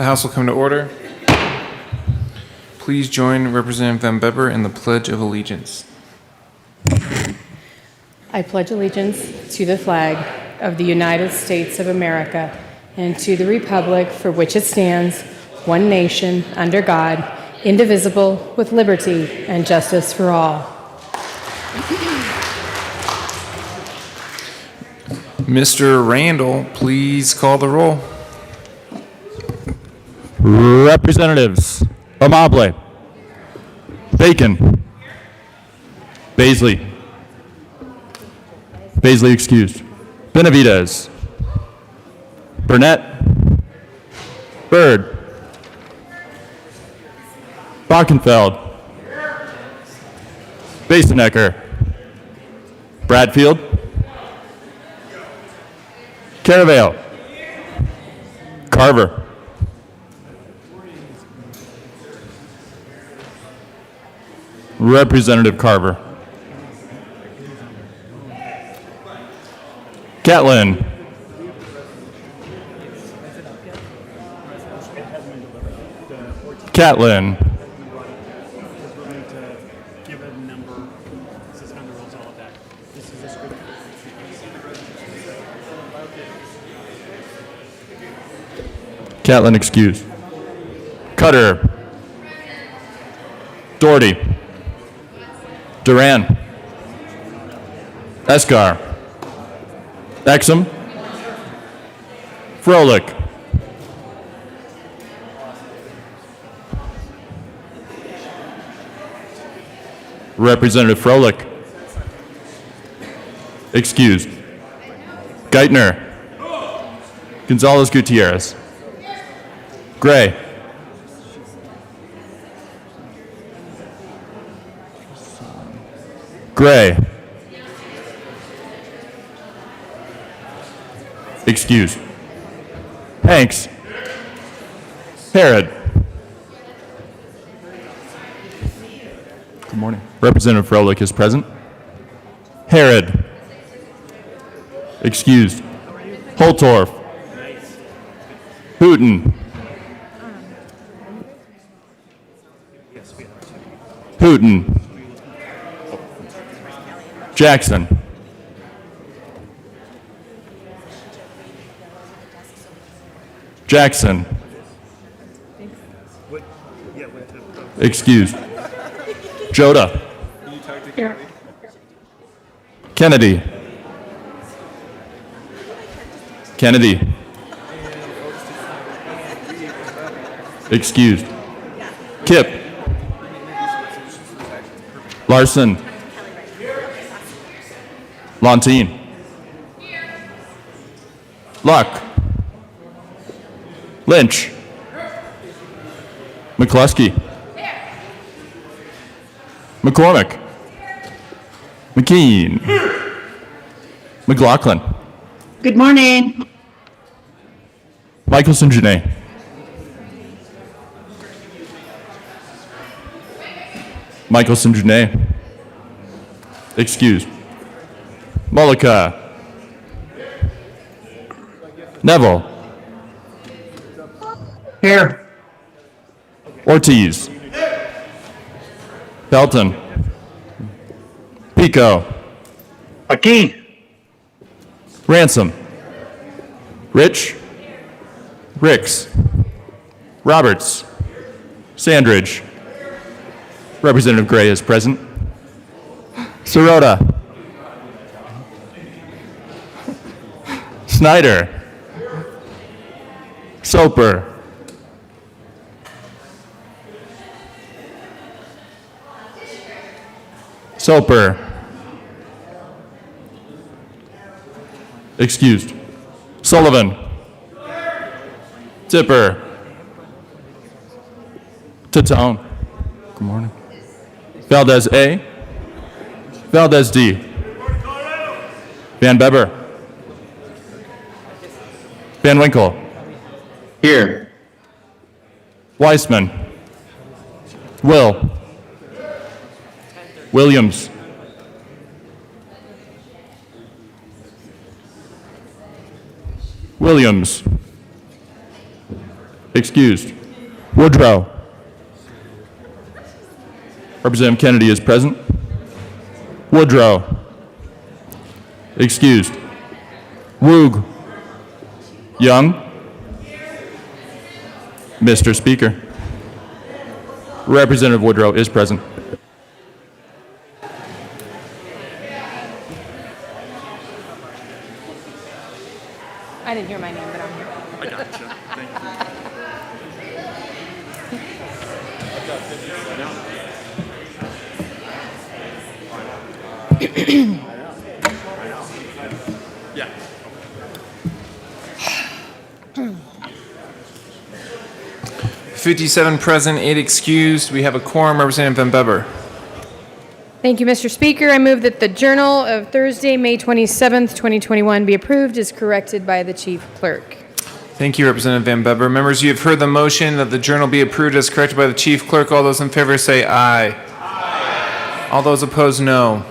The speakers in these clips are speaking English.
The House will come to order. Please join Representative Van Beber in the Pledge of Allegiance. I pledge allegiance to the flag of the United States of America and to the republic for which it stands, one nation, under God, indivisible, with liberty and justice for all. Mr. Randall, please call the roll. Representatives Amable, Bacon, Baisley excused, Benavidez, Burnett, Byrd, Bockenfeld, Basenecker, Bradfield, Caraveo, Carver, Representative Carver, Catlin, Catlin, Catlin excused. Cutter, Doherty, Duran, Escar, Exum, Froelich, Representative Froelich, excused. Geithner, Gonzalez Gutierrez, Gray, Gray, excused. Hanks, Harrod. Good morning. Representative Froelich is present. Harrod, excused. Holtorf, Hooten, Hooten, Jackson, Jackson, excused. Joda, Kennedy, Kennedy, excused. Kip, Larson, Lontine, Luck, Lynch, McCluskey, McCormick, McKean, McLaughlin, Good morning. Michelson Janae, Michelson Janae, excused. Mullica, Neville, Here. Ortiz, Belton, Pico, Aquí. Ransom, Rich, Ricks, Roberts, Sandridge, Representative Gray is present. Sirota, Snyder, Soper, Soper, excused. Sullivan, Tipper, Tatone, good morning. Valdez A, Valdez D, Van Beber, Van Winkle, Here. Weissman, Will, Williams, Williams, Excused. Woodrow. Representative Kennedy is present. Woodrow. Excused. Woog. Young. Mr. Speaker. Representative Woodrow is present. I didn't hear my name, but I'm here. Yeah. 57 present, 8 excused. We have a quorum. Representative Van Beber. Thank you, Mr. Speaker. I move that the Journal of Thursday, May 27th, 2021 be approved as corrected by the Chief Clerk. Thank you, Representative Van Beber. Members, you have heard the motion that the journal be approved as corrected by the Chief Clerk. All those in favor say aye. Aye. All those opposed, no.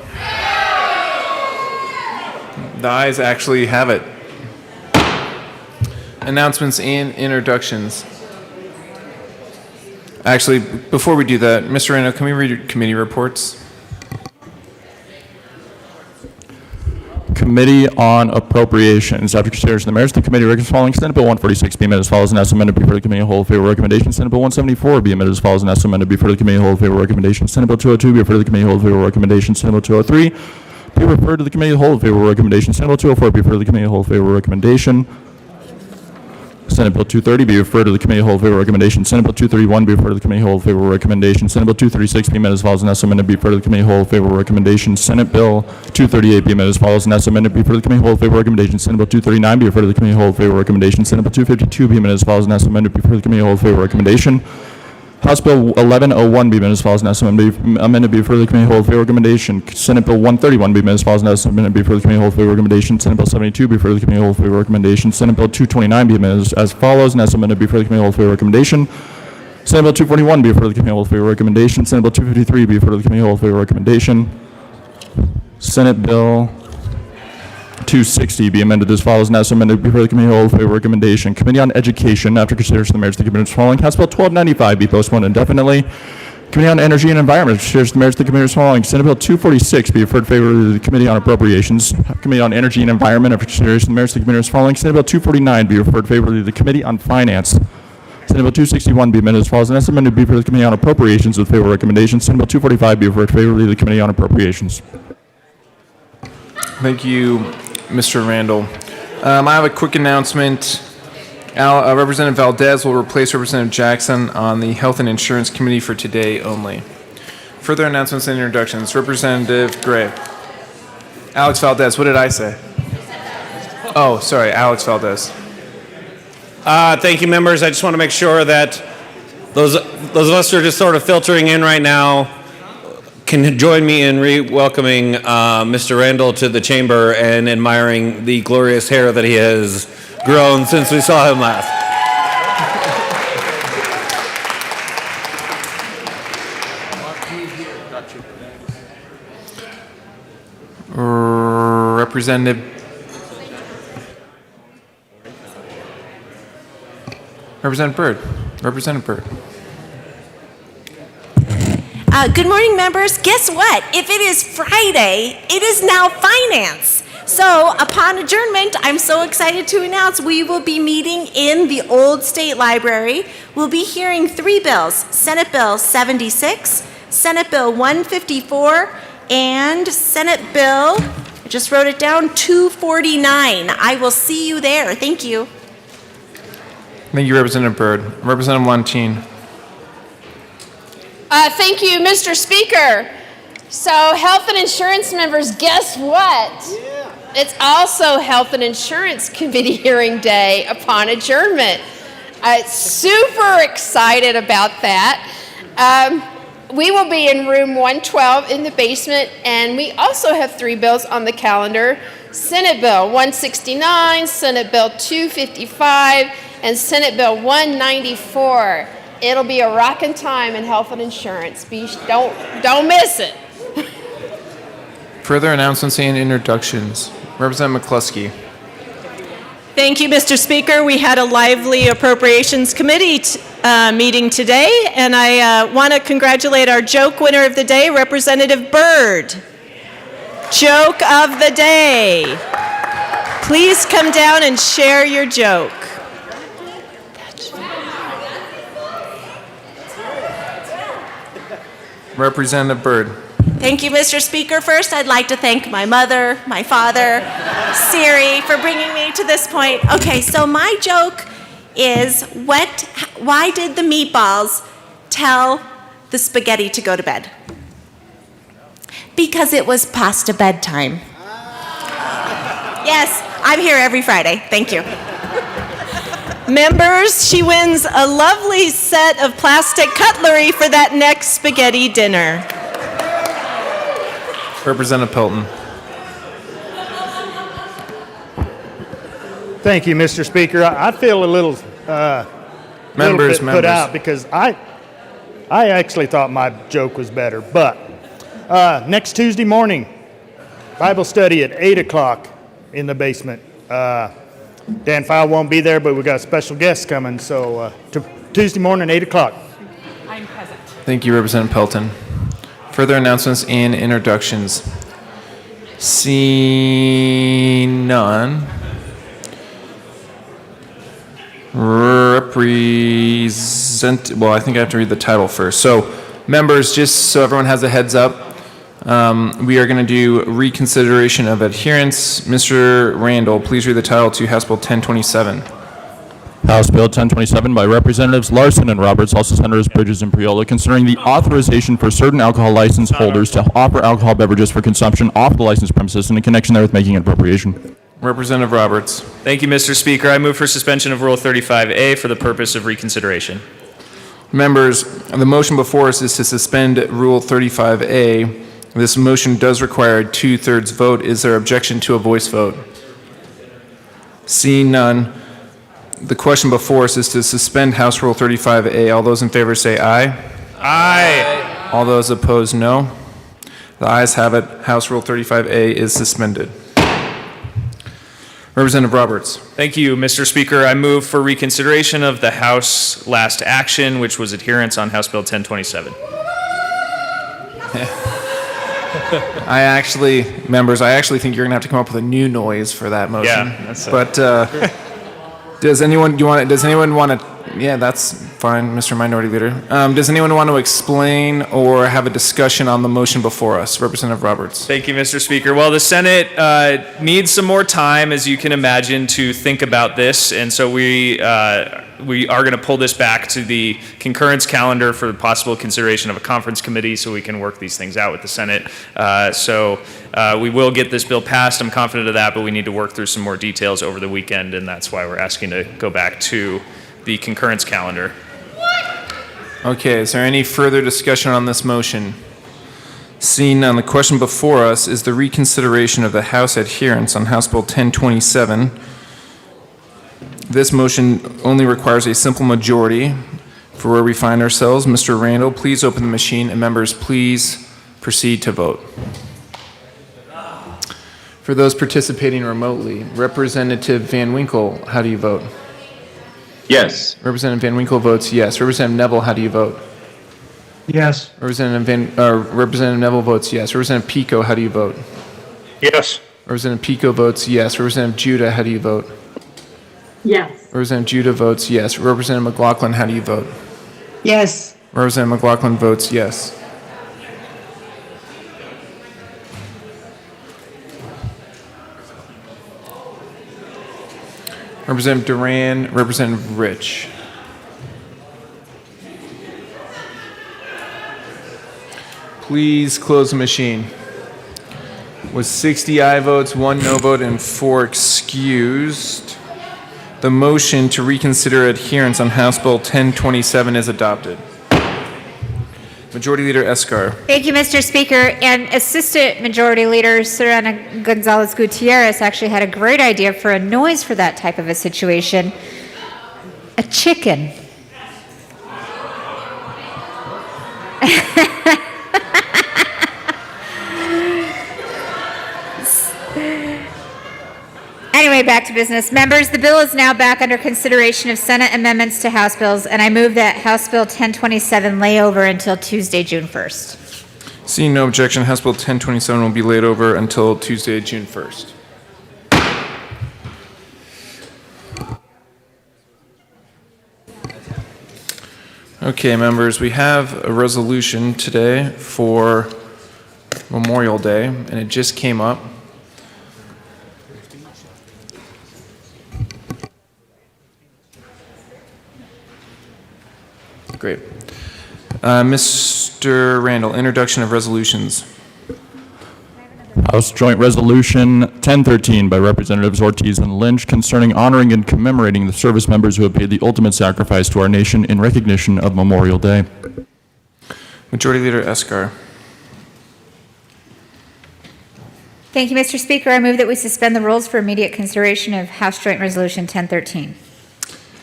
The ayes actually have it. Announcements and introductions. Actually, before we do that, Mr. Randall, can we read your committee reports? Committee on Appropriations. After consideration of the merits, the committee recommends the following: Senate Bill 146 be amended as follows and as amended before the committee of the whole. Favor recommendation. Senate Bill 174 be amended as follows and as amended before the committee of the whole. Favor recommendation. Senate Bill 202 be referred to the committee of the whole. Favor recommendation. Senate Bill 203 be referred to the committee of the whole. Favor recommendation. Senate Bill 204 be referred to the committee of the whole. Favor recommendation. Senate Bill 230 be referred to the committee of the whole. Favor recommendation. Senate Bill 231 be referred to the committee of the whole. Favor recommendation. Senate Bill 236 be amended as follows and as amended be referred to the committee of the whole. Favor recommendation. Senate Bill 238 be amended as follows and as amended be referred to the committee of the whole. Favor recommendation. Senate Bill 239 be referred to the committee of the whole. Favor recommendation. Senate Bill 252 be amended as follows and as amended be referred to the committee of the whole. Favor recommendation. House Bill 1101 be amended as follows and as amended be referred to the committee of the whole. Favor recommendation. Senate Bill 131 be amended as follows and as amended be referred to the committee of the whole. Favor recommendation. Senate Bill 72 be referred to the committee of the whole. Favor recommendation. Senate Bill 229 be amended as follows and as amended be referred to the committee of the whole. Favor recommendation. Senate Bill 241 be referred to the committee of the whole. Favor recommendation. Senate Bill 253 be referred to the committee of the whole. Favor recommendation. Senate Bill 260 be amended as follows and as amended before the committee of the whole. Favor recommendation. Committee on Education. After consideration of the merits of the committee following. House Bill 1295 be postponed indefinitely. Committee on Energy and Environment. After consideration of the merits of the committee following. Senate Bill 246 be referred to favor to the Committee on Appropriations. Committee on Energy and Environment. After consideration of the merits of the committee following. Senate Bill 249 be referred to favor to the Committee on Finance. Senate Bill 261 be amended as follows and as amended be referred to the Committee on Appropriations with favor recommendation. Senate Bill 245 be referred to favor to the Committee on Appropriations. Thank you, Mr. Randall. I have a quick announcement. Representative Valdez will replace Representative Jackson on the Health and Insurance Committee for today only. Further announcements and introductions. Representative Gray. Alex Valdez, what did I say? Oh, sorry, Alex Valdez. Thank you, members. I just want to make sure that those of us who are just sort of filtering in right now can join me in welcoming Mr. Randall to the chamber and admiring the glorious hair that he has grown since we saw him last. Representative Byrd. Representative Byrd. Good morning, members. Guess what? If it is Friday, it is now finance. So upon adjournment, I'm so excited to announce we will be meeting in the Old State Library. We'll be hearing 3 bills: Senate Bill 76, Senate Bill 154, and Senate Bill, I just wrote it down, 249. I will see you there. Thank you. Thank you, Representative Byrd. Representative Lantine. Thank you, Mr. Speaker. So, health and insurance members, guess what? Yeah. It's also Health and Insurance Committee hearing day upon adjournment. Super excited about that. We will be in room 112 in the basement, and we also have 3 bills on the calendar: Senate Bill 169, Senate Bill 255, and Senate Bill 194. It'll be a rockin' time in health and insurance. Don't miss it. Further announcements and introductions. Representative McCluskey. Thank you, Mr. Speaker. We had a lively Appropriations Committee meeting today, and I want to congratulate our joke winner of the day, Representative Byrd. Joke of the day. Please come down and share your joke. Representative Byrd. Thank you, Mr. Speaker. First, I'd like to thank my mother, my father, Siri, for bringing me to this point. Okay, so my joke is, why did the meatballs tell the spaghetti to go to bed? Because it was pasta bedtime. Yes, I'm here every Friday. Thank you. Members, she wins a lovely set of plastic cutlery for that next spaghetti dinner. Representative Pelton. Thank you, Mr. Speaker. I feel a little, Members. put out because I actually thought my joke was better. But next Tuesday morning, Bible study at 8 o'clock in the basement. Dan File won't be there, but we got special guests coming. So Tuesday morning, 8 o'clock. I'm present. Thank you, Representative Pelton. Further announcements and introductions. Seeing none. Well, I think I have to read the title first. So, members, just so everyone has a heads up, we are going to do reconsideration of adherence. Mr. Randall, please read the title to House Bill 1027. House Bill 1027 by Representatives Larson and Roberts, also Senators Bridges and Priola, concerning the authorization for certain alcohol license holders to offer alcohol beverages for consumption off the licensed premises and in connection therewith making an appropriation. Representative Roberts. Thank you, Mr. Speaker. I move for suspension of Rule 35A for the purpose of reconsideration. Members, the motion before us is to suspend Rule 35A. This motion does require a 2/3 vote. Is there objection to a voice vote? Seeing none, the question before us is to suspend House Rule 35A. All those in favor say aye. Aye. All those opposed, no. The ayes have it. House Rule 35A is suspended. Representative Roberts. Thank you, Mr. Speaker. I move for reconsideration of the House last action, which was adherence on House Bill 1027. Members, I actually think you're going to have to come up with a new noise for that motion. Yeah, that's it. But does anyone want to, yeah, that's fine, Mr. Minority Leader. Does anyone want to explain or have a discussion on the motion before us? Representative Roberts. Thank you, Mr. Speaker. Well, the Senate needs some more time, as you can imagine, to think about this, and so we are going to pull this back to the concurrence calendar for the possible consideration of a conference committee so we can work these things out with the Senate. So we will get this bill passed. I'm confident of that, but we need to work through some more details over the weekend, and that's why we're asking to go back to the concurrence calendar. Okay, is there any further discussion on this motion? Seeing none, the question before us is the reconsideration of the House adherence on House Bill 1027. This motion only requires a simple majority for where we find ourselves. Mr. Randall, please open the machine, and members, please proceed to vote. For those participating remotely, Representative Van Winkle, how do you vote? Yes. Representative Van Winkle votes yes. Representative Neville, how do you vote? Yes. Representative Neville votes yes. Representative Pico, how do you vote? Yes. Representative Pico votes yes. Representative Judah, how do you vote? Yes. Representative Judah votes yes. Representative McLaughlin, how do you vote? Yes. Representative McLaughlin votes yes. Representative Duran, Representative Rich. Please close the machine. With 60 aye votes, 1 no vote, and 4 excused, the motion to reconsider adherence on House Bill 1027 is adopted. Majority Leader Escar. Thank you, Mr. Speaker. And Assistant Majority Leader Serena Gonzalez Gutierrez actually had a great idea for a noise for that type of a situation. A chicken. Anyway, back to to business. Members, the bill is now back under consideration of Senate amendments to House bills, and I move that House Bill 1027 lay over until Tuesday, June 1st. Seeing no objection, House Bill 1027 will be laid over until Tuesday, June 1st. Okay, members, we have a resolution today for Memorial Day, and it just came up. Great. Mr. Randall, introduction of resolutions. House Joint Resolution 1013 by Representatives Ortiz and Lynch concerning honoring and commemorating the service members who have paid the ultimate sacrifice to our nation in recognition of Memorial Day. Majority Leader Escar. Thank you, Mr. Speaker. I move that we suspend the rules for immediate consideration of House Joint Resolution 1013.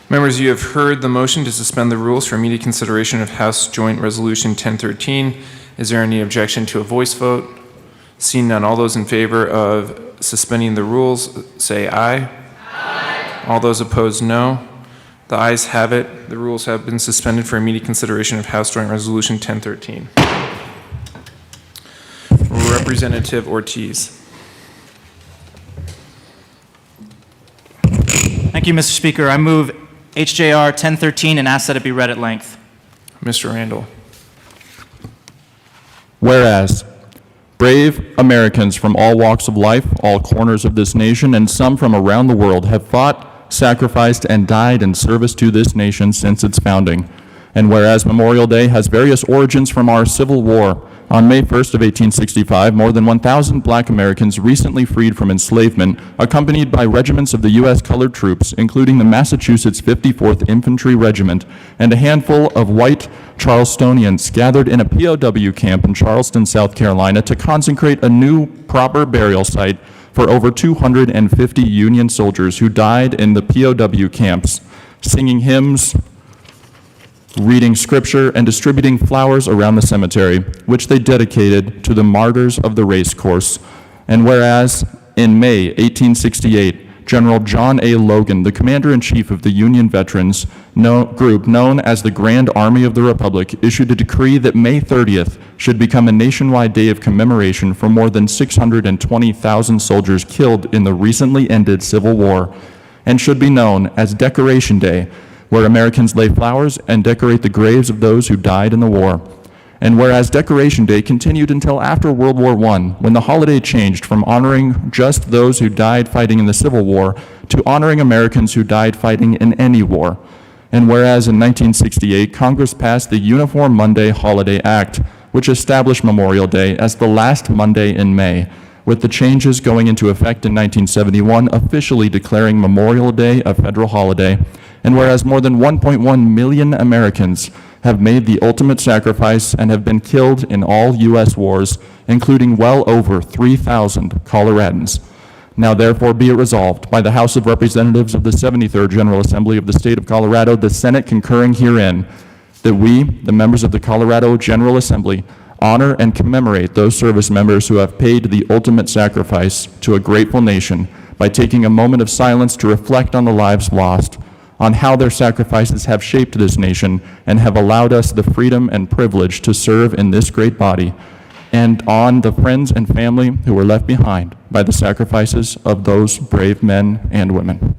Members, you have heard the motion to suspend the rules for immediate consideration of House Joint Resolution 1013. Is there any objection to a voice vote? Seeing none, all those in favor of suspending the rules, say aye. Aye. All those opposed, no. The ayes have it. The rules have been suspended for immediate consideration of House Joint Resolution 1013. Representative Ortiz. Thank you, Mr. Speaker. I move HJR 1013 and ask that it be read at length. Mr. Randall. Whereas, brave Americans from all walks of life, all corners of this nation, and some from around the world have fought, sacrificed, and died in service to this nation since its founding. And whereas Memorial Day has various origins from our Civil War, on May 1st of 1865, more than 1,000 black Americans recently freed from enslavement, accompanied by regiments of the U.S. colored troops, including the Massachusetts 54th Infantry Regiment, and a handful of white Charlestonians gathered in a POW camp in Charleston, South Carolina, to consecrate a new proper burial site for over 250 Union soldiers who died in the POW camps, singing hymns, reading scripture, and distributing flowers around the cemetery, which they dedicated to the martyrs of the race course. And whereas in May 1868, General John A. Logan, the commander-in-chief of the Union Veterans Group known as the Grand Army of the Republic, issued a decree that May 30th should become a nationwide day of commemoration for more than 620,000 soldiers killed in the recently ended Civil War, and should be known as Decoration Day, where Americans lay flowers and decorate the graves of those who died in the war. And whereas Decoration Day continued until after World War I, when the holiday changed from honoring just those who died fighting in the Civil War to honoring Americans who died fighting in any war. And whereas in 1968, Congress passed the Uniform Monday Holiday Act, which established Memorial Day as the last Monday in May, with the changes going into effect in 1971 officially declaring Memorial Day a federal holiday. And whereas more than 1.1 million Americans have made the ultimate sacrifice and have been killed in all U.S. wars, including well over 3,000 Coloradans. Now therefore be it resolved by the House of Representatives of the 73rd General Assembly of the State of Colorado, the Senate concurring herein, that we, the members of the Colorado General Assembly, honor and commemorate those service members who have paid the ultimate sacrifice to a grateful nation by taking a moment of silence to reflect on the lives lost, on how their sacrifices have shaped this nation and have allowed us the freedom and privilege to serve in this great body, and on the friends and family who were left behind by the sacrifices of those brave men and women.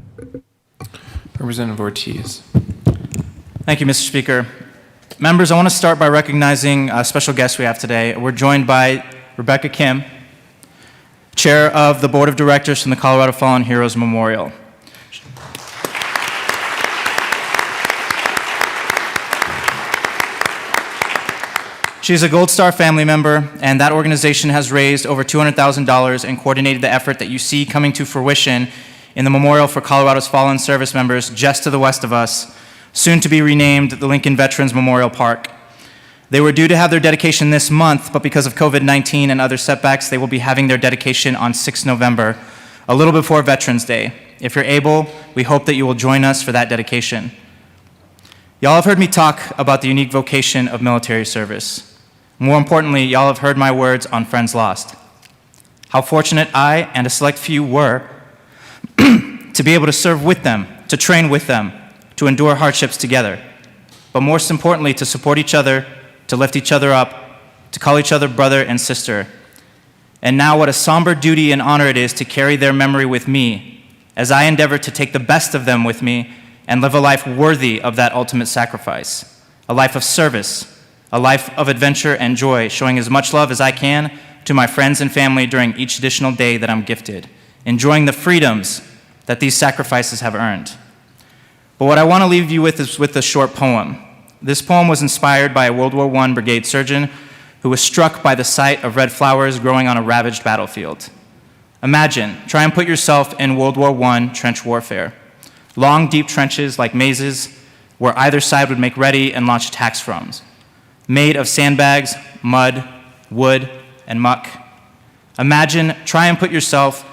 Representative Ortiz. Thank you, Mr. Speaker. Members, I want to start by recognizing a special guest we have today. We're joined by Rebecca Kim, Chair of the Board of Directors from the Colorado Fallen Heroes Memorial. She's a Gold Star family member, and that organization has raised over $200,000 and coordinated the effort that you see coming to fruition in the Memorial for Colorado's Fallen Service Members just to the west of us, soon to be renamed the Lincoln Veterans Memorial Park. They were due to have their dedication this month, but because of COVID-19 and other setbacks, they will be having their dedication on 6 November, a little before Veterans Day. If you're able, we hope that you will join us for that dedication. Y'all have heard me talk about the unique vocation of military service. More importantly, y'all have heard my words on Friends Lost. How fortunate I and a select few were to to be able to serve with them, to train with them, to endure hardships together, but most importantly, to support each other, to lift each other up, to call each other brother and sister. And now what a somber duty and honor it is to carry their memory with me as I endeavor to take the best of them with me and live a life worthy of that ultimate sacrifice, a life of service, a life of adventure and joy, showing as much love as I can to my friends and family during each additional day that I'm gifted, enjoying the freedoms that these sacrifices have earned. But what I want to leave you with is with a short poem. This poem was inspired by a World War I brigade surgeon who was struck by the sight of red flowers growing on a ravaged battlefield. Imagine, try and put yourself in World War I trench warfare. Long, deep trenches like mazes where either side would make ready and launch attacks from, made of sandbags, mud, wood, and muck. Imagine, try and put yourself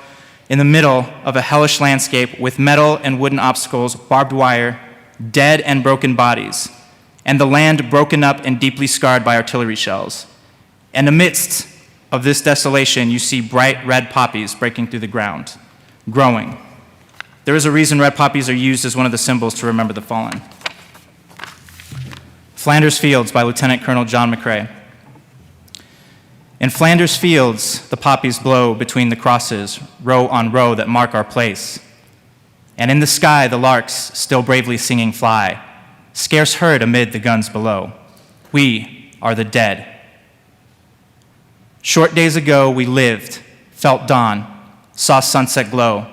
in the middle of a hellish landscape with metal and wooden obstacles, barbed wire, dead and broken bodies, and the land broken up and deeply scarred by artillery shells. And amidst of this desolation, you see bright red poppies breaking through the ground, growing. There is a reason red poppies are used as one of the symbols to remember the fallen. Flanders Fields by Lieutenant Colonel John McCrae. In Flanders Fields, the poppies blow between the crosses, row on row that mark our place. And in the sky, the larks, still bravely singing, fly, scarce heard amid the guns below. We are the dead. Short days ago, we lived, felt dawn, saw sunset glow,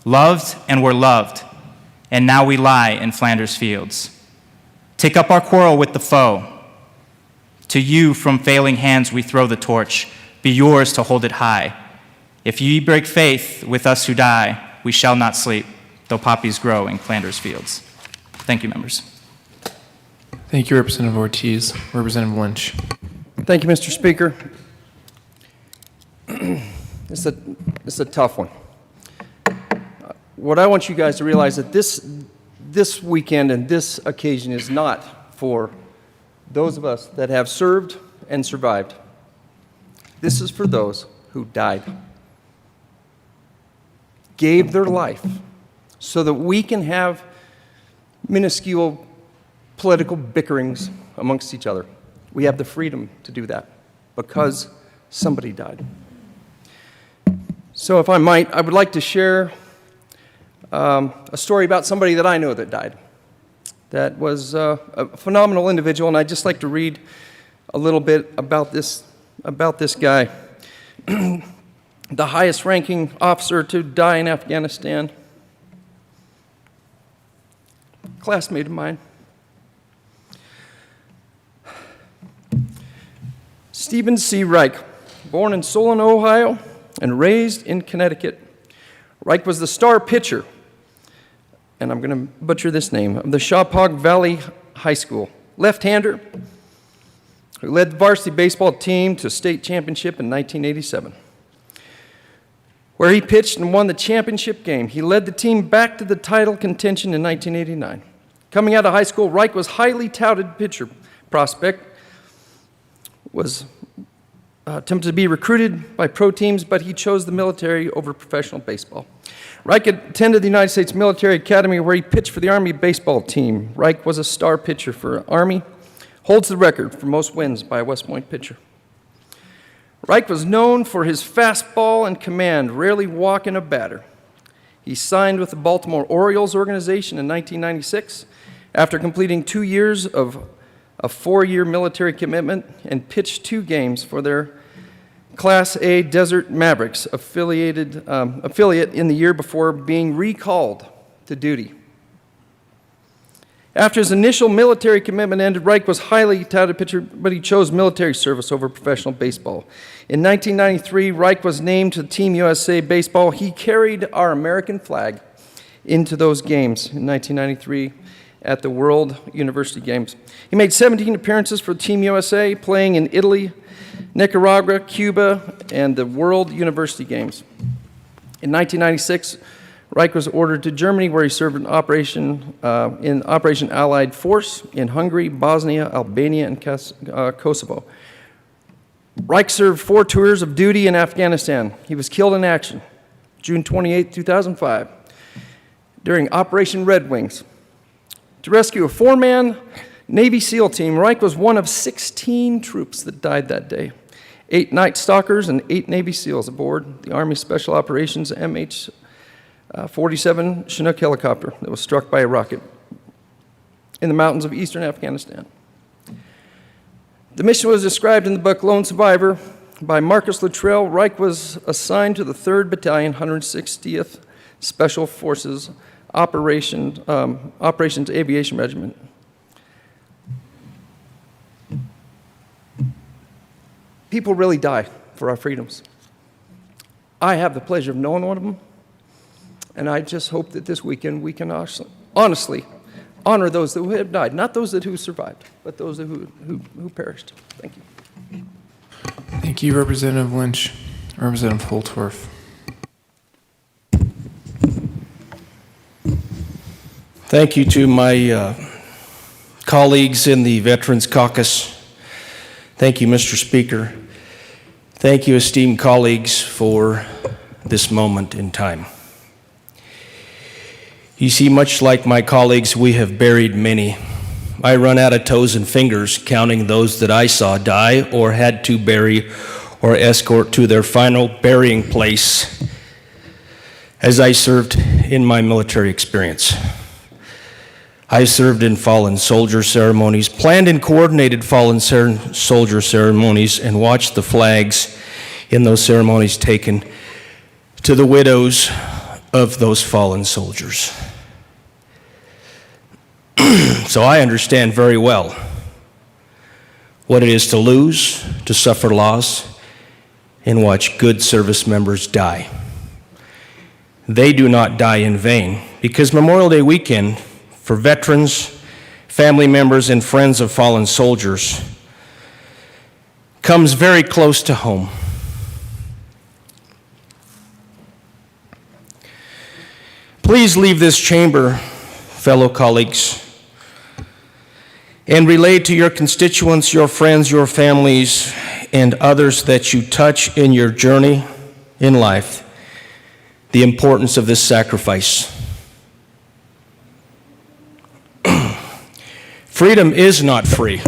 loved and were loved, and now we lie in Flanders Fields. Take up our quarrel with the foe. To you from failing hands we throw the torch, be yours to hold it high. If ye break faith with us who die, we shall not sleep, though poppies grow in Flanders Fields. Thank you, members. Thank you, Representative Ortiz. Representative Lynch. Thank you, Mr. Speaker. It's a tough one. What I want you guys to realize that this weekend and this occasion is not for those of us that have served and survived. This is for those who died, gave their life so that we can have minuscule political bickerings amongst each other. We have the freedom to do that because somebody died. So if I might, I would like to share a story about somebody that I know that died. That was a phenomenal individual, and I'd just like to read a little bit about this guy. The highest ranking officer to die in Afghanistan, classmate of mine. Stephen C. Reich, born in Solon, Ohio, and raised in Connecticut. Reich was the star pitcher, and I'm going to butcher this name, of the Shopog Valley High School. Left-hander who led the varsity baseball team to state championship in 1987, where he pitched and won the championship game. He led the team back to the title contention in 1989. Coming out of high school, Reich was highly touted pitcher prospect, was attempted to be recruited by pro teams, but he chose the military over professional baseball. Reich attended the United States Military Academy, where he pitched for the Army baseball team. Reich was a star pitcher for Army, holds the record for most wins by a West Point pitcher. Reich was known for his fastball and command, rarely walking a batter. He signed with the Baltimore Orioles organization in 1996 after completing 2 years of a 4-year military commitment and pitched 2 games for their Class A Desert Mavericks affiliate in the year before being recalled to duty. After his initial military commitment ended, Reich was a highly touted pitcher, but he chose military service over professional baseball. In 1993, Reich was named to Team USA Baseball. He carried our American flag into those games in 1993 at the World University Games. He made 17 appearances for Team USA, playing in Italy, Nicaragua, Cuba, and the World University Games. In 1996, Reich was ordered to Germany, where he served in Operation Allied Force in Hungary, Bosnia, Albania, and Kosovo. Reich served 4 tours of duty in Afghanistan. He was killed in action, June 28, 2005. during Operation Red Wings. To rescue a 4-man Navy SEAL team, Reich was one of 16 troops that died that day. 8 Night Stalkers and 8 Navy SEALs aboard the Army Special Operations MH-47 Chinook helicopter that was struck by a rocket in the mountains of eastern Afghanistan. The mission was described in the book Lone Survivor by Marcus Luttrell. Reich was assigned to the 3rd Battalion, 160th Special Forces Operations Aviation Regiment. People really die for our freedoms. I have the pleasure of knowing one of them, and I just hope that this weekend we can honestly honor those who have died, not those who survived, but those who perished. Thank you. Thank you, Representative Lynch. Representative Holtorf. Thank you to my colleagues in the Veterans Caucus. Thank you, Mr. Speaker. Thank you, esteemed colleagues, for this moment in time. You see, much like my colleagues, we have buried many. I run out of toes and fingers counting those that I saw die or had to bury or escort to their final burying place as I served in my military experience. I served in fallen soldier ceremonies, planned and coordinated fallen soldier ceremonies, and watched the flags in those ceremonies taken to the widows of those fallen soldiers. So I understand very well what it is to lose, to suffer loss, and watch good service members die. They do not die in vain, because Memorial Day weekend, for veterans, family members, and friends of fallen soldiers, comes very close to home. Please leave this chamber, fellow colleagues, and relay to your constituents, your friends, your families, and others that you touch in your journey in life the importance of this sacrifice. Freedom is not free.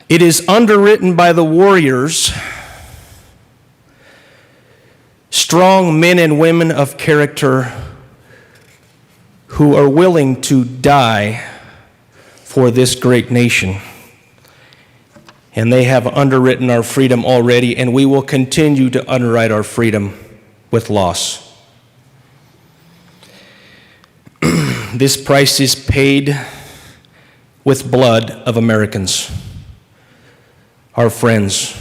It is underwritten by the warriors, strong men and women of character who are willing to die for this great nation. And they have underwritten our freedom already, and we will continue to underwrite our freedom with loss. This price is paid with blood of Americans, our friends,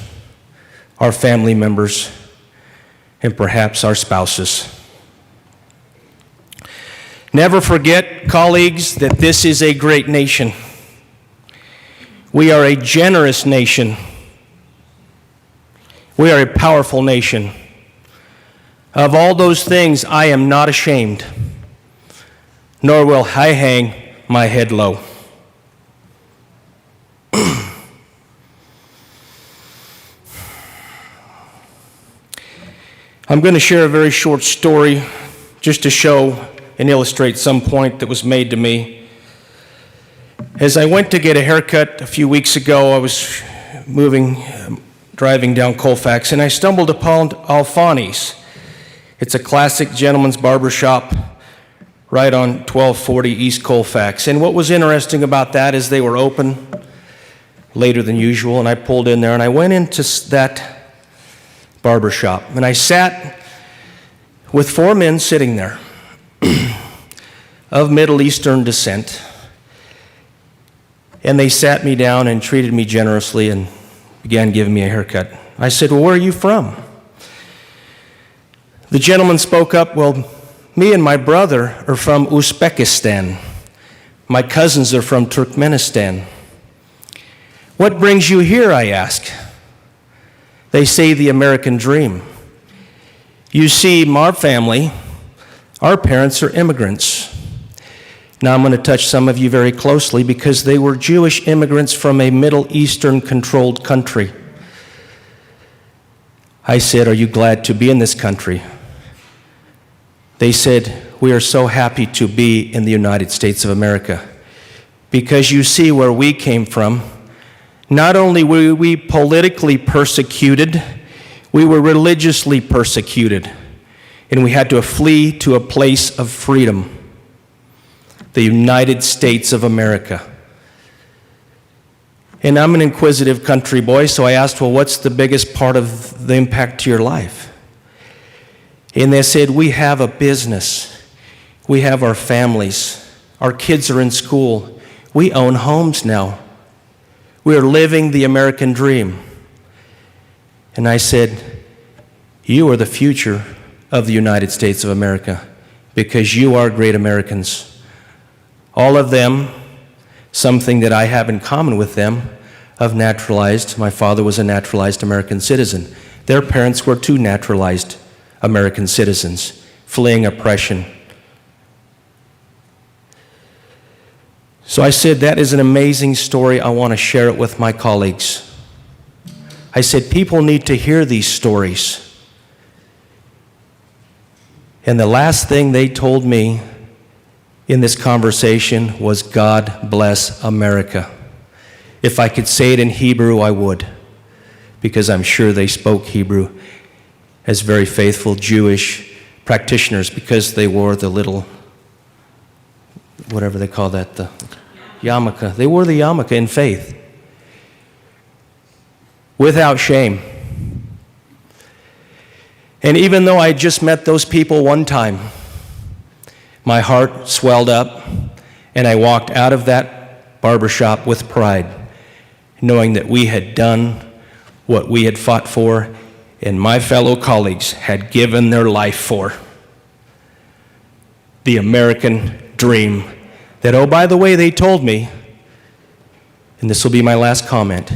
our family members, and perhaps our spouses. Never forget, colleagues, that this is a great nation. We are a generous nation. We are a powerful nation. Of all those things, I am not ashamed, nor will I hang my head low. I'm going to share a very short story just to show and illustrate some point that was made to me. As I went to get a haircut a few weeks ago, I was driving down Colfax, and I stumbled upon Alfani's. It's a classic gentleman's barber shop right on 1240 East Colfax. And what was interesting about that is they were open later than usual, and I pulled in there, and I went into that barber shop, and I sat with 4 men sitting there of Middle Eastern descent. And they sat me down and treated me generously and began giving me a haircut. I said, "Well, where are you from?" The gentleman spoke up, "Well, me and my brother are from Uzbekistan. My cousins are from Turkmenistan." "What brings you here?" I asked. They say, "The American dream." You see, our family, our parents are immigrants. Now I'm going to touch some of you very closely because they were Jewish immigrants from a Middle Eastern controlled country. I said, "Are you glad to be in this country?" They said, "We are so happy to be in the United States of America because you see where we came from. Not only were we politically persecuted, we were religiously persecuted, and we had to flee to a place of freedom, the United States of America." And I'm an inquisitive country boy, so I asked, well, what's the biggest part of the impact to your life? And they said, we have a business. We have our families. Our kids are in school. We own homes now. We are living the American dream. And I said, you are the future of the United States of America because you are great Americans. All of them, something that I have in common with them, of naturalized. My father was a naturalized American citizen. Their parents were two naturalized American citizens fleeing oppression. So I said, that is an amazing story. I want to share it with my colleagues. I said, people need to hear these stories. And the last thing they told me in this conversation was, God bless America. If I could say it in Hebrew, I would, because I'm sure they spoke Hebrew as very faithful Jewish practitioners because they wore the little, whatever they call that, the yarmulke. They wore the yarmulke in faith, without shame. And even though I just met those people one time, my heart swelled up, and I walked out of that barbershop with pride, knowing that we had done what we had fought for and my fellow colleagues had given their life for. The American dream. That, oh, by the way, they told me, and this will be my last comment,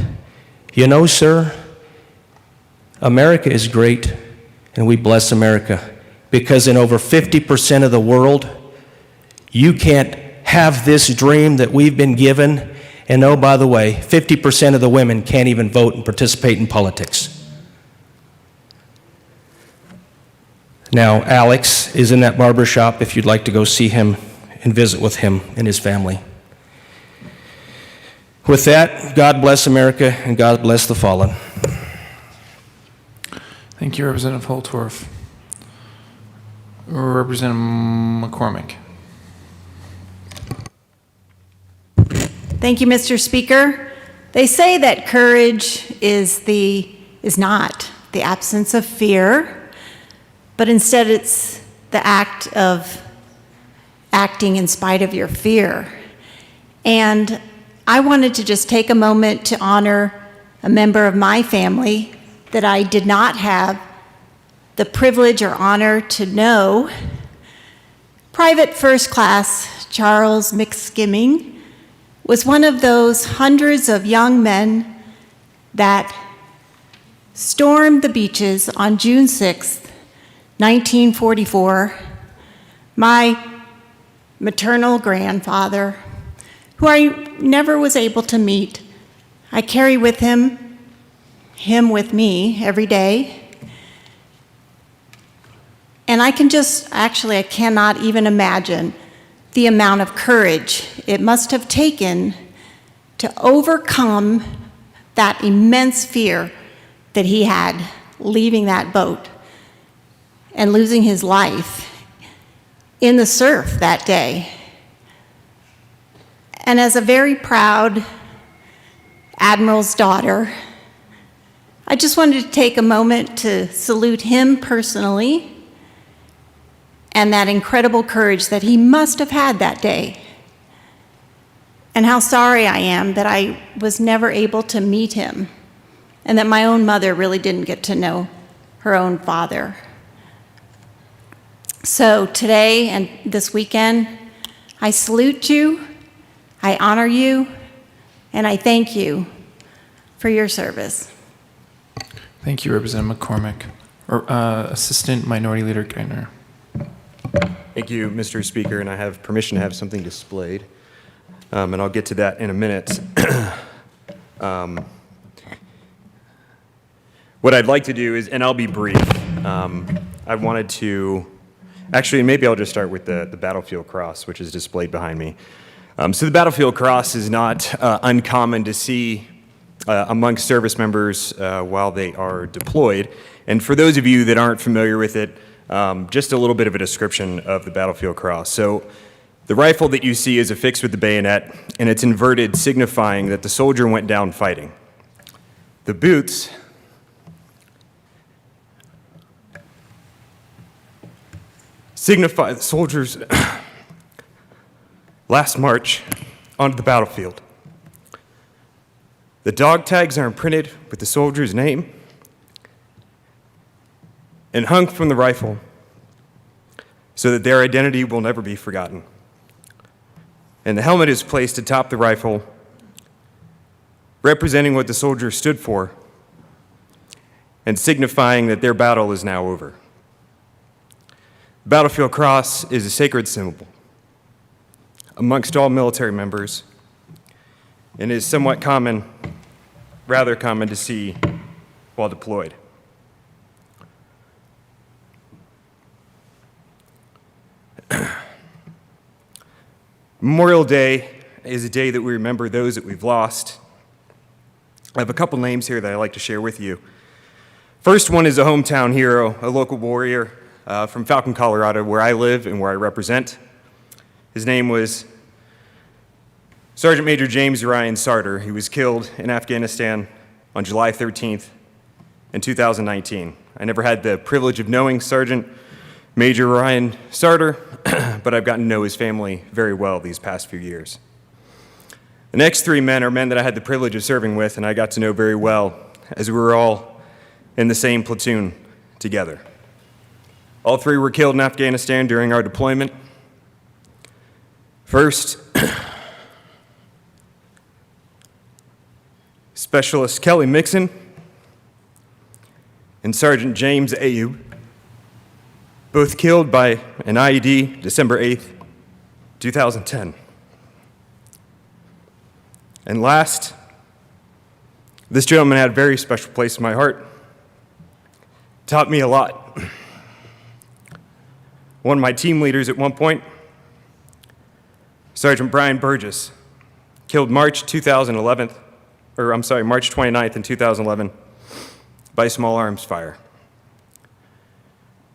you know, sir, America is great, and we bless America, because in over 50% of the world, you can't have this dream that we've been given. And oh, by the way, 50% of the women can't even vote and participate in politics. Now, Alex is in that barber shop if you'd like to go see him and visit with him and his family. With that, God bless America and God bless the fallen. Thank you, Representative Holtorf. Representative McCormick. Thank you, Mr. Speaker. They say that courage is not the absence of fear, but instead it's the act of acting in spite of your fear. And I wanted to just take a moment to honor a member of my family that I did not have the privilege or honor to know. Private First Class Charles McSkimming was one of those hundreds of young men that stormed the beaches on June 6th, 1944. My maternal grandfather, who I never was able to meet, I carry with him with me every day. And I cannot even imagine the amount of courage it must have taken to overcome that immense fear that he had leaving that boat and losing his life in the surf that day. And as a very proud admiral's daughter, I just wanted to take a moment to salute him personally and that incredible courage that he must have had that day. And how sorry I am that I was never able to meet him and that my own mother really didn't get to know her own father. So today and this weekend, I salute you, I honor you, and I thank you for your service. Thank you, Representative McCormick. Assistant Minority Leader Geithner. Thank you, Mr. Speaker, and I have permission to have something displayed, and I'll get to that in a minute. What I'd like to do is, and I'll be brief, I wanted to Actually, maybe I'll just start with the battlefield cross, which is displayed behind me. So the battlefield cross is not uncommon to see amongst service members while they are deployed. And for those of you that aren't familiar with it, just a little bit of a description of the battlefield cross. So the rifle that you see is affixed with the bayonet, and it's inverted, signifying that the soldier went down fighting. The boots signify the soldier's last march onto the battlefield. The dog tags are imprinted with the soldier's name and hung from the rifle so that their identity will never be forgotten. And the helmet is placed atop the rifle, representing what the soldier stood for and signifying that their battle is now over. The battlefield cross is a sacred symbol amongst all military members and is somewhat common, rather common to see while deployed. Memorial Day is a day that we remember those that we've lost. I have a couple names here that I'd like to share with you. First one is a hometown hero, a local warrior from Falcon, Colorado, where I live and where I represent. His name was Sergeant Major James Ryan Sarter. He was killed in Afghanistan on July 13th in 2019. I never had the privilege of knowing Sergeant Major Ryan Sarter, but I've gotten to know his family very well these past few years. The next three men are men that I had the privilege of serving with, and I got to know very well as we were all in the same platoon together. All three were killed in Afghanistan during our deployment. First, Specialist Kelly Mixon and Sergeant James Ayub, both killed by an IED December 8th, 2010. And last, this gentleman had a very special place in my heart. Taught me a lot. One of my team leaders at one point, Sergeant Brian Burgess, killed March 29th in 2011 by small arms fire.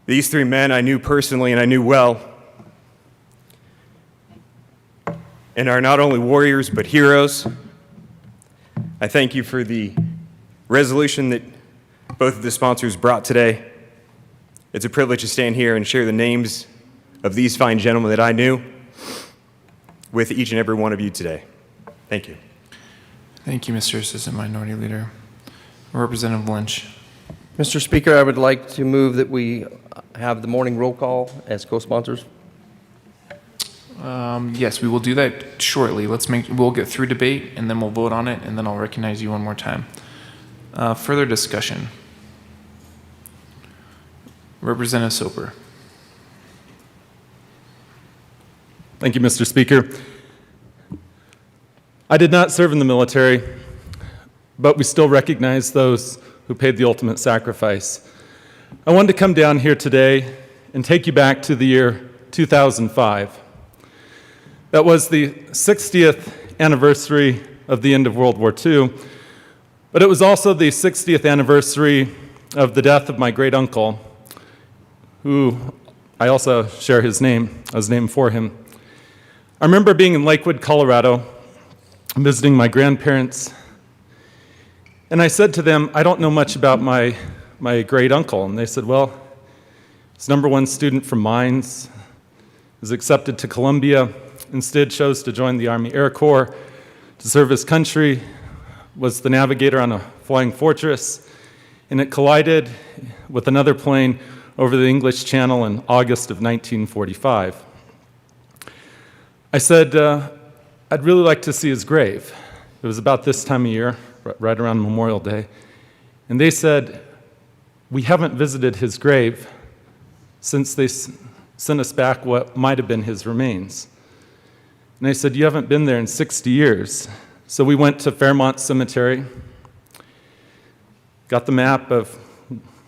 These three men I knew personally and I knew well, and are not only warriors but heroes. I thank you for the resolution that both of the sponsors brought today. It's a privilege to stand here and share the names of these fine gentlemen that I knew with each and every one of you today. Thank you. Thank you, Mr. Assistant Minority Leader. Representative Lynch. Mr. Speaker, I would like to move that we have the morning roll call as co-sponsors. Yes, we will do that shortly. We'll get through debate and then we'll vote on it, and then I'll recognize you one more time. Further discussion. Representative Soper. Thank you, Mr. Speaker. I did not serve in the military, but we still recognize those who paid the ultimate sacrifice. I wanted to come down here today and take you back to the year 2005. That was the 60th anniversary of the end of World War II, but it was also the 60th anniversary of the death of my great uncle, who I also share his name. I was named for him. I remember being in Lakewood, Colorado, visiting my grandparents, and I said to them, I don't know much about my great uncle. And they said, well, he's #1 student from Mines, was accepted to Columbia, instead chose to join the Army Air Corps to serve his country, was the navigator on a flying fortress, and it collided with another plane over the English Channel in August of 1945. I said, I'd really like to see his grave. It was about this time of year, right around Memorial Day. And they said, we haven't visited his grave since they sent us back what might have been his remains. And I said, you haven't been there in 60 years. So we went to Fairmont Cemetery, got the map of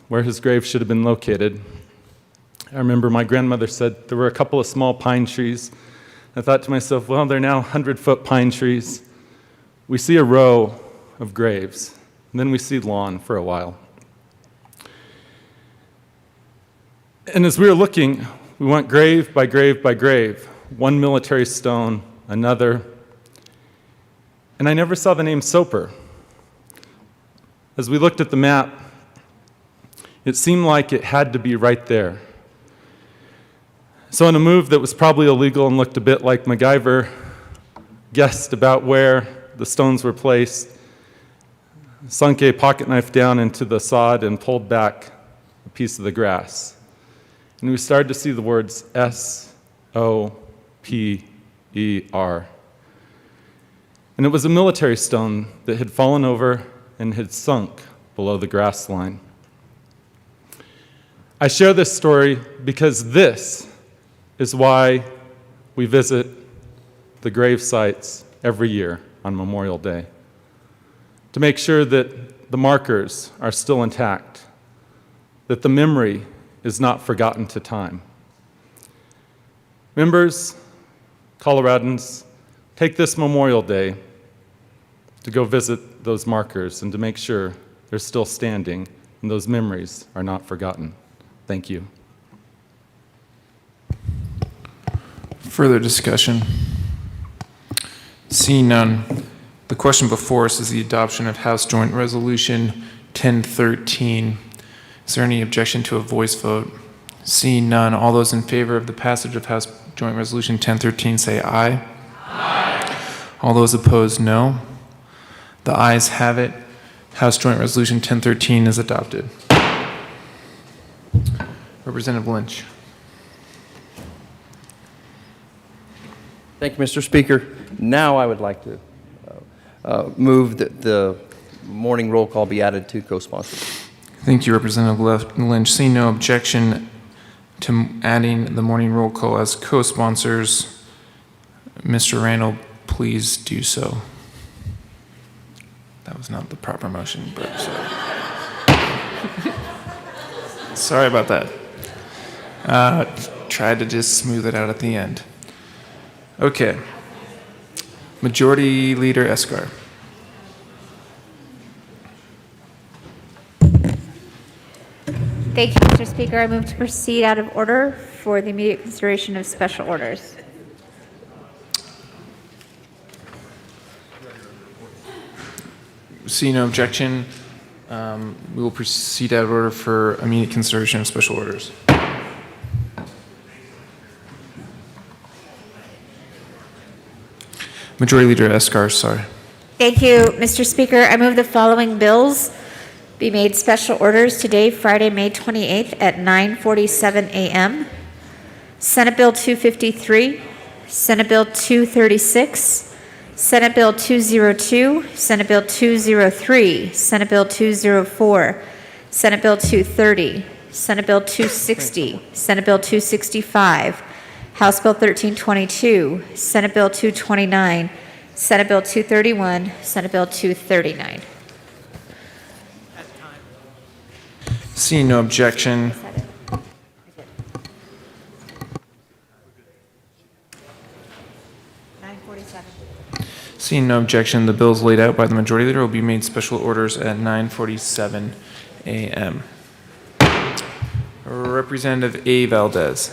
where his grave should have been located. I remember my grandmother said there were a couple of small pine trees. I thought to myself, well, they're now 100-foot pine trees. We see a row of graves, and then we see lawn for a while. And as we were looking, we went grave by grave by grave, one military stone, another, and I never saw the name Soper. As we looked at the map, it seemed like it had to be right there. So in a move that was probably illegal and looked a bit like MacGyver, guessed about where the stones were placed, sunk a pocket knife down into the sod and pulled back a piece of the grass. And we started to see the words S-O-P-E-R. And it was a military stone that had fallen over and had sunk below the grass line. I share this story because this is why we visit the grave sites every year on Memorial Day, to make sure that the markers are still intact, that the memory is not forgotten to time. Members, Coloradans, take this Memorial Day to go visit those markers and to make sure they're still standing and those memories are not forgotten. Thank you. Further discussion? Seeing none, the question before us is the adoption of House Joint Resolution 1013. Is there any objection to a voice vote? Seeing none, all those in favor of the passage of House Joint Resolution 1013 say aye. Aye. All those opposed, no. The ayes have it. House Joint Resolution 1013 is adopted. Representative Lynch. Thank you, Mr. Speaker. Now I would like to move that the morning roll call be added to co-sponsors. Thank you, Representative Lynch. Seeing no objection to adding the morning roll call as co-sponsors, Mr. Randall, please do so. That was not the proper motion, but sorry about that. Tried to just smooth it out at the end. Okay. Majority Leader Escar. Thank you, Mr. Speaker. I move to proceed out of order for the immediate consideration of special orders. See no objection. We will proceed out of order for immediate consideration of special orders. Majority Leader Escar, sorry. Thank you, Mr. Speaker. I move the following bills be made special orders today, Friday, May 28th at 9:47 a.m. Senate Bill 253, Senate Bill 236, Senate Bill 202, Senate Bill 203, Senate Bill 204, Senate Bill 230, Senate Bill 260, Senate Bill 265, House Bill 1322, Senate Bill 229, Senate Bill 231, Senate Bill 239. Seeing no objection. Seeing no objection, the bills laid out by the Majority Leader will be made special orders at 9:47 a.m. Representative A. Valdez.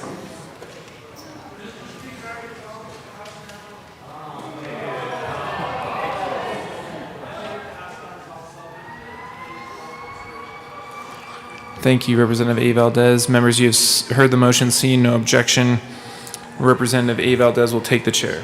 Thank you, Representative A. Valdez. Members, you have heard the motion. Seeing no objection, Representative A. Valdez will take the chair.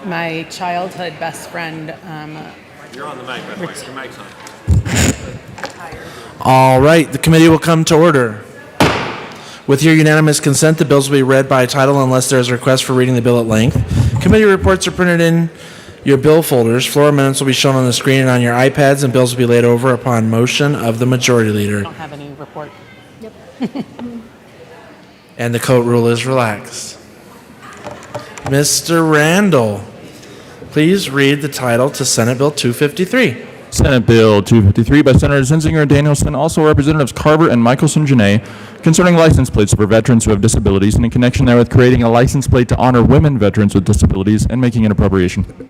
my childhood best friend. You're on the mic, by the way. Your mic's on. All right, the committee will come to order. With your unanimous consent, the bills will be read by title unless there is a request for reading the bill at length. Committee reports are printed in your bill folders. Floor minutes will be shown on the screen and on your iPads, and bills will be laid over upon motion of the majority leader. I don't have any report. And the coat rule is relaxed. Mr. Randall, please read the title to Senate Bill 253. Senate Bill 253 by Senators Zinzinger and Danielson, also Representatives Carver and Michelson Janae, concerning license plates for veterans who have disabilities, and in connection therewith creating a license plate to honor women veterans with disabilities and making an appropriation.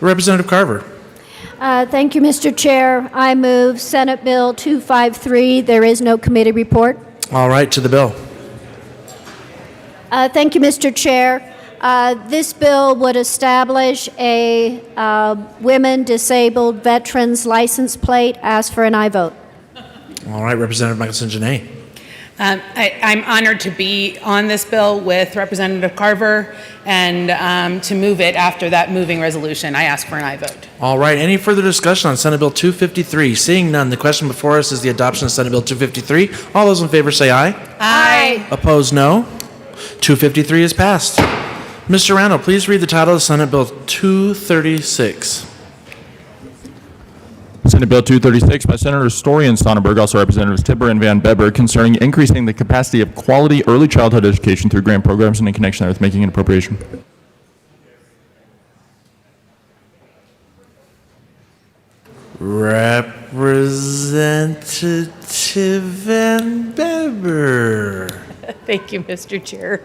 Representative Carver. Thank you, Mr. Chair. I move Senate Bill 253. There is no committee report. All right, to the bill. Thank you, Mr. Chair. This bill would establish a women disabled veterans license plate. Ask for an aye vote. All right, Representative Michelson Janae. I'm honored to be on this bill with Representative Carver and to move it after that moving resolution. I ask for an aye vote. All right, any further discussion on Senate Bill 253? Seeing none, the question before us is the adoption of Senate Bill 253. All those in favor say aye. Aye. Opposed, no. 253 is passed. Mr. Randall, please read the title of Senate Bill 236. Senate Bill 236 by Senators Story and Sonnenberg, also Representatives Tipper and Van Beber, concerning increasing the capacity of quality early childhood education through grant programs and in connection with making an appropriation. Representative Van Beber. Thank you, Mr. Chair.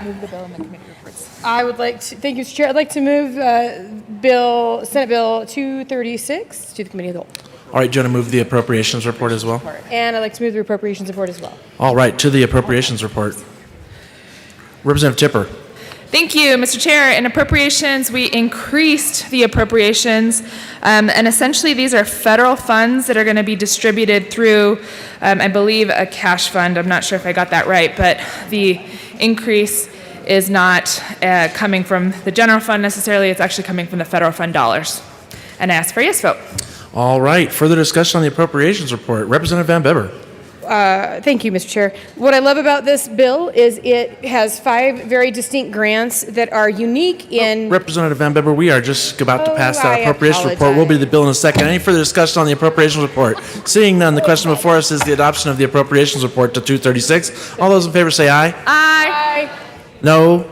Move the bill in the committee reports. I would like to, thank you, Mr. Chair. I'd like to move Senate Bill 236 to the committee of the whole. All right, do you want to move the appropriations report as well? And I'd like to move the appropriations report as well. All right, to the appropriations report. Representative Tipper. Thank you, Mr. Chair. In appropriations, we increased the appropriations, and essentially these are federal funds that are going to be distributed through, I believe, a cash fund. I'm not sure if I got that right, but the increase is not coming from the general fund necessarily. It's actually coming from the federal fund dollars. And I ask for a yes vote. All right, further discussion on the appropriations report. Representative Van Beber. Thank you, Mr. Chair. What I love about this bill is it has 5 very distinct grants that are unique in... Representative Van Beber, we are just about to pass that I appropriations report. We'll be the bill in a second. Any further discussion on the appropriations report? Seeing none, the question before us is the adoption of the appropriations report to 236. All those in favor say aye. Aye. No.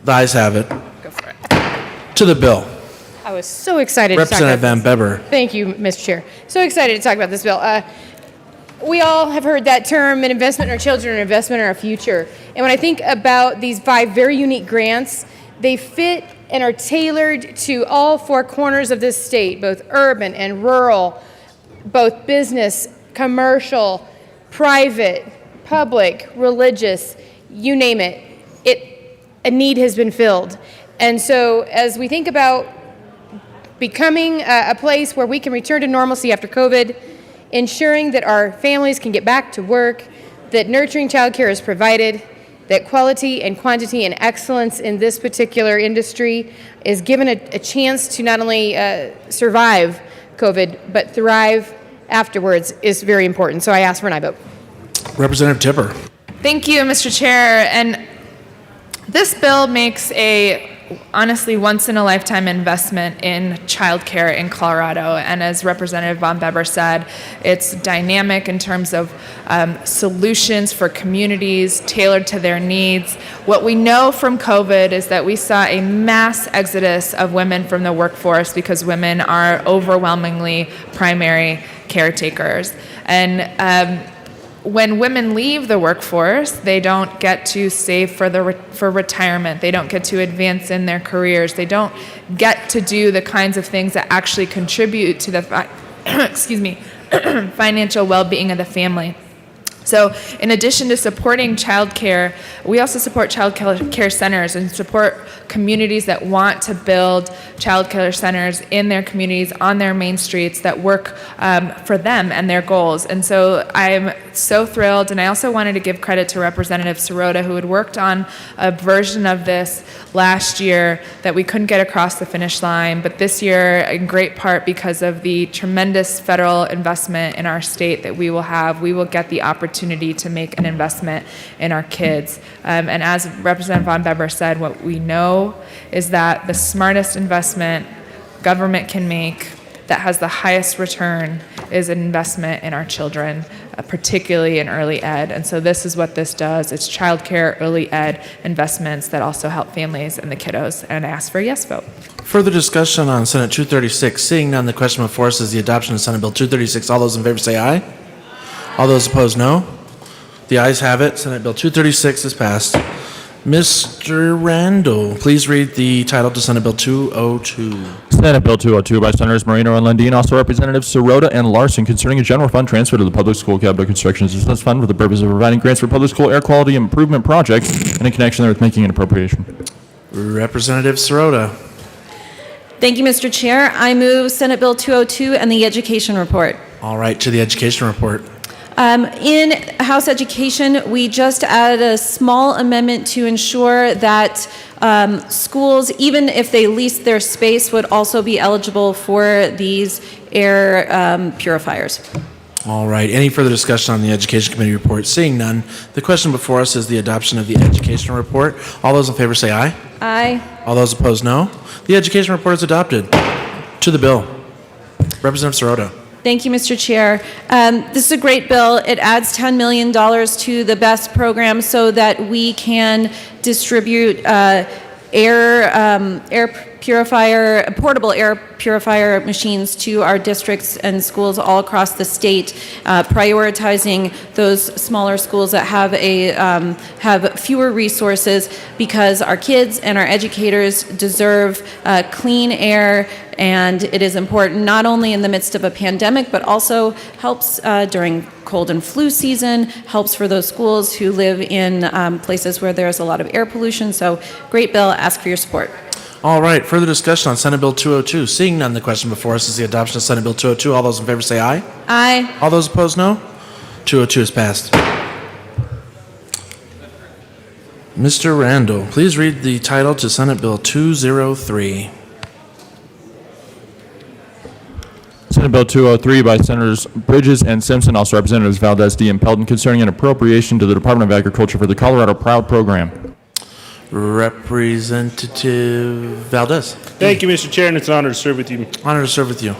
The ayes have it. Go for it. To the bill. I was so excited to talk about Representative Van Beber. Thank you, Mr. Chair. So excited to talk about this bill. We all have heard that term, an investment in our children, an investment in our future. And when I think about these 5 very unique grants, they fit and are tailored to all 4 corners of this state, both urban and rural, both business, commercial, private, public, religious, you name it. A need has been filled. And so as we think about becoming a place where we can return to normalcy after COVID, ensuring that our families can get back to work, that nurturing childcare is provided, that quality and quantity and excellence in this particular industry is given a chance to not only survive COVID, but thrive afterwards is very important. So I ask for an aye vote. Representative Tipper. Thank you, Mr. Chair. And this bill makes a honestly once-in-a-lifetime investment in childcare in Colorado. And as Representative Von Beber said, it's dynamic in terms of solutions for communities tailored to their needs. What we know from COVID is that we saw a mass exodus of women from the workforce because women are overwhelmingly primary caretakers. And when women leave the workforce, they don't get to save for retirement. They don't get to advance in their careers. They don't get to do the kinds of things that actually contribute to the financial well-being of the family. So in addition to supporting childcare, we also support child care centers and support communities that want to build child care centers in their communities, on their main streets, that work for them and their goals. And so I'm so thrilled, and I also wanted to give credit to Representative Sirota, who had worked on a version of this last year that we couldn't get across the finish line, but this year, in great part because of the tremendous federal investment in our state that we will get the opportunity to make an investment in our kids. And as Representative Von Beber said, what we know is that the smartest investment government can make that has the highest return is an investment in our children, particularly in early ed. And so this is what this does. It's childcare, early ed investments that also help families and the kiddos. And I ask for a yes vote. Further discussion on Senate 236. Seeing none, the question before us is the adoption of Senate Bill 236. All those in favor say aye. All those opposed, no. The ayes have it. Senate Bill 236 is passed. Mr. Randall, please read the title to Senate Bill 202. Senate Bill 202 by Senators Moreno and Lundin, also Representatives Sirota and Larson, concerning a general fund transfer to the Public School Capital Construction Assistance Fund for the purpose of providing grants for public school air quality improvement projects and in connection with making an appropriation. Representative Sirota. Thank you, Mr. Chair. I move Senate Bill 202 and the Education Report. All right, to the Education Report. In House Education, we just added a small amendment to ensure that schools, even if they lease their space, would also be eligible for these air purifiers. All right, any further discussion on the Education Committee report? Seeing none, the question before us is the adoption of the Education Report. All those in favor say aye. Aye. All those opposed, no. The Education Report is adopted. To the bill. Representative Sirota. Thank you, Mr. Chair. This is a great bill. It adds $10 million to the BEST program so that we can distribute portable air purifier machines to our districts and schools all across the state, prioritizing those smaller schools that have fewer resources, because our kids and our educators deserve clean air. And it is important not only in the midst of a pandemic, but also helps during cold and flu season, helps for those schools who live in places where there's a lot of air pollution. So great bill, ask for your support. All right, further discussion on Senate Bill 202. Seeing none, the question before us is the adoption of Senate Bill 202. All those in favor say aye. Aye. All those opposed, no. 202 is passed. Mr. Randall, please read the title to Senate Bill 203. Senate Bill 203 by Senators Bridges and Simpson, also Representatives Valdez, D. and Pelton, concerning an appropriation to the Department of Agriculture for the Colorado Proud Program. Representative Valdez. Thank you, Mr. Chair, and it's an honor to serve with you. Honor to serve with you.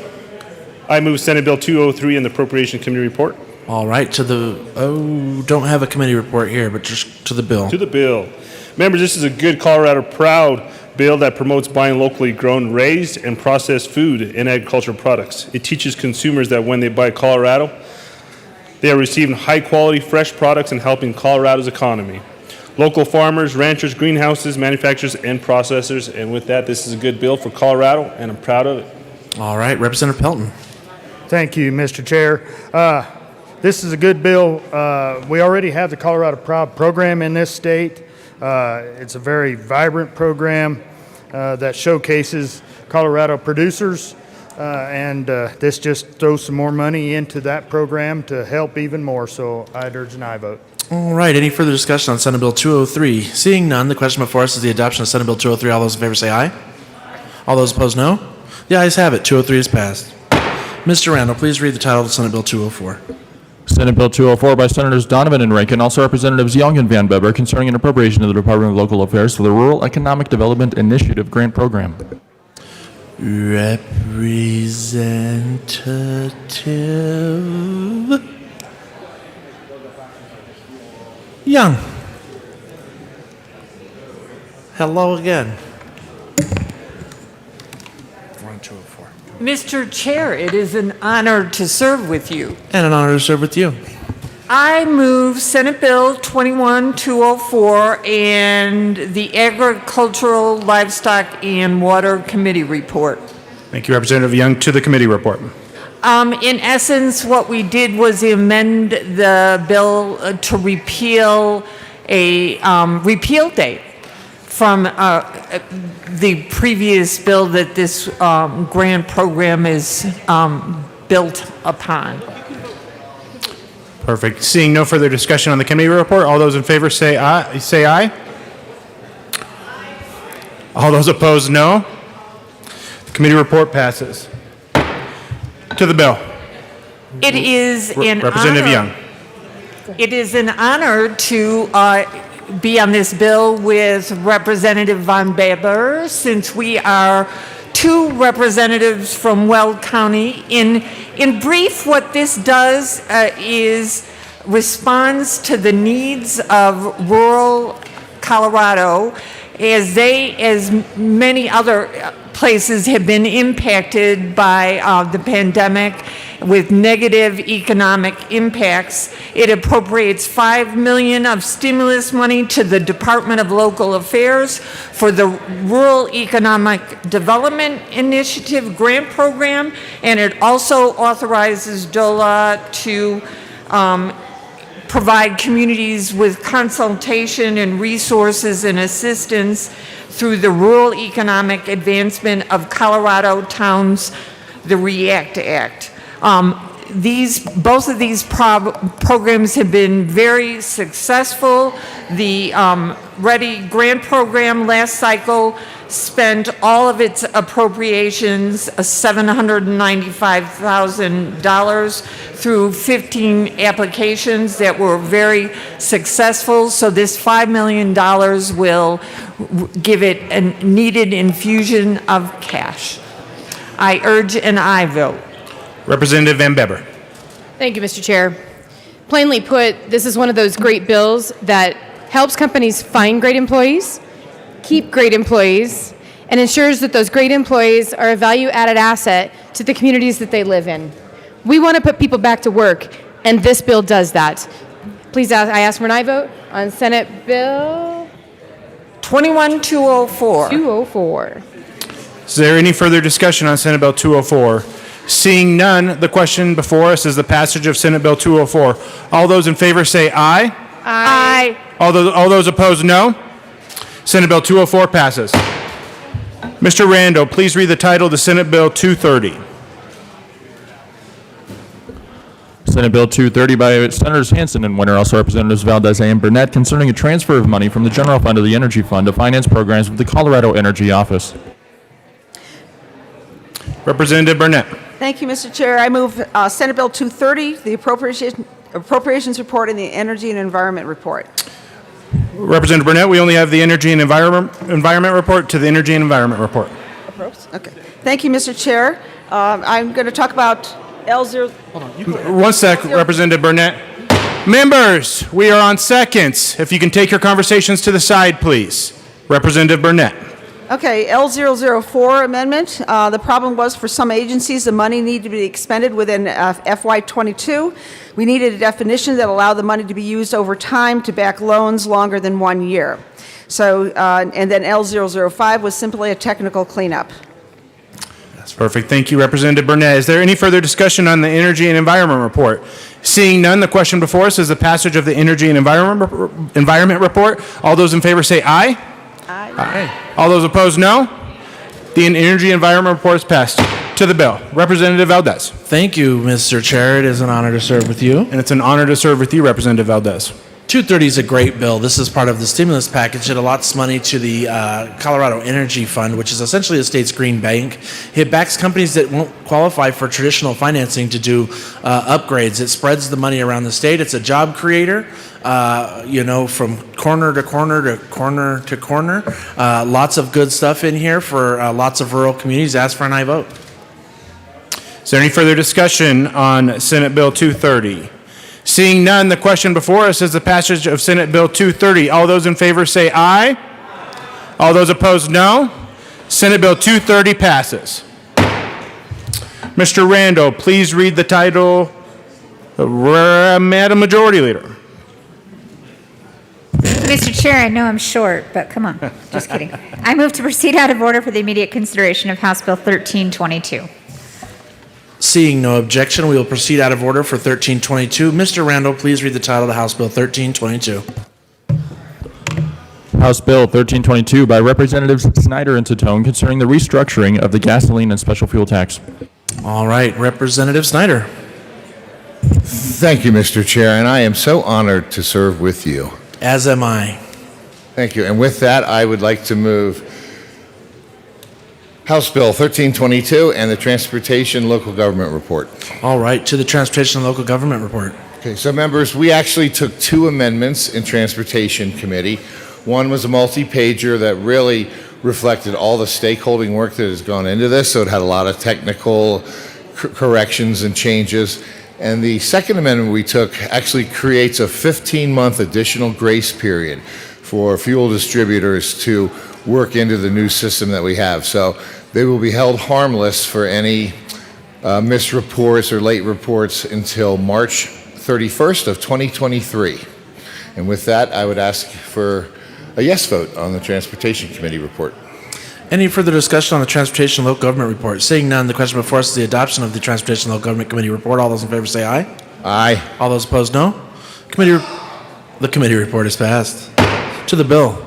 I move Senate Bill 203 and the Appropriation Committee report. All right, to the, don't have a committee report here, but just to the bill. To the bill. Members, this is a good Colorado Proud bill that promotes buying locally grown, raised, and processed food and agricultural products. It teaches consumers that when they buy Colorado, they are receiving high-quality, fresh products and helping Colorado's economy. Local farmers, ranchers, greenhouses, manufacturers, and processors. And with that, this is a good bill for Colorado, and I'm proud of it. All right, Representative Pelton. Thank you, Mr. Chair. This is a good bill. We already have the Colorado Proud program in this state. It's a very vibrant program that showcases Colorado producers, and this just throws some more money into that program to help even more. So I'd urge an aye vote. All right, any further discussion on Senate Bill 203? Seeing none, the question before us is the adoption of Senate Bill 203. All those in favor say aye. All those opposed, no. The ayes have it. 203 is passed. Mr. Randall, please read the title of Senate Bill 204. Senate Bill 204 by Senators Donovan and Rankin, also Representatives Young and Van Beber, concerning an appropriation to the Department of Local Affairs for the Rural Economic Development Initiative Grant Program. Representative Young. Hello again. Mr. Chair, it is an honor to serve with you. And an honor to serve with you. I move Senate Bill 21204 and the Agricultural, Livestock, and Water Committee report. Thank you, Representative Young. To the committee report. In essence, what we did was amend the bill to repeal a repeal date from the previous bill that this grant program is built upon. Perfect. Seeing no further discussion on the committee report, all those in favor say aye. Say aye. All those opposed, no. The committee report passes. To the bill. It is an Representative honor. Young. It is an honor to be on this bill with Representative Von Beber, since we are two representatives from Weld County. In brief, what this does is responds to the needs of rural Colorado as many other places have been impacted by the pandemic with negative economic impacts. It appropriates $5 million of stimulus money to the Department of Local Affairs for the Rural Economic Development Initiative grant program, and it also authorizes DOLA to provide communities with consultation and resources and assistance through the Rural Economic Advancement of Colorado Towns, the REACT Act. Both of these programs have been very successful. The READY grant program last cycle spent all of its appropriations, $795,000, through 15 applications that were very successful. So this $5 million will give it a needed infusion of cash. I urge an aye vote. Representative Van Beber. Thank you, Mr. Chair. Plainly put, this is one of those great bills that helps companies find great employees, keep great employees, and ensures that those great employees are a value-added asset to the communities that they live in. We want to put people back to work, and this bill does that. Please, I ask for an aye vote on Senate Bill 21204. 204. Is there any further discussion on Senate Bill 204? Seeing none, the question before us is the passage of Senate Bill 204. All those in favor say aye. Aye. All those opposed, no. Senate Bill 204 passes. Mr. Randall, please read the title of the Senate Bill 230. Senate Bill 230 by Senators Hansen and Winter, also Representatives Valdez and Burnett, concerning a transfer of money from the general fund to the Energy Fund to finance programs with the Colorado Energy Office. Representative Burnett. Thank you, Mr. Chair. I move Senate Bill 230, the Appropriations Report and the Energy and Environment Report. Representative Burnett, we only have the Energy and Environment Report to the Energy and Environment Report. Okay. Thank you, Mr. Chair. I'm going to talk about L0. Hold on. One sec, Representative Burnett. Members, we are on seconds. If you can take your conversations to the side, please. Representative Burnett. Okay, L004 amendment. The problem was for some agencies, the money needed to be expended within FY22. We needed a definition that allowed the money to be used over time to back loans longer than 1 year. So, and then L005 was simply a technical cleanup. That's perfect. Thank you, Representative Burnett. Is there any further discussion on the Energy and Environment Report? Seeing none, the question before us is the passage of the Energy and Environment Report. All those in favor say aye. Aye. All those opposed, no. The Energy and Environment Report is passed. To the bill. Representative Valdez. Thank you, Mr. Chair. It is an honor to serve with you. And it's an honor to serve with you, Representative Valdez. 230 is a great bill. This is part of the stimulus package. It allots money to the Colorado Energy Fund, which is essentially the state's green bank. It backs companies that won't qualify for traditional financing to do upgrades. It spreads the money around the state. It's a job creator, from corner to corner to corner to corner. Lots of good stuff in here for lots of rural communities. Ask for an aye vote. Is there any further discussion on Senate Bill 230? Seeing none, the question before us is the passage of Senate Bill 230. All those in favor say aye. All those opposed, no. Senate Bill 230 passes. Mr. Randall, please read the title. Madam Majority Leader. Mr. Chair, I know I'm short, but come on. Just kidding. I move to proceed out of order for the immediate consideration of House Bill 1322. Seeing no objection, we will proceed out of order for 1322. Mr. Randall, please read the title of the House Bill 1322. House Bill 1322 by Representatives Snyder and Tatone concerning the restructuring of the gasoline and special fuel tax. All right, Representative Snyder. Thank you, Mr. Chair, and I am so honored to serve with you. As am I. Thank you. And with that, I would like to move House Bill 1322 and the Transportation Local Government Report. All right, to the Transportation and Local Government Report. Okay, so members, we actually took two amendments in Transportation Committee. One was a multi-pager that really reflected all the stakeholding work that has gone into this, so it had a lot of technical corrections and changes. And the second amendment we took actually creates a 15-month additional grace period for fuel distributors to work into the new system that we have. So they will be held harmless for any missed reports or late reports until March 31st of 2023. And with that, I would ask for a yes vote on the Transportation Committee report. Any further discussion on the Transportation and Local Government Report? Seeing none, the question before us is the adoption of the Transportation and Local Government Committee report. All those in favor say aye. Aye. All those opposed, no. The committee report is passed. To the bill,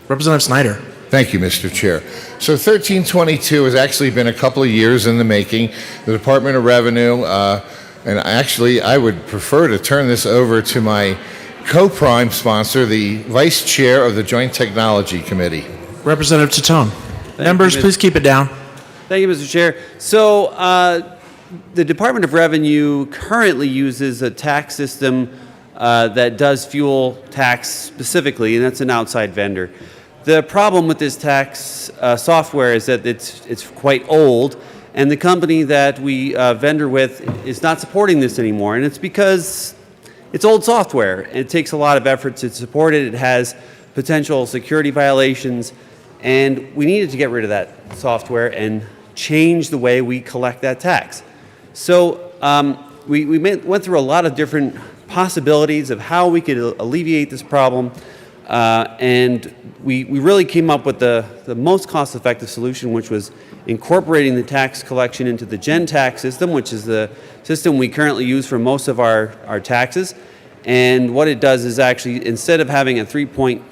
Representative Snyder. Thank you, Mr. Chair. So 1322 has actually been a couple of years in the making. The Department of Revenue, and actually I would prefer to turn this over to my co-prime sponsor, the Vice Chair of the Joint Technology Committee. Representative Tatone. Members, please keep it down. Thank you, Mr. Chair. So the Department of Revenue currently uses a tax system that does fuel tax specifically, and that's an outside vendor. The problem with this tax software is that it's quite old, and the company that we vendor with is not supporting this anymore, and it's because it's old software. It takes a lot of effort to support it. It has potential security violations, and we needed to get rid of that software and change the way we collect that tax. So we went through a lot of different possibilities of how we could alleviate this problem, and we really came up with the most cost-effective solution, which was incorporating the tax collection into the GenTax system, which is the system we currently use for most of our taxes. And what it does is actually, instead of having a 3-point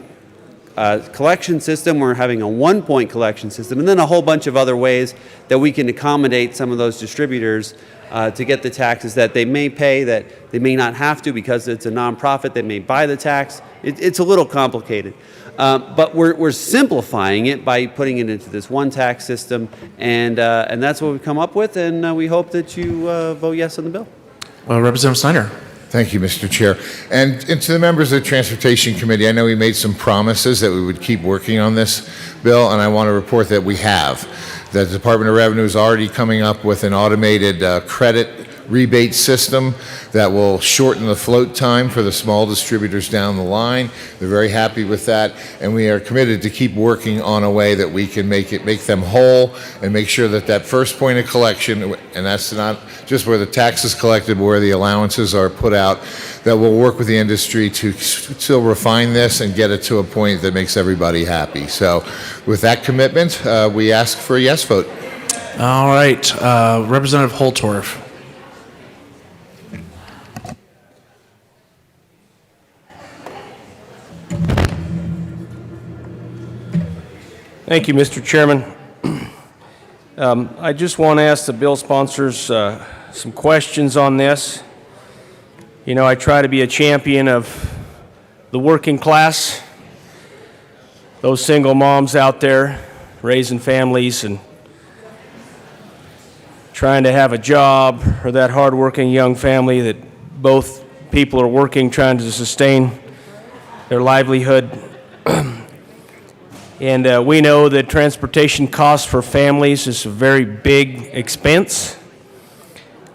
collection system, we're having a 1-point collection system, and then a whole bunch of other ways that we can accommodate some of those distributors to get the taxes that they may pay, that they may not have to because it's a nonprofit that may buy the tax. It's a little complicated. But we're simplifying it by putting it into this one tax system, and that's what we've come up with, and we hope that you vote yes on the bill. Well, Representative Snyder. Thank you, Mr. Chair. And to the members of the Transportation Committee, I know we made some promises that we would keep working on this bill, and I want to report that we have. The Department of Revenue is already coming up with an automated credit rebate system that will shorten the float time for the small distributors down the line. They're very happy with that, and we are committed to keep working on a way that we can make them whole and make sure that that first point of collection, and that's not just where the tax is collected, but where the allowances are put out, that we'll work with the industry to still refine this and get it to a point that makes everybody happy. So with that commitment, we ask for a yes vote. All right, Representative Holtorf. Thank you, Mr. Chairman. I just want to ask the bill sponsors some questions on this. You know, I try to be a champion of the working class, those single moms out there raising families and trying to have a job, or that hardworking young family that both people are working, trying to sustain their livelihood. And we know that transportation costs for families is a very big expense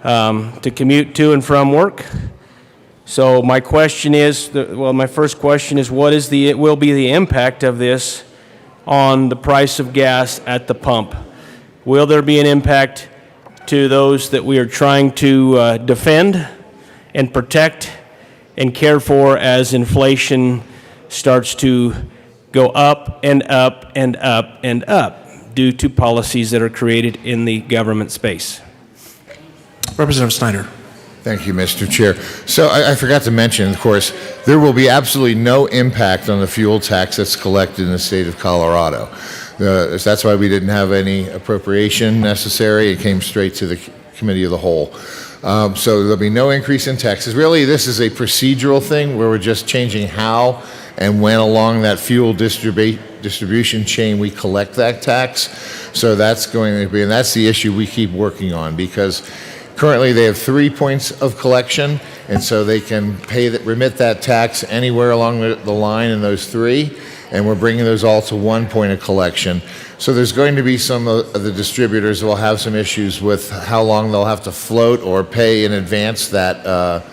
to commute to and from work. So my question is, my first question is, what is will be the impact of this on the price of gas at the pump? Will there be an impact to those that we are trying to defend and protect and care for as inflation starts to go up and up and up and up due to policies that are created in the government space? Representative Snyder. Thank you, Mr. Chair. So I forgot to mention, of course, there will be absolutely no impact on the fuel tax that's collected in the state of Colorado. That's why we didn't have any appropriation necessary. It came straight to the Committee of the Whole. So there'll be no increase in taxes. Really, this is a procedural thing where we're just changing how and when along that fuel distribution chain we collect that tax. So that's going to be, and that's the issue we keep working on, because currently they have 3 points of collection, and so they can remit that tax anywhere along the line in those 3, and we're bringing those all to 1 point of collection. So there's going to be some of the distributors that will have some issues with how long they'll have to float or pay in advance that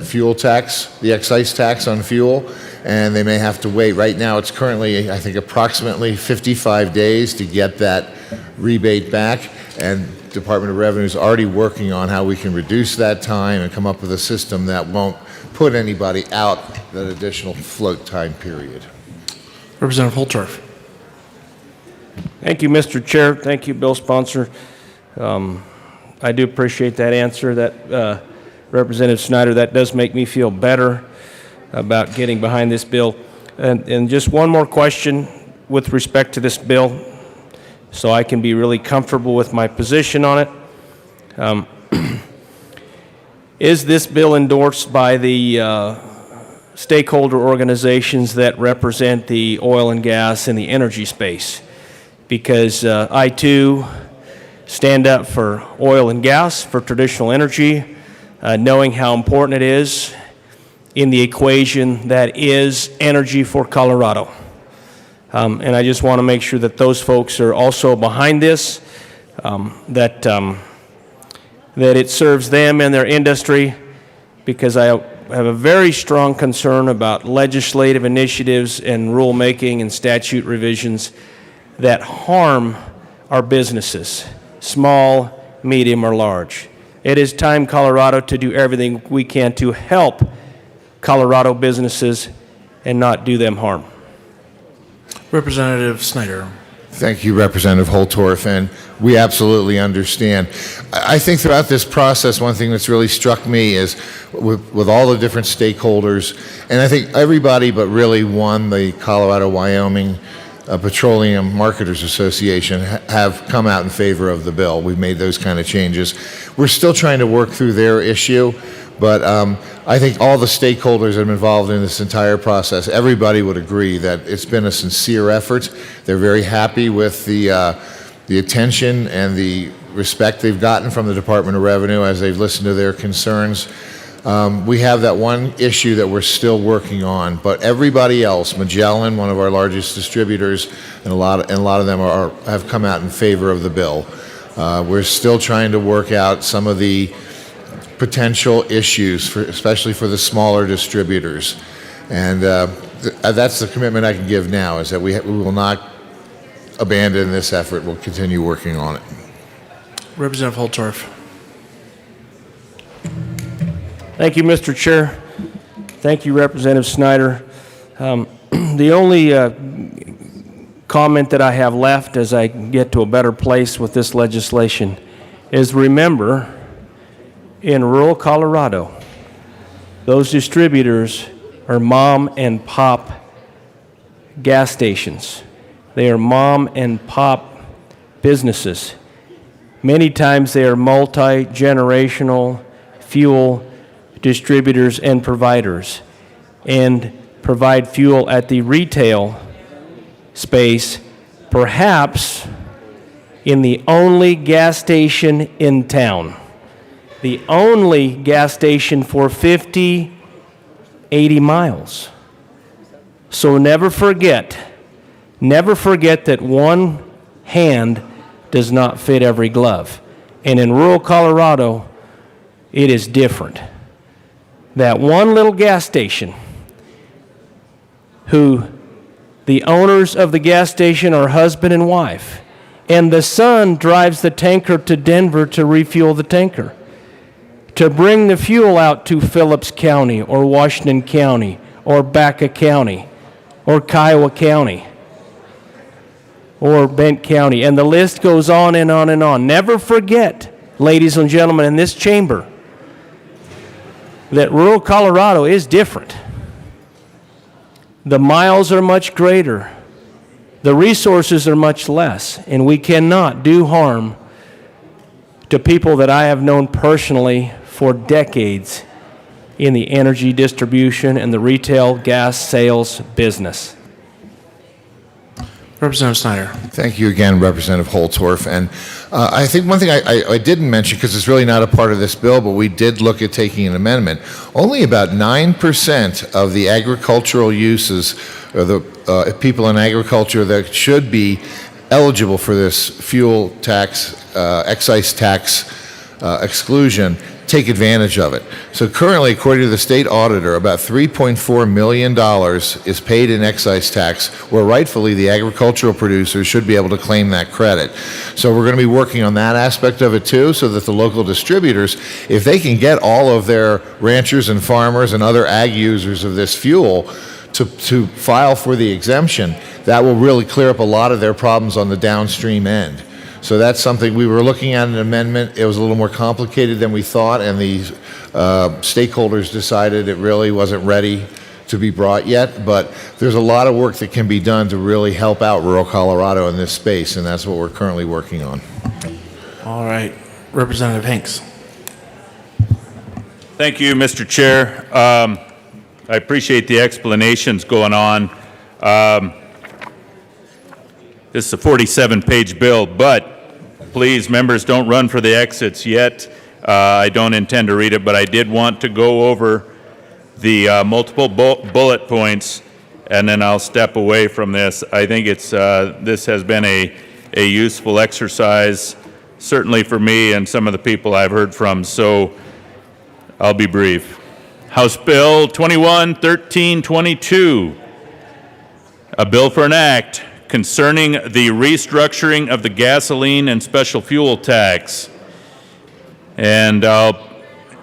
fuel tax, the excise tax on fuel, and they may have to wait. Right now, it's currently, I think, approximately 55 days to get that rebate back, and Department of Revenue is already working on how we can reduce that time and come up with a system that won't put anybody out that additional float time period. Representative Holtorf. Thank you, Mr. Chair. Thank you, bill sponsor. I do appreciate that answer, that Representative Snyder. That does make me feel better about getting behind this bill. And just one more question with respect to this bill, so I can be really comfortable with my position on it. Is this bill endorsed by the stakeholder organizations that represent the oil and gas and the energy space? Because I too stand up for oil and gas, for traditional energy, knowing how important it is in the equation that is energy for Colorado. And I just want to make sure that those folks are also behind this, that it serves them and their industry, because I have a very strong concern about legislative initiatives and rulemaking and statute revisions that harm our businesses, small, medium, or large. It is time, Colorado, to do everything we can to help Colorado businesses and not do them harm. Representative Snyder. Thank you, Representative Holtorf, and we absolutely understand. I think throughout this process, one thing that's really struck me is with all the different stakeholders, and I think everybody but really one, the Colorado-Wyoming Petroleum Marketers Association, have come out in favor of the bill. We've made those kind of changes. We're still trying to work through their issue, but I think all the stakeholders that have been involved in this entire process, everybody would agree that it's been a sincere effort. They're very happy with the attention and the respect they've gotten from the Department of Revenue as they've listened to their concerns. We have that one issue that we're still working on, but everybody else, Magellan, one of our largest distributors, and a lot of them have come out in favor of the bill. We're still trying to work out some of the potential issues, especially for the smaller distributors, and that's the commitment I can give now, is that we will not abandon this effort. We'll continue working on it. Representative Holtorf. Thank you, Mr. Chair. Thank you, Representative Snyder. The only comment that I have left as I get to a better place with this legislation is, remember, in rural Colorado, those distributors are mom and pop gas stations. They are mom and pop businesses. Many times they are multi-generational fuel distributors and providers, and provide fuel at the retail space, perhaps in the only gas station in town. The only gas station for 50, 80 miles. So never forget that one hand does not fit every glove. And in rural Colorado, it is different. That one little gas station, who the owners of the gas station are husband and wife, and the son drives the tanker to Denver to refuel the tanker, to bring the fuel out to Phillips County or Washington County or Baca County or Kiowa County or Bent County, and the list goes on and on and on. Never forget ladies and gentlemen in this chamber, that rural Colorado is different. The miles are much greater. The resources are much less, and we cannot do harm to people that I have known personally for decades in the energy distribution and the retail gas sales business. Representative Snyder. Thank you again, Representative Holtorf. And I think one thing I didn't mention, because it's really not a part of this bill, but we did look at taking an amendment. Only about 9% of the agricultural uses, or the people in agriculture that should be eligible for this fuel tax, excise tax exclusion, take advantage of it. So currently, according to the state auditor, about $3.4 million is paid in excise tax, where rightfully the agricultural producers should be able to claim that credit. So we're going to be working on that aspect of it too, so that the local distributors, if they can get all of their ranchers and farmers and other ag users of this fuel to file for the exemption, that will really clear up a lot of their problems on the downstream end. So that's something we were looking at, an amendment. It was a little more complicated than we thought, and the stakeholders decided it really wasn't ready to be brought yet. But there's a lot of work that can be done to really help out rural Colorado in this space, and that's what we're currently working on. All right. Representative Hanks. Thank you, Mr. Chair. I appreciate the explanations going on. This is a 47-page bill, but please, members, don't run for the exits yet. I don't intend to read it, but I did want to go over the multiple bullet points, and then I'll step away from this. I think it's this has been a useful exercise, certainly for me and some of the people I've heard from, so I'll be brief. House Bill 21-1322, a bill for an act concerning the restructuring of the gasoline and special fuel tax. And I'll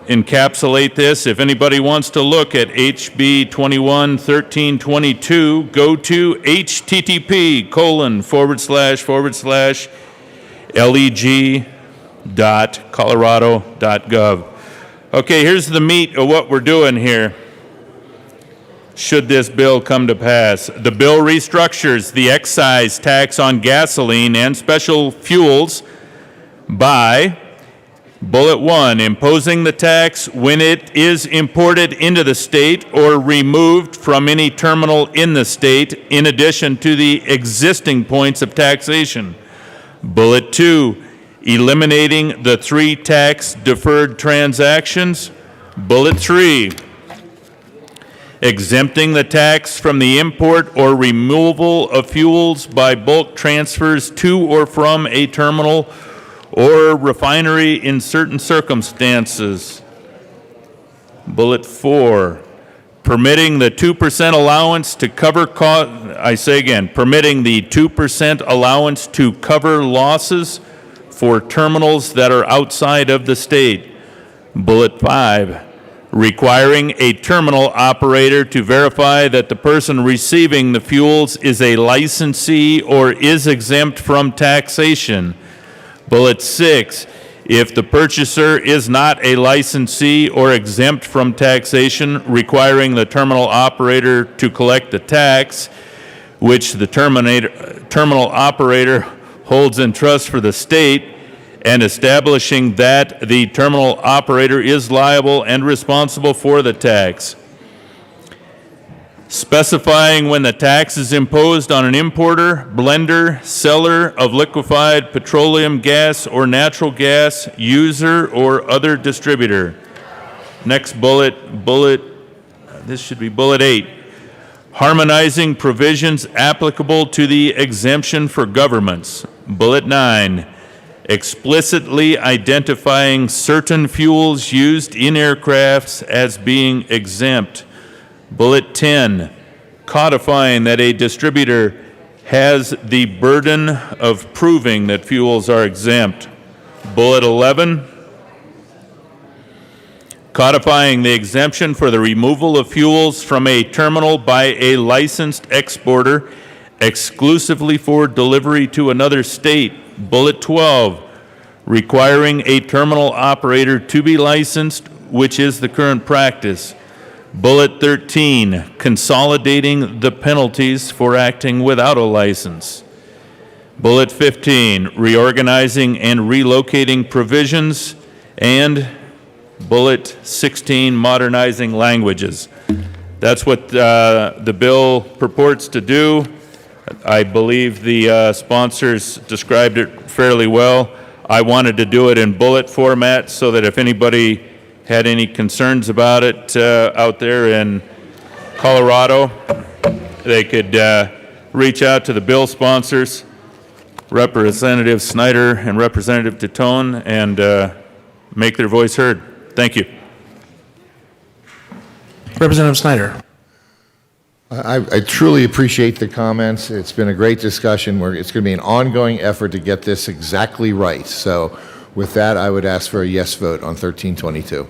encapsulate this. If anybody wants to look at HB 21-1322, go to http://leg.colorado.gov. Okay, here's the meat of what we're doing here. Should this bill come to pass, the bill restructures the excise tax on gasoline and special fuels by bullet 1, imposing the tax when it is imported into the state or removed from any terminal in the state, in addition to the existing points of taxation. Bullet 2, eliminating the 3 tax deferred transactions. Bullet 3, exempting the tax from the import or removal of fuels by bulk transfers to or from a terminal or refinery in certain circumstances. Bullet 4, permitting the 2% allowance to cover permitting the 2% allowance to cover losses for terminals that are outside of the state. Bullet 5, requiring a terminal operator to verify that the person receiving the fuels is a licensee or is exempt from taxation. Bullet 6, if the purchaser is not a licensee or exempt from taxation, requiring the terminal operator to collect the tax, which the terminal operator holds in trust for the state, and establishing that the terminal operator is liable and responsible for the tax. Specifying when the tax is imposed on an importer, blender, seller of liquefied petroleum gas or natural gas, user, or other distributor. Next this should be bullet 8. Harmonizing provisions applicable to the exemption for governments. Bullet 9. Explicitly identifying certain fuels used in aircrafts as being exempt. Bullet 10, codifying that a distributor has the burden of proving that fuels are exempt. Bullet 11, codifying the exemption for the removal of fuels from a terminal by a licensed exporter exclusively for delivery to another state. Bullet 12, requiring a terminal operator to be licensed, which is the current practice. Bullet 13, consolidating the penalties for acting without a license. Bullet 15, reorganizing and relocating provisions. And Bullet 16, modernizing languages. That's what the bill purports to do. I believe the sponsors described it fairly well. I wanted to do it in bullet format so that if anybody had any concerns about it out there in Colorado, they could reach out to the bill sponsors, Representative Snyder and Representative Titone, and make their voice heard. Thank you. Representative Snyder. I truly appreciate the comments. It's been a great discussion. It's going to be an ongoing effort to get this exactly right. So with that, I would ask for a yes vote on 1322.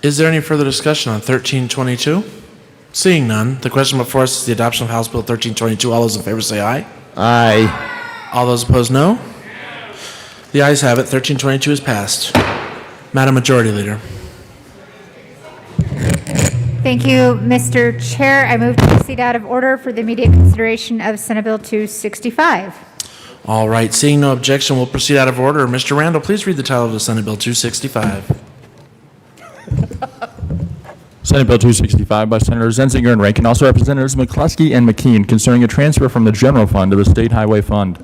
Is there any further discussion on 1322? Seeing none, the question before us is the adoption of House Bill 1322. All those in favor say aye. Aye. All those opposed, no. The ayes have it. 1322 is passed. Madam Majority Leader. Thank you, Mr. Chair. I move to proceed out of order for the immediate consideration of Senate Bill 265. All right, seeing no objection, we'll proceed out of order. Mr. Randall, please read the title of the Senate Bill 265. Senate Bill 265 by Senators Zenzinger and Rankin, also Representatives McCluskey and McKean, concerning a transfer from the general fund to the State Highway Fund.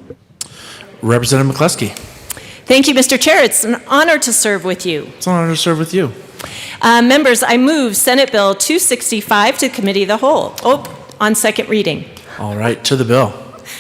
Representative McCluskey. Thank you, Mr. Chair. It's an honor to serve with you. It's an honor to serve with you. Members, I move Senate Bill 265 to Committee of the Whole. On second reading. All right, to the bill.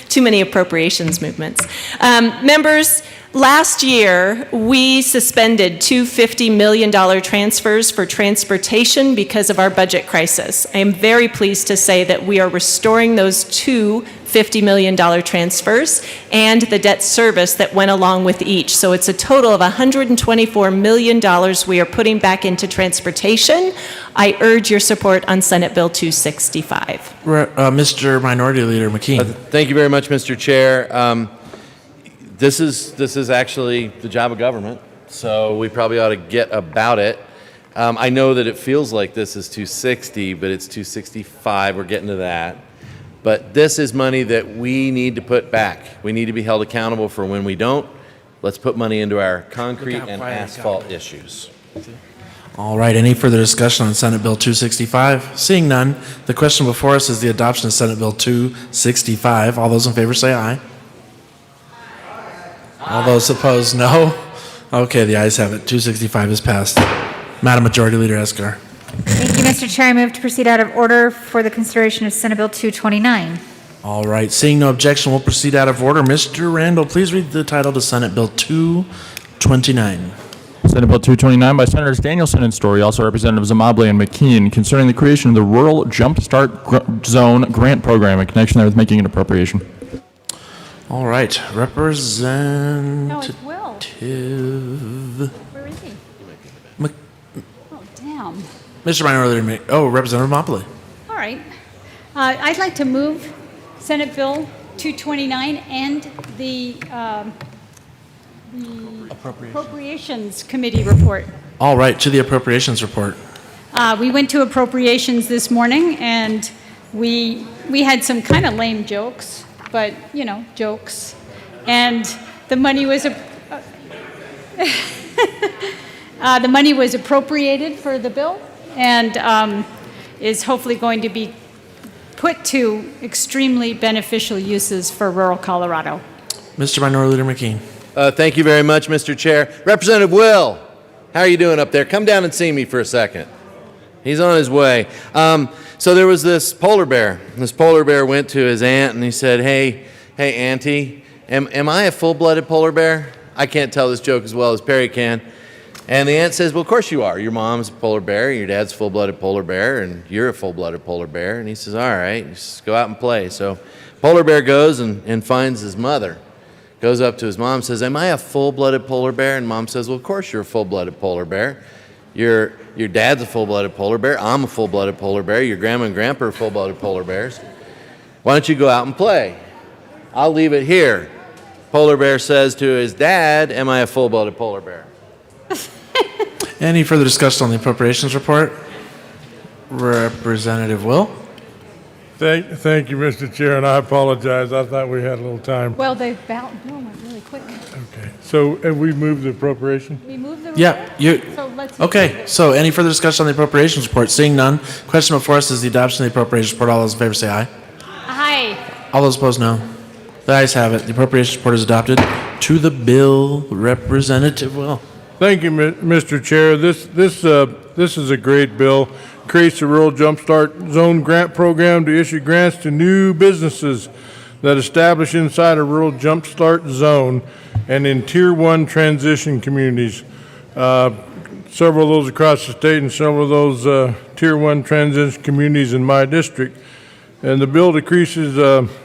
Too many appropriations movements. Members, last year we suspended two $50 million transfers for transportation because of our budget crisis. I am very pleased to say that we are restoring those two $50 million transfers and the debt service that went along with each. So it's a total of $124 million we are putting back into transportation. I urge your support on Senate Bill 265. Mr. Minority Leader McKean. Thank you very much, Mr. Chair. This is actually the job of government, so we probably ought to get about it. I know that it feels like this is 260, but it's 265. We're getting to that. But this is money that we need to put back. We need to be held accountable for when we don't. Let's put money into our concrete and asphalt issues. All right, any further discussion on Senate Bill 265? Seeing none, the question before us is the adoption of Senate Bill 265. All those in favor say aye. All those opposed, no. Okay, the ayes have it. 265 is passed. Madam Majority Leader Escar. Thank you, Mr. Chair. I move to proceed out of order for the consideration of Senate Bill 229. All right, seeing no objection, we'll proceed out of order. Mr. Randall, please read the title to Senate Bill 229. Senate Bill 229 by Senators Danielson and Story, also Representatives Amable and McKean, concerning the creation of the Rural Jump Start Zone Grant Program in connection with making an appropriation. All right, Representative. No, it's Will. Where is he? Oh, damn. Mr. Minority Leader, Representative Mopley. All right. I'd like to move Senate Bill 229 and the Appropriations Committee report. All right, to the Appropriations report. We went to Appropriations this morning, and we had some kind of lame jokes, but, you know, jokes. And the money was appropriated for the bill and is hopefully going to be put to extremely beneficial uses for rural Colorado. Mr. Minority Leader McKean. Thank you very much, Mr. Chair. Representative Will, how are you doing up there? Come down and see me for a second. He's on his way. So there was this polar bear. This polar bear went to his aunt and he said, hey, auntie, am I a full-blooded polar bear? I can't tell this joke as well as Perry can. And the aunt says, well, of course you are. Your mom's a polar bear, your dad's a full-blooded polar bear, and you're a full-blooded polar bear. And he says, all right, just go out and play. So polar bear goes and finds his mother. Goes up to his mom, says, am I a full-blooded polar bear? And mom says, well, of course you're a full-blooded polar bear. Your dad's a full-blooded polar bear. I'm a full-blooded polar bear. Your grandma and grandpa are full-blooded polar bears. Why don't you go out and play? I'll leave it here. Polar bear says to his dad, am I a full-blooded polar bear? Any further discussion on the appropriations report? Representative Will? Thank you, Mr. Chair, and I apologize. I thought we had a little time. Well, the bill went really quick. Okay. So have we moved the appropriation? We moved the Yeah, So let's. okay, so any further discussion on the appropriations report? Seeing none, question before us is the adoption of the appropriations report. All those in favor say aye. Aye. All those opposed, no. The ayes have it. The appropriations report is adopted. To the bill, Representative Will. Thank you, Mr. Chair. This is a great bill. Creates the Rural Jumpstart Zone Grant Program to issue grants to new businesses that establish inside a rural jumpstart zone and in Tier 1 transition communities. Several of those across the state and several of those Tier 1 transition communities in my district. And the bill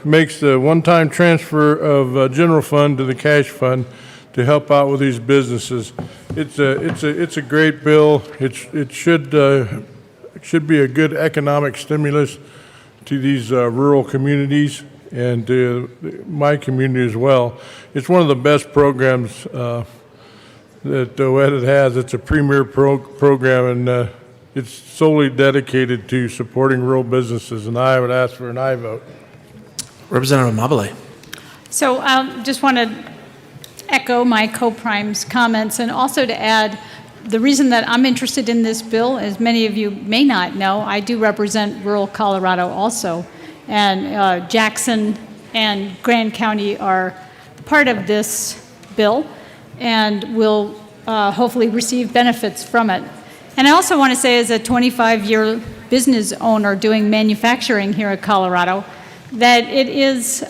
makes the one-time transfer of general fund to the cash fund to help out with these businesses. It's a great bill. It should be a good economic stimulus to these rural communities and to my community as well. It's one of the best programs that OEDIT has. It's a premier program, and it's solely dedicated to supporting rural businesses, and I would ask for an aye vote. Representative Amabile. So I just want to echo my co-prime's comments and also to add the reason that I'm interested in this bill, as many of you may not know, I do represent rural Colorado also. And Jackson and Grand County are part of this bill and will hopefully receive benefits from it. And I also want to say, as a 25-year business owner doing manufacturing here in Colorado, that it is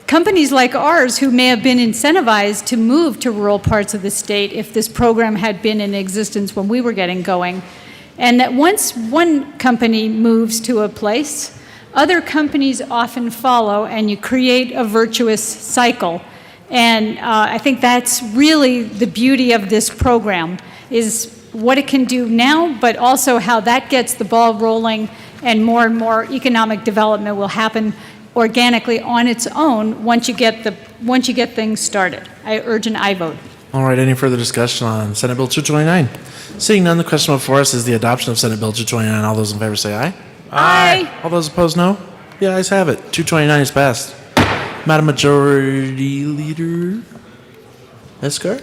companies like ours who may have been incentivized to move to rural parts of the state if this program had been in existence when we were getting going. And that once one company moves to a place, other companies often follow, and you create a virtuous cycle. And I think that's really the beauty of this program, is what it can do now, but also how that gets the ball rolling, and more economic development will happen organically on its own once you get things started. I urge an aye vote. All right, any further discussion on Senate Bill 229? Seeing none, the question before us is the adoption of Senate Bill 229. All those in favor say aye. Aye. All those opposed, no. The ayes have it. 229 is passed. Madam Majority Leader Escar?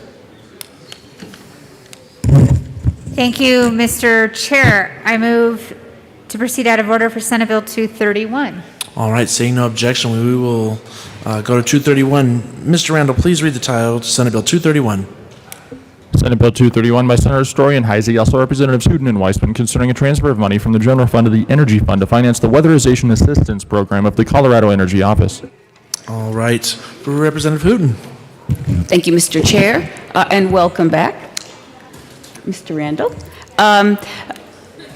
Thank you, Mr. Chair. I move to proceed out of order for Senate Bill 231. All right, seeing no objection, we will go to 231. Mr. Randall, please read the title to Senate Bill 231. Senate Bill 231 by Senator Story and Heisey, also Representatives Hooten and Weissman, concerning a transfer of money from the general fund to the energy fund to finance the weatherization assistance program of the Colorado Energy Office. All right, Representative Hooten. Thank you, Mr. Chair, and welcome back, Mr. Randall.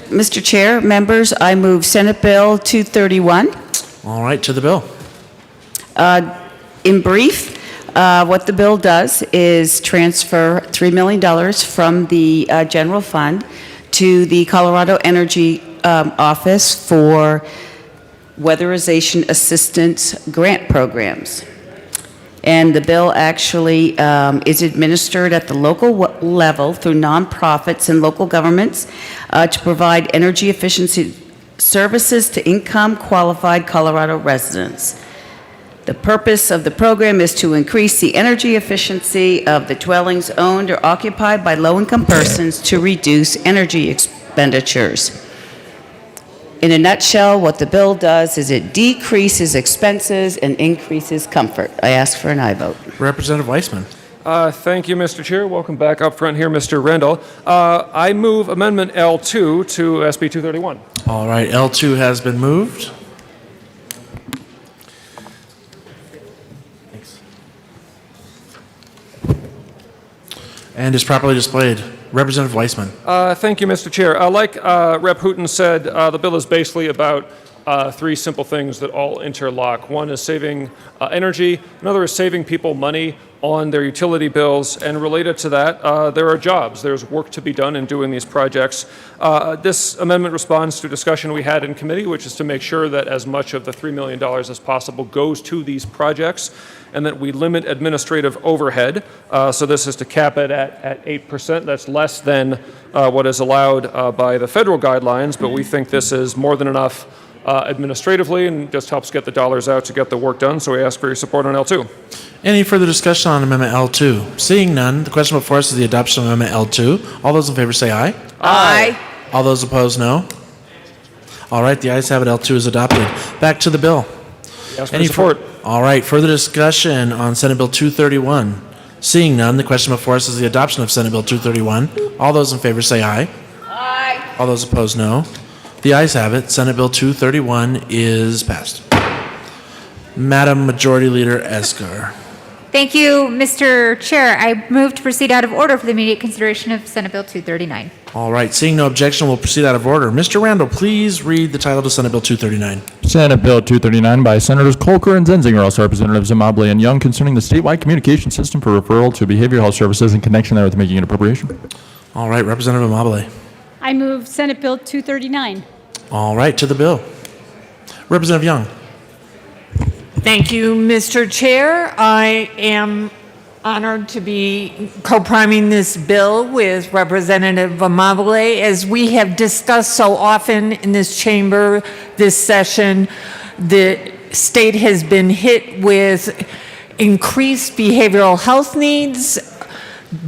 Mr. Chair, members, I move Senate Bill 231. All right, to the bill. In brief, what the bill does is transfer $3 million from the general fund to the Colorado Energy Office for weatherization assistance grant programs. And the bill actually is administered at the local level through nonprofits and local governments to provide energy efficiency services to income-qualified Colorado residents. The purpose of the program is to increase the energy efficiency of the dwellings owned or occupied by low-income persons to reduce energy expenditures. In a nutshell, what the bill does is it decreases expenses and increases comfort. I ask for an aye vote. Representative Weissman. Thank you, Mr. Chair. Welcome back up front here, Mr. Rendell. I move Amendment L2 to SB 231. All right, L2 has been moved. Thanks. And is properly displayed. Representative Weissman. Thank you, Mr. Chair. Like Rep. Hooten said, the bill is basically about three simple things that all interlock. One is saving energy, another is saving people money on their utility bills, and related to that, there are jobs. There's work to be done in doing these projects. This amendment responds to a discussion we had in committee, which is to make sure that as much of the $3 million as possible goes to these projects, and that we limit administrative overhead. So this is to cap it at 8%. That's less than what is allowed by the federal guidelines, but we think this is more than enough administratively and just helps get the dollars out to get the work done. So we ask for your support on L2. Any further discussion on Amendment L2? Seeing none, the question before us is the adoption of Amendment L2. All those in favor say aye. Aye. All those opposed, no. All right, the ayes have it. L2 is adopted. Back to the bill. Ask for your support. All right, further discussion on Senate Bill 231. Seeing none, the question before us is the adoption of Senate Bill 231. All those in favor say aye. Aye. All those opposed, no. The ayes have it. Senate Bill 231 is passed. Madam Majority Leader Escar. Thank you, Mr. Chair. I move to proceed out of order for the immediate consideration of Senate Bill 239. All right, seeing no objection, we'll proceed out of order. Mr. Randall, please read the title to Senate Bill 239. Senate Bill 239 by Senators Colker and Zenzinger, also Representatives Amable and Young, concerning the statewide communication system for referral to behavioral health services in connection therewith making an appropriation. All right, Representative Amable. I move Senate Bill 239. All right, to the bill. Representative Young. Thank you, Mr. Chair. I am honored to be co-priming this bill with Representative Amable. As we have discussed so often in this chamber this session, the state has been hit with increased behavioral health needs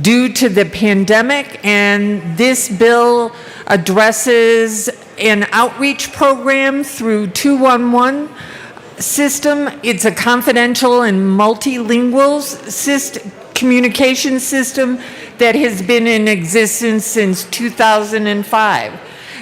due to the pandemic, and this bill addresses an outreach program through 211 system. It's a confidential and multilingual communication system that has been in existence since 2005.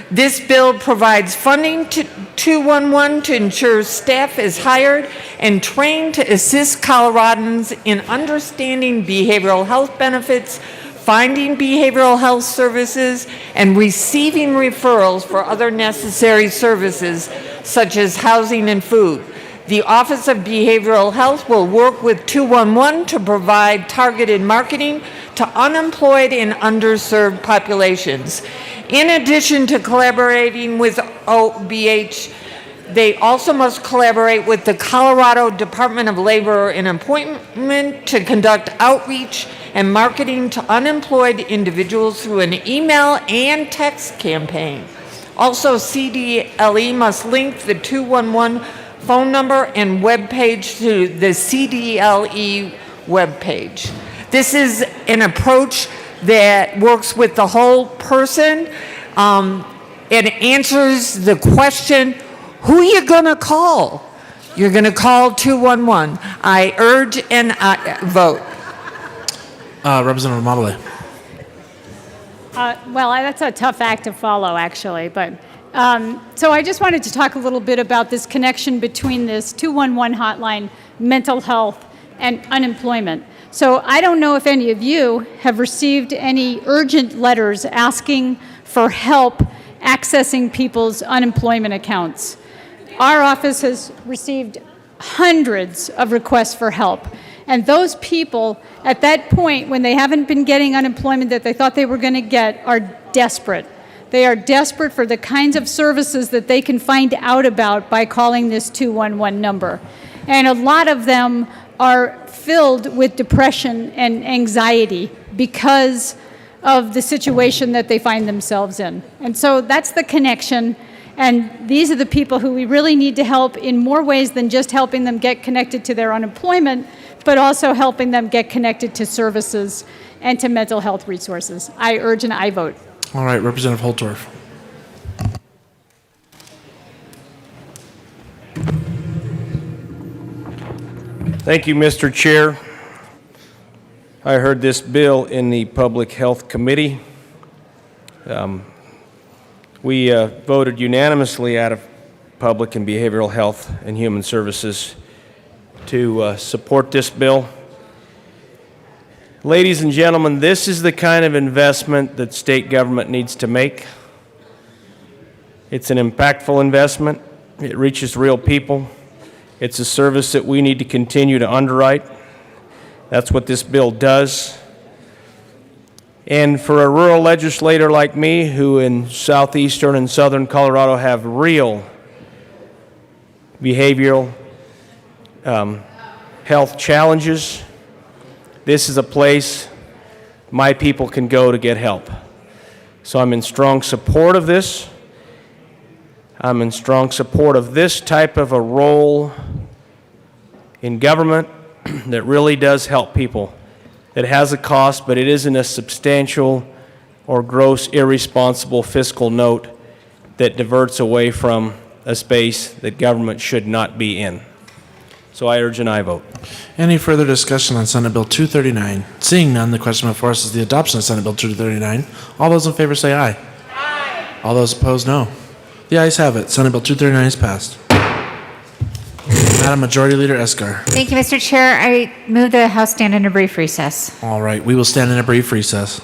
This bill provides funding to 211 to ensure staff is hired and trained to assist Coloradans in understanding behavioral health benefits, finding behavioral health services, and receiving referrals for other necessary services such as housing and food. The Office of Behavioral Health will work with 211 to provide targeted marketing to unemployed and underserved populations. In addition to collaborating with OBH, they also must collaborate with the Colorado Department of Labor and Employment to conduct outreach and marketing to unemployed individuals through an email and text campaign. Also, CDLE must link the 211 phone number and web page to the CDLE web page. This is an approach that works with the whole person. It answers the question, who are you going to call? You're going to call 211. I urge and I vote. Representative Amable. Well, that's a tough act to follow, actually. But so I just wanted to talk a little bit about this connection between this 211 hotline, mental health, and unemployment. So I don't know if any of you have received any urgent letters asking for help accessing people's unemployment accounts. Our office has received hundreds of requests for help. And those people, at that point, when they haven't been getting unemployment that they thought they were going to get, are desperate. They are desperate for the kinds of services that they can find out about by calling this 211 number. And a lot of them are filled with depression and anxiety because of the situation that they find themselves in. And so that's the connection. And these are the people who we really need to help in more ways than just helping them get connected to their unemployment, but also helping them get connected to services and to mental health resources. I urge and I vote. All right, Representative Holtorf. Thank you, Mr. Chair. I heard this bill in the Public Health Committee. We voted unanimously out of Public and Behavioral Health and Human Services to support this bill. Ladies and gentlemen, this is the kind of investment that state government needs to make. It's an impactful investment. It reaches real people. It's a service that we need to continue to underwrite. That's what this bill does. And for a rural legislator like me, who in southeastern and southern Colorado have real behavioral health challenges, this is a place my people can go to get help. So I'm in strong support of this. I'm in strong support of this type of a role in government that really does help people. It has a cost, but it isn't a substantial or gross irresponsible fiscal note that diverts away from a space that government should not be in. So I urge an aye vote. Any further discussion on Senate Bill 239? Seeing none, the question before us is the adoption of Senate Bill 239. All those in favor say aye. Aye. All those opposed, no. The ayes have it. Senate Bill 239 is passed. Madam Majority Leader Escar. Thank you, Mr. Chair. I move the House stand in a brief recess. All right, we will stand in a brief recess.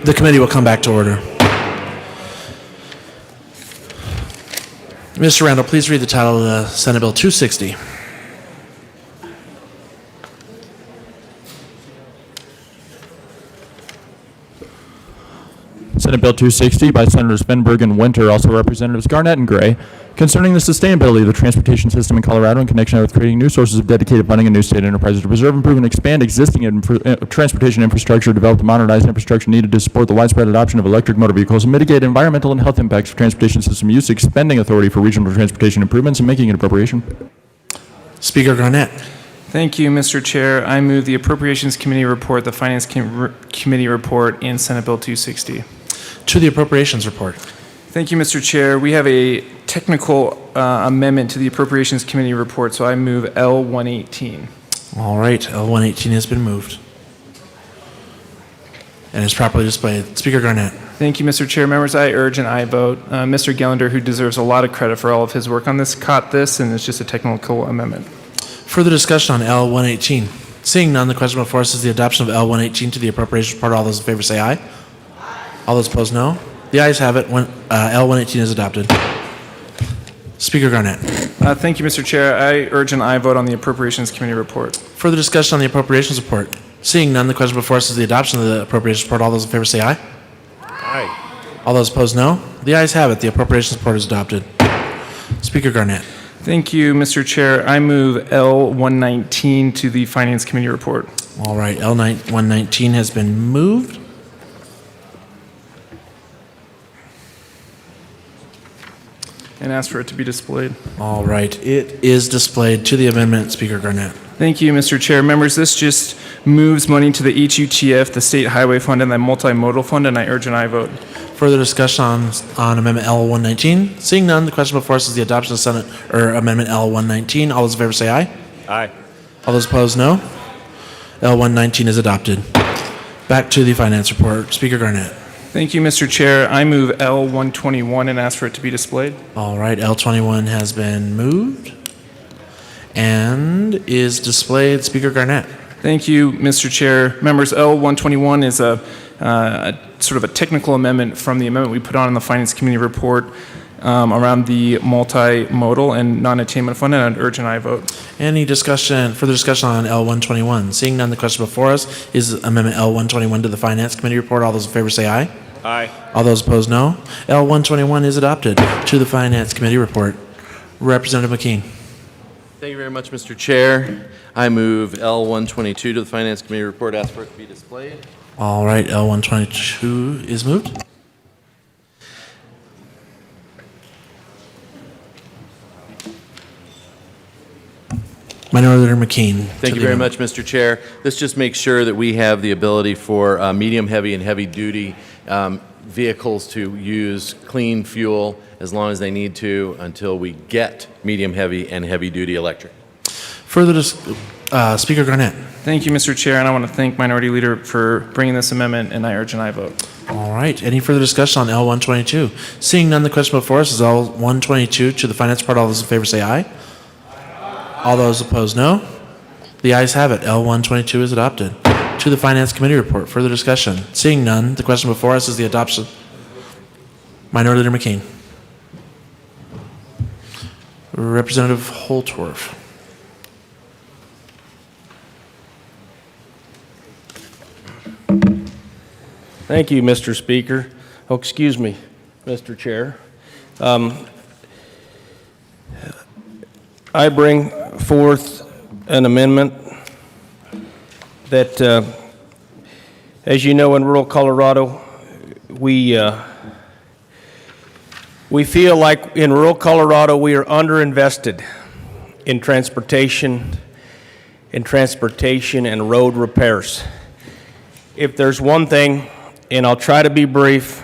The committee will come back to order. Mr. Randall, please read the title of Senate Bill 260. Senate Bill 260 by Senators Svenberg and Winter, also Representatives Garnett and Gray, concerning the sustainability of the transportation system in Colorado in connection with creating new sources of dedicated funding and new state enterprises to preserve, improve, and expand existing transportation infrastructure, develop and modernize infrastructure needed to support the widespread adoption of electric motor vehicles, and mitigate environmental and health impacts of transportation system use, expending authority for regional transportation improvements, and making an appropriation. Speaker Garnett. Thank you, Mr. Chair. I move the Appropriations Committee report, the Finance Committee report, and Senate Bill 260. To the Appropriations report. Thank you, Mr. Chair. We have a technical amendment to the Appropriations Committee report, so I move L118. All right, L118 has been moved and is properly displayed. Speaker Garnett. Thank you, Mr. Chair. Members, I urge and I vote. Mr. Gellender, who deserves a lot of credit for all of his work on this, caught this, and it's just a technical amendment. Further discussion on L118. Seeing none, the question before us is the adoption of L118 to the Appropriations report. All those in favor say aye. All those opposed, no. The ayes have it. L118 is adopted. Speaker Garnett. Thank you, Mr. Chair. I urge and I vote on the Appropriations Committee report. Further discussion on the Appropriations report. Seeing none, the question before us is the adoption of the Appropriations report. All those in favor say aye. Aye. All those opposed, no. The ayes have it. The Appropriations report is adopted. Speaker Garnett. Thank you, Mr. Chair. I move L119 to the Finance Committee report. All right, L119 has been moved. And ask for it to be displayed. All right, it is displayed. To the amendment, Speaker Garnett. Thank you, Mr. Chair. Members, this just moves money to the HUTF, the State Highway Fund, and the Multimodal Fund, and I urge and I vote. Further discussion on Amendment L119. Seeing none, the question before us is the adoption of Senate or Amendment L119. All those in favor say aye. Aye. All those opposed, no. L119 is adopted. Back to the Finance report. Speaker Garnett. Thank you, Mr. Chair. I move L121 and ask for it to be displayed. All right, L21 has been moved and is displayed. Speaker Garnett. Thank you, Mr. Chair. Members, L121 is a sort of a technical amendment from the amendment we put on in the Finance Committee report around the multimodal and non-attainment fund, and I'd urge and I vote. Any discussion, further discussion on L121? Seeing none, the question before us is Amendment L121 to the Finance Committee report. All those in favor say aye. Aye. All those opposed, no. L121 is adopted. To the Finance Committee report. Representative McKean. Thank you very much, Mr. Chair. I move L122 to the Finance Committee report. Ask for it to be displayed. All right, L122 is moved. Minority Leader McKean. Thank you very much, Mr. Chair. This just makes sure that we have the ability for medium, heavy, and heavy-duty vehicles to use clean fuel as long as they need to until we get medium, heavy, and heavy-duty electric. Further, Speaker Garnett. Thank you, Mr. Chair, and I want to thank Minority Leader for bringing this amendment, and I urge and I vote. All right. Any further discussion on L122? Seeing none, the question before us is L122 to the Finance part. All those in favor say aye. All those opposed, no. The ayes have it. L122 is adopted. To the Finance Committee report. Further discussion. Seeing none, the question before us is the adoption. Minority Leader McKean. Representative Holtorf. Thank you, Mr. Speaker. Oh, excuse me, Mr. Chair. I bring forth an amendment that, as you know, in rural Colorado, we feel like in rural Colorado we are underinvested in transportation and road repairs. If there's one thing, and I'll try to be brief,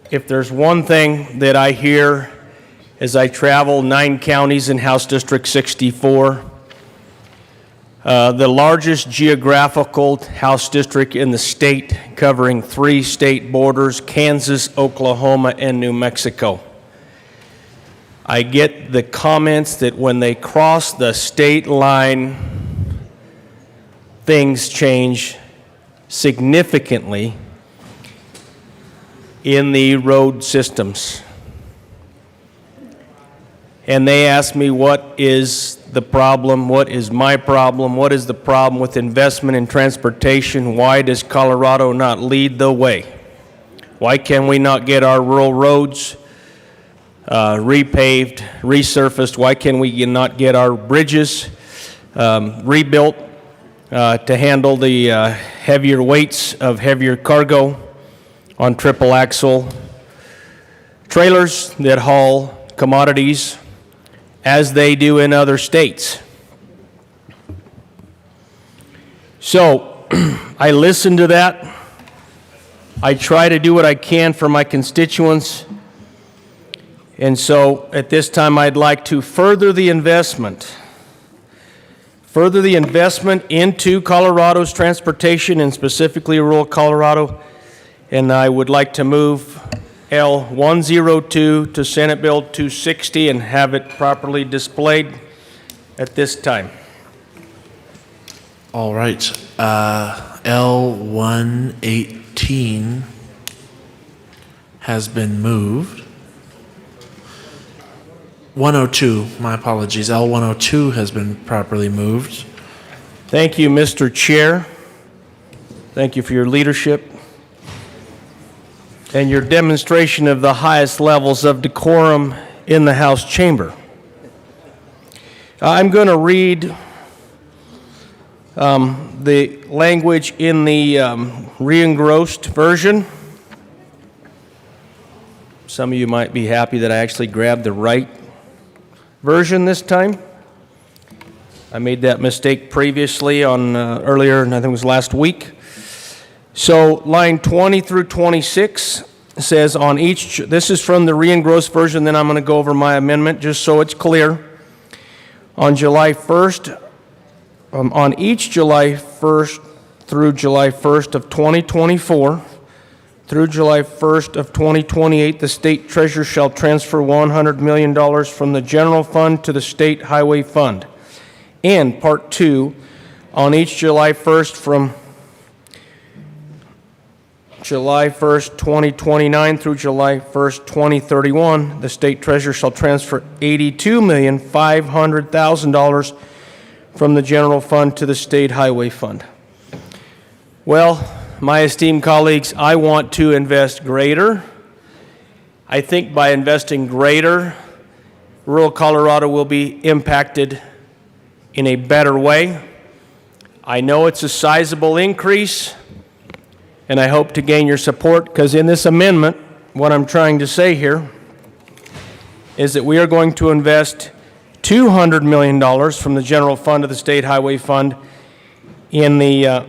if there's one thing that I hear as I travel 9 counties in House District 64, the largest geographical House district in the state, covering 3 state borders, Kansas, Oklahoma, and New Mexico. I get the comments that when they cross the state line, things change significantly, in the road systems. And they asked me, what is the problem? What is my problem? What is the problem with investment in transportation? Why does Colorado not lead the way? Why can we not get our rural roads repaved, resurfaced? Why can we not get our bridges rebuilt to handle the heavier weights of heavier cargo on triple axle trailers that haul commodities as they do in other states? So I listen to that. I try to do what I can for my constituents. And so at this time, I'd like to further the investment into Colorado's transportation, and specifically rural Colorado. And I would like to move L102 to Senate Bill 260 and have it properly displayed at this time. All right. L118 has been moved. 102, my apologies. L102 has been properly moved. Thank you, Mr. Chair. Thank you for your leadership and your demonstration of the highest levels of decorum in the House chamber. I'm going to read the language in the re-engrossed version. Some of you might be happy that I actually grabbed the right version this time. I made that mistake previously on earlier, and I think it was last week. So line 20 through 26 says on each, this is from the re-engrossed version, then I'm going to go over my amendment just so it's clear. On July 1st, on each July 1st through July 1st of 2024, through July 1st of 2028, the state treasurer shall transfer $100 million from the general fund to the state highway fund. And part 2, on each July 1st from July 1st, 2029 through July 1st, 2031, the state treasurer shall transfer $82,500,000 from the general fund to the state highway fund. Well, my esteemed colleagues, I want to invest greater. I think by investing greater, rural Colorado will be impacted in a better way. I know it's a sizable increase, and I hope to gain your support, because in this amendment, what I'm trying to say here is that we are going to invest $200 million from the general fund of the state highway fund in the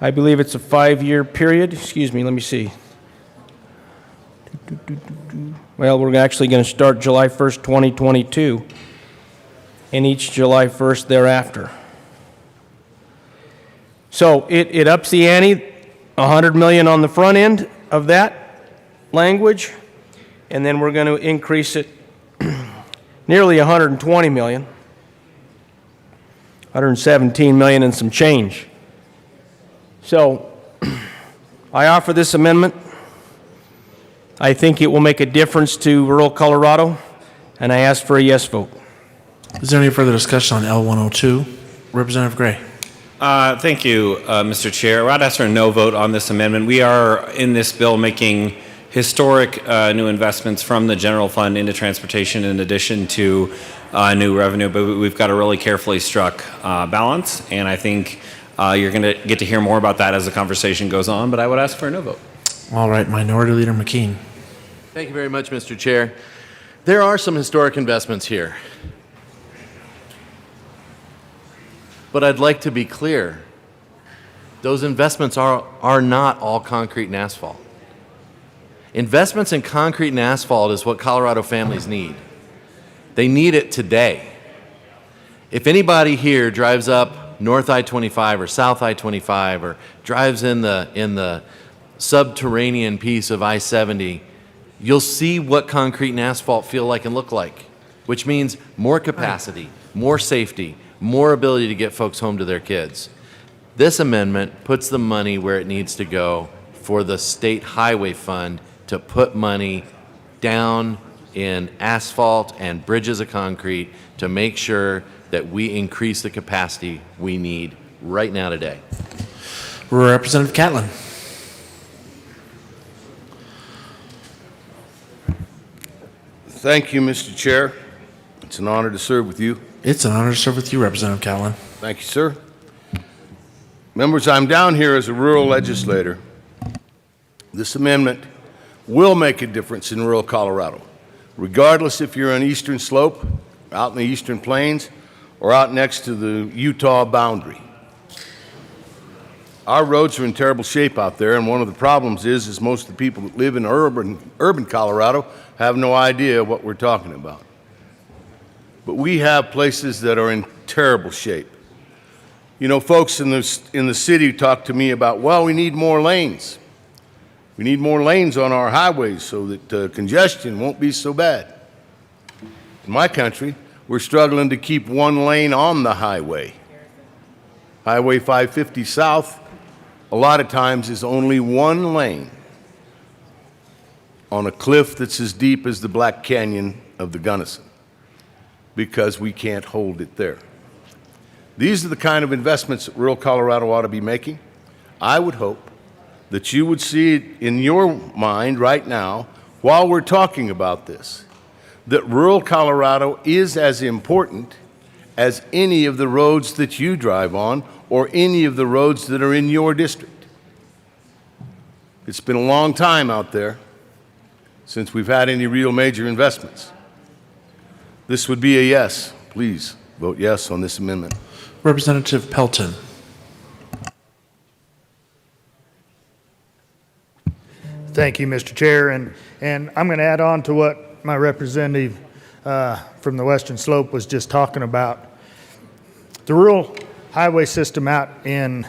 I believe it's a 5-year period. Excuse me, let me see. Well, we're actually going to start July 1st, 2022, and each July 1st thereafter. So it ups the ante, $100 million on the front end of that language, and then we're going to increase it nearly $120 million, $117 million and some change. So I offer this amendment. I think it will make a difference to rural Colorado, and I ask for a yes vote. Is there any further discussion on L102? Representative Gray. Thank you, Mr. Chair. I'd ask for a no vote on this amendment. We are in this bill making historic new investments from the general fund into transportation in addition to new revenue, but we've got a really carefully struck balance, and I think you're going to get to hear more about that as the conversation goes on, but I would ask for a no vote. All right, Minority Leader McKean. Thank you very much, Mr. Chair. There are some historic investments here. But I'd like to be clear. Those investments are not all concrete and asphalt. Investments in concrete and asphalt is what Colorado families need. They need it today. If anybody here drives up North I-25 or South I-25 or drives in the subterranean piece of I-70, you'll see what concrete and asphalt feel like and look like, which means more capacity, more safety, more ability to get folks home to their kids. This amendment puts the money where it needs to go for the state highway fund to put money down in asphalt and bridges of concrete to make sure that we increase the capacity we need right now today. Representative Catlin. Thank you, Mr. Chair. It's an honor to serve with you. It's an honor to serve with you, Representative Catlin. Thank you, sir. Members, I'm down here as a rural legislator. This amendment will make a difference in rural Colorado, regardless if you're on Eastern Slope, out in the Eastern Plains, or out next to the Utah boundary. Our roads are in terrible shape out there, and one of the problems is most of the people that live in urban Colorado have no idea what we're talking about. But we have places that are in terrible shape. You know, folks in the city talk to me about, well, we need more lanes. We need more lanes on our highways so that congestion won't be so bad. In my country, we're struggling to keep one lane on the highway. Highway 550 South, a lot of times, is only one lane on a cliff that's as deep as the Black Canyon of the Gunnison, because we can't hold it there. These are the kind of investments that rural Colorado ought to be making. I would hope that you would see it in your mind right now while we're talking about this, that rural Colorado is as important as any of the roads that you drive on or any of the roads that are in your district. It's been a long time out there since we've had any real major investments. This would be a yes. Please vote yes on this amendment. Representative Pelton. Thank you, Mr. Chair, and I'm going to add on to what my representative from the Western Slope was just talking about. The rural highway system out on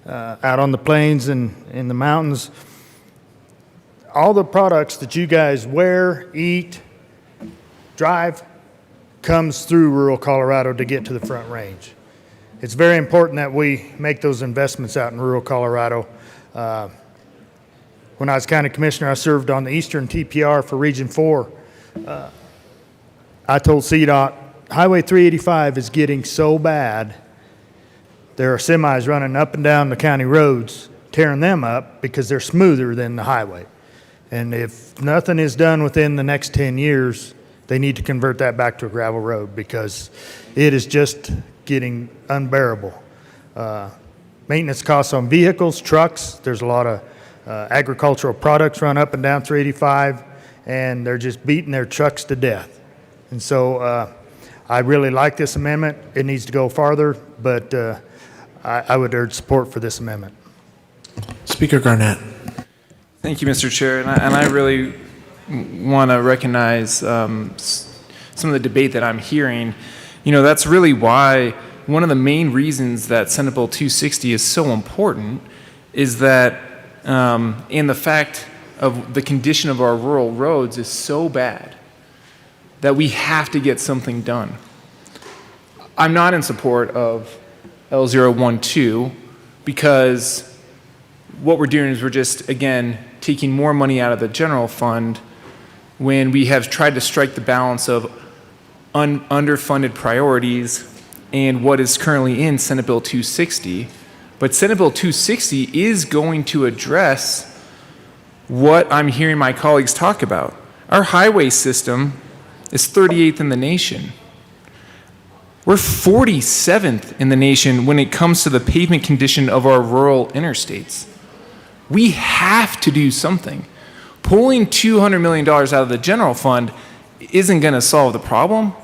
the plains and in the mountains, all the products that you guys wear, eat, drive, comes through rural Colorado to get to the Front Range. It's very important that we make those investments out in rural Colorado. When I was county commissioner, I served on the Eastern TPR for Region 4. I told CDOT, Highway 385 is getting so bad, there are semis running up and down the county roads, tearing them up because they're smoother than the highway. And if nothing is done within the next 10 years, they need to convert that back to a gravel road because it is just getting unbearable. Maintenance costs on vehicles, trucks, there's a lot of agricultural products run up and down 385, and they're just beating their trucks to death. And so I really like this amendment. It needs to go farther, but I would urge support for this amendment. Speaker Garnett. Thank you, Mr. Chair. And I really want to recognize some of the debate that I'm hearing. You know, that's really why one of the main reasons that Senate Bill 260 is so important is that and the fact of the condition of our rural roads is so bad that we have to get something done. I'm not in support of L012 because what we're doing is we're just, again, taking more money out of the general fund when we have tried to strike the balance of underfunded priorities and what is currently in Senate Bill 260. But Senate Bill 260 is going to address what I'm hearing my colleagues talk about. Our highway system is 38th in the nation. We're 47th in the nation when it comes to the pavement condition of our rural interstates. We have to do something. Pulling $200 million out of the general fund isn't going to solve the problem,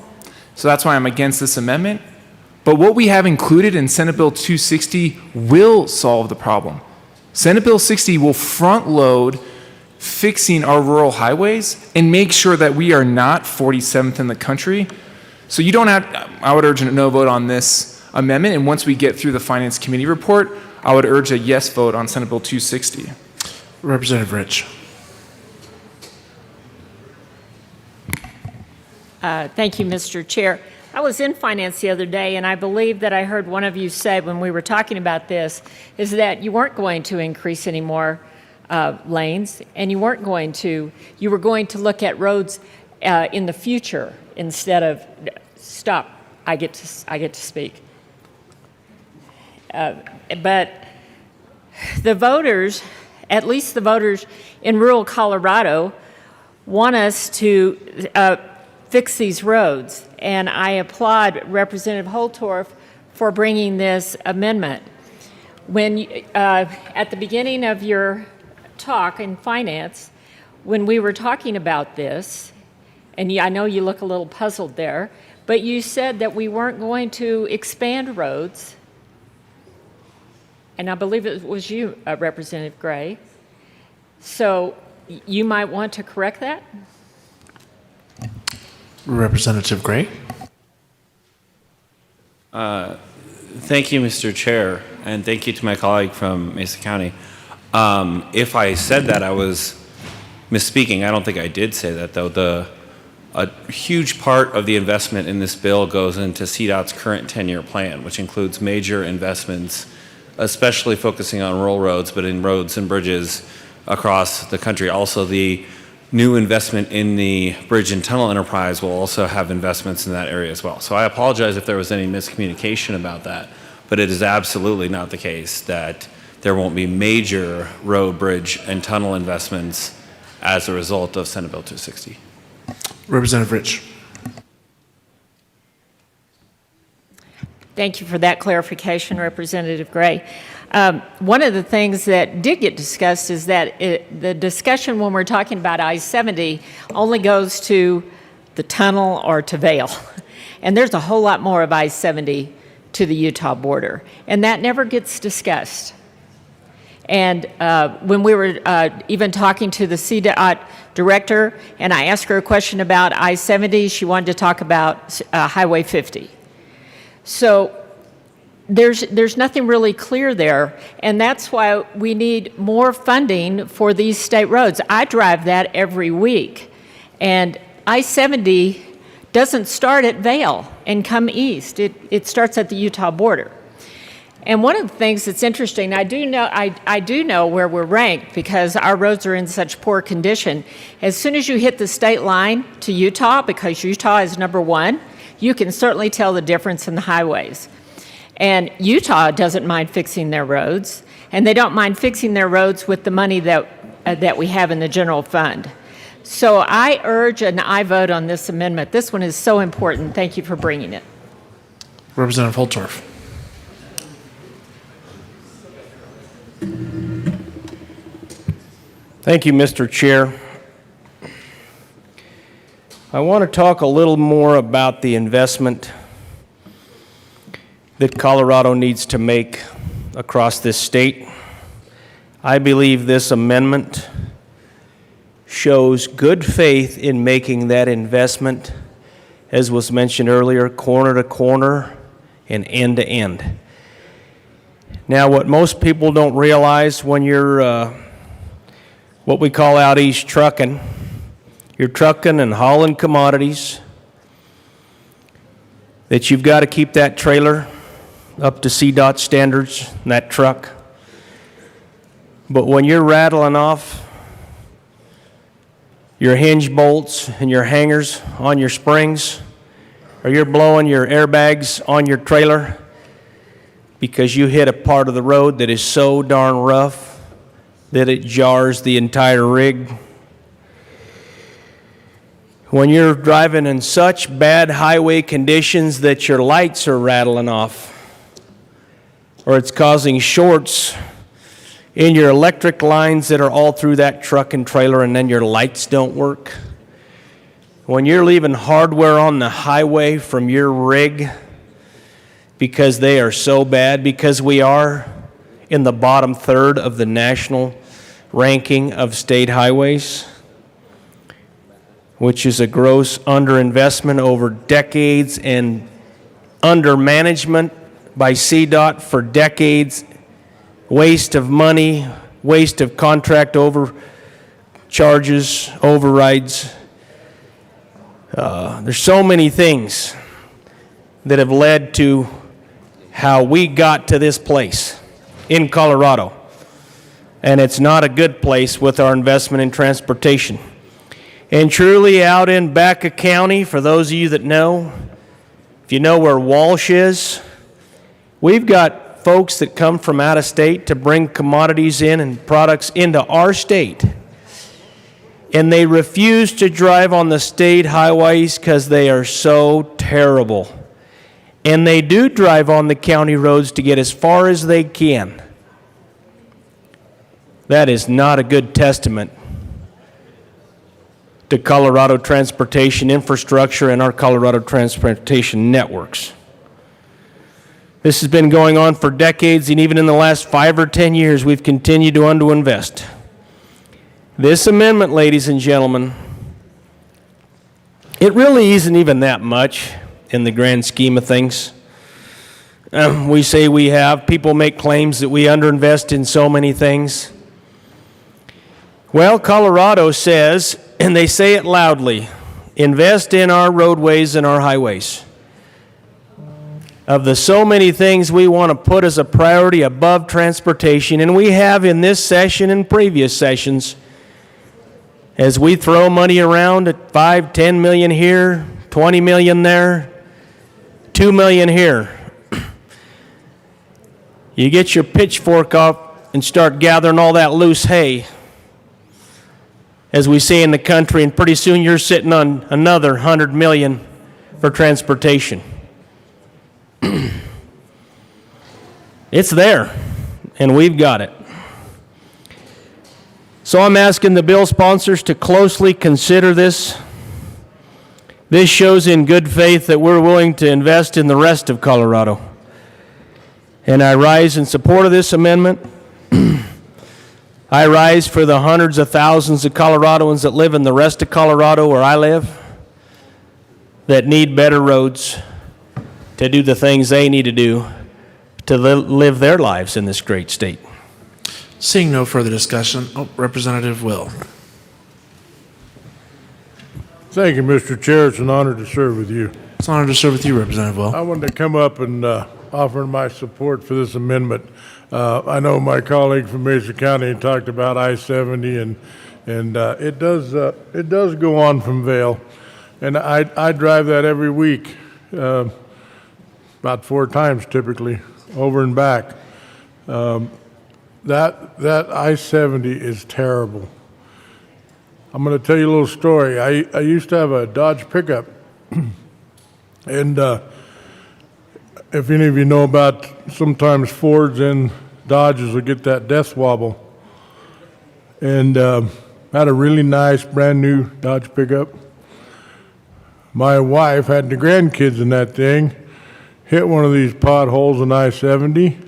so that's why I'm against this amendment. But what we have included in Senate Bill 260 will solve the problem. Senate Bill 60 will front load fixing our rural highways and make sure that we are not 47th in the country. So you don't have, I would urge a no vote on this amendment, and once we get through the Finance Committee report, I would urge a yes vote on Senate Bill 260. Representative Rich. Thank you, Mr. Chair. I was in finance the other day, and I believe that I heard one of you say when we were talking about this is that you weren't going to increase any more lanes, and you were going to look at roads in the future instead of, stop, I get to speak. But the voters, at least the voters in rural Colorado, want us to fix these roads. And I applaud Representative Holtorf for bringing this amendment. When at the beginning of your talk in finance, when we were talking about this, and I know you look a little puzzled there, but you said that we weren't going to expand roads. And I believe it was you, Representative Gray. So you might want to correct that? Representative Gray. Thank you, Mr. Chair, and thank you to my colleague from Mesa County. If I said that, I was misspeaking. I don't think I did say that, though. A huge part of the investment in this bill goes into CDOT's current 10-year plan, which includes major investments, especially focusing on rural roads, but in roads and bridges across the country. Also, the new investment in the bridge and tunnel enterprise will also have investments in that area as well. So I apologize if there was any miscommunication about that, but it is absolutely not the case that there won't be major road, bridge, and tunnel investments as a result of Senate Bill 260. Representative Rich. Thank you for that clarification, Representative Gray. One of the things that did get discussed is that the discussion when we're talking about I-70 only goes to the tunnel or to Vail. And there's a whole lot more of I-70 to the Utah border. And that never gets discussed. And when we were even talking to the CDOT director, and I asked her a question about I-70, she wanted to talk about Highway 50. So there's nothing really clear there, and that's why we need more funding for these state roads. I drive that every week, and I-70 doesn't start at Vail and come east. It starts at the Utah border. And one of the things that's interesting, I do know where we're ranked because our roads are in such poor condition. As soon as you hit the state line to Utah, because Utah is number one, you can certainly tell the difference in the highways. And Utah doesn't mind fixing their roads, and they don't mind fixing their roads with the money that we have in the general fund. So I urge an aye vote on this amendment. This one is so important. Thank you for bringing it. Representative Holtorf. Thank you, Mr. Chair. I want to talk a little more about the investment that Colorado needs to make across this state. I believe this amendment shows good faith in making that investment, as was mentioned earlier, corner to corner and end to end. Now, what most people don't realize when you're what we call out east trucking, you're trucking and hauling commodities, that you've got to keep that trailer up to CDOT standards, and that truck. But when you're rattling off your hinge bolts and your hangers on your springs, or you're blowing your airbags on your trailer because you hit a part of the road that is so darn rough that it jars the entire rig, when you're driving in such bad highway conditions that your lights are rattling off, or it's causing shorts in your electric lines that are all through that truck and trailer, and then your lights don't work, when you're leaving hardware on the highway from your rig because they are so bad, because we are in the bottom third of the national ranking of state highways, which is a gross underinvestment over decades and undermanagement by CDOT for decades, waste of money, waste of contract overcharges, overrides. There's so many things that have led to how we got to this place in Colorado. and it's not a good place with our investment in transportation. And truly out in Baca County, for those of you that know, if you know where Walsh is, we've got folks that come from out of state to bring commodities in and products into our state. And they refuse to drive on the state highways because they are so terrible. And they do drive on the county roads to get as far as they can. That is not a good testament to Colorado transportation infrastructure and our Colorado transportation networks. This has been going on for decades, and even in the last 5 or 10 years, we've continued to underinvest. This amendment, ladies and gentlemen, it really isn't even that much in the grand scheme of things. We say we have. People make claims that we underinvest in so many things. Well, Colorado says, and they say it loudly, invest in our roadways and our highways. Of the so many things we want to put as a priority above transportation, and we have in this session and previous sessions, as we throw money around at 5, 10 million here, 20 million there, 2 million here. You get your pitchfork up and start gathering all that loose hay, as we say in the country, and pretty soon you're sitting on another 100 million for transportation. It's there, and we've got it. So I'm asking the bill sponsors to closely consider this. This shows in good faith that we're willing to invest in the rest of Colorado. And I rise in support of this amendment. I rise for the hundreds of thousands of Coloradoans that live in the rest of Colorado where I live, that need better roads to do the things they need to do to live their lives in this great state. Seeing no further discussion, Representative Will. Thank you, Mr. Chair. It's an honor to serve with you. It's an honor to serve with you, Representative Will. I wanted to come up and offer my support for this amendment. I know my colleague from Mesa County talked about I-70, and it does go on from Vail, and I drive that every week, about 4 times typically, over and back. That I-70 is terrible. I'm going to tell you a little story. I used to have a Dodge pickup, and if any of you know about, sometimes Fords and Dodges will get that death wobble. And had a really nice brand new Dodge pickup. My wife had the grandkids in that thing, hit one of these potholes on I-70,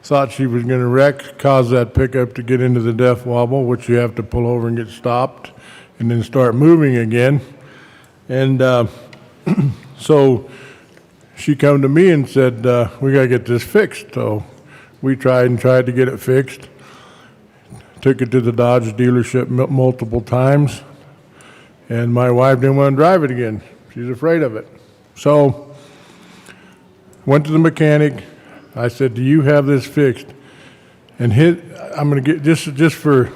thought she was going to wreck, cause that pickup to get into the death wobble, which you have to pull over and get stopped and then start moving again. And so she come to me and said, we got to get this fixed. So we tried to get it fixed. Took it to the Dodge dealership multiple times. And my wife didn't want to drive it again. She's afraid of it. So went to the mechanic. I said, do you have this fixed? And I'm going to get, just for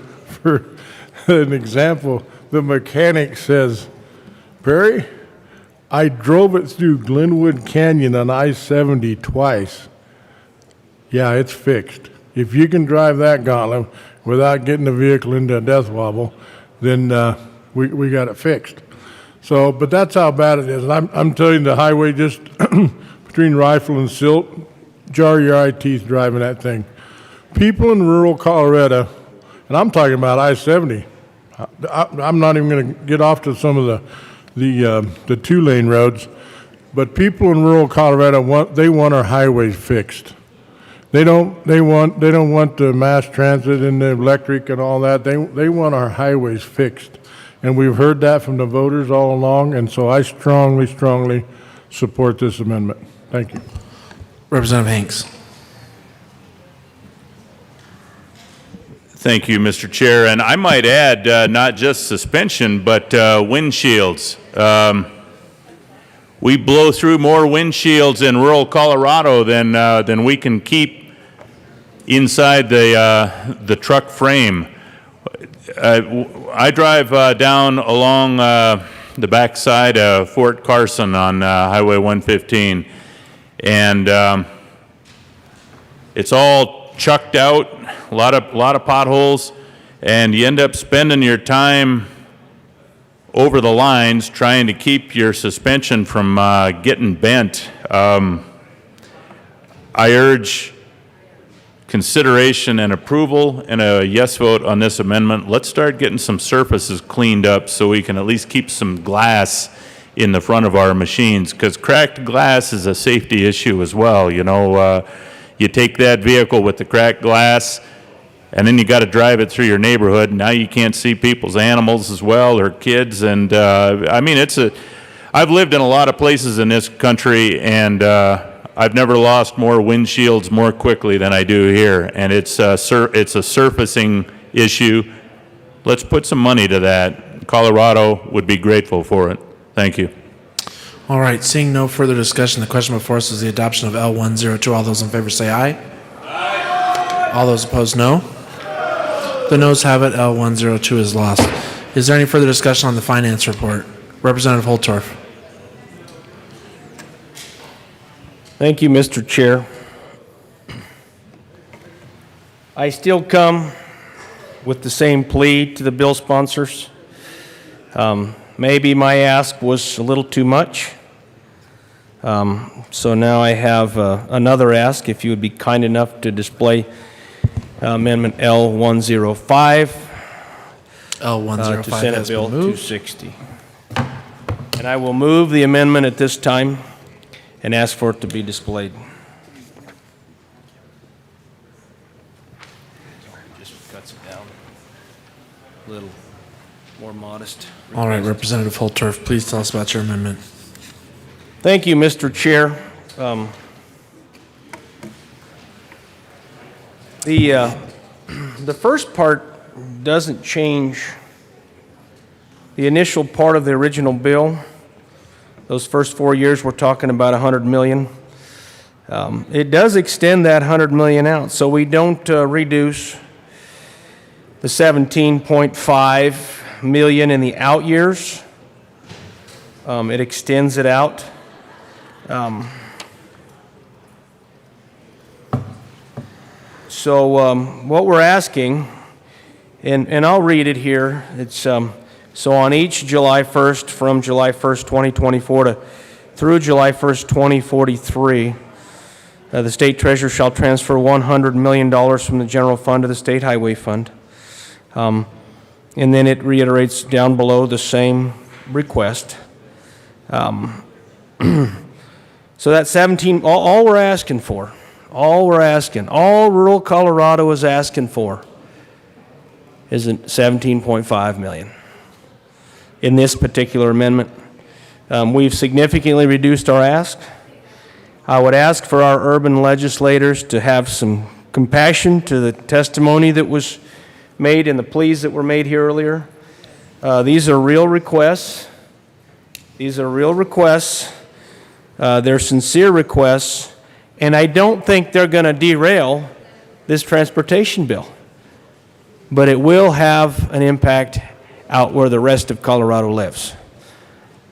an example, the mechanic says, Perry, I drove it through Glenwood Canyon on I-70 twice. Yeah, it's fixed. If you can drive that gauntlet without getting the vehicle into a death wobble, then we got it fixed. So, but that's how bad it is. And I'm telling you, the highway just between Rifle and Silt, jar your eye teeth driving that thing. People in rural Colorado, and I'm talking about I-70. I'm not even going to get off to some of the 2-lane roads, but people in rural Colorado want our highways fixed. They don't want the mass transit and the electric and all that. They want our highways fixed, and we've heard that from the voters all along. And so I strongly support this amendment. Thank you, Representative Hanks. Thank you, Mr. Chair. And I might add, not just suspension, but windshields. We blow through more windshields in rural Colorado than we can keep inside the truck frame. I drive down along the backside of Fort Carson on Highway 115, and it's all chucked out, a lot of potholes, and you end up spending your time over the lines trying to keep your suspension from getting bent. I urge consideration and approval and a yes vote on this amendment. Let's start getting some surfaces cleaned up so we can at least keep some glass in the front of our machines, because cracked glass is a safety issue as well. You know, you take that vehicle with the cracked glass, and then you got to drive it through your neighborhood. Now you can't see people's animals as well, or kids. And I mean, I've lived in a lot of places in this country, and I've never lost more windshields more quickly than I do here. And it's a surfacing issue. Let's put some money to that. Colorado would be grateful for it. Thank you. All right, seeing no further discussion, the question before us is the adoption of L102. All those in favor say aye. Aye. All those opposed, no. The noes have it. L102 is lost. Is there any further discussion on the finance report? Representative Holtorf. Thank you, Mr. Chair. I still come with the same plea to the bill sponsors. Maybe my ask was a little too much. So now I have another ask, if you would be kind enough to display Amendment L105. L105 to Senate has Bill been moved. 260. And I will move the amendment at this time and ask for it to be displayed. Just cuts it down a little more modest. All right, Representative Holtorf, please tell us about your amendment. Thank you, Mr. Chair. The first part doesn't change the initial part of the original bill. Those first 4 years, we're talking about $100 million. It does extend that $100 million out, so we don't reduce the $17.5 million in the out years. It extends it out. So what we're asking, and I'll read it here, it's so on each July 1st, from July 1st, 2024 through July 1st, 2043, the state treasurer shall transfer $100 million from the general fund to the state highway fund. And then it reiterates down below the same request. So that 17, all we're asking for, all rural Colorado is asking for is $17.5 million. In this particular amendment, we've significantly reduced our ask. I would ask for our urban legislators to have some compassion to the testimony that was made and the pleas that were made here earlier. These are real requests. They're sincere requests, and I don't think they're going to derail this transportation bill. But it will have an impact out where the rest of Colorado lives.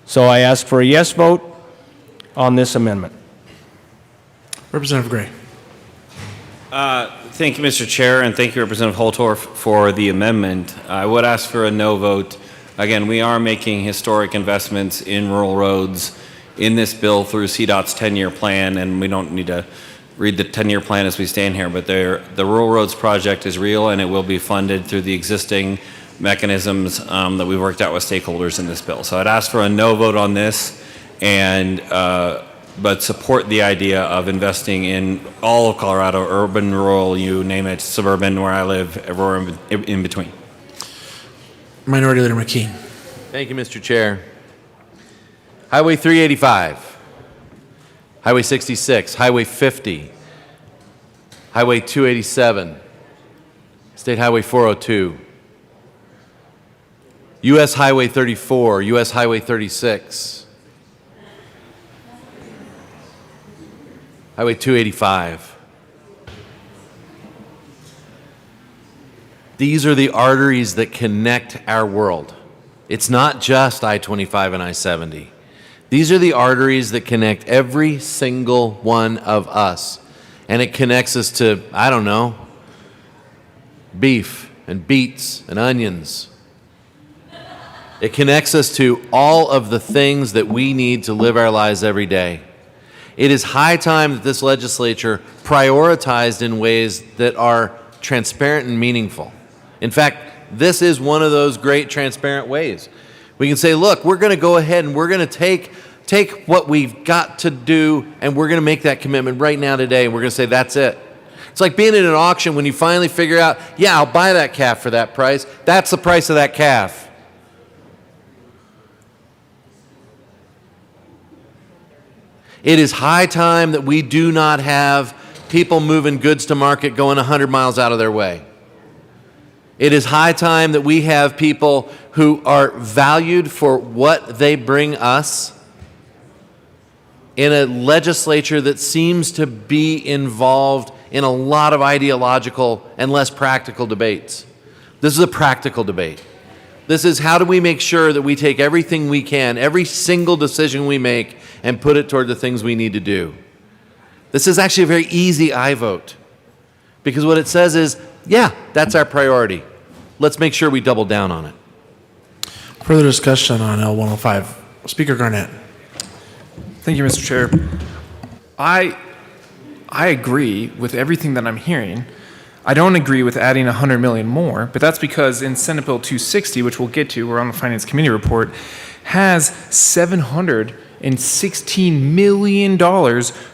So I ask for a yes vote on this amendment. Representative Gray. Thank you, Mr. Chair, and thank you, Representative Holtorf, for the amendment. I would ask for a no vote. Again, we are making historic investments in rural roads in this bill through CDOT's 10-year plan, and we don't need to read the 10-year plan as we stand here, but the Rural Roads project is real, and it will be funded through the existing mechanisms that we worked out with stakeholders in this bill. So I'd ask for a no vote on this, and but support the idea of investing in all of Colorado, urban, rural, you name it, suburban, where I live, everywhere in between. Minority Leader McKean. Thank you, Mr. Chair. Highway 385, Highway 66, Highway 50, Highway 287, State Highway 402, U.S. Highway 34, U.S. Highway 36, Highway 285, These are the arteries that connect our world. It's not just I-25 and I-70. These are the arteries that connect every single one of us. And it connects us to, I don't know, beef and beets and onions. It connects us to all of the things that we need to live our lives every day. It is high time that this legislature prioritized in ways that are transparent and meaningful. In fact, this is one of those great transparent ways. We can say, look, we're going to go ahead and we're going to take what we've got to do and we're going to make that commitment right now today, and we're going to say that's it. It's like being at an auction when you finally figure out, yeah, I'll buy that calf for that price. That's the price of that calf. It is high time that we do not have people moving goods to market going 100 miles out of their way. It is high time that we have people who are valued for what they bring us in a legislature that seems to be involved in a lot of ideological and less practical debates. This is a practical debate. This is how do we make sure that we take everything we can, every single decision we make, and put it toward the things we need to do. This is actually a very easy I vote, because what it says is, yeah, that's our priority. Let's make sure we double down on it. Further discussion on L105. Speaker Garnett. Thank you, Mr. Chair. I agree with everything that I'm hearing. I don't agree with adding 100 million more, but that's because in Senate Bill 260, which we'll get to, we're on the Finance Committee report, has $716 million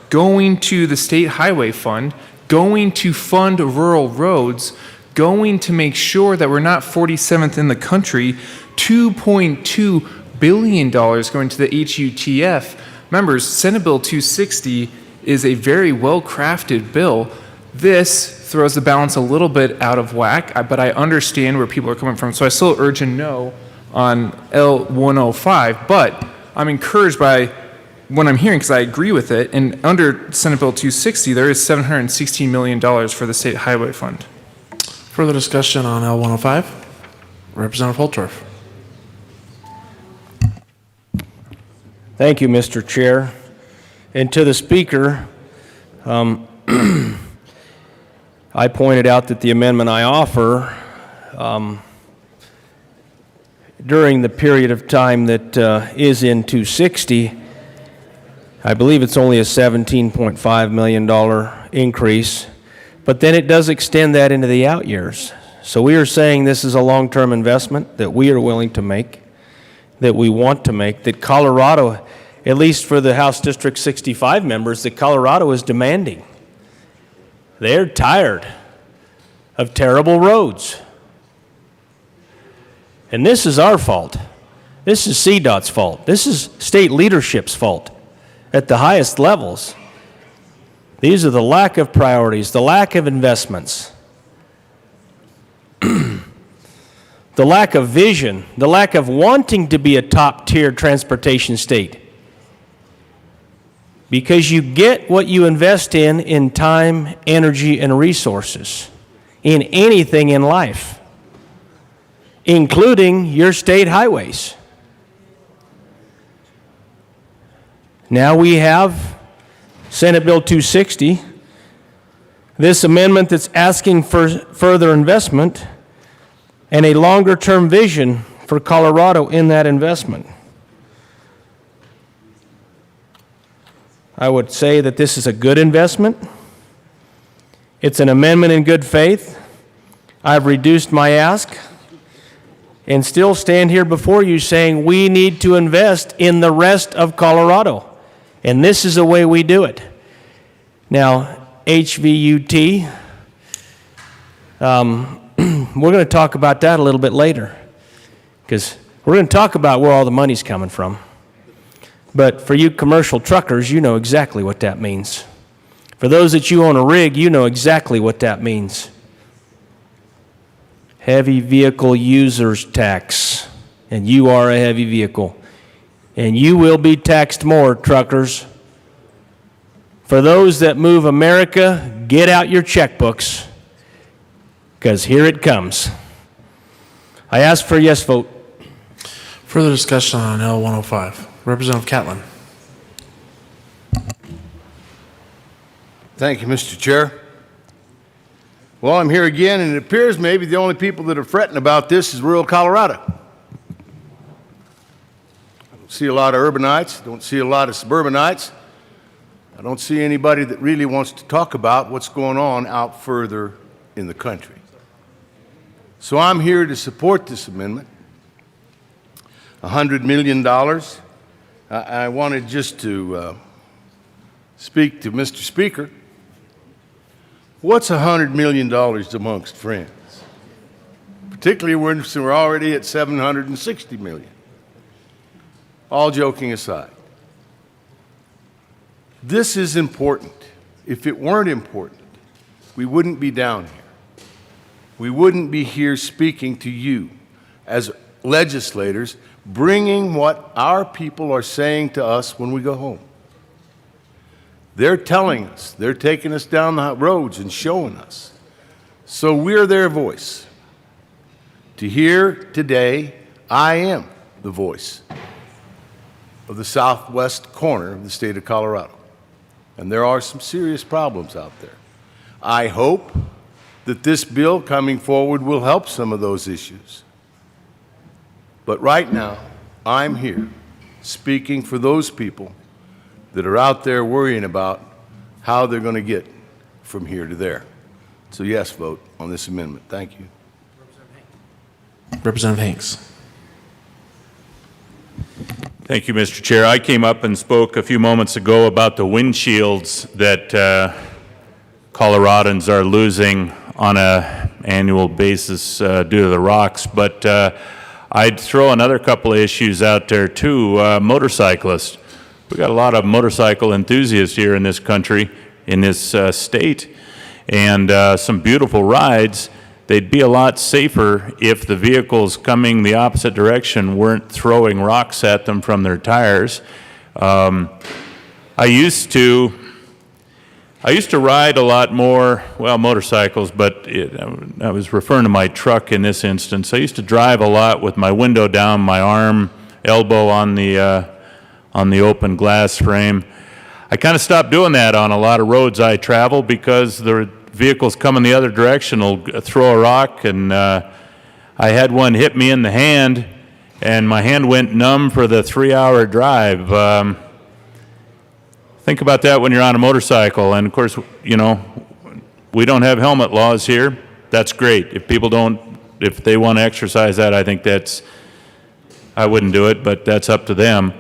going to the State Highway Fund, going to fund rural roads, going to make sure that we're not 47th in the country, $2.2 billion going to the HUTF. Members, Senate Bill 260 is a very well-crafted bill. This throws the balance a little bit out of whack, but I understand where people are coming from, so I still urge a no on L105, but I'm encouraged by what I'm hearing because I agree with it, and under Senate Bill 260, there is $716 million for the State Highway Fund. Further discussion on L105. Representative Holtorf. Thank you, Mr. Chair. And to the Speaker, I pointed out that the amendment I offer during the period of time that is in 260, I believe it's only a $17.5 million increase, but then it does extend that into the out years. So we are saying this is a long-term investment that we are willing to make, that we want to make, that Colorado, at least for the House District 65 members, that Colorado is demanding. They're tired of terrible roads. And this is our fault. This is CDOT's fault. This is state leadership's fault at the highest levels. These are the lack of priorities, the lack of investments, the lack of vision, the lack of wanting to be a top-tier transportation state. Because you get what you invest in time, energy, and resources, in anything in life, including your state highways. Now we have Senate Bill 260, this amendment that's asking for further investment and a longer-term vision for Colorado in that investment. I would say that this is a good investment. It's an amendment in good faith. I've reduced my ask and still stand here before you saying we need to invest in the rest of Colorado. And this is the way we do it. Now, HVUT, we're going to talk about that a little bit later because we're going to talk about where all the money's coming from. But for you commercial truckers, you know exactly what that means. For those that you own a rig, you know exactly what that means. Heavy vehicle users tax, and you are a heavy vehicle. And you will be taxed more, truckers. For those that move America, get out your checkbooks. because here it comes. I ask for a yes vote. Further discussion on L 105. Representative Catlin. Thank you, Mr. Chair. Well, I'm here again, and it appears maybe the only people that are fretting about this is rural Colorado. I don't see a lot of urbanites, don't see a lot of suburbanites. I don't see anybody that really wants to talk about what's going on out further in the country. So I'm here to support this amendment. $100 million. I wanted just to speak to Mr. Speaker. What's $100 million amongst friends? Particularly when we're already at $760 million. All joking aside. This is important. If it weren't important, we wouldn't be down here. We wouldn't be here speaking to you as legislators, bringing what our people are saying to us when we go home. They're telling us, they're taking us down the roads and showing us. So we're their voice. To hear today, I am the voice of the southwest corner of the state of Colorado. And there are some serious problems out there. I hope that this bill coming forward will help some of those issues. But right now, I'm here speaking for those people that are out there worrying about how they're going to get from here to there. So yes, vote on this amendment. Thank you. Representative Hanks. Thank you, Mr. Chair. I came up and spoke a few moments ago about the windshields that Coloradans are losing on an annual basis due to the rocks, but I'd throw another couple of issues out there too. Motorcyclists. We got a lot of motorcycle enthusiasts here in this country, in this state, and some beautiful rides. They'd be a lot safer if the vehicles coming the opposite direction weren't throwing rocks at them from their tires. I used to ride a lot more, well, motorcycles, but I was referring to my truck in this instance. I used to drive a lot with my window down, my arm, elbow on the open glass frame. I kind of stopped doing that on a lot of roads I travel because the vehicles coming the other direction will throw a rock, and I had one hit me in the hand, and my hand went numb for the 3-hour drive. Think about that when you're on a motorcycle, and of course, you know, we don't have helmet laws here. That's great. If they want to exercise that, I think I wouldn't do it, but that's up to them.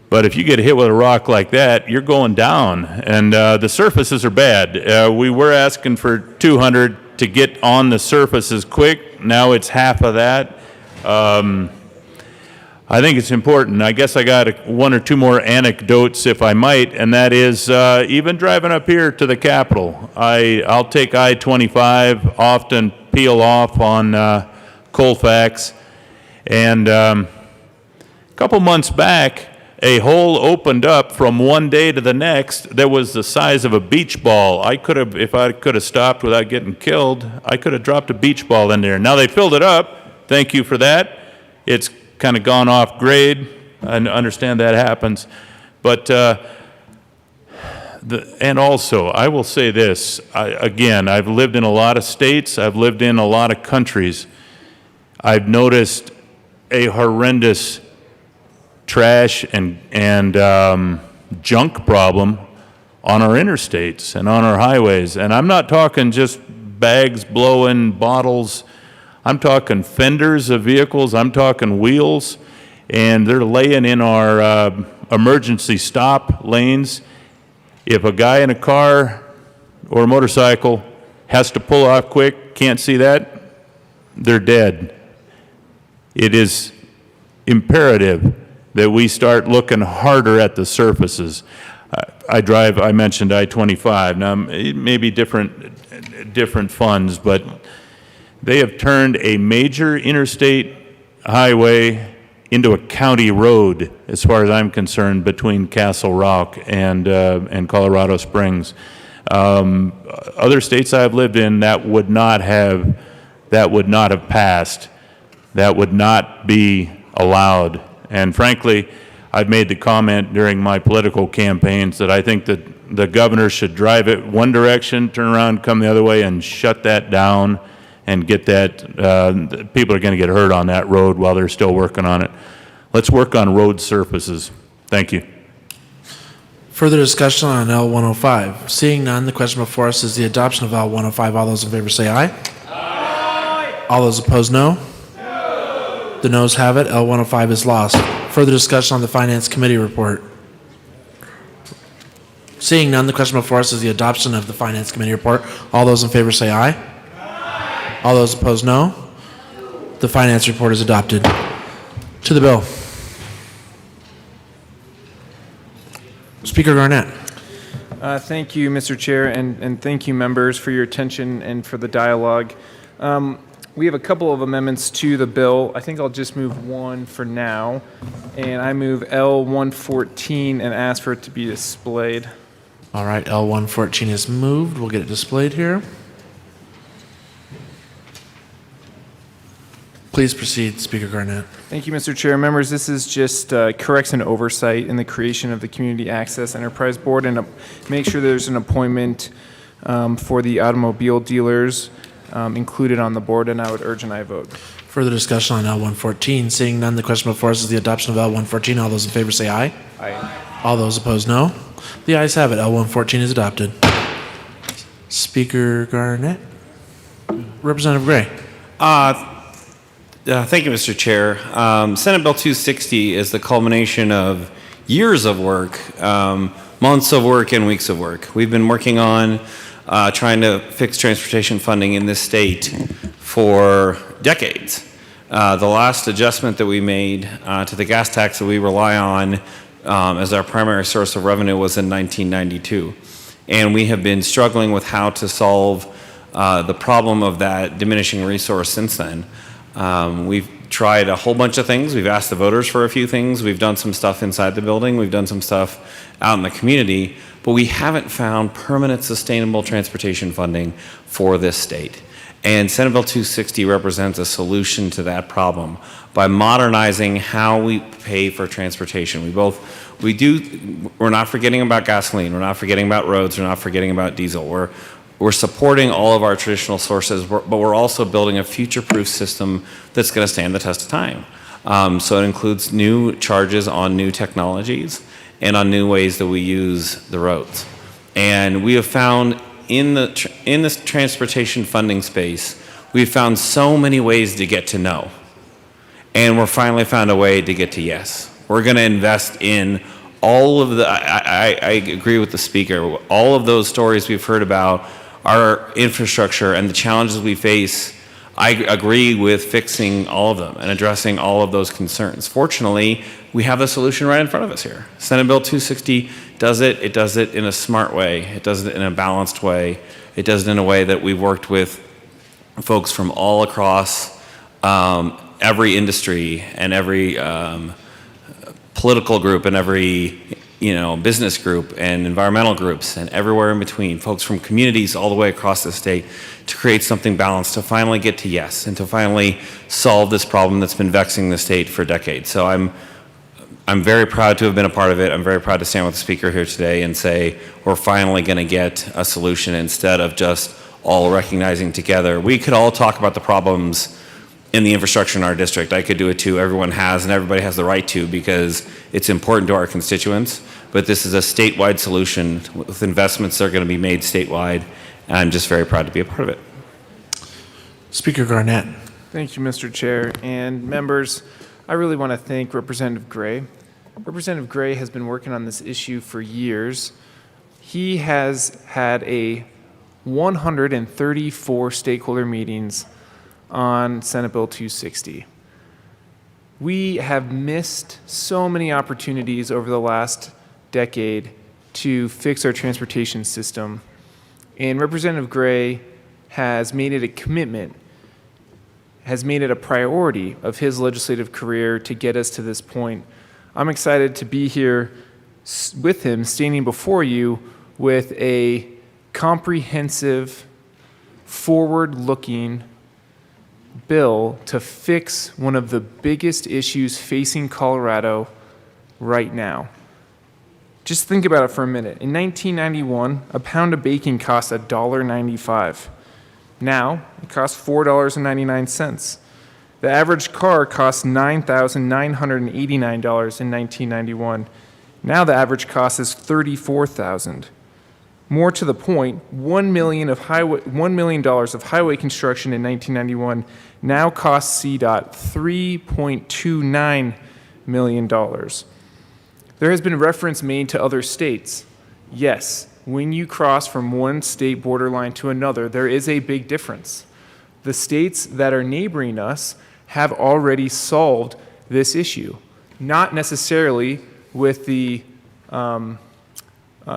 But if you get hit with a rock like that, you're going down, and the surfaces are bad. We were asking for 200 to get on the surfaces quick. Now it's half of that. I think it's important. I guess I got one or two more anecdotes, if I might, and that is even driving up here to the Capitol. I'll take I-25, often peel off on Colfax, and a couple months back, a hole opened up from one day to the next that was the size of a beach ball. If I could have stopped without getting killed, I could have dropped a beach ball in there. Now they filled it up. Thank you for that. It's kind of gone off grade. I understand that happens. But, and also, I will say this. Again, I've lived in a lot of states. I've lived in a lot of countries. I've noticed a horrendous trash and junk problem on our interstates and on our highways. And I'm not talking just bags blowing, bottles. I'm talking fenders of vehicles. I'm talking wheels. And they're laying in our emergency stop lanes. If a guy in a car or a motorcycle has to pull off quick, can't see that, they're dead. It is imperative that we start looking harder at the surfaces. I mentioned I-25. Now, it may be different funds, but they have turned a major interstate highway into a county road, as far as I'm concerned, between Castle Rock and Colorado Springs. Other states I've lived in, that would not have passed. That would not be allowed. And frankly, I've made the comment during my political campaigns that I think that the governor should drive it one direction, turn around, come the other way, and shut that down and get that. People are going to get hurt on that road while they're still working on it. Let's work on road surfaces. Thank you. Further discussion on L105. Seeing none, the question before us is the adoption of L105. All those in favor say aye. Aye. All those opposed, no. No. The noes have it. L105 is lost. Further discussion on the Finance Committee report. Seeing none, the question before us is the adoption of the Finance Committee report. All those in favor say aye. Aye. All those opposed, no. The Finance report is adopted. To the bill. Speaker Garnett. Thank you, Mr. Chair, and thank you, members, for your attention and for the dialogue. We have a couple of amendments to the bill. I think I'll just move one for now, and I move L114 and ask for it to be displayed. All right, L114 is moved. We'll get it displayed here. Please proceed, Speaker Garnett. Thank you, Mr. Chair. Members, this is just corrects an oversight in the creation of the Community Access Enterprise Board and make sure there's an appointment for the automobile dealers included on the board, and I would urge an aye vote. Further discussion on L114. Seeing none, the question before us is the adoption of L114. All those in favor say aye. Aye. All those opposed, no. The ayes have it. L114 is adopted. Speaker Garnett. Representative Gray. Thank you, Mr. Chair. Senate Bill 260 is the culmination of years of work, months of work, and weeks of work. We've been working on trying to fix transportation funding in this state for decades. The last adjustment that we made to the gas tax that we rely on as our primary source of revenue was in 1992. And we have been struggling with how to solve the problem of that diminishing resource since then. We've tried a whole bunch of things. We've asked the voters for a few things. We've done some stuff inside the building. We've done some stuff out in the community, but we haven't found permanent sustainable transportation funding for this state. And Senate Bill 260 represents a solution to that problem by modernizing how we pay for transportation. We're not forgetting about gasoline. We're not forgetting about roads. We're not forgetting about diesel. We're supporting all of our traditional sources, but we're also building a future-proof system that's going to stand the test of time. So it includes new charges on new technologies and on new ways that we use the roads. And we have found in this transportation funding space, we've found so many ways to get to no. And we're finally found a way to get to yes. We're going to invest in all of the, I agree with the speaker, all of those stories we've heard about our infrastructure and the challenges we face. I agree with fixing all of them and addressing all of those concerns. Fortunately, we have the solution right in front of us here. Senate Bill 260 does it. It does it in a smart way. It does it in a balanced way. It does it in a way that we've worked with folks from all across every industry and every political group and every business group and environmental groups and everywhere in between, folks from communities all the way across the state, to create something balanced, to finally get to yes, and to finally solve this problem that's been vexing the state for decades. So I'm very proud to have been a part of it. I'm very proud to stand with the speaker here today and say we're finally going to get a solution instead of just all recognizing together. We could all talk about the problems in the infrastructure in our district. I could do it too. Everyone has, and everybody has the right to, because it's important to our constituents. But this is a statewide solution with investments that are going to be made statewide, and I'm just very proud to be a part of it. Speaker Garnett. Thank you, Mr. Chair. And members, I really want to thank Representative Gray. Representative Gray has been working on this issue for years. He has had 134 stakeholder meetings on Senate Bill 260. We have missed so many opportunities over the last decade to fix our transportation system, and Representative Gray has made it a commitment, has made it a priority of his legislative career to get us to this point. I'm excited to be here with him, standing before you with a comprehensive, forward-looking bill to fix one of the biggest issues facing Colorado right now. Just think about it for a minute. In 1991, a pound of bacon cost $1.95. Now, it costs $4.99. The average car cost $9,989 in 1991. Now the average cost is $34,000. More to the point, $1 million of highway construction in 1991 now costs CDOT $3.29 million. There has been reference made to other states. Yes, when you cross from one state borderline to another, there is a big difference. The states that are neighboring us have already solved this issue, not necessarily with the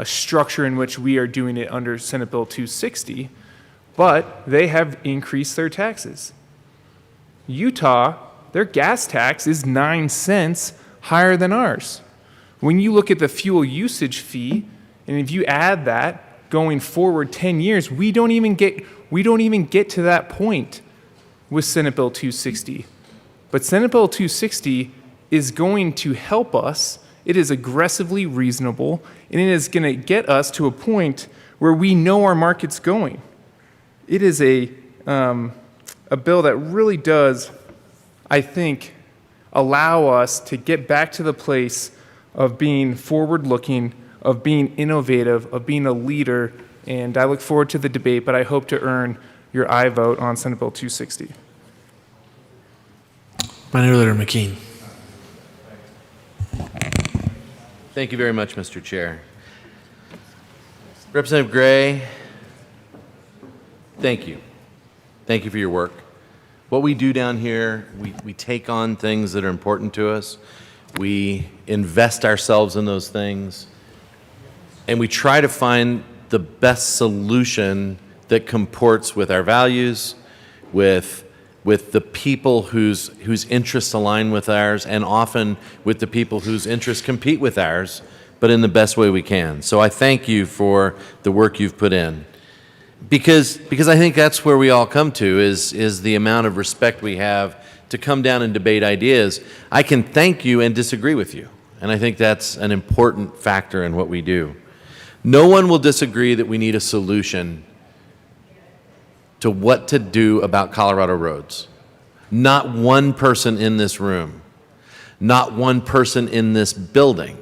structure in which we are doing it under Senate Bill 260, but they have increased their taxes. Utah, their gas tax is 9 cents higher than ours. When you look at the fuel usage fee, and if you add that going forward 10 years, we don't even get to that point with Senate Bill 260. But Senate Bill 260 is going to help us. It is aggressively reasonable, and it is going to get us to a point where we know our market's going. It is a bill that really does, I think, allow us to get back to the place of being forward-looking, of being innovative, of being a leader, and I look forward to the debate, but I hope to earn your aye vote on Senate Bill 260. Minority Leader McKean. Thank you very much, Mr. Chair. Representative Gray, thank you. Thank you for your work. What we do down here, we take on things that are important to us. We invest ourselves in those things, and we try to find the best solution that comports with our values, with the people whose interests align with ours, and often with the people whose interests compete with ours, but in the best way we can. So I thank you for the work you've put in. Because I think that's where we all come to, is the amount of respect we have to come down and debate ideas. I can thank you and disagree with you, and I think that's an important factor in what we do. No one will disagree that we need a solution to what to do about Colorado roads. Not one person in this room, not one person in this building,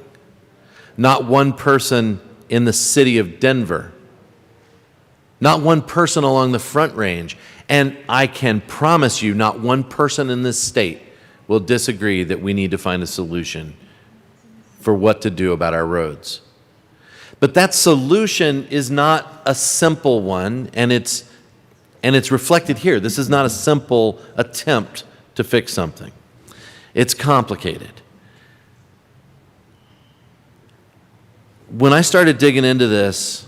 not one person in the city of Denver, not one person along the Front Range, and I can promise you not one person in this state will disagree that we need to find a solution for what to do about our roads. But that solution is not a simple one, and it's reflected here. This is not a simple attempt to fix something. It's complicated. When I started digging into this,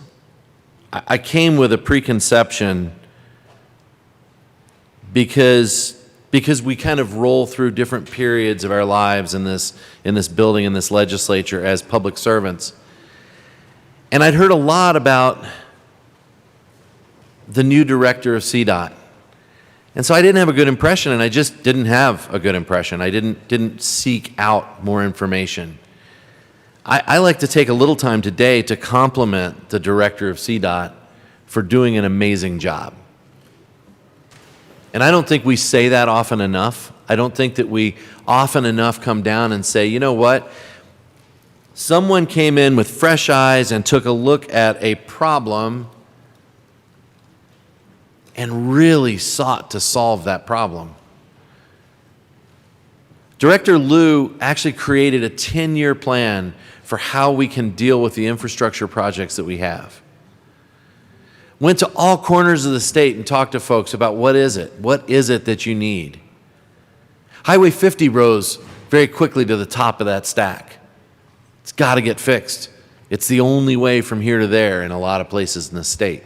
I came with a preconception because we kind of roll through different periods of our lives in this building, in this legislature as public servants. And I'd heard a lot about the new director of CDOT. And so I didn't have a good impression, and I just didn't have a good impression. I didn't seek out more information. I like to take a little time today to compliment the director of CDOT for doing an amazing job. And I don't think we say that often enough. I don't think that we often enough come down and say, you know what? Someone came in with fresh eyes and took a look at a problem and really sought to solve that problem. Director Liu actually created a 10-year plan for how we can deal with the infrastructure projects that we have. Went to all corners of the state and talked to folks about what is it that you need. Highway 50 rose very quickly to the top of that stack. It's got to get fixed. It's the only way from here to there in a lot of places in the state.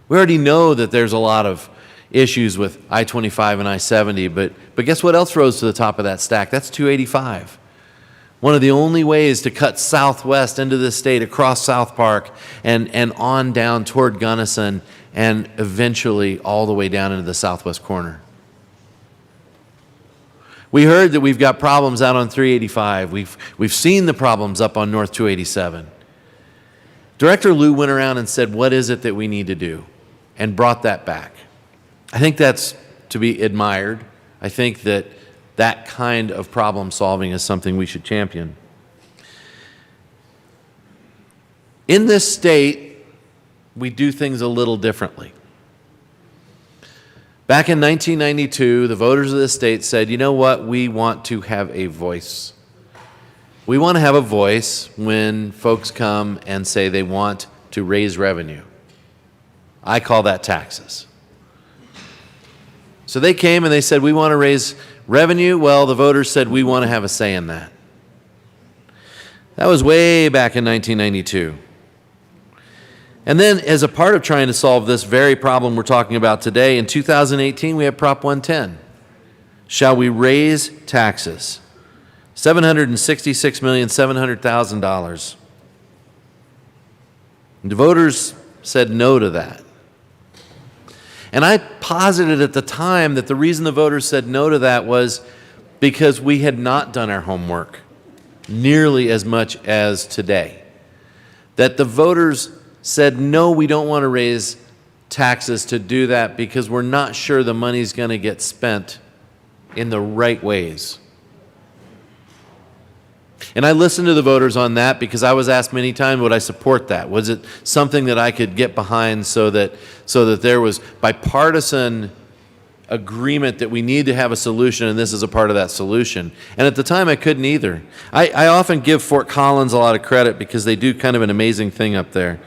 We already know that there's a lot of issues with I-25 and I-70, but guess what else rose to the top of that stack? That's 285. One of the only ways to cut southwest into the state, across South Park, and on down toward Gunnison, and eventually all the way down into the southwest corner. We heard that we've got problems out on 385. We've seen the problems up on North 287. Director Liu went around and said, what is it that we need to do? And brought that back. I think that's to be admired. I think that that kind of problem solving is something we should champion. In this state, we do things a little differently. Back in 1992, the voters of this state said, you know what, we want to have a voice. We want to have a voice when folks come and say they want to raise revenue. I call that taxes. So they came and they said, we want to raise revenue. Well, the voters said, we want to have a say in that. That was way back in 1992. And then, as a part of trying to solve this very problem we're talking about today, in 2018, we have Prop 110. Shall we raise taxes? $766,700,000. The voters said no to that. And I posited at the time that the reason the voters said no to that was because we had not done our homework nearly as much as today. That the voters said, no, we don't want to raise taxes to do that because we're not sure the money's going to get spent in the right ways. And I listened to the voters on that because I was asked many times, would I support that? Was it something that I could get behind so that there was bipartisan agreement that we need to have a solution and this is a part of that solution? And at the time I couldn't either. I often give Fort Collins a lot of credit because they do kind of an amazing thing up there.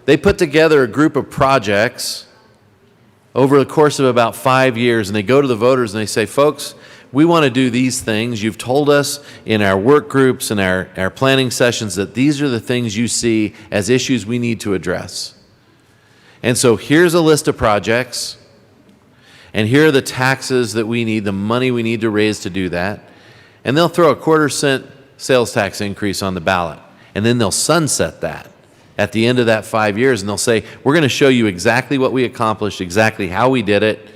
They put together a group of projects over the course of about 5 years, and they go to the voters and they say, folks, we want to do these things. You've told us in our work groups and our planning sessions that these are the things you see as issues we need to address. And so here's a list of projects, and here are the taxes that we need, the money we need to raise to do that. And they'll throw a 1/4-cent sales tax increase on the ballot, and then they'll sunset that at the end of that 5 years, and they'll say, we're going to show you exactly what we accomplished, exactly how we did it,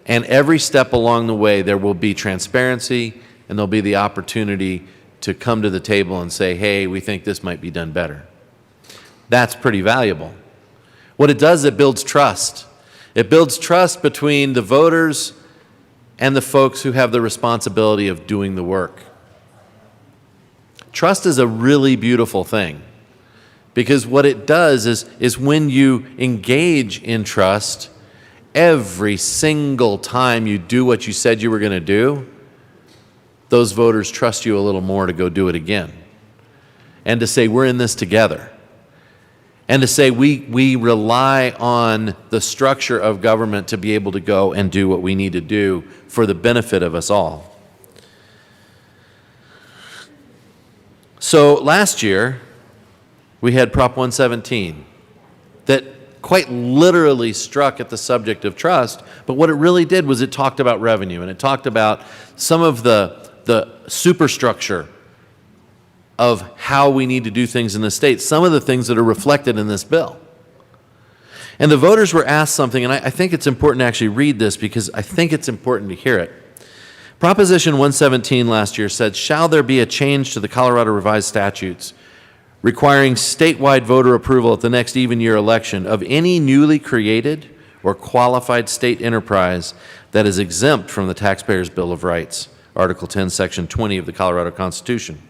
and every step along the way there will be transparency and there'll be the opportunity to come to the table and say, hey, we think this might be done better. That's pretty valuable. What it does, it builds trust. It builds trust between the voters and the folks who have the responsibility of doing the work. Trust is a really beautiful thing. Because what it does is when you engage in trust, every single time you do what you said you were going to do, those voters trust you a little more to go do it again. And to say, we're in this together. And to say, we rely on the structure of government to be able to go and do what we need to do for the benefit of us all. So last year, we had Prop 117 that quite literally struck at the subject of trust, but what it really did was it talked about revenue, and it talked about some of the superstructure of how we need to do things in the state, some of the things that are reflected in this bill. And the voters were asked something, and I think it's important to actually read this because I think it's important to hear it. Proposition 117 last year said, shall there be a change to the Colorado Revised Statutes requiring statewide voter approval at the next even year election of any newly created or qualified state enterprise that is exempt from the Taxpayers' Bill of Rights, Article 10, Section 20 of the Colorado Constitution.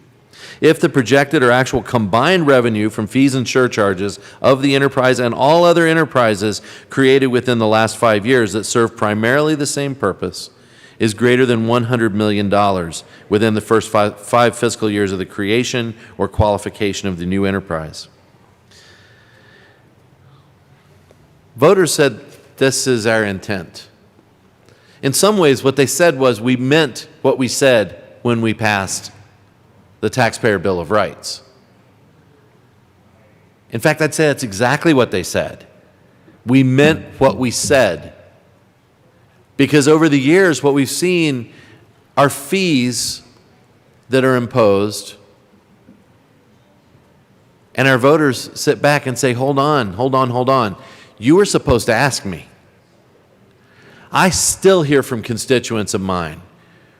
If the projected or actual combined revenue from fees and surcharges of the enterprise and all other enterprises created within the last 5 years that serve primarily the same purpose is greater than $100 million within the first five fiscal years of the creation or qualification of the new enterprise. Voters said, this is our intent. In some ways, what they said was, we meant what we said when we passed the Taxpayer Bill of Rights. In fact, I'd say that's exactly what they said. We meant what we said. Because over the years, what we've seen are fees that are imposed, and our voters sit back and say, hold on, hold on, hold on. You were supposed to ask me. I still hear from constituents of mine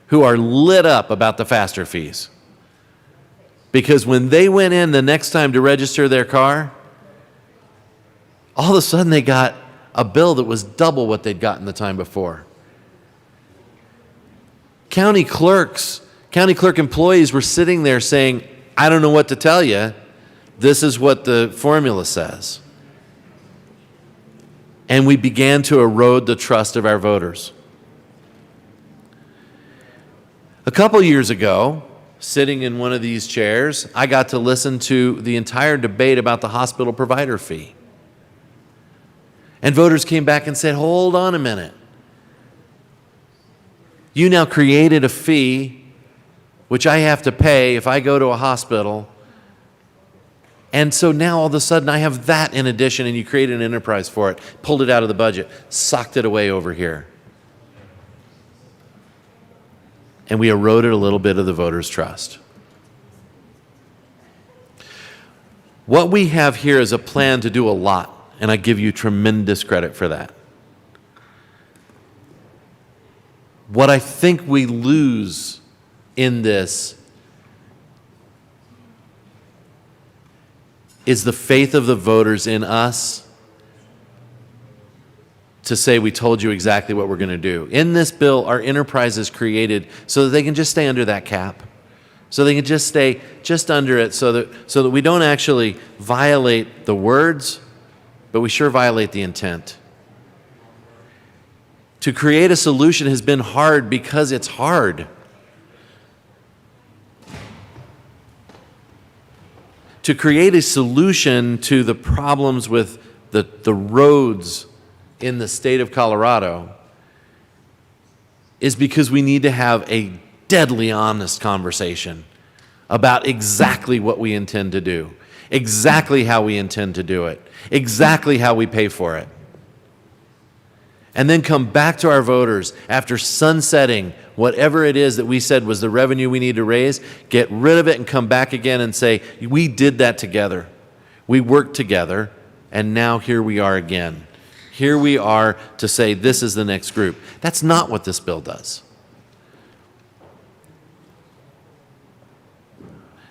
who are lit up about the faster fees. Because when they went in the next time to register their car, all of a sudden they got a bill that was double what they'd gotten the time before. County clerk employees were sitting there saying, I don't know what to tell you. This is what the formula says. And we began to erode the trust of our voters. A couple years ago, sitting in one of these chairs, I got to listen to the entire debate about the hospital provider fee. And voters came back and said, hold on a minute. You now created a fee which I have to pay if I go to a hospital. And so now all of a sudden I have that in addition, and you created an enterprise for it, pulled it out of the budget, socked it away over here. And we eroded a little bit of the voters' trust. What we have here is a plan to do a lot, and I give you tremendous credit for that. What I think we lose in this is the faith of the voters in us to say, we told you exactly what we're going to do. In this bill, our enterprise is created so that they can just stay under that cap, so they can just stay just under it, so that we don't actually violate the words, but we sure violate the intent. To create a solution has been hard because it's hard. To create a solution to the problems with the roads in the state of Colorado is because we need to have a deadly honest conversation about exactly what we intend to do, exactly how we intend to do it, exactly how we pay for it. And then come back to our voters after sunsetting whatever it is that we said was the revenue we need to raise, get rid of it and come back again and say, we did that together. We worked together, and now here we are again. Here we are to say this is the next group. That's not what this bill does.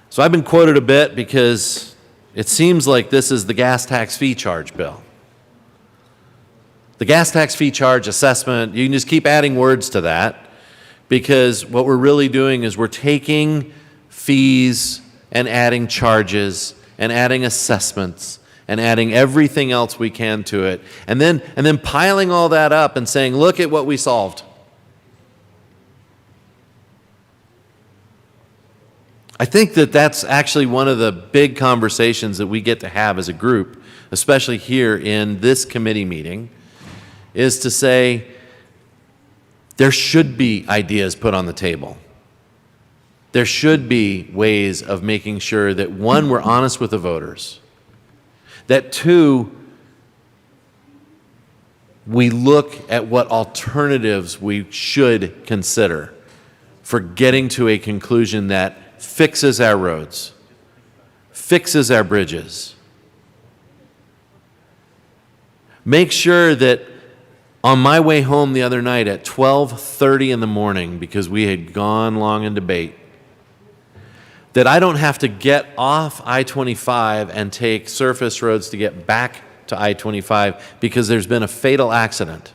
So I've been quoted a bit because it seems like this is the gas tax fee charge bill. The gas tax fee charge assessment, you can just keep adding words to that, because what we're really doing is we're taking fees and adding charges and adding assessments and adding everything else we can to it, and then piling all that up and saying, look at what we solved. I think that that's actually one of the big conversations that we get to have as a group, especially here in this committee meeting, is to say there should be ideas put on the table. There should be ways of making sure that, one, we're honest with the voters, that, two, we look at what alternatives we should consider for getting to a conclusion that fixes our roads, fixes our bridges. Make sure that on my way home the other night at 12:30 in the morning, because we had gone long in debate, that I don't have to get off I-25 and take surface roads to get back to I-25 because there's been a fatal accident.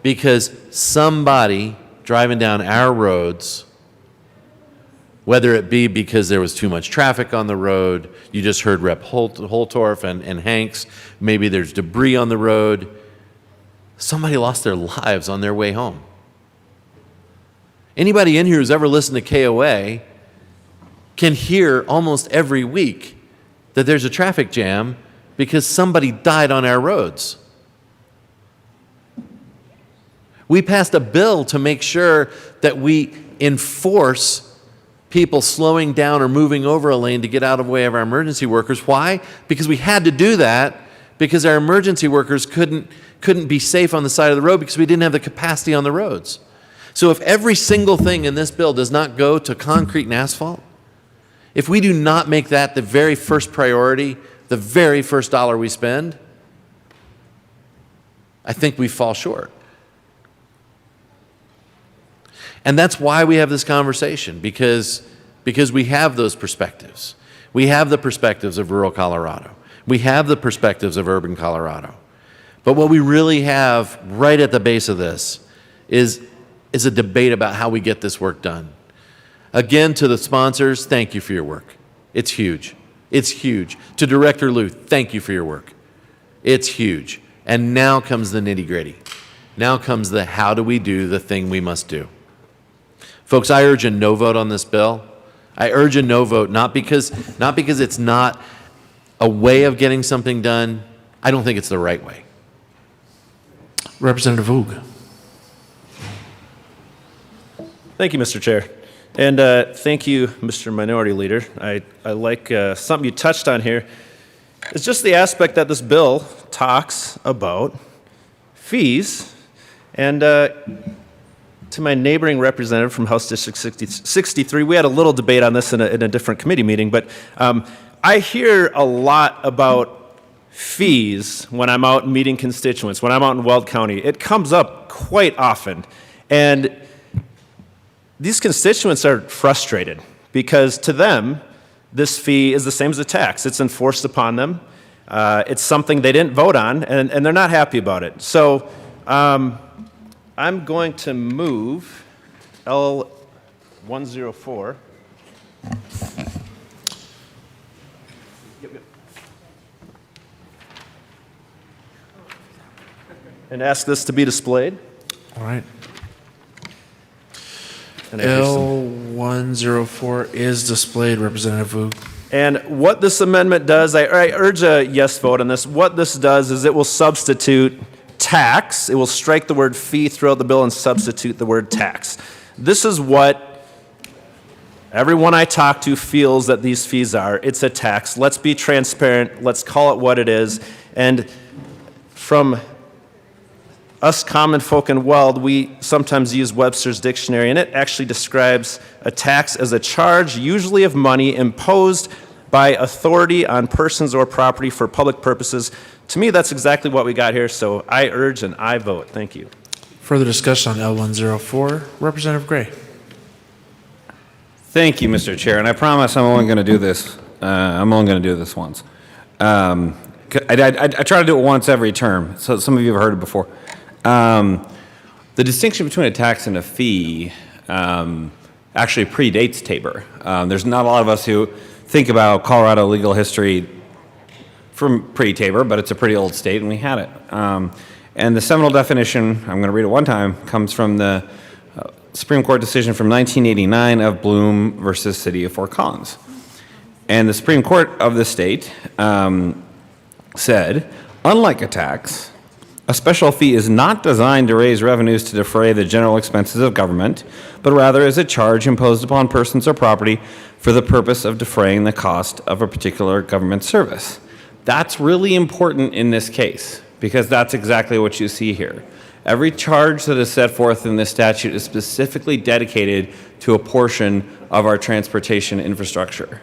Because somebody driving down our roads, whether it be because there was too much traffic on the road, you just heard Rep. Holtorf and Hanks, maybe there's debris on the road, somebody lost their lives on their way home. Anybody in here who's ever listened to KOA can hear almost every week that there's a traffic jam because somebody died on our roads. We passed a bill to make sure that we enforce people slowing down or moving over a lane to get out of the way of our emergency workers. Why? Because we had to do that because our emergency workers couldn't be safe on the side of the road because we didn't have the capacity on the roads. So if every single thing in this bill does not go to concrete and asphalt, if we do not make that the very first priority, the very first dollar we spend, I think we fall short. And that's why we have this conversation, because we have those perspectives. We have the perspectives of rural Colorado. We have the perspectives of urban Colorado. But what we really have right at the base of this is a debate about how we get this work done. Again, to the sponsors, thank you for your work. It's huge. It's huge. To Director Lou, thank you for your work. It's huge. And now comes the nitty-gritty. Now comes the how do we do the thing we must do. Folks, I urge a no vote on this bill. I urge a no vote, not because it's not a way of getting something done. I don't think it's the right way. Representative Voog. Thank you, Mr. Chair. And thank you, Mr. Minority Leader. I like something you touched on here. It's just the aspect that this bill talks about fees. And to my neighboring representative from House District 63, we had a little debate on this in a different committee meeting, but I hear a lot about fees when I'm out meeting constituents, when I'm out in Weld County. It comes up quite often. And these constituents are frustrated because to them, this fee is the same as a tax. It's enforced upon them. It's something they didn't vote on, and they're not happy about it. So I'm going to move L104. And ask this to be displayed. All right. And I hear some- L104 is displayed, Representative Voog. And what this amendment does, I urge a yes vote on this. What this does is it will substitute tax. It will strike the word fee throughout the bill and substitute the word tax. This is what everyone I talk to feels that these fees are. It's a tax. Let's be transparent. Let's call it what it is. And from us common folk in Weld, we sometimes use Webster's dictionary, and it actually describes a tax as a charge, usually of money, imposed by authority on persons or property for public purposes. To me, that's exactly what we got here, so I urge and I vote. Thank you. Further discussion on L104, Representative Gray. Thank you, Mr. Chair, and I promise I'm only going to do this. I'm only going to do this once. I try to do it once every term, so some of you have heard it before. The distinction between a tax and a fee actually predates Tabor. There's not a lot of us who think about Colorado legal history from pre-Tabor, but it's a pretty old state, and we had it. And the seminal definition, I'm going to read it one time, comes from the Supreme Court decision from 1989 of Bloom versus City of Fort Collins. And the Supreme Court of the state said, unlike a tax, a special fee is not designed to raise revenues to defray the general expenses of government, but rather is a charge imposed upon persons or property for the purpose of defraying the cost of a particular government service. That's really important in this case, because that's exactly what you see here. Every charge that is set forth in this statute is specifically dedicated to a portion of our transportation infrastructure.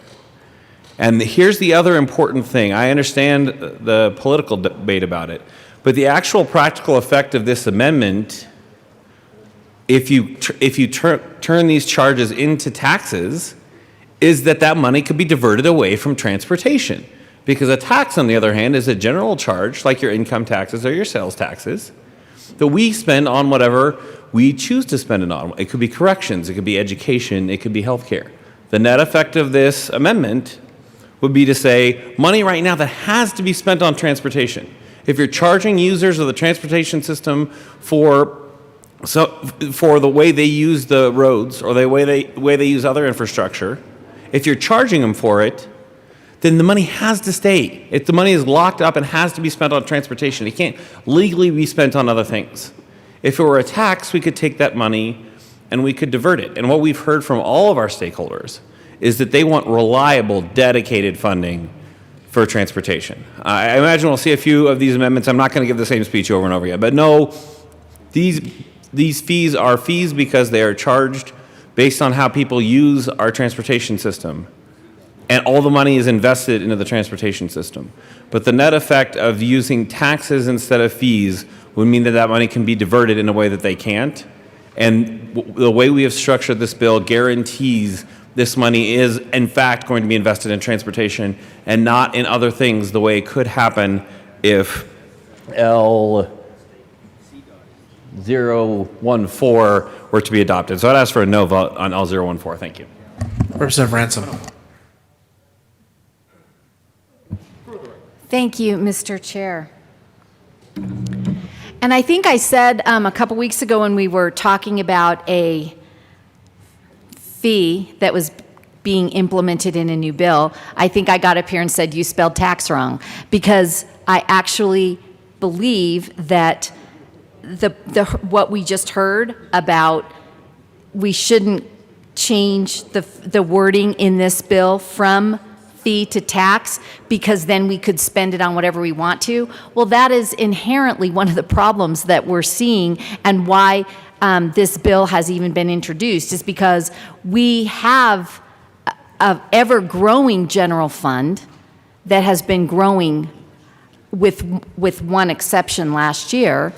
And here's the other important thing. I understand the political debate about it, but the actual practical effect of this amendment, if you turn these charges into taxes, is that money could be diverted away from transportation. Because a tax, on the other hand, is a general charge, like your income taxes or your sales taxes, that we spend on whatever we choose to spend it on. It could be corrections, it could be education, it could be healthcare. The net effect of this amendment would be to say money right now that has to be spent on transportation. If you're charging users of the transportation system for the way they use the roads or the way they use other infrastructure, if you're charging them for it, then the money has to stay. If the money is locked up and has to be spent on transportation, it can't legally be spent on other things. If it were a tax, we could take that money and we could divert it. And what we've heard from all of our stakeholders is that they want reliable, dedicated funding for transportation. I imagine we'll see a few of these amendments. I'm not going to give the same speech over and over again, but no, these these fees are fees because they are charged based on how people use our transportation system. And all the money is invested into the transportation system. But the net effect of using taxes instead of fees would mean that that money can be diverted in a way that they can't. And the way we have structured this bill guarantees this money is, in fact, going to be invested in transportation and not in other things the way it could happen if L014 were to be adopted. So I'd ask for a no vote on L014. Thank you. Representative Ransom. Thank you, Mr. Chair. And I think I said a couple weeks ago when we were talking about a fee that was being implemented in a new bill, I think I got up here and said you spelled tax wrong, because I actually believe that what we just heard about we shouldn't change the wording in this bill from fee to tax because then we could spend it on whatever we want to. Well, that is inherently one of the problems that we're seeing, and why this bill has even been introduced, is because we have an ever-growing general fund that has been growing with one exception last year.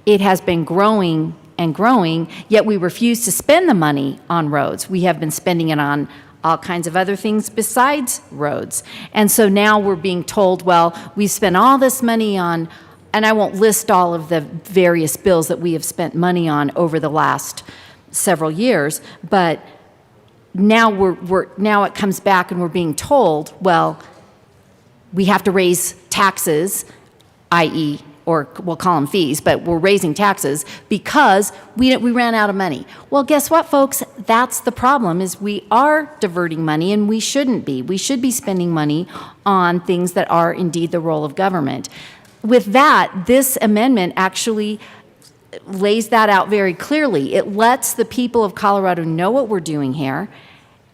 It has been growing and growing, yet we refuse to spend the money on roads. We have been spending it on all kinds of other things besides roads. And so now we're being told, well, we spent all this money on, and I won't list all of the various bills that we have spent money on over the last several years, but now now it comes back and we're being told, well, we have to raise taxes, i.e., or we'll call them fees, but we're raising taxes because we ran out of money. Well, guess what, folks? That's the problem, is we are diverting money, and we shouldn't be. We should be spending money on things that are indeed the role of government. With that, this amendment actually lays that out very clearly. It lets the people of Colorado know what we're doing here.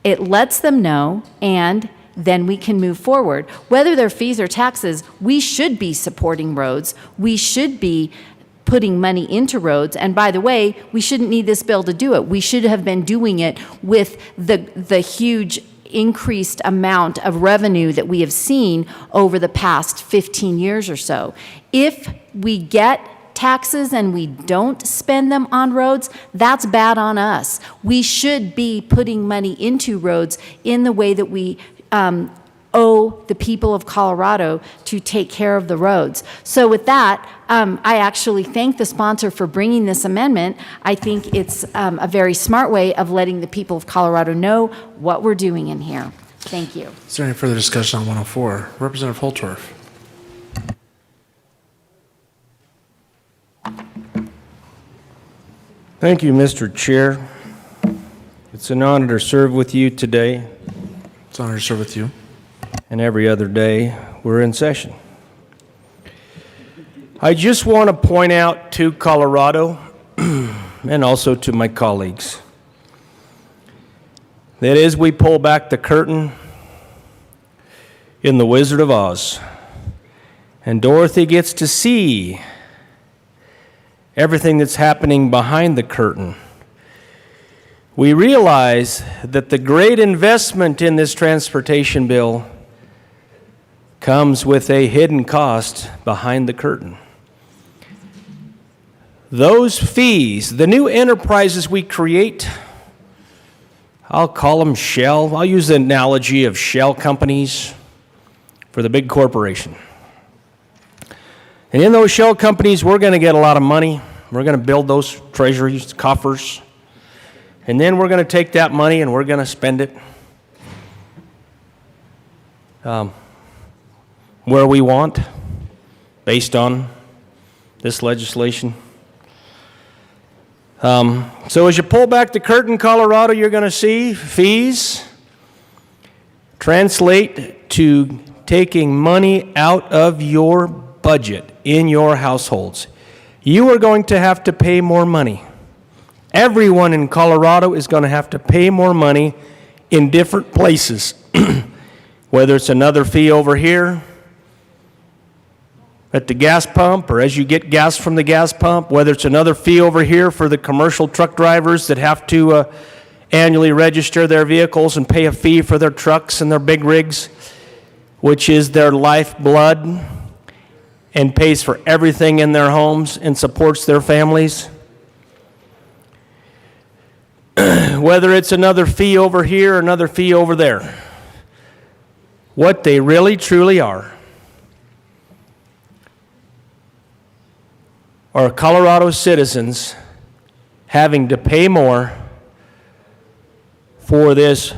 It lets them know, and then we can move forward. Whether they're fees or taxes, we should be supporting roads. We should be putting money into roads. And by the way, we shouldn't need this bill to do it. We should have been doing it with the huge increased amount of revenue that we have seen over the past 15 years or so. If we get taxes and we don't spend them on roads, that's bad on us. We should be putting money into roads in the way that we owe the people of Colorado to take care of the roads. So with that, I actually thank the sponsor for bringing this amendment. I think it's a very smart way of letting the people of Colorado know what we're doing in here. Thank you. Is there any further discussion on 104? Representative Holtorf. Thank you, Mr. Chair. It's an honor to serve with you today. It's an honor to serve with you. And every other day we're in session. I just want to point out to Colorado and also to my colleagues that as we pull back the curtain in The Wizard of Oz and Dorothy gets to see everything that's happening behind the curtain, we realize that the great investment in this transportation bill comes with a hidden cost behind the curtain. Those fees, the new enterprises we create, I'll call them shell. I'll use the analogy of shell companies for the big corporation. And in those shell companies, we're going to get a lot of money. We're going to build those treasuries, coffers. And then we're going to take that money and we're going to spend it where we want, based on this legislation. So as you pull back the curtain, Colorado, you're going to see fees translate to taking money out of your budget in your households. You are going to have to pay more money. Everyone in Colorado is going to have to pay more money in different places, whether it's another fee over here, at the gas pump or as you get gas from the gas pump, whether it's another fee over here for the commercial truck drivers that have to annually register their vehicles and pay a fee for their trucks and their big rigs, which is their lifeblood and pays for everything in their homes and supports their families. Whether it's another fee over here or another fee over there, what they really truly are Colorado citizens having to pay more for this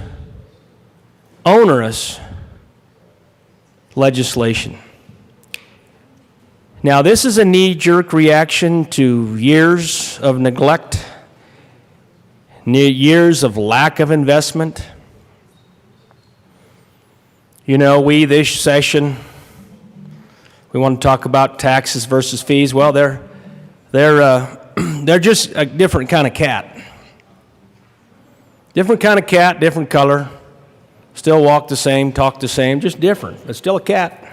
onerous legislation. Now, this is a knee-jerk reaction to years of neglect, years of lack of investment. You know, this session, we want to talk about taxes versus fees. Well, they're just a different kind of cat. Different kind of cat, different color. Still walk the same, talk the same, just different, but still a cat.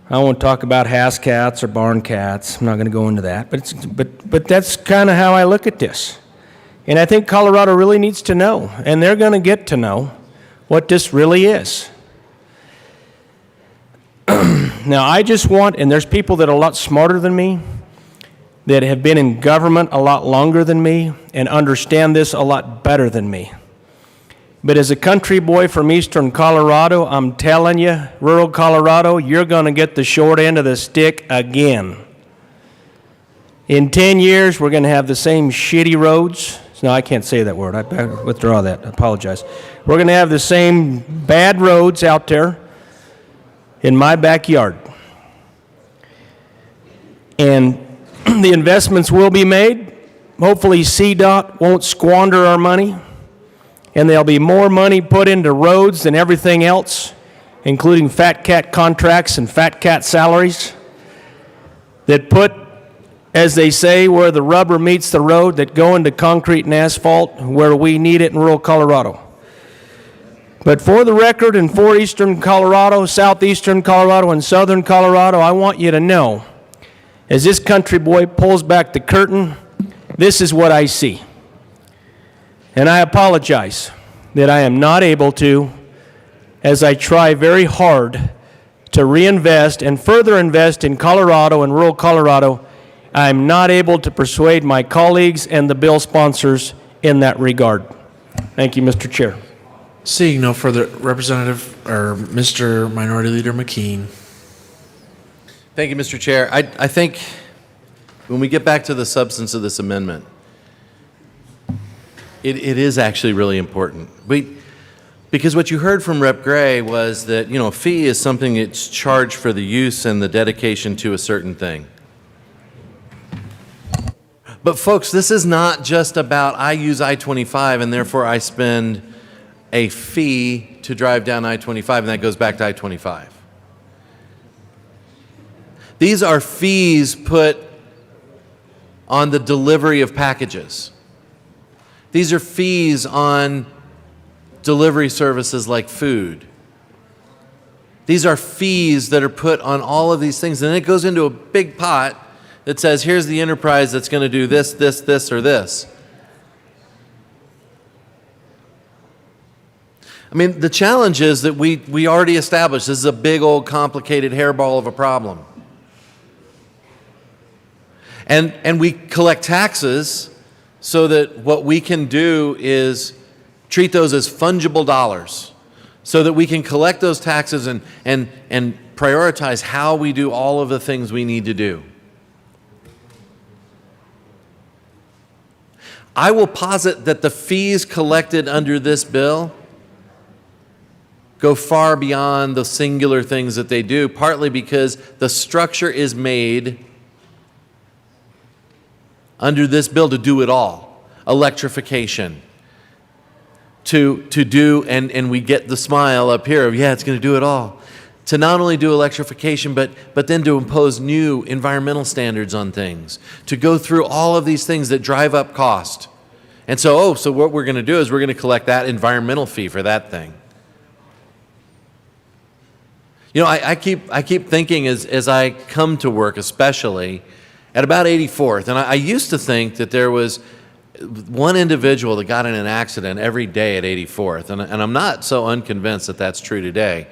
I won't talk about house cats or barn cats. I'm not going to go into that. But that's kind of how I look at this. And I think Colorado really needs to know, and they're going to get to know what this really is. Now, I just want, and there's people that are a lot smarter than me, that have been in government a lot longer than me, and understand this a lot better than me. But as a country boy from eastern Colorado, I'm telling you, rural Colorado, you're going to get the short end of the stick again. In 10 years, we're going to have the same shitty roads. No, I can't say that word. I withdraw that. I apologize. We're going to have the same bad roads out there in my backyard. And the investments will be made. Hopefully CDOT won't squander our money. And there'll be more money put into roads than everything else, including fat cat contracts and fat cat salaries that put, as they say, where the rubber meets the road, that go into concrete and asphalt where we need it in rural Colorado. But for the record, and for eastern Colorado, southeastern Colorado, and southern Colorado, I want you to know, as this country boy pulls back the curtain, this is what I see. And I apologize that I am not able to, as I try very hard to reinvest and further invest in Colorado and rural Colorado, I'm not able to persuade my colleagues and the bill sponsors in that regard. Thank you, Mr. Chair. Seeing no further, Representative or Mr. Minority Leader McKean. Thank you, Mr. Chair. I think when we get back to the substance of this amendment, it is actually really important. Because what you heard from Rep. Gray was that, a fee is something that's charged for the use and the dedication to a certain thing. But folks, this is not just about I use I-25 and therefore I spend a fee to drive down I-25 and that goes back to I-25. These are fees put on the delivery of packages. These are fees on delivery services like food. These are fees that are put on all of these things, and then it goes into a big pot that says, here's the enterprise that's going to do this, this, this, or this. I mean, the challenge is that we already established this is a big old complicated hairball of a problem. And we collect taxes so that what we can do is treat those as fungible dollars so that we can collect those taxes and prioritize how we do all of the things we need to do. I will posit that the fees collected under this bill go far beyond the singular things that they do, partly because the structure is made under this bill to do it all. Electrification. To do, and we get the smile up here of, yeah, it's going to do it all. To not only do electrification, but then to impose new environmental standards on things. To go through all of these things that drive up cost. And so what we're going to do is we're going to collect that environmental fee for that thing. You know, I keep thinking as I come to work, especially at about 84th, and I used to think that there was one individual that got in an accident every day at 84th, and I'm not so unconvinced that that's true today.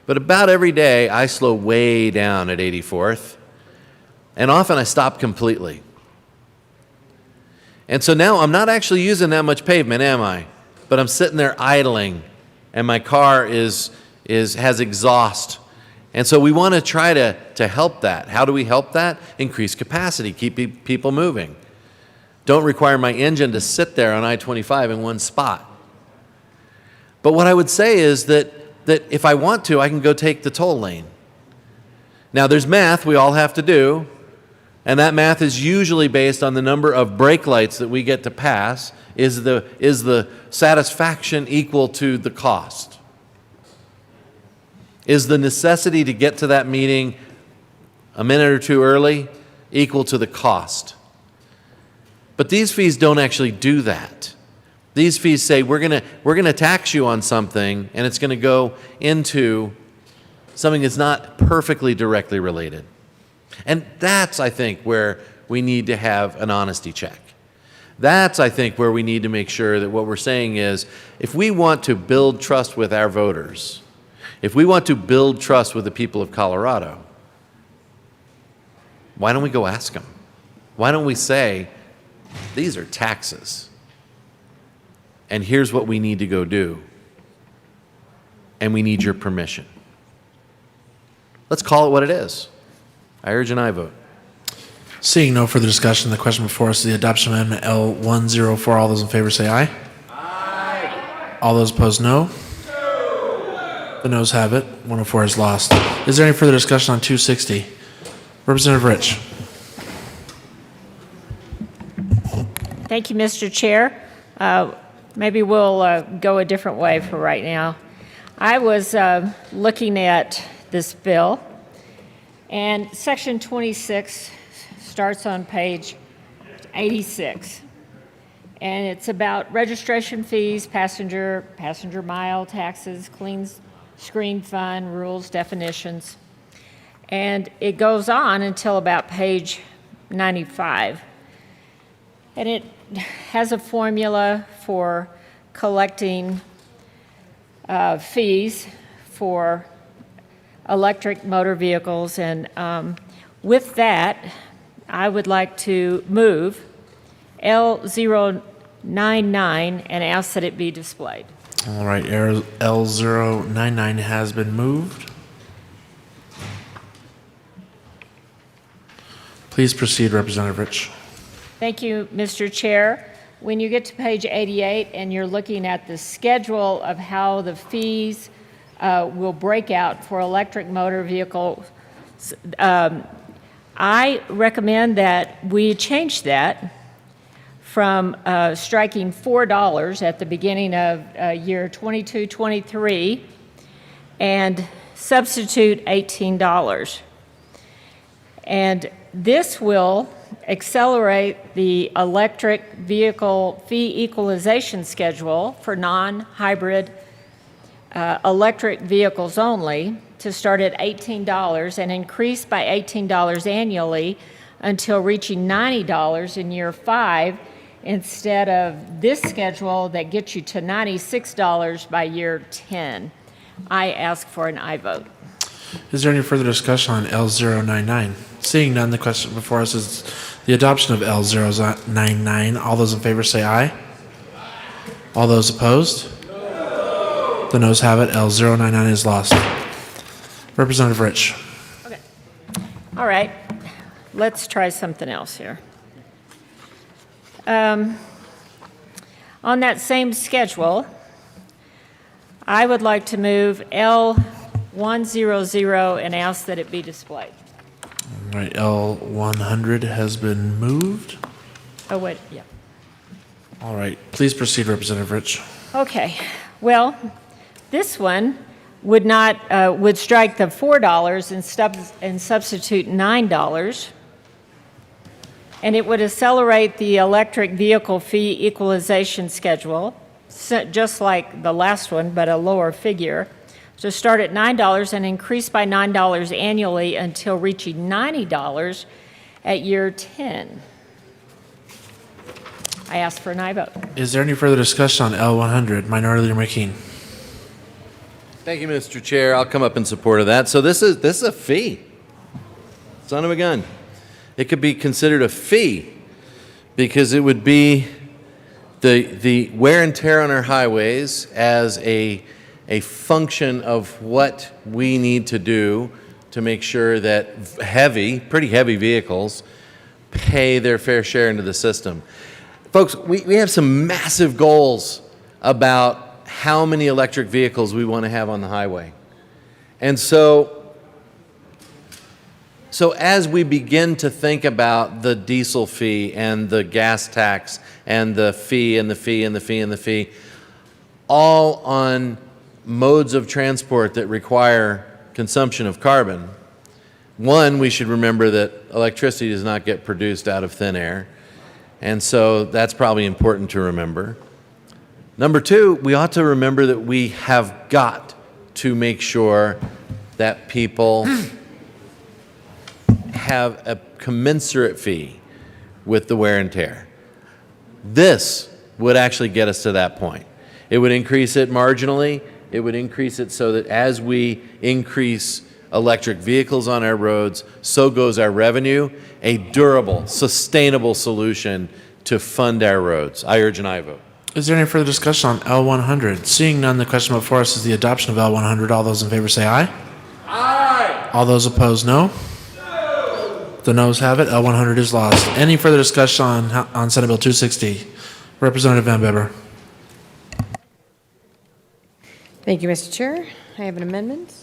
But about every day, I slow way down at 84th, and often I stop completely. And so now I'm not actually using that much pavement, am I? But I'm sitting there idling, and my car has exhaust. And so we want to try to help that. How do we help that? Increase capacity, keep people moving. Don't require my engine to sit there on I-25 in one spot. But what I would say is that if I want to, I can go take the toll lane. Now, there's math we all have to do, and that math is usually based on the number of brake lights that we get to pass. Is the satisfaction equal to the cost? Is the necessity to get to that meeting a minute or two early equal to the cost? But these fees don't actually do that. These fees say we're gonna tax you on something, and it's going to go into something that's not perfectly directly related. And that's, I think, where we need to have an honesty check. That's, I think, where we need to make sure that what we're saying is, if we want to build trust with our voters, if we want to build trust with the people of Colorado, why don't we go ask them? Why don't we say, these are taxes, and here's what we need to go do, and we need your permission. Let's call it what it is. I urge an aye vote. Seeing no further discussion, the question before us is the adoption of Amendment L104. All those in favor say aye. Aye. All those opposed, no. The noes have it. 104 is lost. Is there any further discussion on 260? Representative Rich. Thank you, Mr. Chair. Maybe we'll go a different way for right now. I was looking at this bill, and Section 26 starts on page 86. And it's about registration fees, passenger mile taxes, clean screen fund, rules, definitions. And it goes on until about page 95. And it has a formula for collecting fees for electric motor vehicles. And with that, I would like to move L099 and ask that it be displayed. All right, L099 has been moved. Please proceed, Representative Rich. Thank you, Mr. Chair. When you get to page 88 and you're looking at the schedule of how the fees will break out for electric motor vehicles, I recommend that we change that from striking $4 at the beginning of year 22-23 and substitute $18. And this will accelerate the electric vehicle fee equalization schedule for non-hybrid electric vehicles only to start at $18 and increase by $18 annually until reaching $90 in year 5, instead of this schedule that gets you to $96 by year 10. I ask for an aye vote. Is there any further discussion on L099? Seeing none, the question before us is the adoption of L099. All those in favor say aye. All those opposed? No. The noes have it. L099 is lost. Representative Rich. Okay. All right. Let's try something else here. On that same schedule, I would like to move L100 and ask that it be displayed. All right, L100 has been moved. Oh, wait, yeah. All right, please proceed, Representative Rich. Okay. Well, this one would not would strike the $4 and substitute $9. And it would accelerate the electric vehicle fee equalization schedule, just like the last one, but a lower figure, to start at $9 and increase by $9 annually until reaching $90 at year 10. I ask for an aye vote. Is there any further discussion on L100? Minority Leader McKean. Thank you, Mr. Chair. I'll come up in support of that. So this is a fee. Son of a gun. It could be considered a fee because it would be the wear and tear on our highways as a function of what we need to do to make sure that pretty heavy vehicles pay their fair share into the system. Folks, we have some massive goals about how many electric vehicles we want to have on the highway. And so as we begin to think about the diesel fee and the gas tax and the fee and the fee and the fee and the fee, all on modes of transport that require consumption of carbon, one, we should remember that electricity does not get produced out of thin air. And so that's probably important to remember. Number two, we ought to remember that we have got to make sure that people have a commensurate fee with the wear and tear. This would actually get us to that point. It would increase it marginally. It would increase it so that as we increase electric vehicles on our roads, so goes our revenue, a durable, sustainable solution to fund our roads. I urge an aye vote. Is there any further discussion on L100? Seeing none, the question before us is the adoption of L100. All those in favor say aye. Aye. All those opposed, no. The noes have it. L100 is lost. Any further discussion on Senate Bill 260? Representative Van Bibber. Thank you, Mr. Chair. I have an amendment.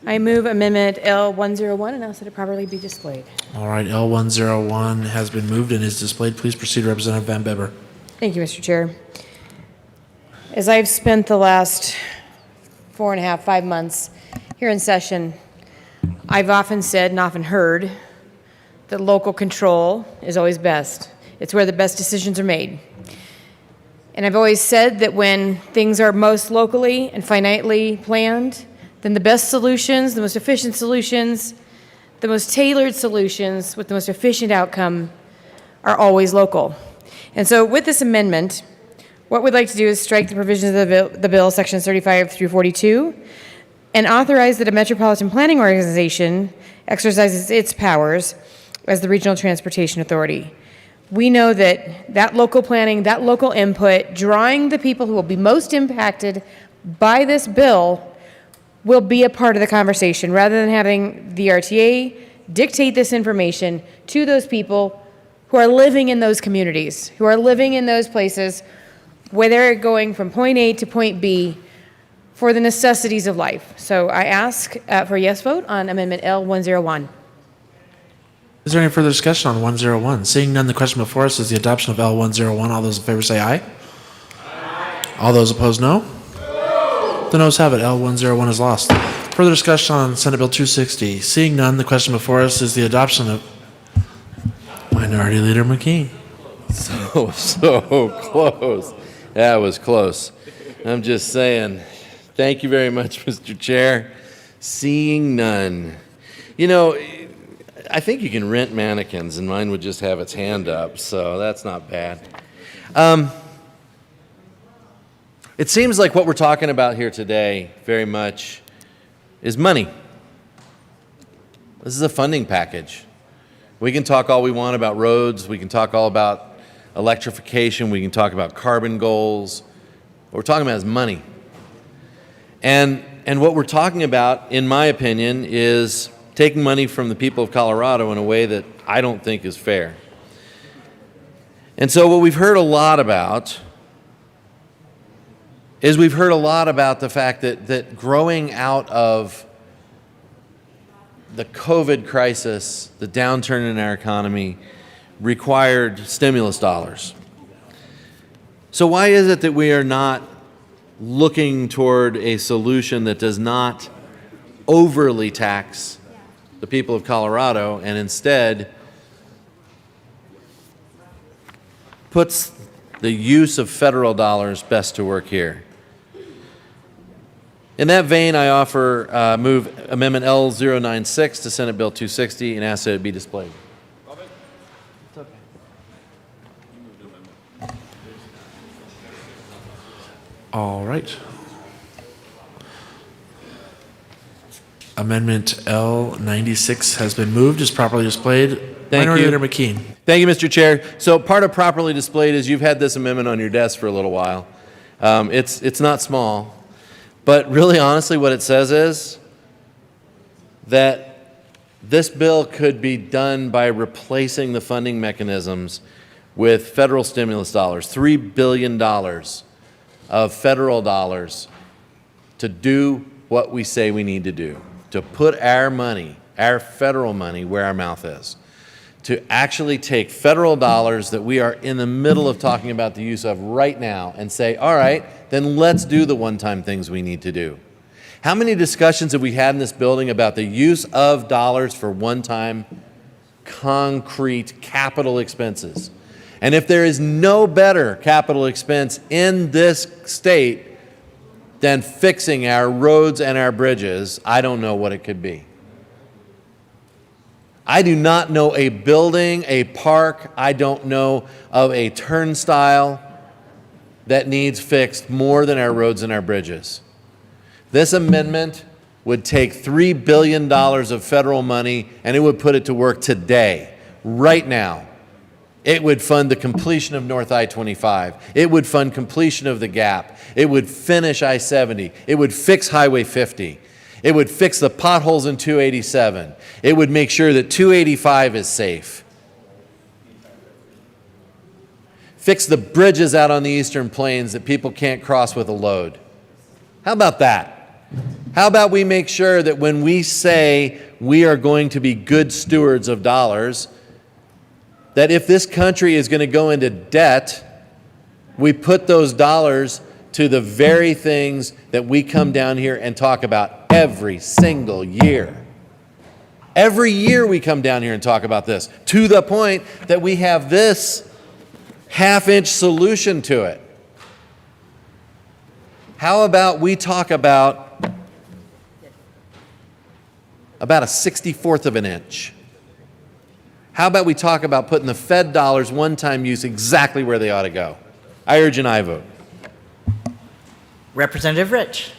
I move Amendment L101 and ask that it properly be displayed. All right, L101 has been moved and is displayed. Please proceed, Representative Van Bibber. Thank you, Mr. Chair. As I've spent the last 4.5, 5 months here in session, I've often said and often heard that local control is always best. It's where the best decisions are made. And I've always said that when things are most locally and finitely planned, then the best solutions, the most efficient solutions, the most tailored solutions with the most efficient outcome are always local. And so with this amendment, what we'd like to do is strike the provisions of the bill, sections 35 through 42, and authorize that a metropolitan planning organization exercises its powers as the regional transportation authority. We know that that local planning, that local input, drawing the people who will be most impacted by this bill will be a part of the conversation rather than having the RTA dictate this information to those people who are living in those communities, who are living in those places where they're going from point A to point B for the necessities of life. So I ask for a yes vote on Amendment L101. Is there any further discussion on 101? Seeing none, the question before us is the adoption of L101. All those in favor say aye. Aye. All those opposed, no. The noes have it. L101 is lost. Further discussion on Senate Bill 260. Seeing none, the question before us is the adoption of Minority Leader McKean. So close. That was close. I'm just saying, thank you very much, Mr. Chair. Seeing none. You know, I think you can rent mannequins, and mine would just have its hand up, so that's not bad. It seems like what we're talking about here today very much is money. This is a funding package. We can talk all we want about roads. We can talk all about electrification. We can talk about carbon goals. What we're talking about is money. And what we're talking about, in my opinion, is taking money from the people of Colorado in a way that I don't think is fair. And so what we've heard a lot about is the fact that growing out of the COVID crisis, the downturn in our economy, required stimulus dollars. So why is it that we are not looking toward a solution that does not overly tax the people of Colorado and instead puts the use of federal dollars best to work here. In that vein, I offer move Amendment L096 to Senate Bill 260 and ask that it be displayed. All right. Amendment L96 has been moved, is properly displayed. Thank Minority you. Leader McKean. Thank you, Mr. Chair. So part of properly displayed is you've had this amendment on your desk for a little while. It's not small, but really honestly what it says is that this bill could be done by replacing the funding mechanisms with federal stimulus dollars, $3 billion of federal dollars to do what we say we need to do, to put our money, our federal money, where our mouth is, to actually take federal dollars that we are in the middle of talking about the use of right now and say, all right, then let's do the one-time things we need to do. How many discussions have we had in this building about the use of dollars for one-time concrete capital expenses? And if there is no better capital expense in this state than fixing our roads and our bridges, I don't know what it could be. I do not know a building, a park, I don't know of a turnstile that needs fixed more than our roads and our bridges. This amendment would take $3 billion of federal money and it would put it to work today, right now. It would fund the completion of North I-25. It would fund completion of the Gap. It would finish I-70. It would fix Highway 50. It would fix the potholes in 287. It would make sure that 285 is safe. Fix the bridges out on the Eastern Plains that people can't cross with a load. How about that? How about we make sure that when we say we are going to be good stewards of dollars, that if this country is going to go into debt, we put those dollars to the very things that we come down here and talk about every single year. Every year we come down here and talk about this, to the point that we have this half-inch solution to it. How about we talk about a 64th of an inch? How about we talk about putting the Fed dollars one-time use exactly where they ought to go? I urge an aye vote. Representative Rich.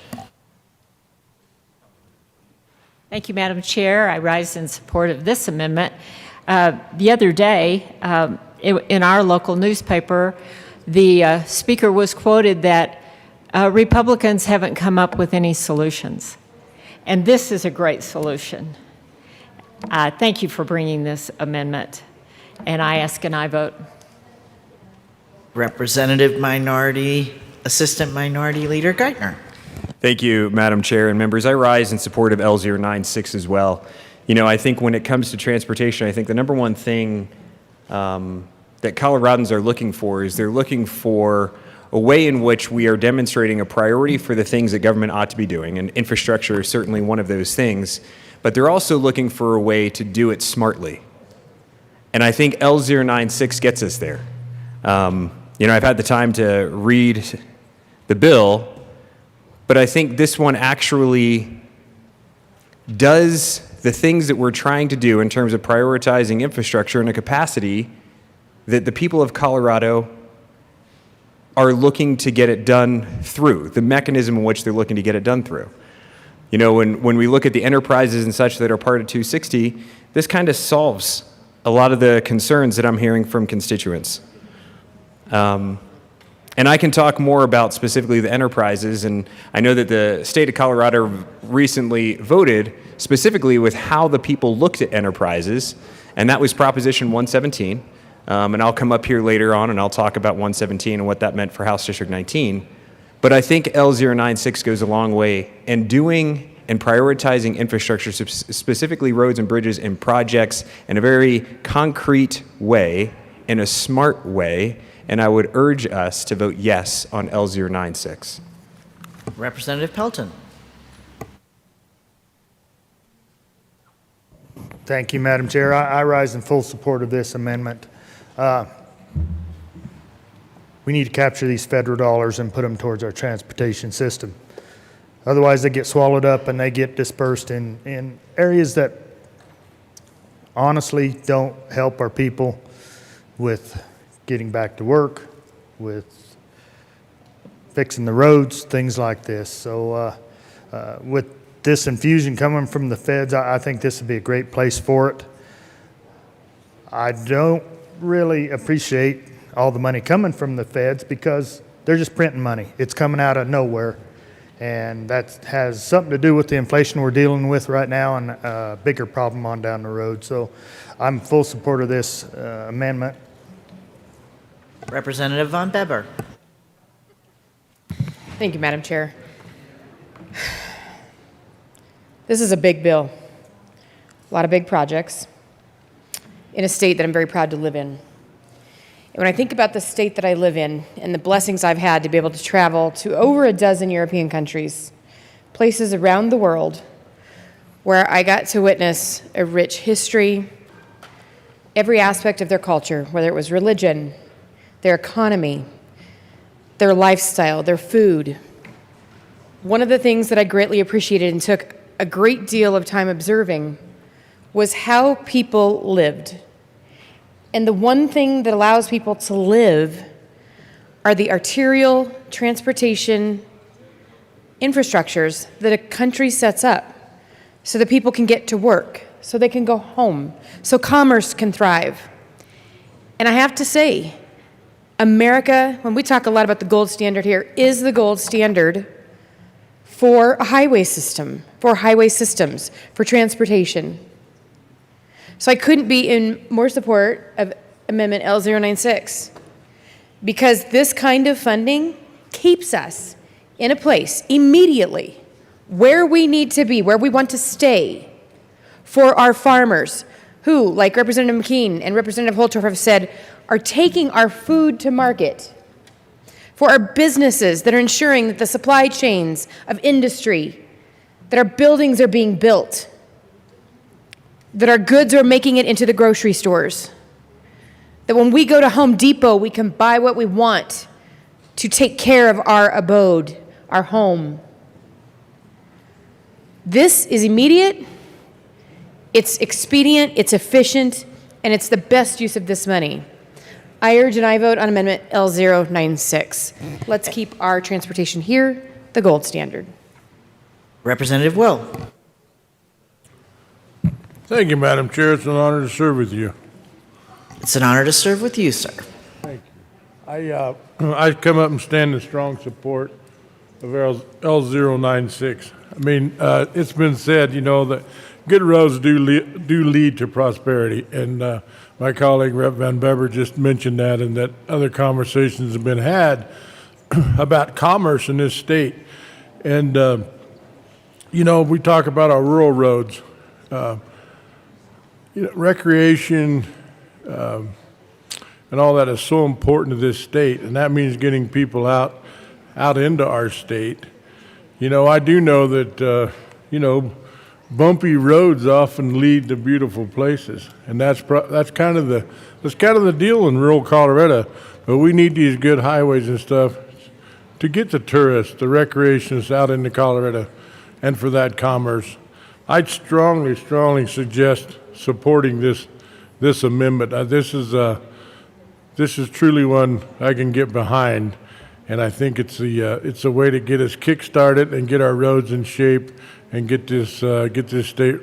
Thank you, Madam Chair. I rise in support of this amendment. The other day, in our local newspaper, the speaker was quoted that Republicans haven't come up with any solutions. And this is a great solution. Thank you for bringing this amendment, and I ask an aye vote. Representative Assistant Minority Leader Geithner. Thank you, Madam Chair and members. I rise in support of L096 as well. You know, I think when it comes to transportation, I think the number one thing that Coloradans are looking for is they're looking for a way in which we are demonstrating a priority for the things that government ought to be doing, and infrastructure is certainly one of those things. But they're also looking for a way to do it smartly. And I think L096 gets us there. You know, I've had the time to read the bill, but I think this one actually does the things that we're trying to do in terms of prioritizing infrastructure in a capacity that the people of Colorado are looking to get it done through, the mechanism in which they're looking to get it done through. You know, when we look at the enterprises and such that are part of 260, this kind of solves a lot of the concerns that I'm hearing from constituents. And I can talk more about specifically the enterprises, and I know that the state of Colorado recently voted specifically with how the people looked at enterprises, and that was Proposition 117. And I'll come up here later on and I'll talk about 117 and what that meant for House District 19. But I think L096 goes a long way in doing and prioritizing infrastructure, specifically roads and bridges and projects, in a very concrete way, in a smart way, and I would urge us to vote yes on L096. Representative Pelton. Thank you, Madam Chair. I rise in full support of this amendment. we need to capture these federal dollars and put them towards our transportation system. Otherwise, they get swallowed up and they get dispersed in areas that honestly don't help our people with getting back to work, with fixing the roads, things like this. So with this infusion coming from the feds, I think this would be a great place for it. I don't really appreciate all the money coming from the feds because they're just printing money. It's coming out of nowhere. And that has something to do with the inflation we're dealing with right now and a bigger problem on down the road. So I'm full support of this amendment. Representative Von Beber. Thank you, Madam Chair. This is a big bill. A lot of big projects in a state that I'm very proud to live in. And when I think about the state that I live in and the blessings I've had to be able to travel to over a dozen European countries, places around the world where I got to witness a rich history, every aspect of their culture, whether it was religion, their economy, their lifestyle, their food. One of the things that I greatly appreciated and took a great deal of time observing was how people lived. And the one thing that allows people to live are the arterial transportation infrastructures that a country sets up so that people can get to work, so they can go home, so commerce can thrive. And I have to say, America, when we talk a lot about the gold standard here, is the gold standard for a highway system, for highway systems, for transportation. So I couldn't be in more support of Amendment L096 because this kind of funding keeps us in a place immediately where we need to be, where we want to stay for our farmers who, like Representative McKean and Representative Holtorf have said, are taking our food to market, for our businesses that are ensuring that the supply chains of industry, that our buildings are being built, that our goods are making it into the grocery stores, that when we go to Home Depot, we can buy what we want to take care of our abode, our home. This is immediate, it's expedient, it's efficient, and it's the best use of this money. I urge an aye vote on Amendment L096. Let's keep our transportation here the gold standard. Representative Will. Thank you, Madam Chair. It's an honor to serve with you. It's an honor to serve with you, sir. Thank you. I come up and stand in strong support of L096. I mean, it's been said, you know, that good roads do lead to prosperity, and my colleague Rep. Van Beber just mentioned that, and that other conversations have been had about commerce in this state. And, you know, we talk about our rural roads. You know, recreation and all that is so important to this state, and that means getting people out into our state. You know, I do know that, you know, bumpy roads often lead to beautiful places, and that's kind of the deal in rural Colorado. But we need these good highways and stuff to get the tourists, the recreationists out into Colorado, and for that commerce. I'd strongly suggest supporting this amendment. This is truly one I can get behind, and I think it's a way to get us kick-started and get our roads in shape and get this state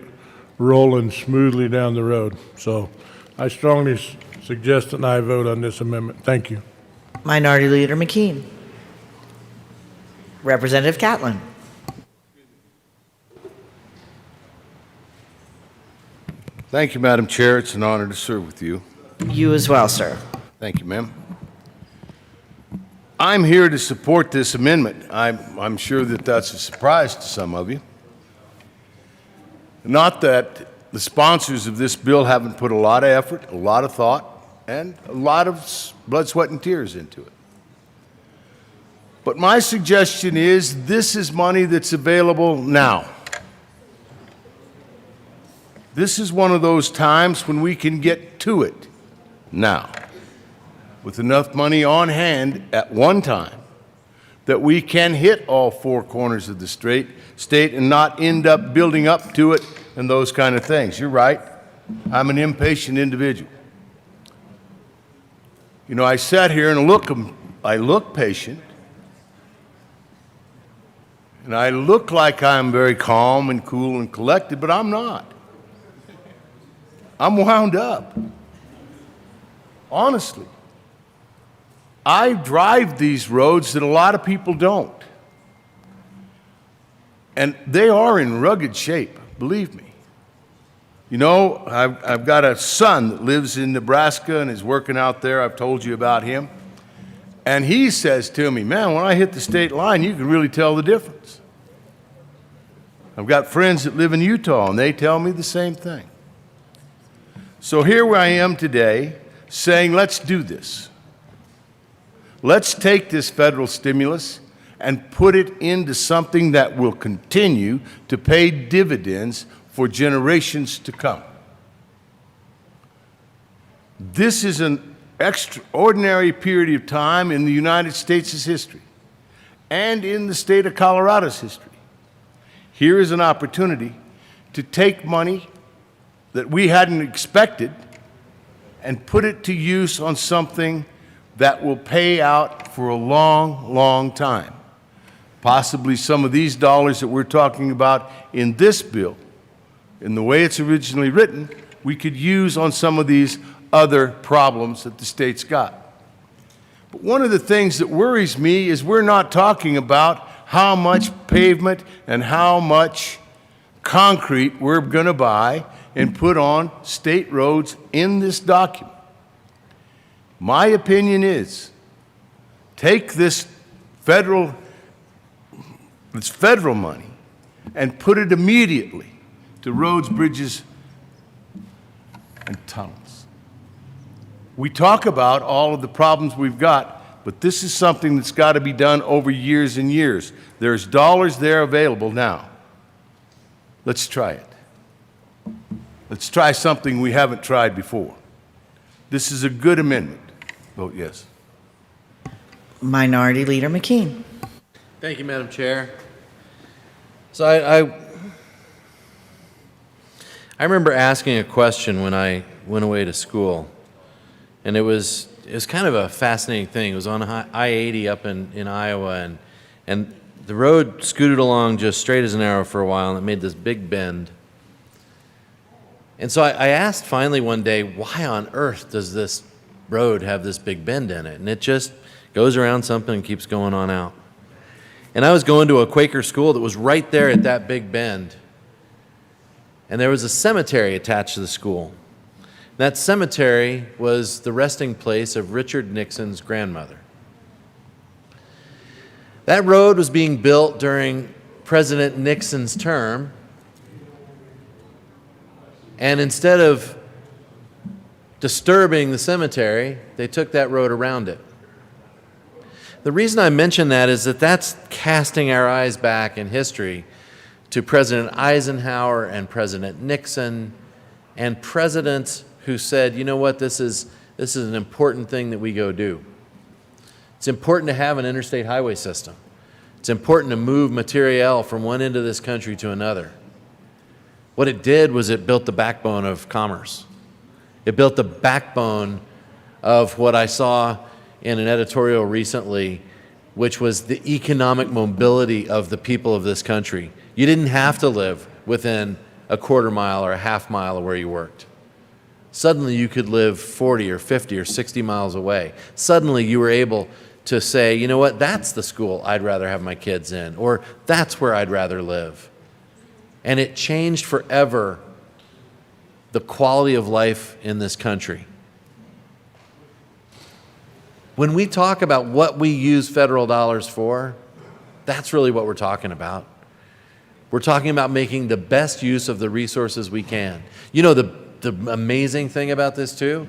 rolling smoothly down the road. So I strongly suggest an aye vote on this amendment. Thank you. Minority Leader McKean. Representative Catlin. Thank you, Madam Chair. It's an honor to serve with you. You as well, sir. Thank you, ma'am. I'm here to support this amendment. I'm sure that that's a surprise to some of you. Not that the sponsors of this bill haven't put a lot of effort, a lot of thought, and a lot of blood, sweat, and tears into it. But my suggestion is this is money that's available now. This is one of those times when we can get to it now. with enough money on hand at one time that we can hit all four corners of the state and not end up building up to it and those kind of things. You're right. I'm an impatient individual. You know, I sat here and I look patient, and I look like I'm very calm and cool and collected, but I'm not. I'm wound up. Honestly. I drive these roads that a lot of people don't. And they are in rugged shape, believe me. You know, I've got a son that lives in Nebraska and is working out there. I've told you about him. And he says to me, man, when I hit the state line, you can really tell the difference. I've got friends that live in Utah, and they tell me the same thing. So here I am today saying, let's do this. Let's take this federal stimulus and put it into something that will continue to pay dividends for generations to come. This is an extraordinary period of time in the United States' history and in the state of Colorado's history. Here is an opportunity to take money that we hadn't expected and put it to use on something that will pay out for a long, long time. Possibly some of these dollars that we're talking about in this bill, in the way it's originally written, we could use on some of these other problems that the state's got. But one of the things that worries me is we're not talking about how much pavement and how much concrete we're going to buy and put on state roads in this document. My opinion is, take this federal money and put it immediately to roads, bridges, and tunnels. We talk about all of the problems we've got, but this is something that's got to be done over years and years. There's dollars there available now. Let's try it. Let's try something we haven't tried before. This is a good amendment. Vote yes. Minority Leader McKean. Thank you, Madam Chair. So I remember asking a question when I went away to school, and it was kind of a fascinating thing. It was on I-80 up in Iowa, and the road scooted along just straight as an arrow for a while, and it made this big bend. And so I asked finally one day, why on earth does this road have this big bend in it? And it just goes around something and keeps going on out. And I was going to a Quaker school that was right there at that big bend. And there was a cemetery attached to the school. That cemetery was the resting place of Richard Nixon's grandmother. That road was being built during President Nixon's term. And instead of disturbing the cemetery, they took that road around it. The reason I mention that is that that's casting our eyes back in history to President Eisenhower and President Nixon and presidents who said, you know what, this is an important thing that we go do. It's important to have an interstate highway system. It's important to move material from one end of this country to another. What it did was it built the backbone of commerce. It built the backbone of what I saw in an editorial recently, which was the economic mobility of the people of this country. You didn't have to live within a quarter mile or a half mile of where you worked. Suddenly you could live 40 or 50 or 60 miles away. Suddenly you were able to say, you know what, that's the school I'd rather have my kids in, or that's where I'd rather live. And it changed forever the quality of life in this country. When we talk about what we use federal dollars for, that's really what we're talking about. We're talking about making the best use of the resources we can. You know, the amazing thing about this too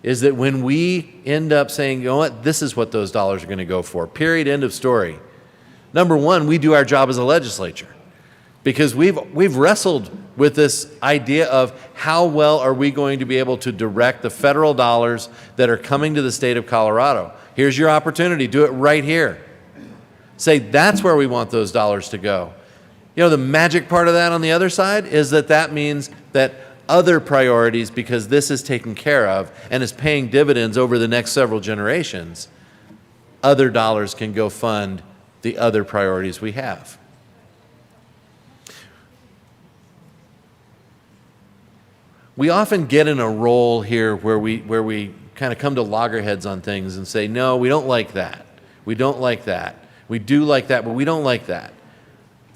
is that when we end up saying, you know what, this is what those dollars are going to go for, period, end of story. Number one, we do our job as a legislature. because we've wrestled with this idea of how well are we going to be able to direct the federal dollars that are coming to the state of Colorado. Here's your opportunity. Do it right here. Say that's where we want those dollars to go. You know, the magic part of that on the other side is that means that other priorities, because this is taken care of and is paying dividends over the next several generations, other dollars can go fund the other priorities we have. We often get in a role here where we kind of come to loggerheads on things and say, no, we don't like that. We don't like that. We do like that, but we don't like that.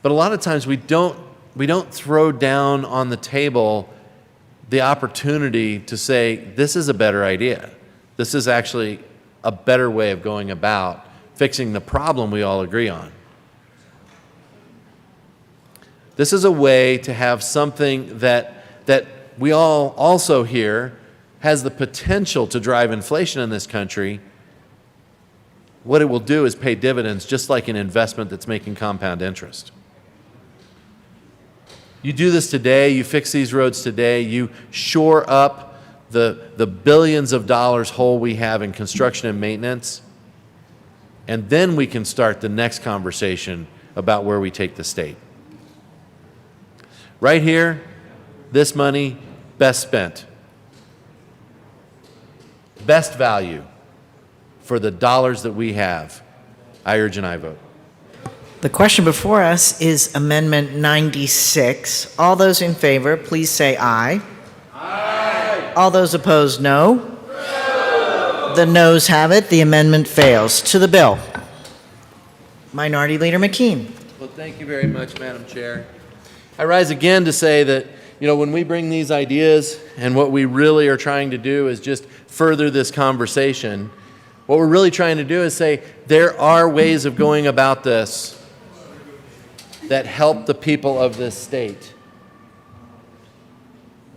But a lot of times we don't throw down on the table the opportunity to say, this is a better idea. This is actually a better way of going about fixing the problem we all agree on. This is a way to have something that we all also hear has the potential to drive inflation in this country. What it will do is pay dividends just like an investment that's making compound interest. You do this today, you fix these roads today, you shore up the billions of dollars hole we have in construction and maintenance, and then we can start the next conversation about where we take the state. Right here, this money, best spent. Best value for the dollars that we have. I urge and I vote. The question before us is Amendment 96. All those in favor, please say aye. Aye. All those opposed, no. No. The noes have it. The amendment fails. To the bill. Minority Leader McKean. Well, thank you very much, Madam Chair. I rise again to say that, when we bring these ideas and what we really are trying to do is just further this conversation, what we're really trying to do is say there are ways of going about this that help the people of this state.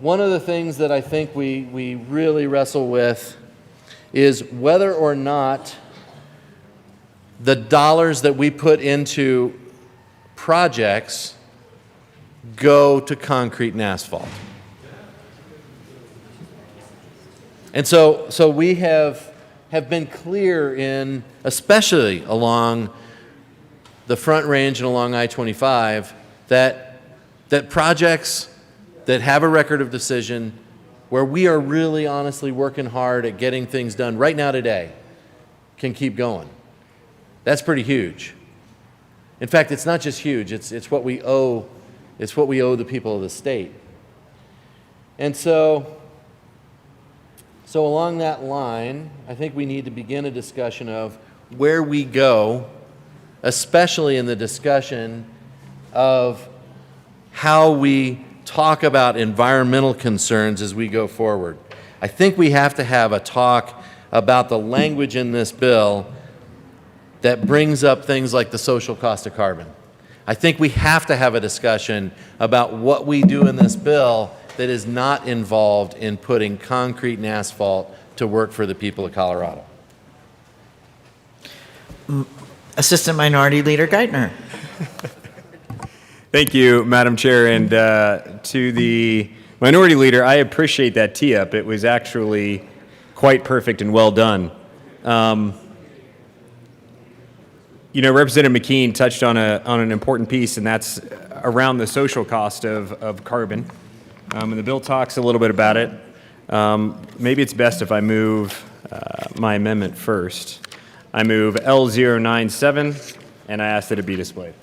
One of the things that I think we really wrestle with is whether or not the dollars that we put into projects go to concrete and asphalt. And so we have been clear in, especially along the Front Range and along I-25, that projects that have a record of decision, where we are really honestly working hard at getting things done right now today, can keep going. That's pretty huge. In fact, it's not just huge, it's what we owe. It's what we owe the people of the state. And so along that line, I think we need to begin a discussion of where we go, especially in the discussion of how we talk about environmental concerns as we go forward. I think we have to have a talk about the language in this bill that brings up things like the social cost of carbon. I think we have to have a discussion about what we do in this bill that is not involved in putting concrete and asphalt to work for the people of Colorado. Assistant Minority Leader Geithner. Thank you, Madam Chair, and to the Minority Leader, I appreciate that tee-up. It was actually quite perfect and well done. Representative McKean touched on an important piece, and that's around the social cost of carbon. And the bill talks a little bit about it. Maybe it's best if I move my amendment first. I move L097, and I ask that it be displayed.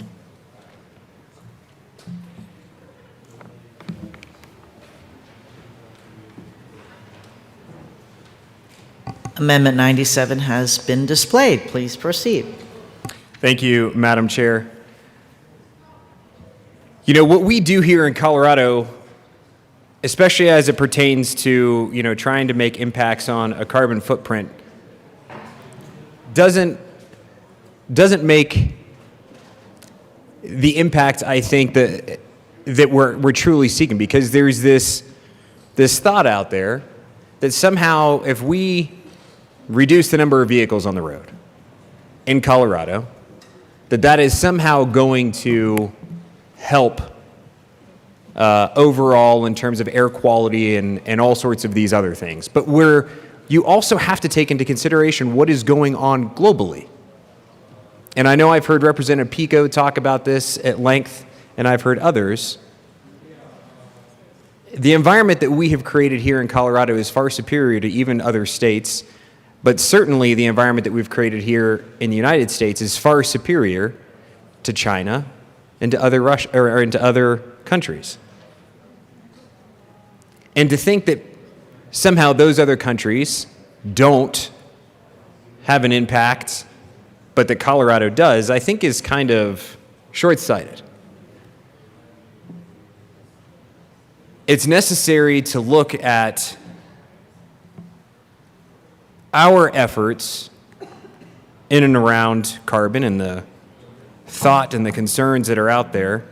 Amendment 97 has been displayed. Please proceed. Thank you, Madam Chair. What we do here in Colorado, especially as it pertains to, trying to make impacts on a carbon footprint, doesn't make the impact, I think, that we're truly seeking, because there's this thought out there that somehow if we reduce the number of vehicles on the road in Colorado, that is somehow going to help overall in terms of air quality and all sorts of these other things. But you also have to take into consideration what is going on globally. And I know I've heard Representative Pico talk about this at length, and I've heard others. The environment that we have created here in Colorado is far superior to even other states, but certainly the environment that we've created here in the United States is far superior to China and to other into other countries. And to think that somehow those other countries don't have an impact, but that Colorado does, I think is kind of short-sighted. It's necessary to look at our efforts in and around carbon and the thought and the concerns that are out there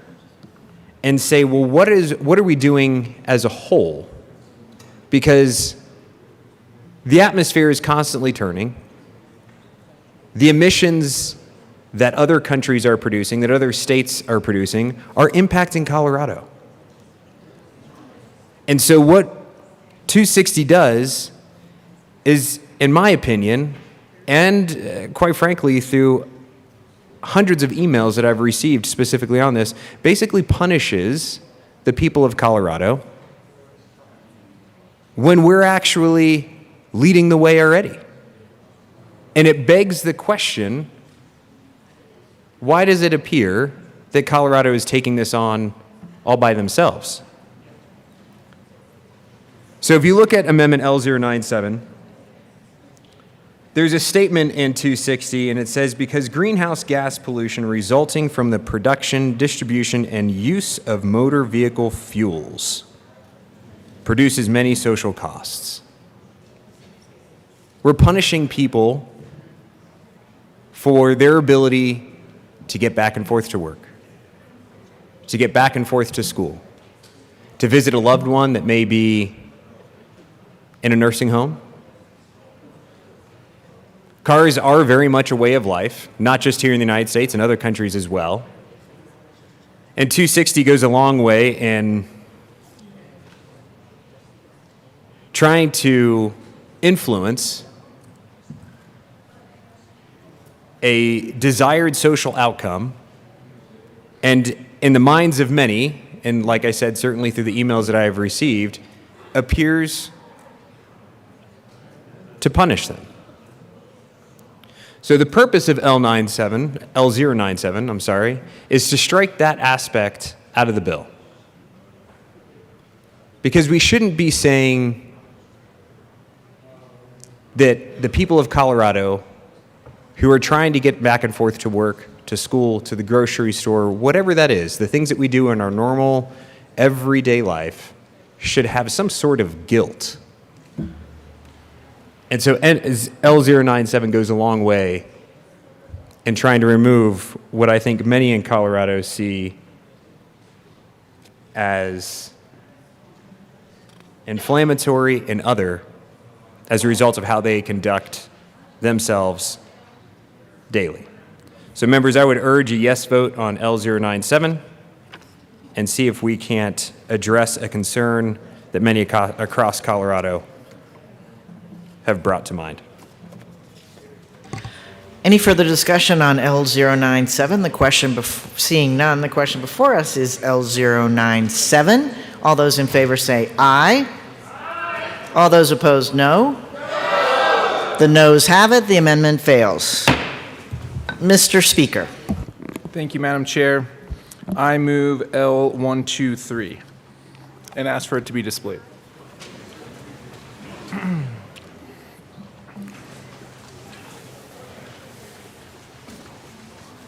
and say, well, what are we doing as a whole? Because the atmosphere is constantly turning. The emissions that other countries are producing, that other states are producing, are impacting Colorado. And so what 260 does is, in my opinion, and quite frankly, through hundreds of emails that I've received specifically on this, basically punishes the people of Colorado when we're actually leading the way already. And it begs the question, why does it appear that Colorado is taking this on all by themselves? So if you look at Amendment L097, there's a statement in 260, and it says, because greenhouse gas pollution resulting from the production, distribution, and use of motor vehicle fuels produces many social costs. We're punishing people for their ability to get back and forth to work, to get back and forth to school, to visit a loved one that may be in a nursing home. Cars are very much a way of life, not just here in the United States, in other countries as well. And 260 goes a long way in trying to influence a desired social outcome, and in the minds of many, and like I said, certainly through the emails that I have received, appears to punish them. So the purpose of L097, is to strike that aspect out of the bill. Because we shouldn't be saying that the people of Colorado who are trying to get back and forth to work, to school, to the grocery store, whatever that is, the things that we do in our normal, everyday life, should have some sort of guilt. And so L097 goes a long way in trying to remove what I think many in Colorado see as inflammatory and other as a result of how they conduct themselves daily. So members, I would urge a yes vote on L097 and see if we can't address a concern that many across Colorado have brought to mind. Any further discussion on L097? Seeing none, the question before us is L097. All those in favor say aye. All those opposed, no. The noes have it. The amendment fails. Mr. Speaker. Thank you, Madam Chair. I move L123 and ask for it to be displayed.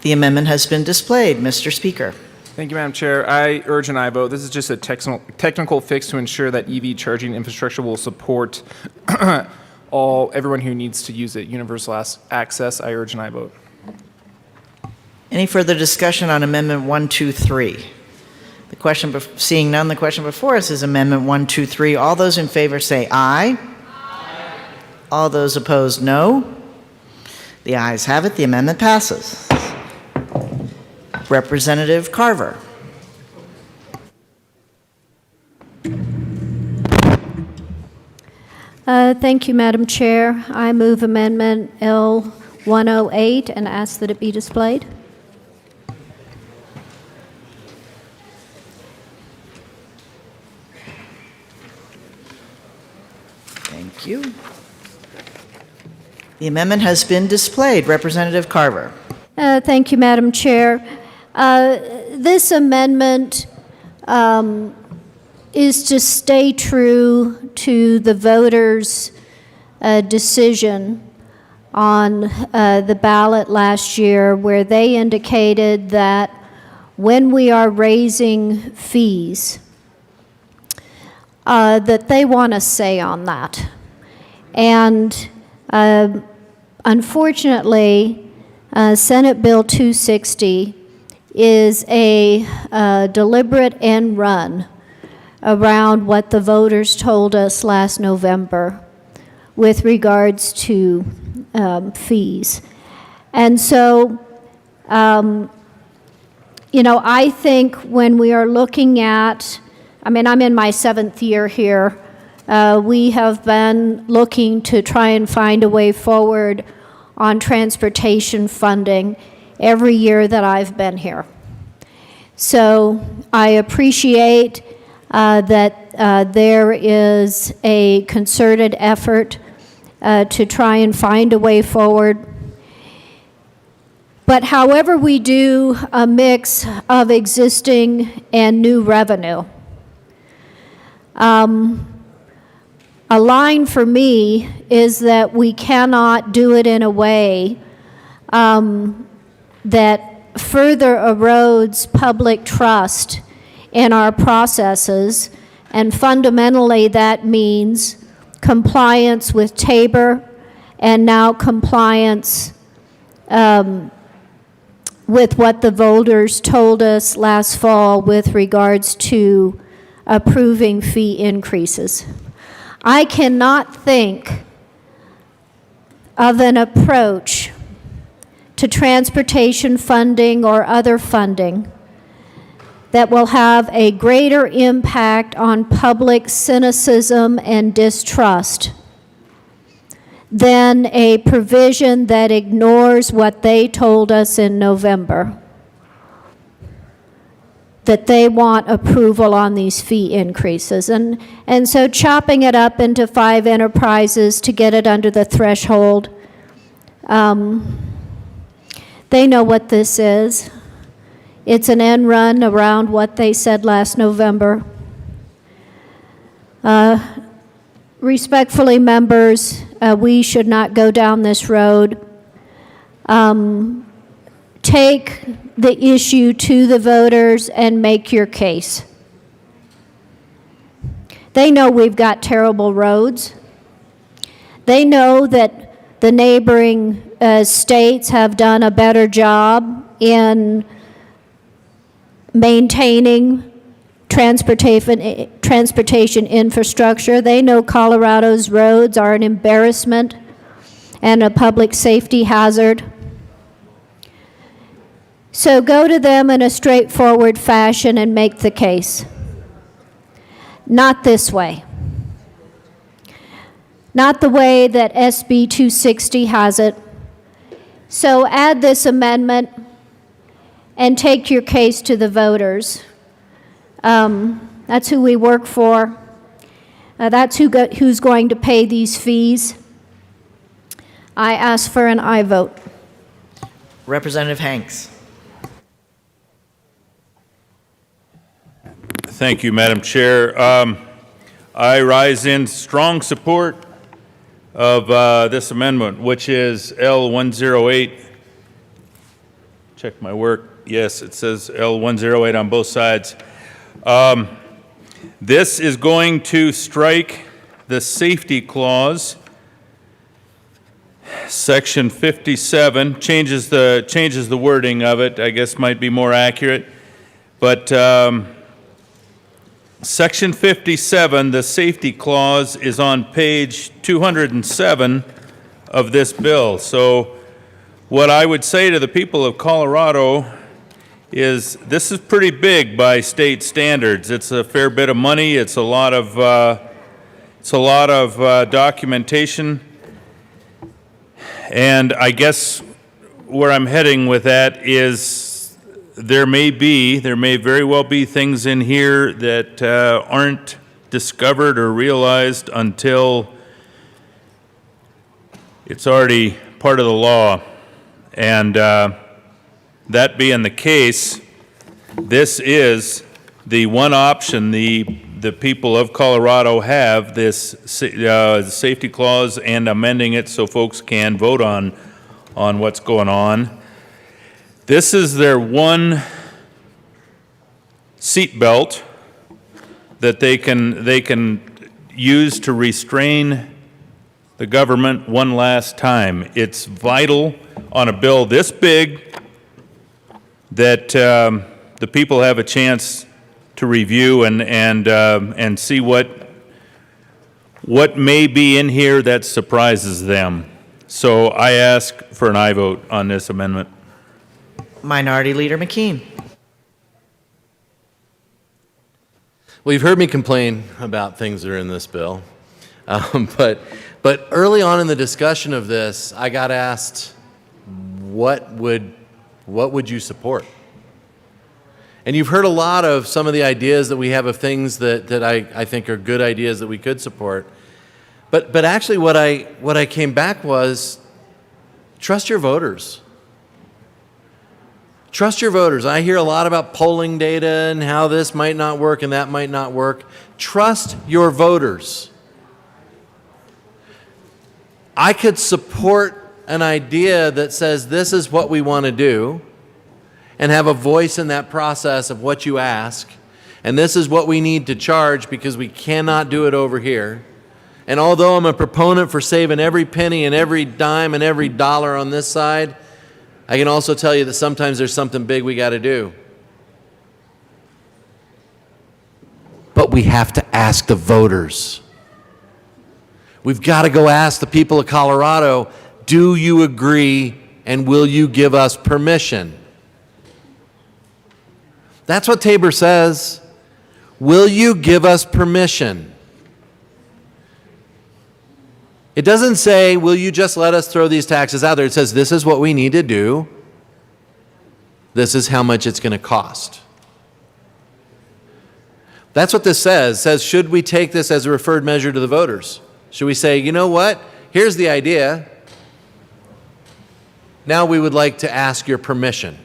The amendment has been displayed. Mr. Speaker. Thank you, Madam Chair. I urge an aye vote. This is just a technical fix to ensure that EV charging infrastructure will support everyone who needs to use it. Universal access. I urge an aye vote. Any further discussion on Amendment 123? Seeing none, the question before us is Amendment 123. All those in favor say aye. Aye. All those opposed, no. The ayes have it. The amendment passes. Representative Carver. Thank you, Madam Chair. I move Amendment L108 and ask that it be displayed. Thank you. The amendment has been displayed. Representative Carver. Thank you, Madam Chair. This amendment is to stay true to the voters' decision on the ballot last year, where they indicated that when we are raising fees, that they want a say on that. And unfortunately, Senate Bill 260 is a deliberate end run around what the voters told us last November with regards to fees. And so, you know, I think when we are looking at, I mean, I'm in my 7th year here. We have been looking to try and find a way forward on transportation funding every year that I've been here. So I appreciate that there is a concerted effort to try and find a way forward. But however we do a mix of existing and new revenue, a line for me is that we cannot do it in a way that further erodes public trust in our processes, and fundamentally that means compliance with Tabor and now compliance with what the voters told us last fall with regards to approving fee increases. I cannot think of an approach to transportation funding or other funding that will have a greater impact on public cynicism and distrust than a provision that ignores what they told us in November, that they want approval on these fee increases. And so chopping it up into 5 enterprises to get it under the threshold, they know what this is. It's an end run around what they said last November. Respectfully, members, we should not go down this road. Take the issue to the voters and make your case. They know we've got terrible roads. They know that the neighboring states have done a better job in maintaining transportation infrastructure. They know Colorado's roads are an embarrassment and a public safety hazard. So go to them in a straightforward fashion and make the case. Not this way. Not the way that SB 260 has it. So add this amendment and take your case to the voters. That's who we work for. That's who's going to pay these fees. I ask for an aye vote. Representative Hanks. Thank you, Madam Chair. I rise in strong support of this amendment, which is L108. Check my work. Yes, it says L108 on both sides. This is going to strike the safety clause, section 57, changes the wording of it, I guess might be more accurate. But section 57, the safety clause, is on page 207 of this bill. So what I would say to the people of Colorado is this is pretty big by state standards. It's a fair bit of money. It's a lot of It's a lot of documentation. And I guess where I'm heading with that is there may very well be things in here that aren't discovered or realized until it's already part of the law. And that being the case, this is the one option the people of Colorado have, this safety clause and amending it so folks can vote on what's going on. This is their one seatbelt that they can use to restrain the government one last time. It's vital on a bill this big that the people have a chance to review and see what may be in here that surprises them. So I ask for an aye vote on this amendment. Minority Leader McKean. Well, you've heard me complain about things that are in this bill, but early on in the discussion of this, I got asked, what would you support? And you've heard a lot of some of the ideas that we have of things that I think are good ideas that we could support. But actually what I came back was, trust your voters. Trust your voters. I hear a lot about polling data and how this might not work and that might not work. Trust your voters. I could support an idea that says this is what we want to do and have a voice in that process of what you ask, and this is what we need to charge because we cannot do it over here. And although I'm a proponent for saving every penny and every dime and every dollar on this side, I can also tell you that sometimes there's something big we got to do. But we have to ask the voters. We've got to go ask the people of Colorado, do you agree and will you give us permission? That's what Tabor says. Will you give us permission? It doesn't say, will you just let us throw these taxes out there? It says, this is what we need to do. This is how much it's going to cost. That's what this says. It says, should we take this as a referred measure to the voters? Should we say, you know what? Here's the idea. Now we would like to ask your permission.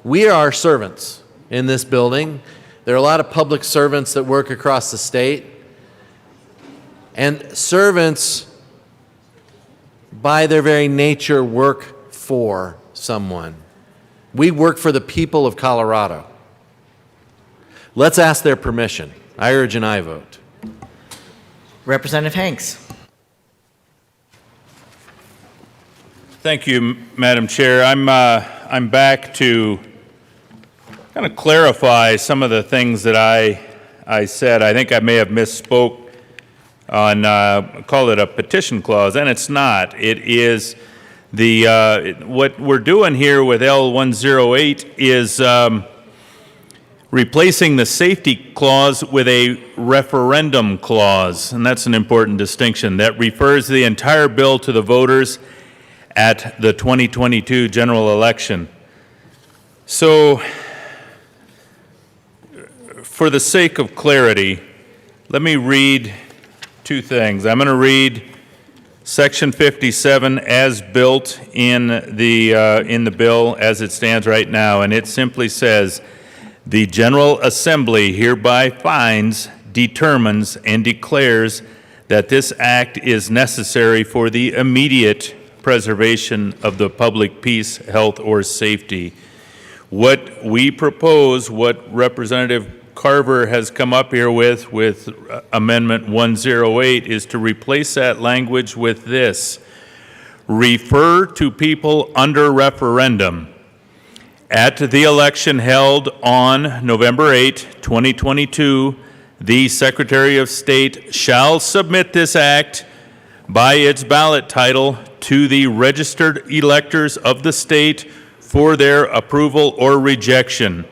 We are servants in this building. There are a lot of public servants that work across the state. And servants, by their very nature, work for someone. We work for the people of Colorado. Let's ask their permission. I urge an aye vote. Representative Hanks. Thank you, Madam Chair. I'm back to kind of clarify some of the things that I said. I think I may have misspoke on, call it a petition clause, and it's not. It is what we're doing here with L108 is replacing the safety clause with a referendum clause, and that's an important distinction. That refers the entire bill to the voters at the 2022 general election. So, for the sake of clarity, let me read two things. I'm going to read Section 57 as built in the bill as it stands right now, and it simply says, "The General Assembly hereby finds, determines, and declares that this act is necessary for the immediate preservation of the public peace, health, or safety." What we propose, what Representative Carver has come up here with Amendment 108, is to replace that language with this: refer to people under referendum. At the election held on November 8, 2022, the Secretary of State shall submit this act by its ballot title to the registered electors of the state for their approval or rejection.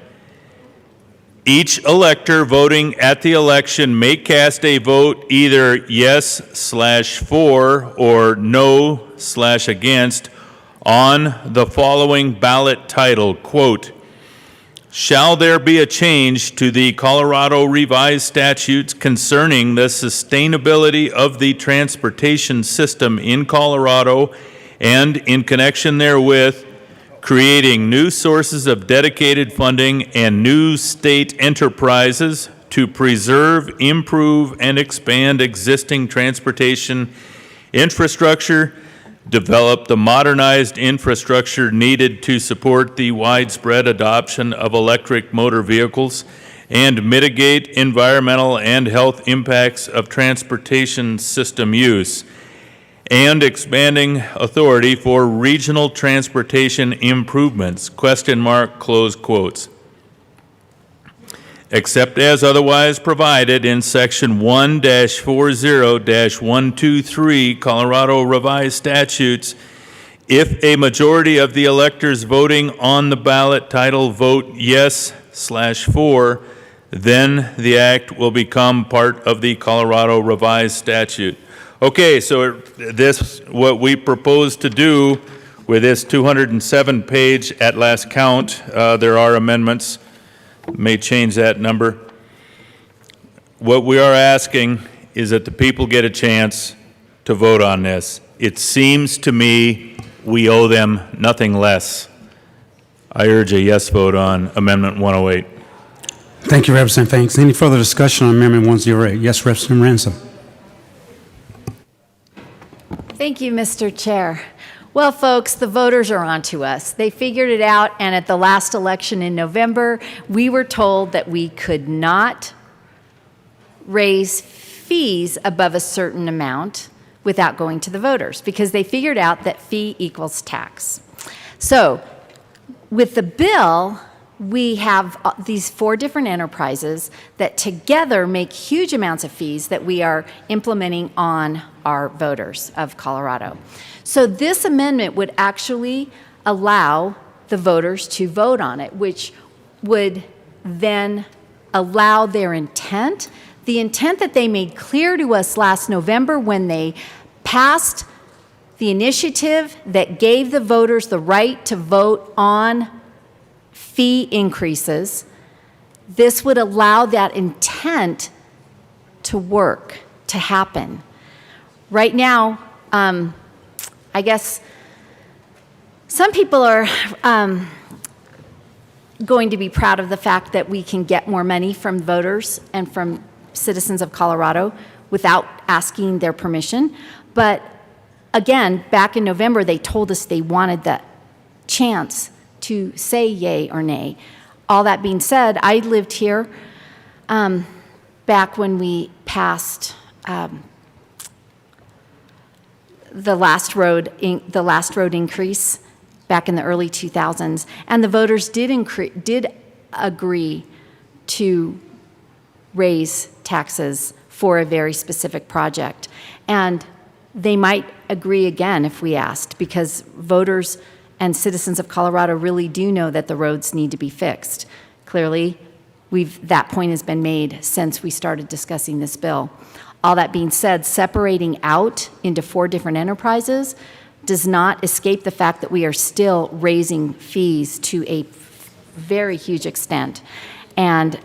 Each elector voting at the election may cast a vote either yes/for or no/against on the following ballot title, quote, "Shall there be a change to the Colorado Revised Statutes concerning the sustainability of the transportation system in Colorado and in connection therewith, creating new sources of dedicated funding and new state enterprises to preserve, improve, and expand existing transportation infrastructure, develop the modernized infrastructure needed to support the widespread adoption of electric motor vehicles, and mitigate environmental and health impacts of transportation system use, and expanding authority for regional transportation improvements, question mark, close quotes. Except as otherwise provided in Section 1-40-123 Colorado Revised Statutes, if a majority of the electors voting on the ballot title vote yes/for, then the act will become part of the Colorado Revised Statute. Okay, so this, what we propose to do with this 207-page at last count, there are amendments, may change that number. What we are asking is that the people get a chance to vote on this. It seems to me we owe them nothing less. I urge a yes vote on Amendment 108. Thank you, Representative Thanks. Any further discussion on Amendment 108? Yes, Representative Ransom. Thank you, Mr. Chair. Well, folks, the voters are on to us. They figured it out, and at the last election in November, we were told that we could not raise fees above a certain amount without going to the voters, because they figured out that fee equals tax. So, with the bill, we have these 4 different enterprises that together make huge amounts of fees that we are implementing on our voters of Colorado. So this amendment would actually allow the voters to vote on it, which would then allow their intent, the intent that they made clear to us last November when they passed the initiative that gave the voters the right to vote on fee increases. This would allow that intent to work, to happen. Right now, I guess some people are going to be proud of the fact that we can get more money from voters and from citizens of Colorado without asking their permission. But again, back in November, they told us they wanted the chance to say yay or nay. All that being said, I lived here back when we passed the last road increase back in the early 2000s, and the voters did agree to raise taxes for a very specific project. And they might agree again if we asked, because voters and citizens of Colorado really do know that the roads need to be fixed. Clearly, that point has been made since we started discussing this bill. All that being said, separating out into 4 different enterprises does not escape the fact that we are still raising fees to a very huge extent. And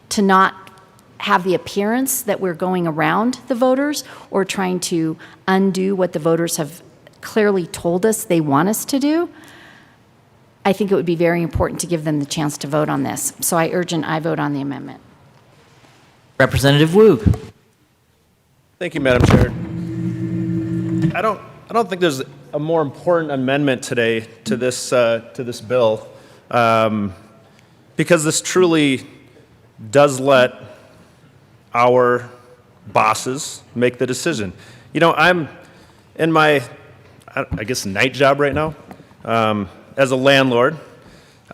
to not have the appearance that we're going around the voters or trying to undo what the voters have clearly told us they want us to do, I think it would be very important to give them the chance to vote on this. So I urge an aye vote on the amendment. Representative Woog. Thank you, Madam Chair. I don't think there's a more important amendment today to this bill, because this truly does let our bosses make the decision. You know, I'm in my, I guess, night job right now. As a landlord,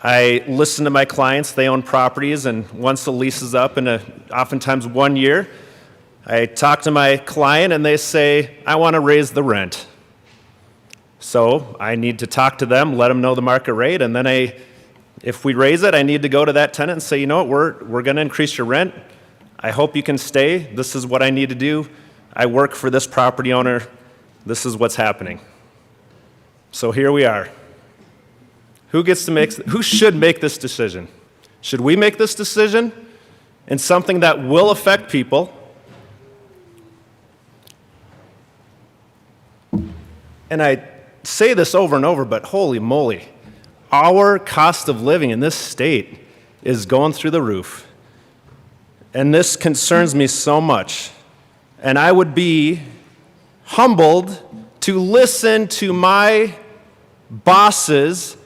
I listen to my clients. They own properties, and once the lease is up in oftentimes 1 year, I talk to my client and they say, I want to raise the rent. So I need to talk to them, let them know the market rate, and then If we raise it, I need to go to that tenant and say, you know what, we're going to increase your rent. I hope you can stay. This is what I need to do. I work for this property owner. This is what's happening. So here we are. Who should make this decision? Should we make this decision in something that will affect people? And I say this over and over, but holy moly, our cost of living in this state is going through the roof. And this concerns me so much. And I would be humbled to listen to my bosses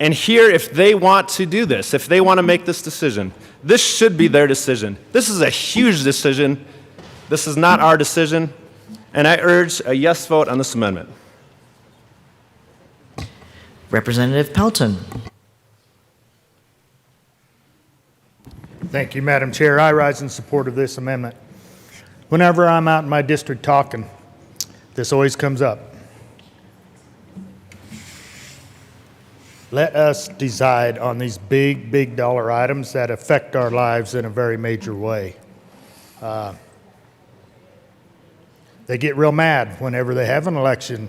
and hear if they want to do this, if they want to make this decision. This should be their decision. This is a huge decision. This is not our decision. And I urge a yes vote on this amendment. Representative Pelton. Thank you, Madam Chair. I rise in support of this amendment. Whenever I'm out in my district talking, this always comes up. Let us decide on these big dollar items that affect our lives in a very major way. They get real mad whenever they have an election.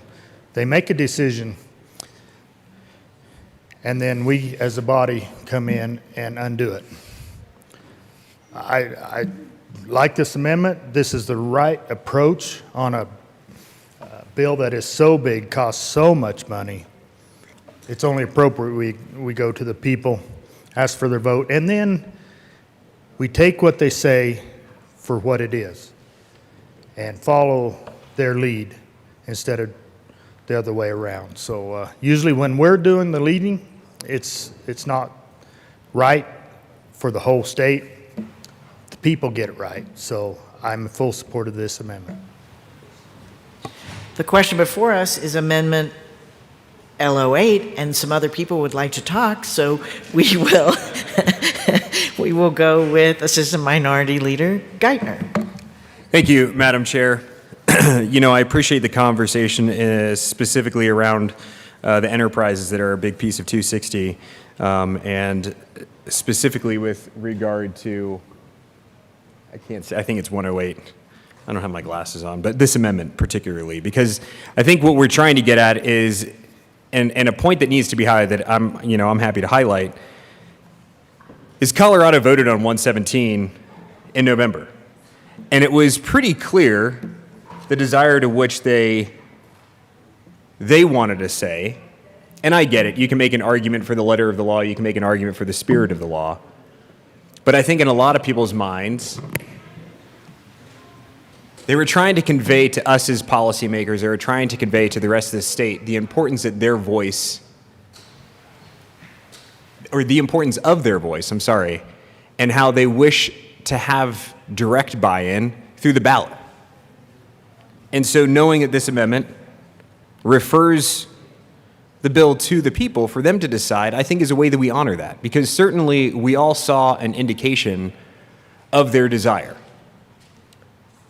They make a decision, and then we as a body come in and undo it. I like this amendment. This is the right approach on a bill that is so big, costs so much money. It's only appropriate we go to the people, ask for their vote, and then we take what they say for what it is and follow their lead instead of the other way around. So usually when we're doing the leading, it's not right for the whole state. The people get it right. So I'm in full support of this amendment. The question before us is Amendment L08, and some other people would like to talk, so we will go with Assistant Minority Leader Geithner. Thank you, Madam Chair. I appreciate the conversation specifically around the enterprises that are a big piece of 260, and specifically with regard to, I think it's 108. I don't have my glasses on, but this amendment particularly, because I think what we're trying to get at is, and a point that needs to be highlighted that I'm happy to highlight, is Colorado voted on 117 in November. And it was pretty clear the desire to which they wanted to say, and I get it, you can make an argument for the letter of the law, you can make an argument for the spirit of the law, but I think in a lot of people's minds, they were trying to convey to us as policymakers, they were trying to convey to the rest of the state the importance that their voice, or the importance of their voice, and how they wish to have direct buy-in through the ballot. And so knowing that this amendment refers the bill to the people for them to decide, I think is a way that we honor that, because certainly we all saw an indication of their desire.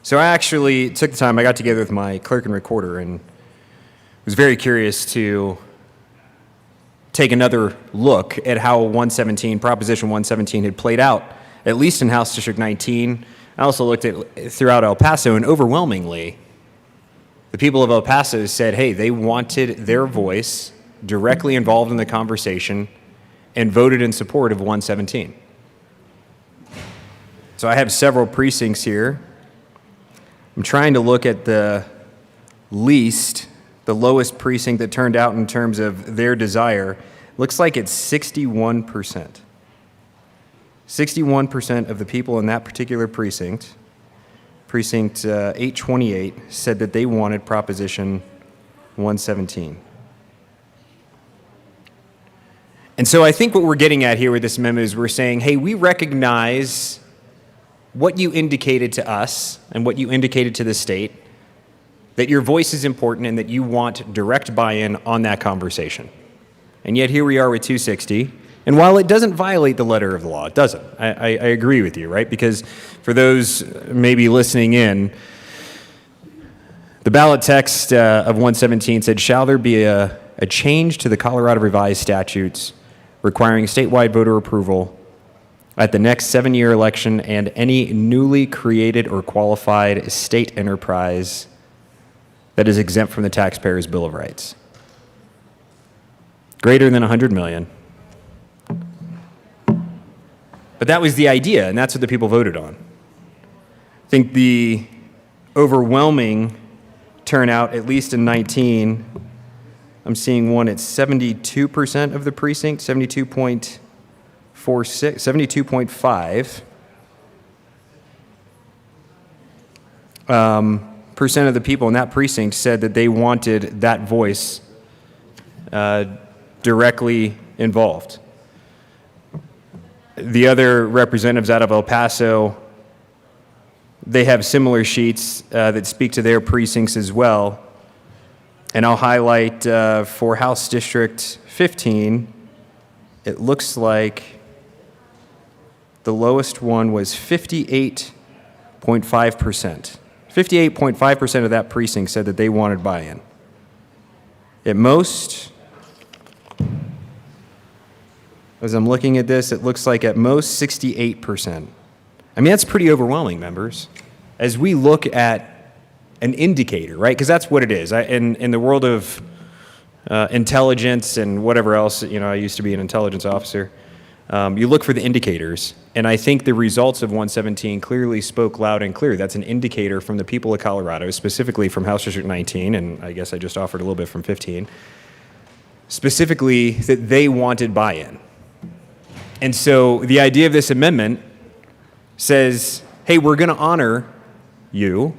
So I actually took the time, I got together with my clerk and recorder and was very curious to take another look at how Proposition 117 had played out, at least in House District 19. I also looked at throughout El Paso, and overwhelmingly, the people of El Paso said, hey, they wanted their voice directly involved in the conversation and voted in support of 117. So I have several precincts here. I'm trying to look at the lowest precinct that turned out in terms of their desire. Looks like it's 61%. 61% of the people in that particular precinct, Precinct 828, said that they wanted Proposition 117. And so I think what we're getting at here with this amendment is we're saying, hey, we recognize what you indicated to us and what you indicated to the state, that your voice is important and that you want direct buy-in on that conversation. And yet here we are with 260. And while it doesn't violate the letter of the law, it doesn't. I agree with you, right? Because for those maybe listening in, the ballot text of 117 said, shall there be a change to the Colorado Revised Statutes requiring statewide voter approval at the next 7-year election and any newly created or qualified state enterprise that is exempt from the taxpayer's Bill of Rights. Greater than 100 million. But that was the idea, and that's what the people voted on. I think the overwhelming turnout, at least in 19, I'm seeing one at 72% of the precinct, 72.46, 72.5 percent of the people in that precinct said that they wanted that voice directly involved. The other representatives out of El Paso, they have similar sheets that speak to their precincts as well. And I'll highlight for House District 15, it looks like the lowest one was 58.5%. 58.5% of that precinct said that they wanted buy-in. At most, as I'm looking at this, it looks like at most 68%. I mean, that's pretty overwhelming, members. As we look at an indicator, right? Because that's what it is. In the world of intelligence and whatever else, you know, I used to be an intelligence officer. You look for the indicators, and I think the results of 117 clearly spoke loud and clear. That's an indicator from the people of Colorado, specifically from House District 19, and I guess I just offered a little bit from 15, specifically that they wanted buy-in. And so the idea of this amendment says, hey, we're going to honor you,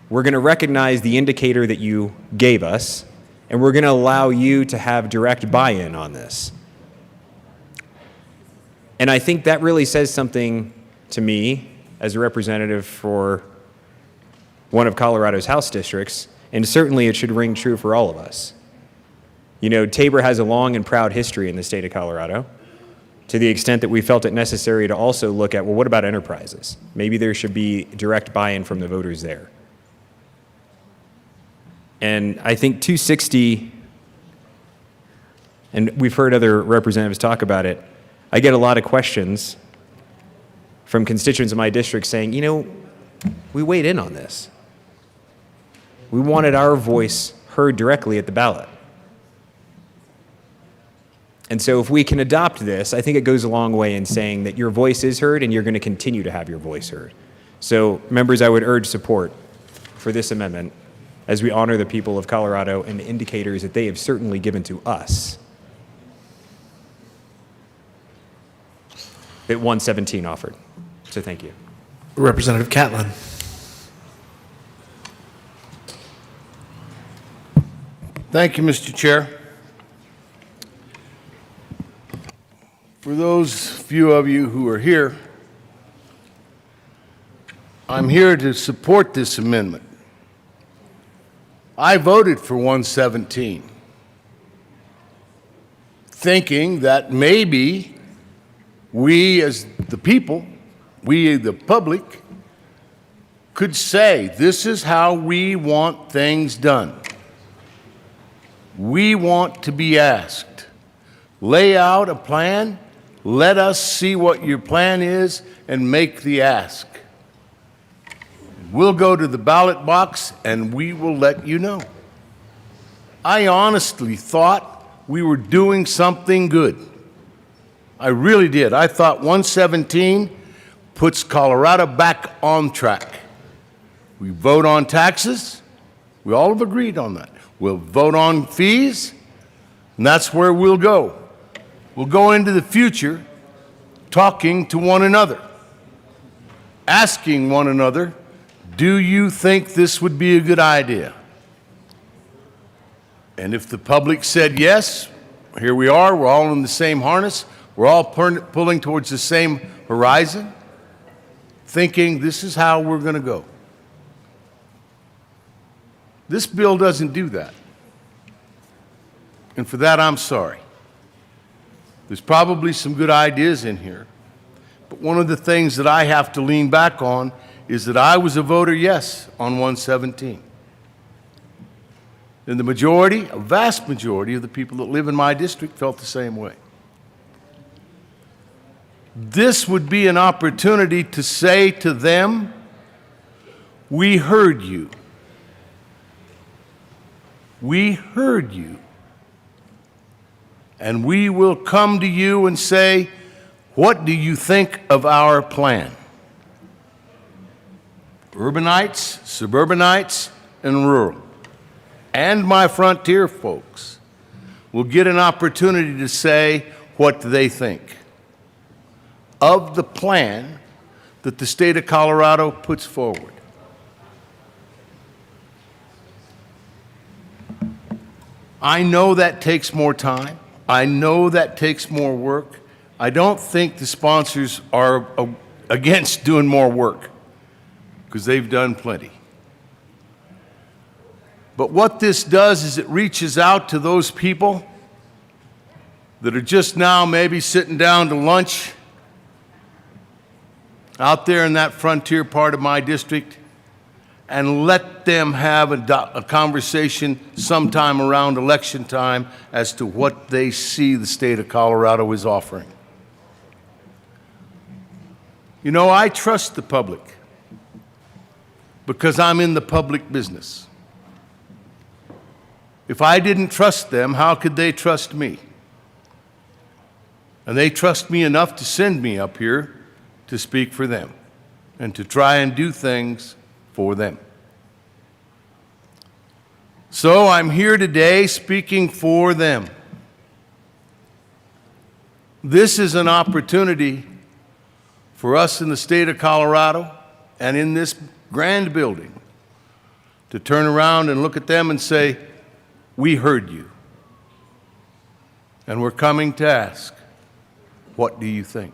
we're going to recognize the indicator that you gave us, and we're going to allow you to have direct buy-in on this. And I think that really says something to me as a representative for one of Colorado's House districts, and certainly it should ring true for all of us. You know, Tabor has a long and proud history in the state of Colorado, to the extent that we felt it necessary to also look at, well, what about enterprises? Maybe there should be direct buy-in from the voters there. And I think 260, and we've heard other representatives talk about it, I get a lot of questions from constituents in my district saying, you know, we weighed in on this. We wanted our voice heard directly at the ballot. And so if we can adopt this, I think it goes a long way in saying that your voice is heard and you're going to continue to have your voice heard. So, members, I would urge support for this amendment as we honor the people of Colorado and the indicators that they have certainly given to us that 117 offered. So thank you. Representative Catlin. Thank you, Mr. Chair. For those few of you who are here, I'm here to support this amendment. I voted for 117, thinking that maybe we as the people, we the public, could say, this is how we want things done. We want to be asked. Lay out a plan. Let us see what your plan is and make the ask. We'll go to the ballot box and we will let you know. I honestly thought we were doing something good. I really did. I thought 117 puts Colorado back on track. We vote on taxes. We all have agreed on that. We'll vote on fees, and that's where we'll go. We'll go into the future talking to one another, asking one another, do you think this would be a good idea? And if the public said yes, here we are, we're all in the same harness, we're all pulling towards the same horizon, thinking this is how we're going to go. This bill doesn't do that. And for that, I'm sorry. There's probably some good ideas in here, but one of the things that I have to lean back on is that I was a voter yes on 117. And the majority, a vast majority of the people that live in my district felt the same way. This would be an opportunity to say to them, we heard you. We heard you. And we will come to you and say, what do you think of our plan? Urbanites, suburbanites, and rural, and my frontier folks will get an opportunity to say what they think of the plan that the state of Colorado puts forward. I know that takes more time. I know that takes more work. I don't think the sponsors are against doing more work, because they've done plenty. But what this does is it reaches out to those people that are just now maybe sitting down to lunch out there in that frontier part of my district, and let them have a conversation sometime around election time as to what they see the state of Colorado is offering. You know, I trust the public because I'm in the public business. If I didn't trust them, how could they trust me? And they trust me enough to send me up here to speak for them and to try and do things for them. So I'm here today speaking for them. This is an opportunity for us in the state of Colorado and in this grand building to turn around and look at them and say, we heard you. And we're coming to ask, what do you think?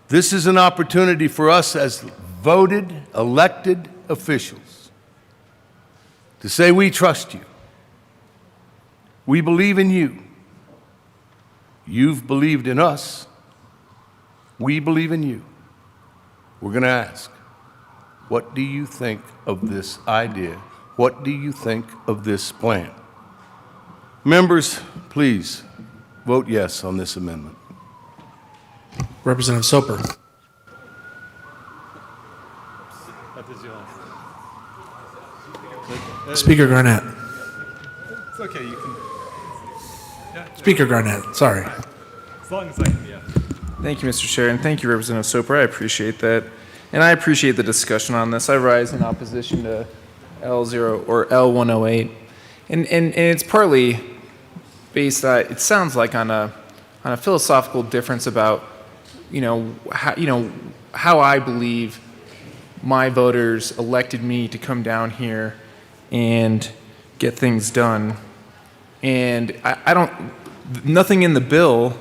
This is an opportunity for us as voted, elected officials to say we trust you. We believe in you. You've believed in us. We believe in you. We're going to ask, what do you think of this idea? What do you think of this plan? Members, please vote yes on this amendment. Representative Soper. Speaker Garnett. It's okay, you can. Speaker Garnett, sorry. As long as I can, yeah. Thank you, Mr. Chair, and thank you, Representative Soper. I appreciate that. And I appreciate the discussion on this. I rise in opposition to L0 or L108. And it's partly based on, it sounds like on a philosophical difference about, how I believe my voters elected me to come down here and get things done. And nothing in the bill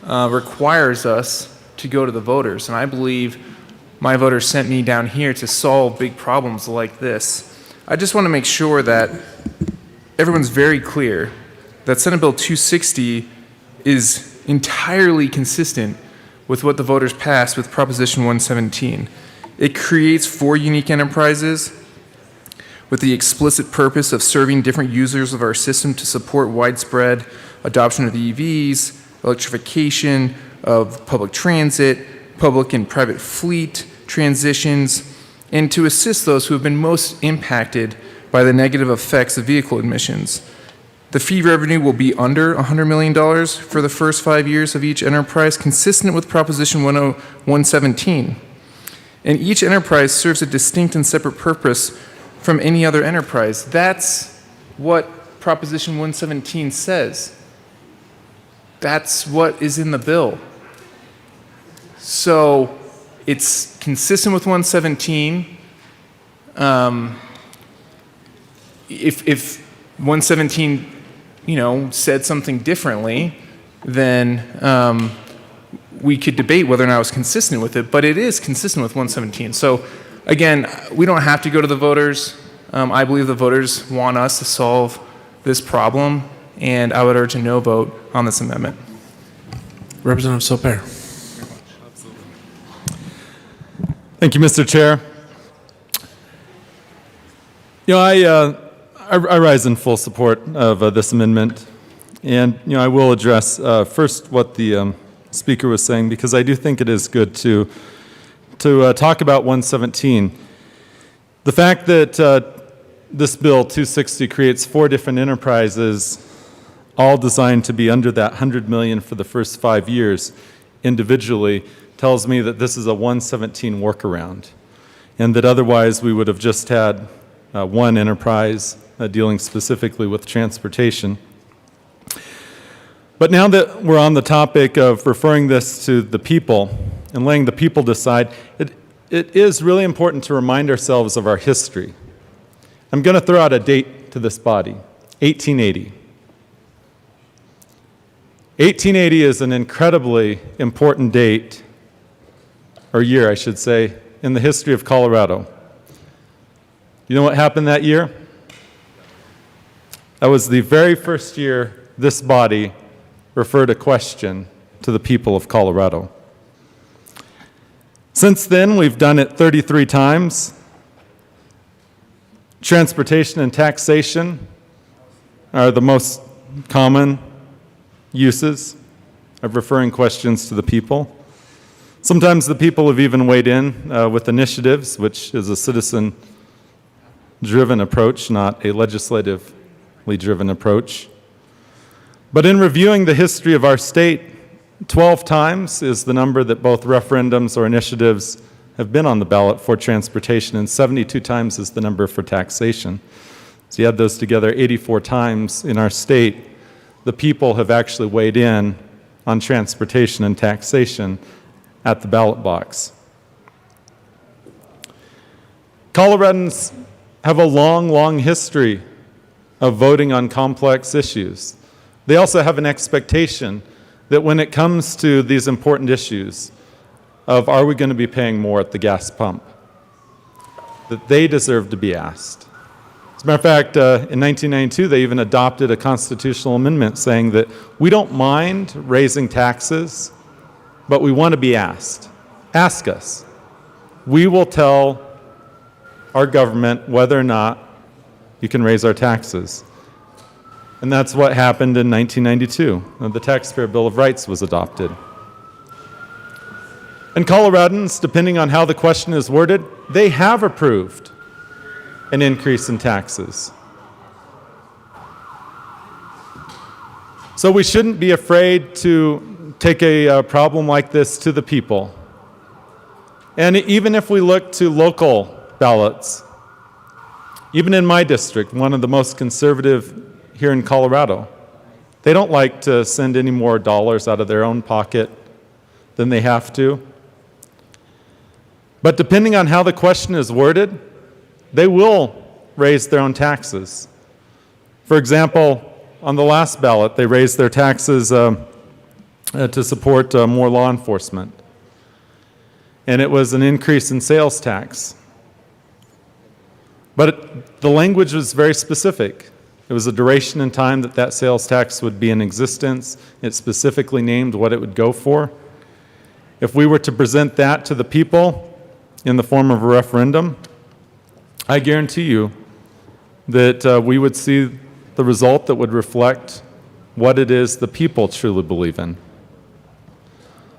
requires us to go to the voters. And I believe my voters sent me down here to solve big problems like this. I just want to make sure that everyone's very clear that Senate Bill 260 is entirely consistent with what the voters passed with Proposition 117. It creates 4 unique enterprises with the explicit purpose of serving different users of our system to support widespread adoption of EVs, electrification of public transit, public and private fleet transitions, and to assist those who have been most impacted by the negative effects of vehicle emissions. The fee revenue will be under $100 million for the first 5 years of each enterprise, consistent with Proposition 117. And each enterprise serves a distinct and separate purpose from any other enterprise. That's what Proposition 117 says. That's what is in the bill. So it's consistent with 117. If 117, said something differently, then we could debate whether or not it was consistent with it, but it is consistent with 117. So again, we don't have to go to the voters. I believe the voters want us to solve this problem, and I would urge a no vote on this amendment. Representative Soper. Thank you, Mr. Chair. I rise in full support of this amendment, and I will address first what the speaker was saying, because I do think it is good to talk about 117. The fact that this bill 260 creates 4 different enterprises, all designed to be under that $100 million for the first 5 years individually, tells me that this is a 117 workaround, and that otherwise we would have just had one enterprise dealing specifically with transportation. But now that we're on the topic of referring this to the people and letting the people decide, it is really important to remind ourselves of our history. I'm going to throw out a date to this body, 1880. 1880 is an incredibly important date, or year, I should say, in the history of Colorado. You know what happened that year? That was the very first year this body referred a question to the people of Colorado. Since then, we've done it 33 times. Transportation and taxation are the most common uses of referring questions to the people. Sometimes the people have even weighed in with initiatives, which is a citizen-driven approach, not a legislatively driven approach. But in reviewing the history of our state, 12 times is the number that both referendums or initiatives have been on the ballot for transportation, and 72 times is the number for taxation. So you add those together, 84 times in our state, the people have actually weighed in on transportation and taxation at the ballot box. Coloradans have a long, long history of voting on complex issues. They also have an expectation that when it comes to these important issues of are we going to be paying more at the gas pump, that they deserve to be asked. As a matter of fact, in 1992, they even adopted a constitutional amendment saying that we don't mind raising taxes, but we want to be asked. Ask us. We will tell our government whether or not you can raise our taxes. And that's what happened in 1992. The Taxpayer Bill of Rights was adopted. And Coloradans, depending on how the question is worded, they have approved an increase in taxes. So we shouldn't be afraid to take a problem like this to the people. And even if we look to local ballots, even in my district, one of the most conservative here in Colorado, they don't like to send any more dollars out of their own pocket than they have to. But depending on how the question is worded, they will raise their own taxes. For example, on the last ballot, they raised their taxes to support more law enforcement. And it was an increase in sales tax. But the language was very specific. It was a duration in time that that sales tax would be in existence. It specifically named what it would go for. If we were to present that to the people in the form of a referendum, I guarantee you that we would see the result that would reflect what it is the people truly believe in.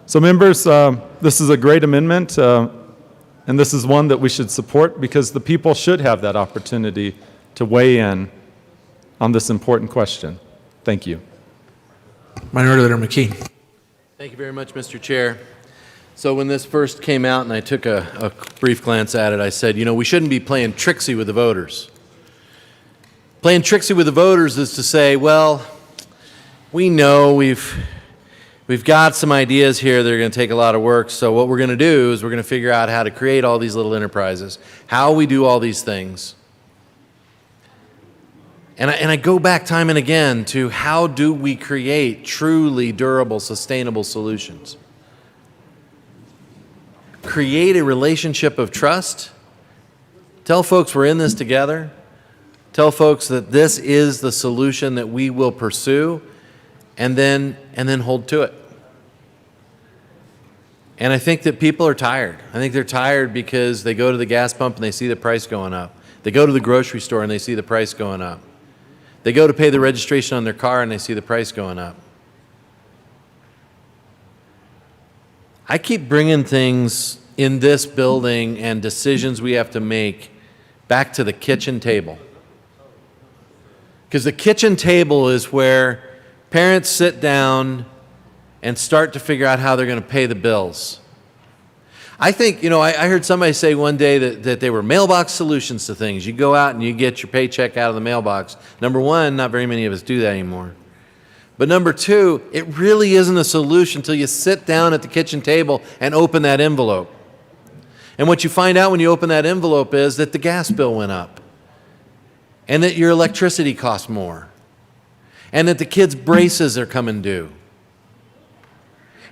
So members, this is a great amendment, and this is one that we should support because the people should have that opportunity to weigh in on this important question. Thank you. Minority Leader McKee. Thank you very much, Mr. Chair. So when this first came out and I took a brief glance at it, I said, you know, we shouldn't be playing tricksy with the voters. Playing tricksy with the voters is to say, well, we know we've got some ideas here that are going to take a lot of work, so what we're going to do is we're going to figure out how to create all these little enterprises, how we do all these things. And I go back time and again to how do we create truly durable, sustainable solutions? Create a relationship of trust. Tell folks we're in this together. Tell folks that this is the solution that we will pursue, and then hold to it. And I think that people are tired. I think they're tired because they go to the gas pump and they see the price going up. They go to the grocery store and they see the price going up. They go to pay the registration on their car and they see the price going up. I keep bringing things in this building and decisions we have to make back to the kitchen table. Because the kitchen table is where parents sit down and start to figure out how they're going to pay the bills. I think, I heard somebody say one day that they were mailbox solutions to things. You go out and you get your paycheck out of the mailbox. Number one, not very many of us do that anymore. But number two, it really isn't a solution until you sit down at the kitchen table and open that envelope. And what you find out when you open that envelope is that the gas bill went up, and that your electricity costs more, and that the kids' braces are coming due.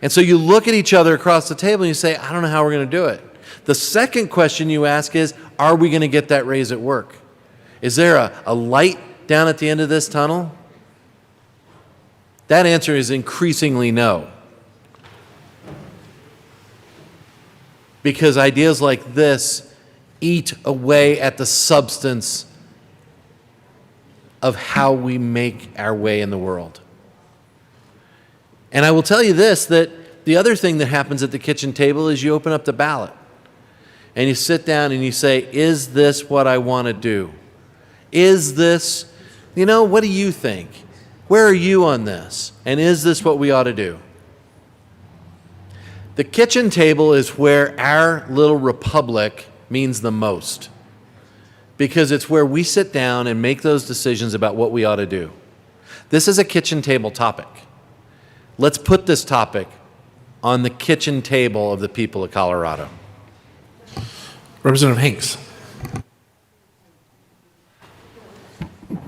And so you look at each other across the table and you say, I don't know how we're going to do it. The second question you ask is, are we going to get that raise at work? Is there a light down at the end of this tunnel? That answer is increasingly no. Because ideas like this eat away at the substance of how we make our way in the world. And I will tell you this, that the other thing that happens at the kitchen table is you open up the ballot and you sit down and you say, is this what I want to do? Is this, what do you think? Where are you on this? And is this what we ought to do? The kitchen table is where our little republic means the most, because it's where we sit down and make those decisions about what we ought to do. This is a kitchen table topic. Let's put this topic on the kitchen table of the people of Colorado. Representative Hanks.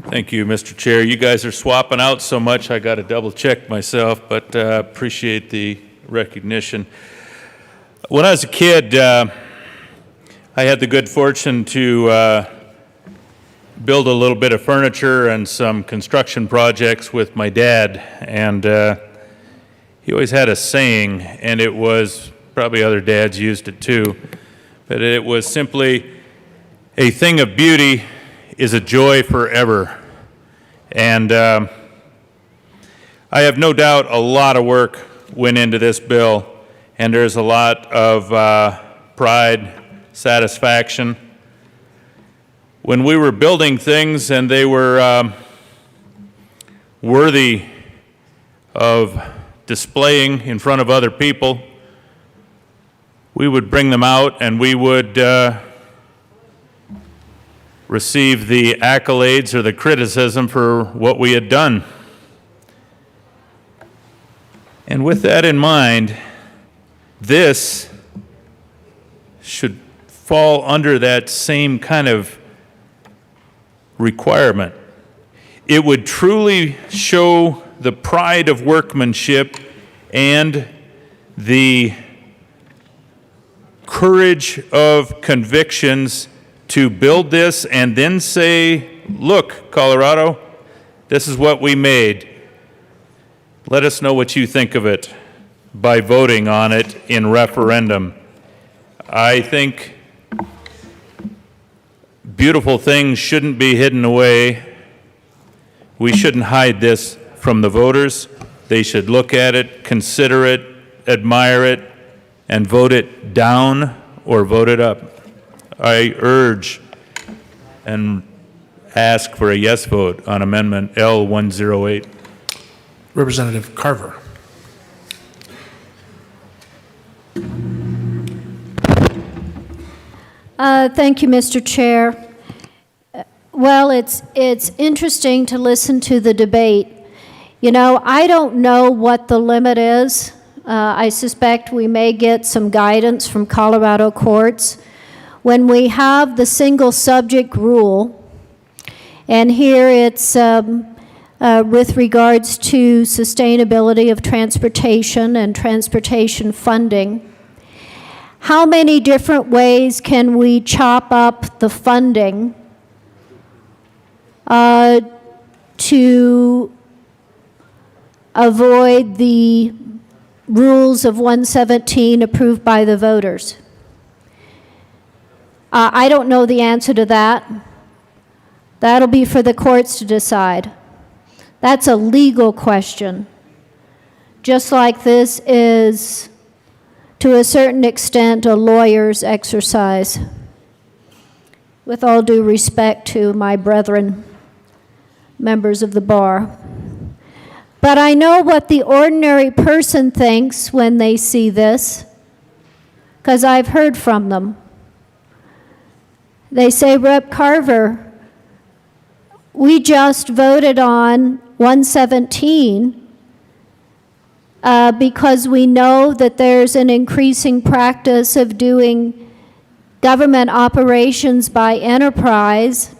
Thank you, Mr. Chair. You guys are swapping out so much, I got to double check myself, but appreciate the recognition. When I was a kid, I had the good fortune to build a little bit of furniture and some construction projects with my dad, and he always had a saying, and it was, probably other dads used it too, but it was simply, a thing of beauty is a joy forever. And I have no doubt a lot of work went into this bill, and there's a lot of pride, satisfaction. When we were building things and they were worthy of displaying in front of other people, we would bring them out and we would receive the accolades or the criticism for what we had done. And with that in mind, this should fall under that same kind of requirement. It would truly show the pride of workmanship and the courage of convictions to build this and then say, look, Colorado, this is what we made. Let us know what you think of it by voting on it in referendum. I think beautiful things shouldn't be hidden away. We shouldn't hide this from the voters. They should look at it, consider it, admire it, and vote it down or vote it up. I urge and ask for a yes vote on Amendment L108. Representative Carver. Thank you, Mr. Chair. Well, it's interesting to listen to the debate. I don't know what the limit is. I suspect we may get some guidance from Colorado courts. When we have the single subject rule, and here it's with regards to sustainability of transportation and transportation funding, how many different ways can we chop up the funding to avoid the rules of 117 approved by the voters? I don't know the answer to that. That'll be for the courts to decide. That's a legal question. Just like this is to a certain extent, a lawyer's exercise. With all due respect to my brethren, members of the bar. But I know what the ordinary person thinks when they see this, because I've heard from them. They say, Rep. Carver, we just voted on 117 because we know that there's an increasing practice of doing government operations by enterprise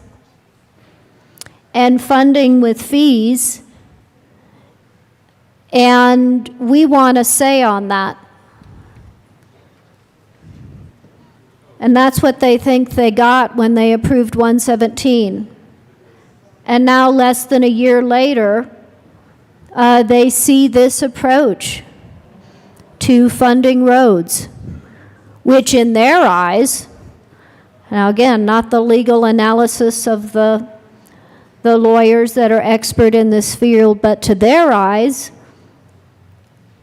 and funding with fees, and we want a say on that. And that's what they think they got when they approved 117. And now, less than a year later, they see this approach to funding roads, which in their eyes, now again, not the legal analysis of the lawyers that are expert in this field, but to their eyes,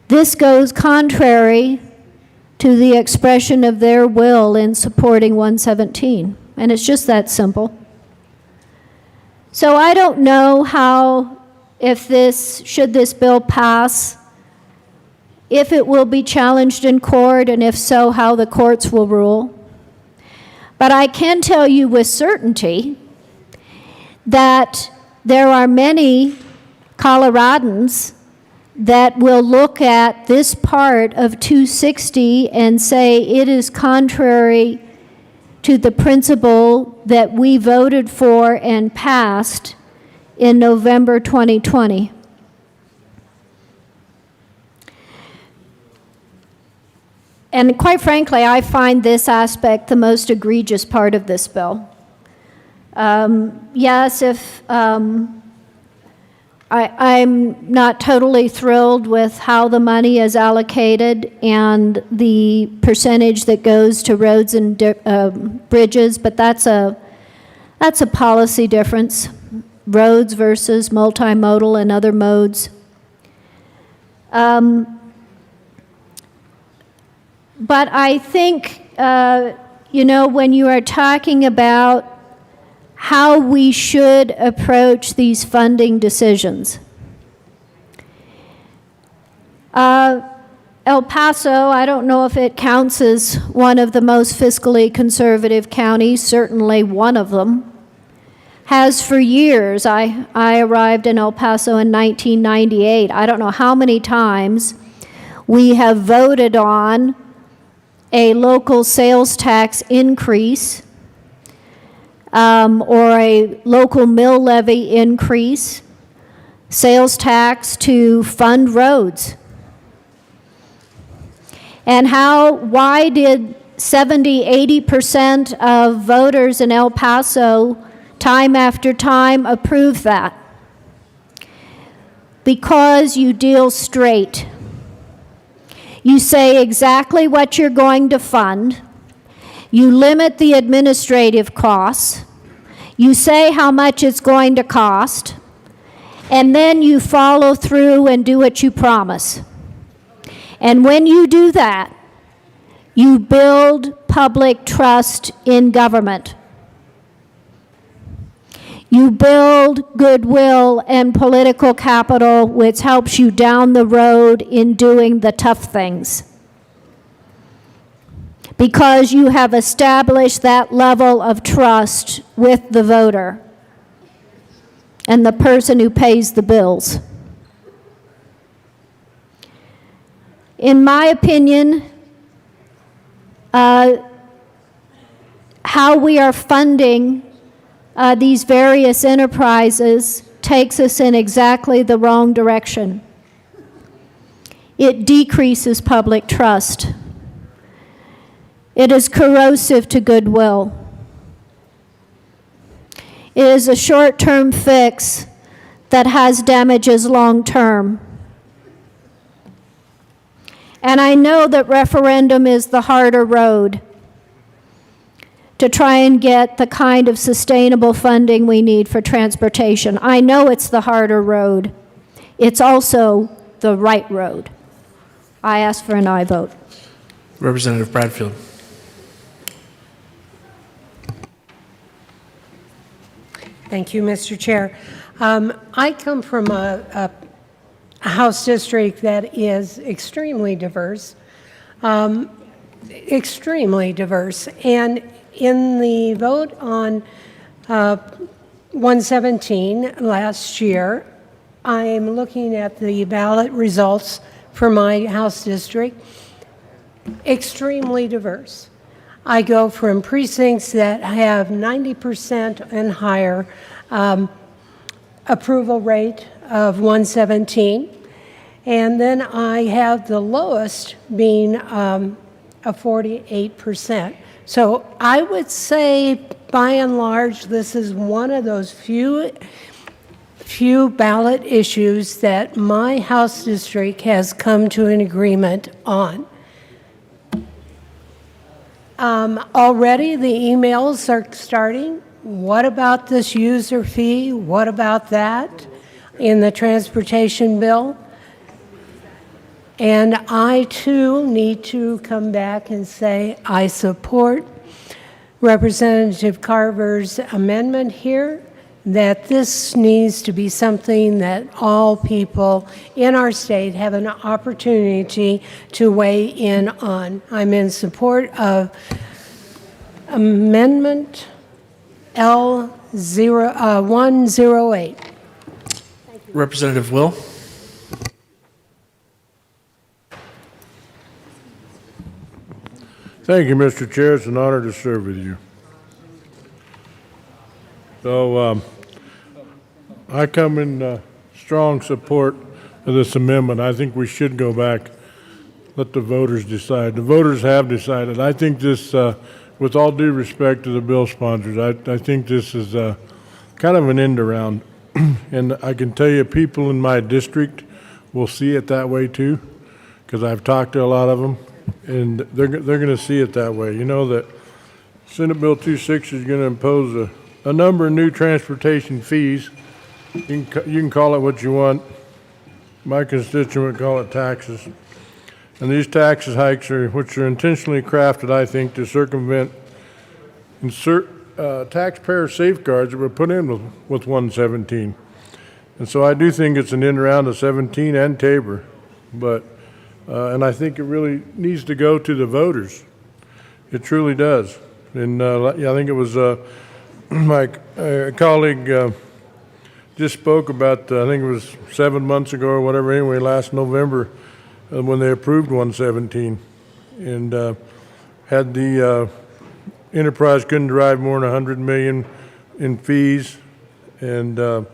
this goes contrary to the expression of their will in supporting 117. And it's just that simple. So I don't know how, should this bill pass, if it will be challenged in court, and if so, how the courts will rule. But I can tell you with certainty that there are many Coloradans that will look at this part of 260 and say it is contrary to the principle that we voted for and passed in November 2020. And quite frankly, I find this aspect the most egregious part of this bill. Yes, if I'm not totally thrilled with how the money is allocated and the percentage that goes to roads and bridges, but that's a policy difference, roads versus multimodal and other modes. But I think, when you are talking about how we should approach these funding decisions. El Paso, I don't know if it counts as one of the most fiscally conservative counties, certainly one of them, has for years. I arrived in El Paso in 1998. I don't know how many times we have voted on a local sales tax increase or a local mill levy increase, sales tax to fund roads. And why did 70–80% of voters in El Paso time after time approve that? Because you deal straight. You say exactly what you're going to fund. You limit the administrative costs. You say how much it's going to cost. And then you follow through and do what you promise. And when you do that, you build public trust in government. You build goodwill and political capital, which helps you down the road in doing the tough things. Because you have established that level of trust with the voter and the person who pays the bills. In my opinion, how we are funding these various enterprises takes us in exactly the wrong direction. It decreases public trust. It is corrosive to goodwill. It is a short-term fix that has damages long-term. And I know that referendum is the harder road to try and get the kind of sustainable funding we need for transportation. I know it's the harder road. It's also the right road. I ask for an aye vote. Representative Bradfield. Thank you, Mr. Chair. I come from a House district that is extremely diverse, And in the vote on 117 last year, I'm looking at the ballot results for my House district. Extremely diverse. I go from precincts that have 90% and higher approval rate of 117, and then I have the lowest being a 48%. So I would say, by and large, this is one of those few ballot issues that my House district has come to an agreement on. Already the emails are starting. What about this user fee? What about that in the transportation bill? And I too need to come back and say I support Representative Carver's amendment here, that this needs to be something that all people in our state have an opportunity to weigh in on. I'm in support of Amendment L108. Representative Will. Thank you, Mr. Chair. It's an honor to serve with you. So I come in strong support of this amendment. I think we should go back, let the voters decide. The voters have decided. I think this, with all due respect to the bill sponsors, I think this is kind of an end around. And I can tell you people in my district will see it that way too, because I've talked to a lot of them, and they're going to see it that way. You know that Senate Bill 260 is going to impose a number of new transportation fees. You can call it what you want. My constituent call it taxes. And these taxes hikes which are intentionally crafted, I think, to circumvent taxpayer safeguards that were put in with 117. And so I do think it's an end around of 17 and Tabor, and I think it really needs to go to the voters. It truly does. And I think it was my colleague just spoke about, I think it was 7 months ago or whatever, anyway, last November, when they approved 117 and had the enterprise couldn't derive more than 100 million in fees. And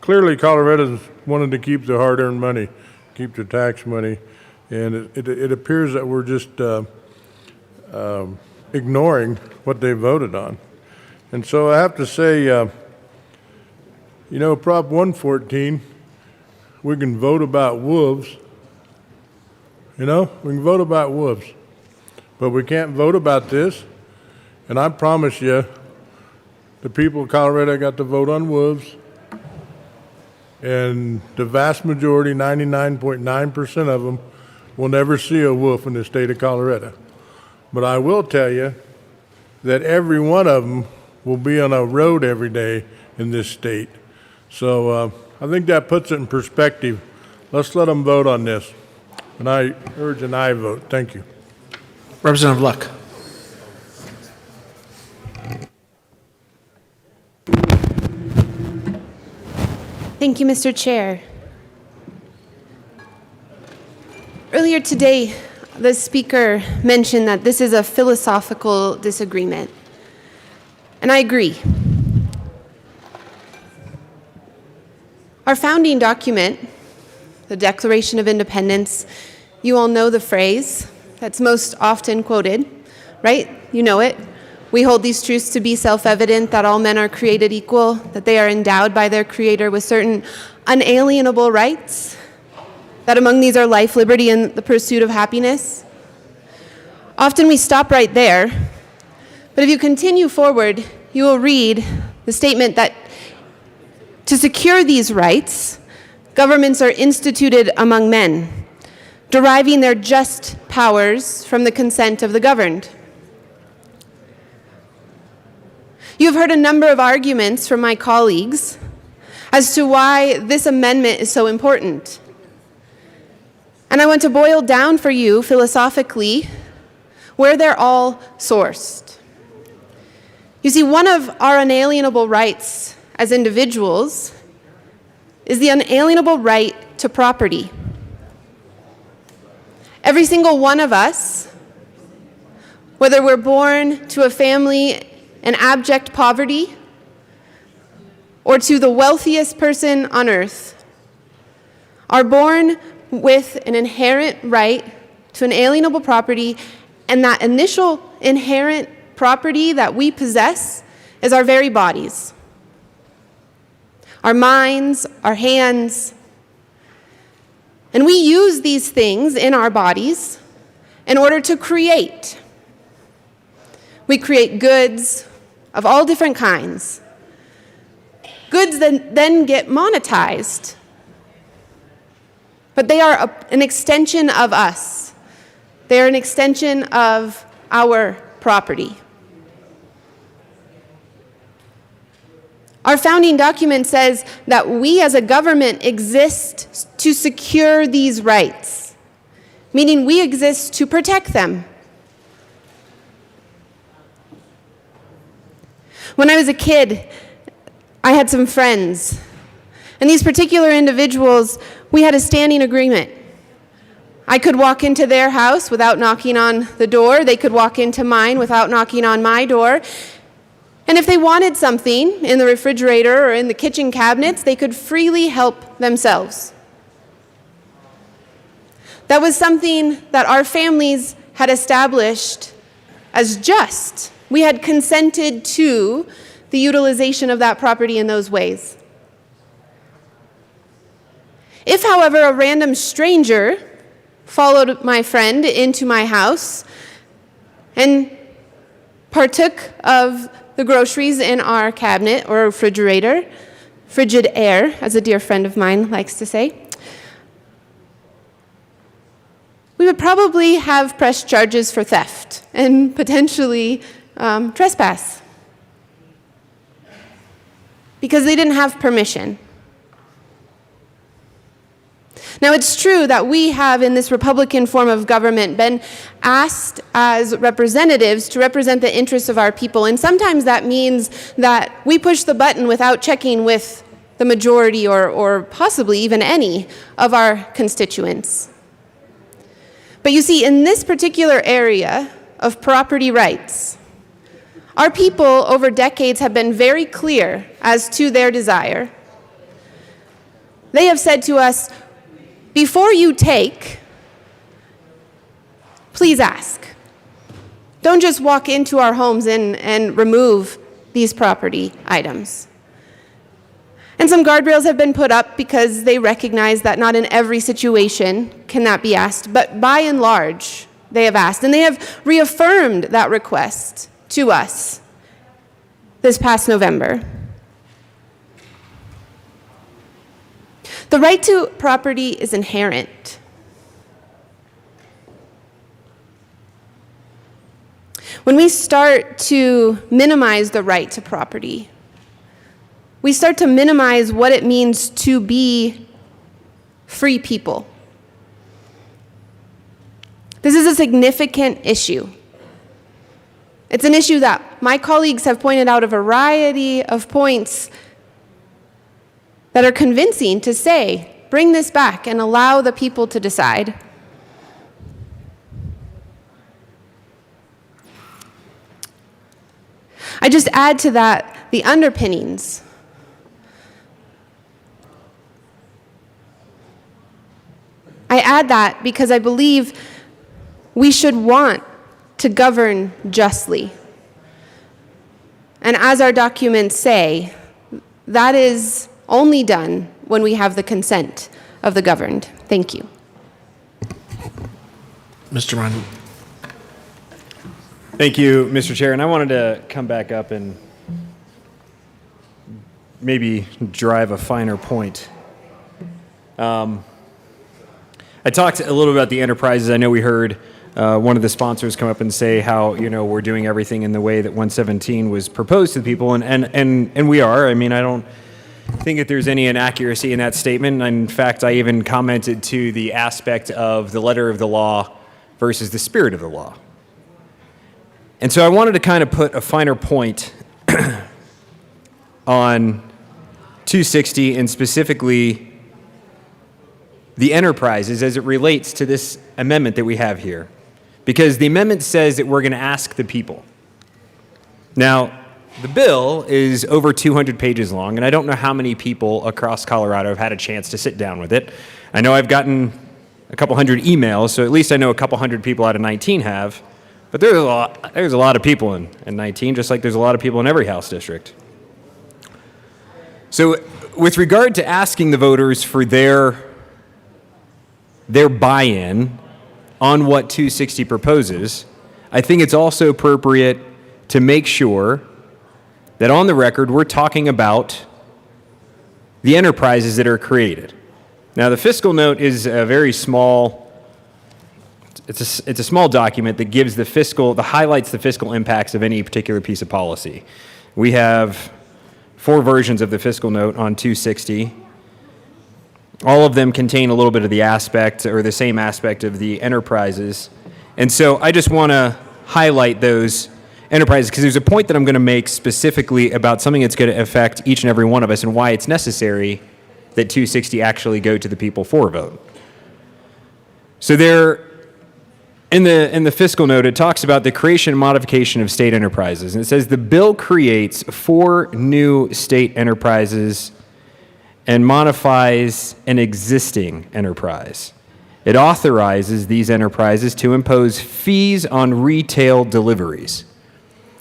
clearly Colorado wanted to keep the hard-earned money, keep the tax money. And it appears that we're just ignoring what they voted on. And so I have to say, Prop 114, we can vote about wolves. We can vote about wolves. But we can't vote about this. And I promise you, the people of Colorado got to vote on wolves. And the vast majority, 99.9% of them, will never see a wolf in the state of Colorado. But I will tell you that every one of them will be on a road every day in this state. So I think that puts it in perspective. Let's let them vote on this. And I urge an aye vote. Thank you. Representative Luck. Thank you, Mr. Chair. Earlier today, the speaker mentioned that this is a philosophical disagreement, and I agree. Our founding document, the Declaration of Independence, you all know the phrase that's most often quoted, right? You know it. We hold these truths to be self-evident, that all men are created equal, that they are endowed by their Creator with certain unalienable rights, that among these are life, liberty, and the pursuit of happiness. Often we stop right there, but if you continue forward, you will read the statement that to secure these rights, governments are instituted among men, deriving their just powers from the consent of the governed. You have heard a number of arguments from my colleagues as to why this amendment is so important. And I want to boil down for you philosophically where they're all sourced. You see, one of our unalienable rights as individuals is the unalienable right to property. Every single one of us, whether we're born to a family in abject poverty or to the wealthiest person on earth, are born with an inherent right to inalienable property, and that initial inherent property that we possess is our very bodies, our minds, our hands. And we use these things in our bodies in order to create. We create goods of all different kinds, goods that then get monetized. But they are an extension of us. They are an extension of our property. Our founding document says that we as a government exist to secure these rights, meaning we exist to protect them. When I was a kid, I had some friends, and these particular individuals, we had a standing agreement. I could walk into their house without knocking on the door. They could walk into mine without knocking on my door. And if they wanted something in the refrigerator or in the kitchen cabinets, they could freely help themselves. That was something that our families had established as just. We had consented to the utilization of that property in those ways. If, however, a random stranger followed my friend into my house and partook of the groceries in our cabinet or refrigerator, frigid air, as a dear friend of mine likes to say, we would probably have pressed charges for theft and potentially trespass because they didn't have permission. Now, it's true that we have, in this Republican form of government, been asked as representatives to represent the interests of our people, and sometimes that means that we push the button without checking with the majority or possibly even any of our constituents. But you see, in this particular area of property rights, our people over decades have been very clear as to their desire. They have said to us, before you take, please ask. Don't just walk into our homes and remove these property items. And some guardrails have been put up because they recognize that not in every situation can that be asked, but by and large, they have asked. And they have reaffirmed that request to us this past November. The right to property is inherent. When we start to minimize the right to property, we start to minimize what it means to be free people. This is a significant issue. It's an issue that my colleagues have pointed out a variety of points that are convincing to say, bring this back and allow the people to decide. I just add to that the underpinnings. I add that because I believe we should want to govern justly. And as our documents say, that is only done when we have the consent of the governed. Thank you. Mr. Ryan. Thank you, Mr. Chair. And I wanted to come back up and maybe drive a finer point. I I talked a little about the enterprises. I know we heard one of the sponsors come up and say how, we're doing everything in the way that 117 was proposed to the people, and we are. I mean, I don't think that there's any inaccuracy in that statement. In fact, I even commented to the aspect of the letter of the law versus the spirit of the law. And so I wanted to kind of put a finer point on 260 and specifically the enterprises as it relates to this amendment that we have here. Because the amendment says that we're going to ask the people. Now, the bill is over 200 pages long, and I don't know how many people across Colorado have had a chance to sit down with it. I know I've gotten a couple hundred emails, so at least I know a couple hundred people out of 19 have. But there's a lot of people in 19, just like there's a lot of people in every House district. So with regard to asking the voters for their buy-in on what 260 proposes, I think it's also appropriate to make sure that on the record we're talking about the enterprises that are created. Now, the fiscal note is a very small, it's a small document that gives that highlights the fiscal impacts of any particular piece of policy. We have 4 versions of the fiscal note on 260. All of them contain a little bit of the aspect or the same aspect of the enterprises. And so I just want to highlight those enterprises because there's a point that I'm going to make specifically about something that's going to affect each and every one of us and why it's necessary that 260 actually go to the people for a vote. So in the fiscal note, it talks about the creation and modification of state enterprises. And it says the bill creates 4 new state enterprises and modifies an existing enterprise. It authorizes these enterprises to impose fees on retail deliveries.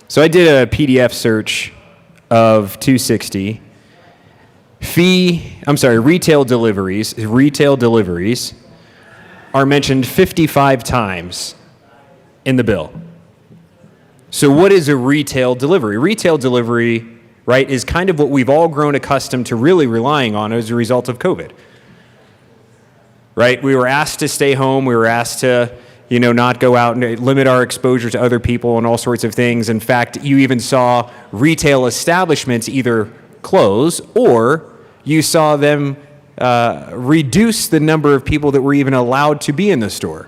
So I did a PDF search of 260. Retail deliveries are mentioned 55 times in the bill. So what is a retail delivery? Retail delivery, right, is kind of what we've all grown accustomed to really relying on as a result of COVID. Right? We were asked to stay home. We were asked to, not go out and limit our exposure to other people and all sorts of things. In fact, you even saw retail establishments either close or you saw them reduce the number of people that were even allowed to be in the store.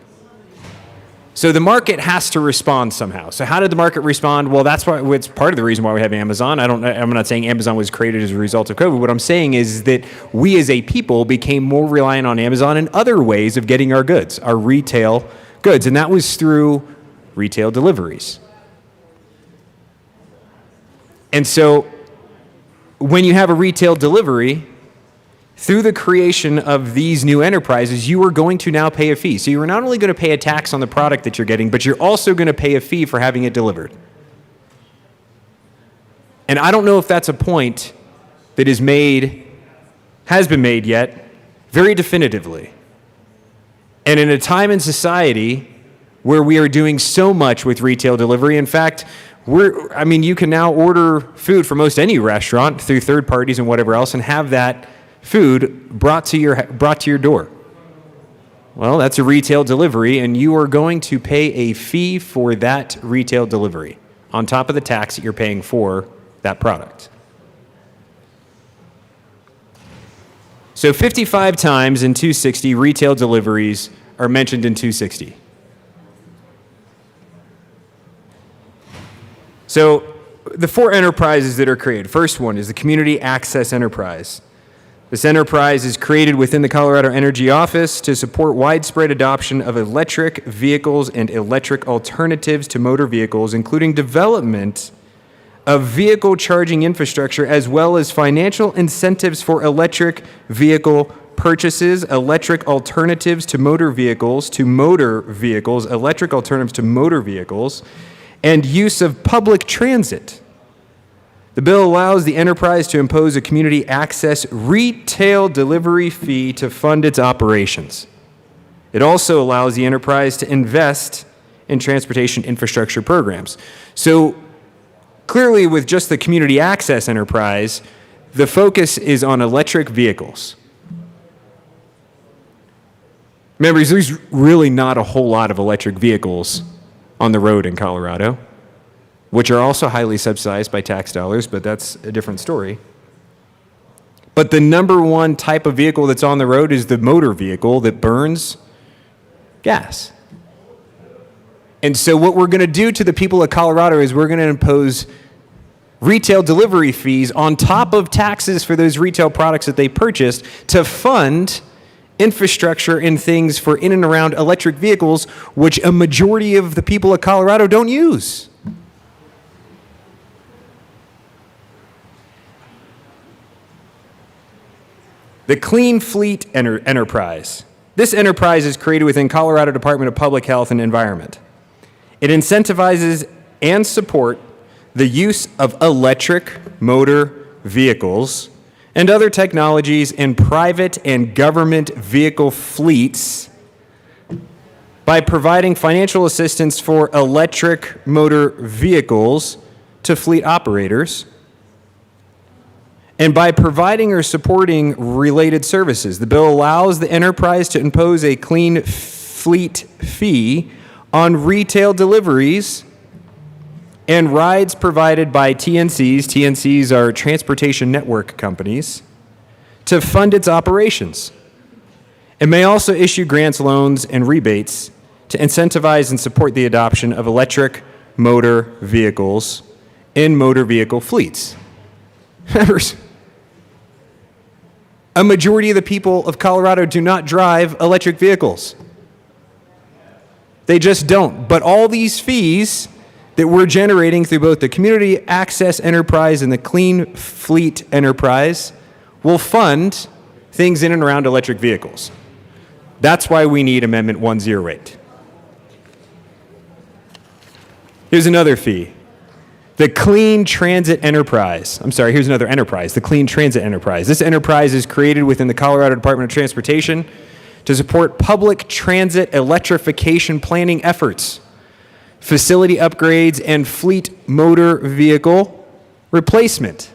So the market has to respond somehow. So how did the market respond? Well, that's why it's part of the reason why we have Amazon. I'm not saying Amazon was created as a result of COVID. What I'm saying is that we as a people became more reliant on Amazon and other ways of getting our goods, our retail goods, and that was through retail deliveries. And so when you have a retail delivery, through the creation of these new enterprises, you are going to now pay a fee. So you're not only going to pay a tax on the product that you're getting, but you're also going to pay a fee for having it delivered. And I don't know if that's a point that has been made yet, very definitively. And in a time in society where we are doing so much with retail delivery, in fact, you can now order food from most any restaurant through third parties and whatever else and have that food brought to your door. Well, that's a retail delivery, and you are going to pay a fee for that retail delivery on top of the tax that you're paying for that product. So 55 times in 260, retail deliveries are mentioned in 260. So the 4 enterprises that are created. First one is the Community Access Enterprise. This enterprise is created within the Colorado Energy Office to support widespread adoption of electric vehicles and electric alternatives to motor vehicles, including development of vehicle charging infrastructure, as well as financial incentives for electric vehicle purchases, electric alternatives to motor vehicles, electric alternatives to motor vehicles, and use of public transit. The bill allows the enterprise to impose a community access retail delivery fee to fund its operations. It also allows the enterprise to invest in transportation infrastructure programs. So clearly with just the community access enterprise, the focus is on electric vehicles. Members, there's really not a whole lot of electric vehicles on the road in Colorado, which are also highly subsidized by tax dollars, but that's a different story. But the number one type of vehicle that's on the road is the motor vehicle that burns gas. And so what we're going to do to the people of Colorado is we're going to impose retail delivery fees on top of taxes for those retail products that they purchased to fund infrastructure and things for in and around electric vehicles, which a majority of the people of Colorado don't use. The Clean Fleet Enterprise. This enterprise is created within Colorado Department of Public Health and Environment. It incentivizes and supports the use of electric motor vehicles and other technologies in private and government vehicle fleets by providing financial assistance for electric motor vehicles to fleet operators, and by providing or supporting related services. The bill allows the enterprise to impose a clean fleet fee on retail deliveries and rides provided by TNCs. TNCs are transportation network companies to fund its operations. It may also issue grants, loans, and rebates to incentivize and support the adoption of electric motor vehicles in motor vehicle fleets. Members, a majority of the people of Colorado do not drive electric vehicles. They just don't. But all these fees that we're generating through both the Community Access Enterprise and the Clean Fleet Enterprise will fund things in and around electric vehicles. That's why we need Amendment 108. Here's another fee. The Clean Transit Enterprise. Here's another enterprise, the Clean Transit Enterprise. This enterprise is created within the Colorado Department of Transportation to support public transit electrification planning efforts, facility upgrades, and fleet motor vehicle replacement.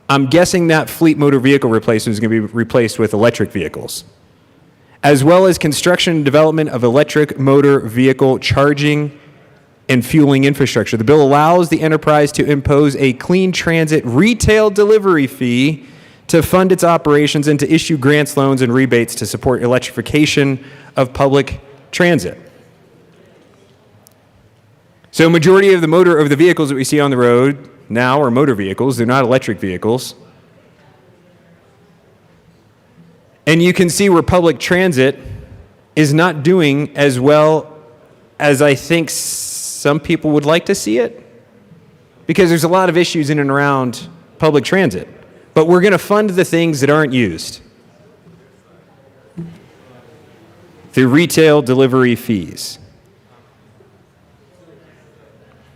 I'm guessing that fleet motor vehicle replacement is going to be replaced with electric vehicles, as well as construction and development of electric motor vehicle charging and fueling infrastructure. The bill allows the enterprise to impose a clean transit retail delivery fee to fund its operations and to issue grants, loans, and rebates to support electrification of public transit. So a majority of the vehicles that we see on the road now are motor vehicles. They're not electric vehicles. And you can see where public transit is not doing as well as I think some people would like to see it, because there's a lot of issues in and around public transit. But we're going to fund the things that aren't used through retail delivery fees.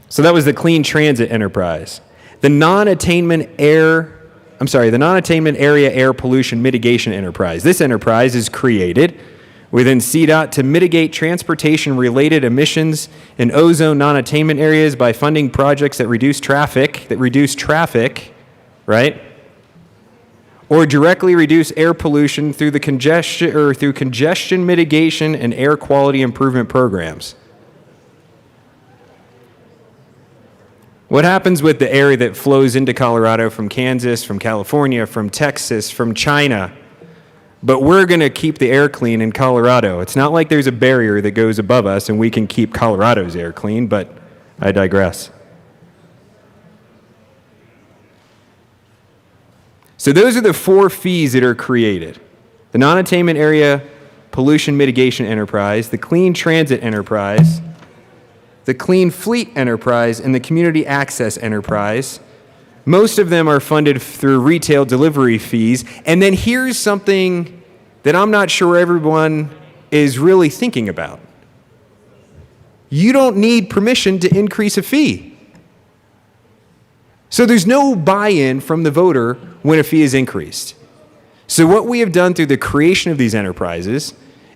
So that was the Clean Transit Enterprise. The Non-Attainment Area Air Pollution Mitigation Enterprise. This enterprise is created within CDOT to mitigate transportation-related emissions in ozone non-attainment areas by funding projects that reduce traffic, right? Or directly reduce air pollution through congestion mitigation and air quality improvement programs. What happens with the air that flows into Colorado from Kansas, from California, from Texas, from China? But we're going to keep the air clean in Colorado. It's not like there's a barrier that goes above us and we can keep Colorado's air clean, but I digress. So those are the 4 fees that are created. The Non-Attainment Area Pollution Mitigation Enterprise, the Clean Transit Enterprise, the Clean Fleet Enterprise, and the Community Access Enterprise. Most of them are funded through retail delivery fees. And then here's something that I'm not sure everyone is really thinking about. You don't need permission to increase a fee. So there's no buy-in from the voter when a fee is increased. So what we have done through the creation of these enterprises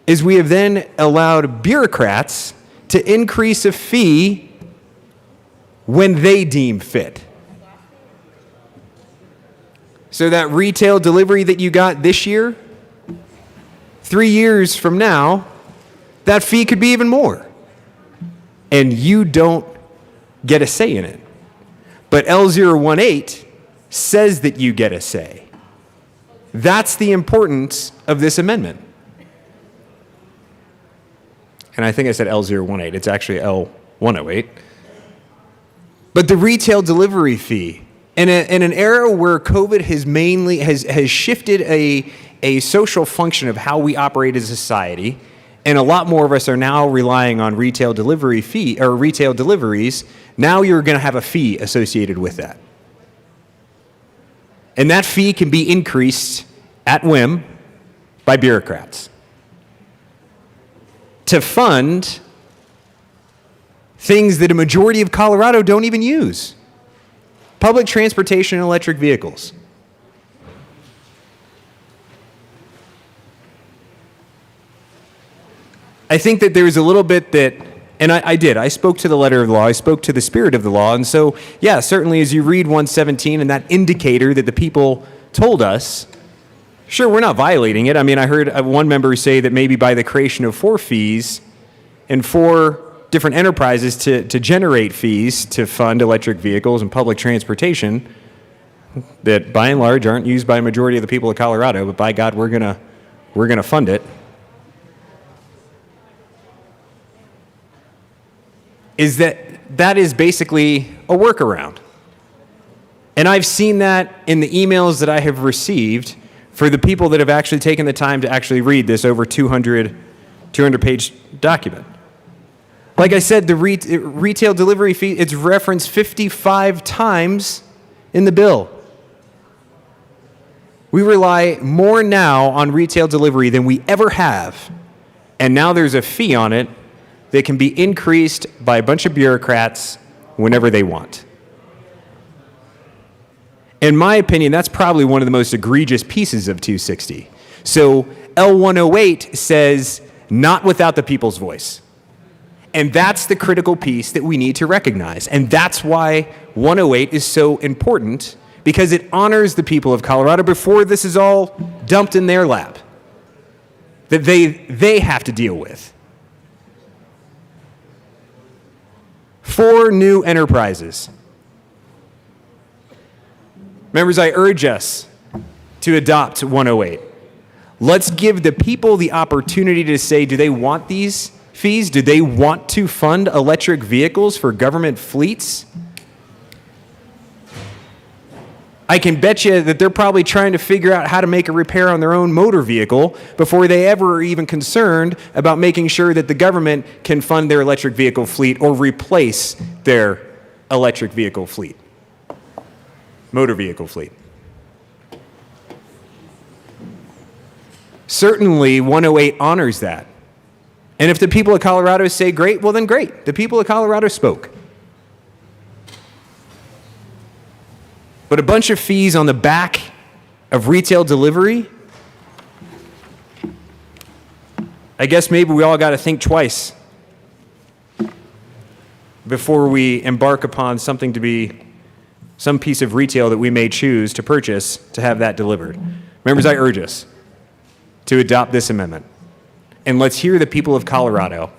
is we have then allowed bureaucrats to increase a fee when they deem fit. So that retail delivery that you got this year, 3 years from now, that fee could be even more. And you don't get a say in it. But L018 says that you get a say. That's the importance of this amendment. And I think I said L018. It's actually L108. But the retail delivery fee, in an era where COVID has shifted a social function of how we operate as a society, and a lot more of us are now relying on retail deliveries, now you're going to have a fee associated with that. And that fee can be increased at whim by bureaucrats to fund things that a majority of Colorado don't even use. Public transportation and electric vehicles. I think that there's a little bit that, and I spoke to the letter of the law, I spoke to the spirit of the law, and so, yeah, certainly as you read 117 and that indicator that the people told us, sure, we're not violating it. I mean, I heard one member say that maybe by the creation of 4 fees and 4 different enterprises to generate fees to fund electric vehicles and public transportation that by and large aren't used by a majority of the people of Colorado, but by God, we're gonna fund it. Is that is basically a workaround. And I've seen that in the emails that I have received for the people that have actually taken the time to actually read this over 200-page document. Like I said, the retail delivery fee, it's referenced 55 times in the bill. We rely more now on retail delivery than we ever have. And now there's a fee on it that can be increased by a bunch of bureaucrats whenever they want. In my opinion, that's probably one of the most egregious pieces of 260. So L108 says, not without the people's voice. And that's the critical piece that we need to recognize. And that's why 108 is so important, because it honors the people of Colorado before this is all dumped in their lap that they have to deal with. 4 new enterprises. Members, I urge us to adopt 108. Let's give the people the opportunity to say, do they want these fees? Do they want to fund electric vehicles for government fleets? I can bet you that they're probably trying to figure out how to make a repair on their own motor vehicle before they ever are even concerned about making sure that the government can fund their electric vehicle fleet or replace their electric vehicle fleet, motor vehicle fleet. Certainly, 108 honors that. And if the people of Colorado say great, well then great. The people of Colorado spoke. But a bunch of fees on the back of retail delivery, I guess maybe we all got to think twice before we embark upon something to be some piece of retail that we may choose to purchase to have that delivered. Members, I urge us to adopt this amendment. And let's hear the people of Colorado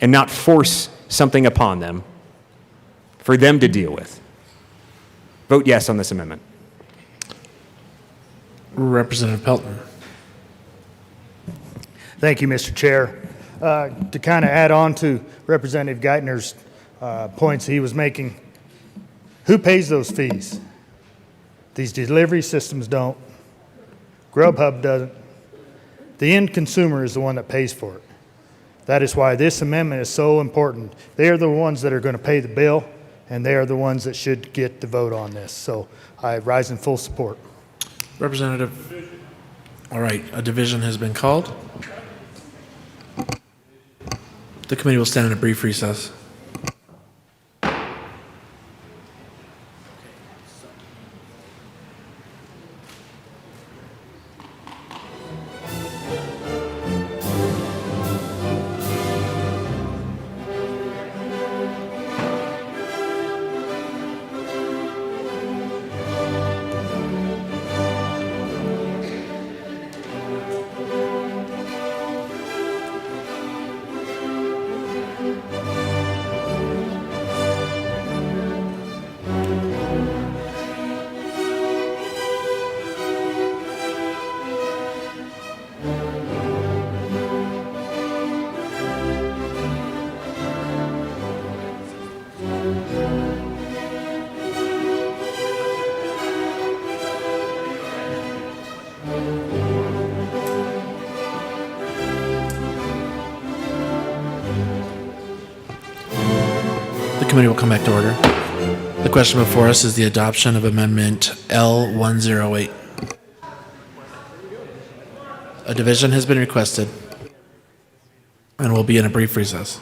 and not force something upon them for them to deal with. Vote yes on this amendment. Representative Pelton. Thank you, Mr. Chair. To kind of add on to Representative Geithner's points he was making, who pays those fees? These delivery systems don't. Grubhub doesn't. The end consumer is the one that pays for it. That is why this amendment is so important. They are the ones that are going to pay the bill, and they are the ones that should get the vote on this. So I rise in full support. Representative. All right, a division has been called. The committee will stand in a brief recess. The committee will come back to order. The question before us is the adoption of Amendment L108. A division has been requested and will be in a brief recess.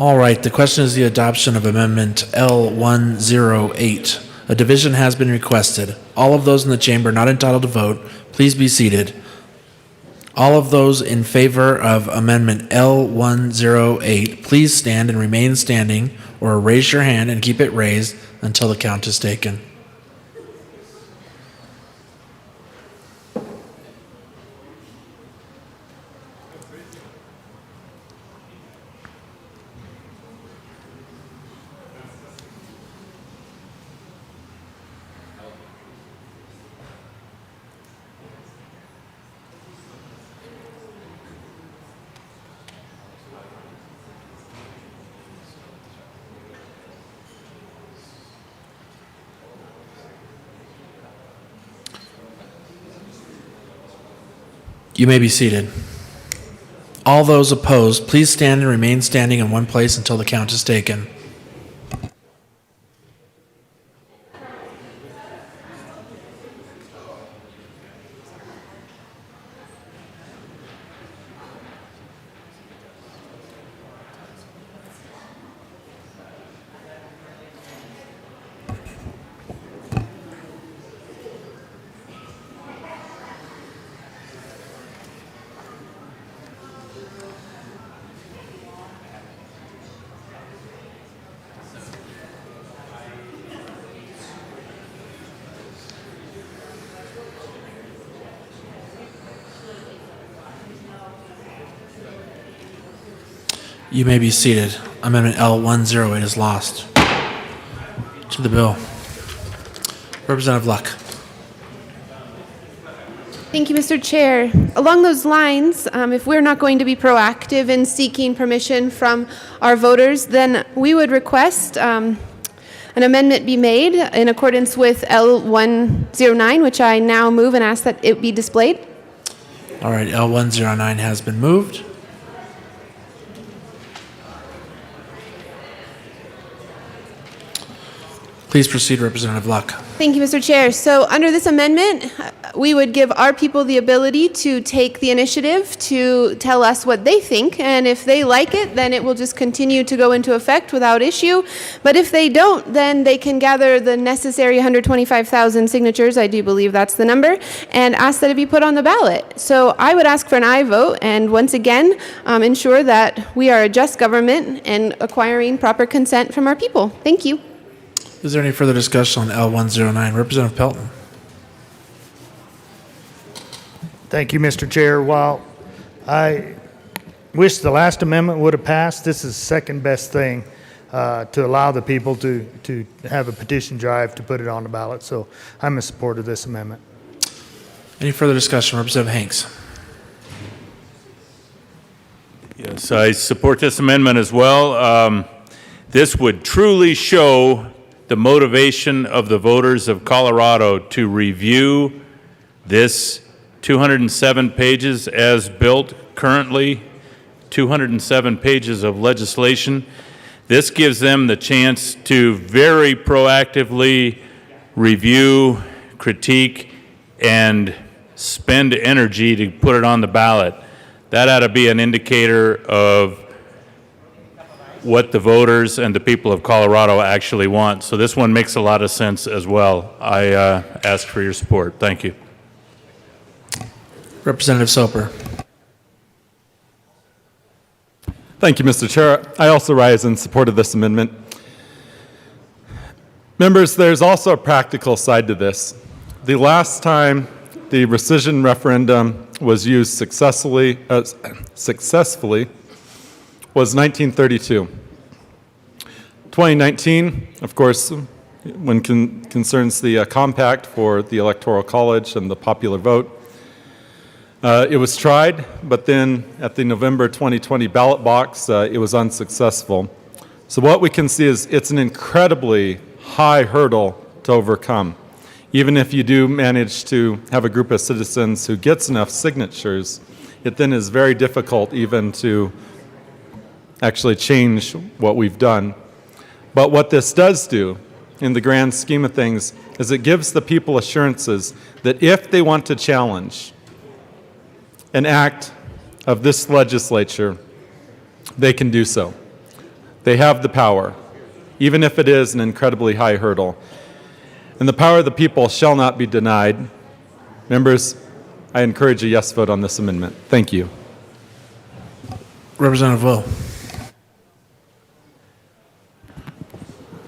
All right, the question is the adoption of Amendment L108. A division has been requested. All of those in the chamber not entitled to vote, please be seated. All of those in favor of Amendment L108, please stand and remain standing, or raise your hand and keep it raised until the count is taken. You may be seated. All those opposed, please stand and remain standing in one place until the count is taken. You may be seated. Amendment L108 is lost. To the bill. Representative Luck. Thank you, Mr. Chair. Along those lines, if we're not going to be proactive in seeking permission from our voters, then we would request an amendment be made in accordance with L109, which I now move and ask that it be displayed. All right, L109 has been moved. Please proceed, Representative Luck. Thank you, Mr. Chair. So under this amendment, we would give our people the ability to take the initiative to tell us what they think, and if they like it, then it will just continue to go into effect without issue. But if they don't, then they can gather the necessary 125,000 signatures, I do believe that's the number, and ask that it be put on the ballot. So I would ask for an aye vote, and once again, ensure that we are a just government and acquiring proper consent from our people. Thank you. Is there any further discussion on L109? Representative Pelton. Thank you, Mr. Chair. While I wish the last amendment would have passed, this is the second best thing to allow the people to have a petition drive to put it on the ballot. So I'm in support of this amendment. Any further discussion? Representative Hanks. Yes, I support this amendment as well. This would truly show the motivation of the voters of Colorado to review this 207 pages as built currently, 207 pages of legislation. This gives them the chance to very proactively review, critique, and spend energy to put it on the ballot. That ought to be an indicator of what the voters and the people of Colorado actually want. So this one makes a lot of sense as well. I ask for your support. Thank you. Representative Soper. Thank you, Mr. Chair. I also rise in support of this amendment. Members, there's also a practical side to this. The last time the rescission referendum was used successfully was 1932. 2019, of course, when concerns the compact for the Electoral College and the popular vote, it was tried, but then at the November 2020 ballot box, it was unsuccessful. So what we can see is it's an incredibly high hurdle to overcome. Even if you do manage to have a group of citizens who gets enough signatures, it then is very difficult even to actually change what we've done. But what this does do, in the grand scheme of things, is it gives the people assurances that if they want to challenge an act of this legislature, they can do so. They have the power, even if it is an incredibly high hurdle. And the power of the people shall not be denied. Members, I encourage a yes vote on this amendment. Thank you. Representative Will.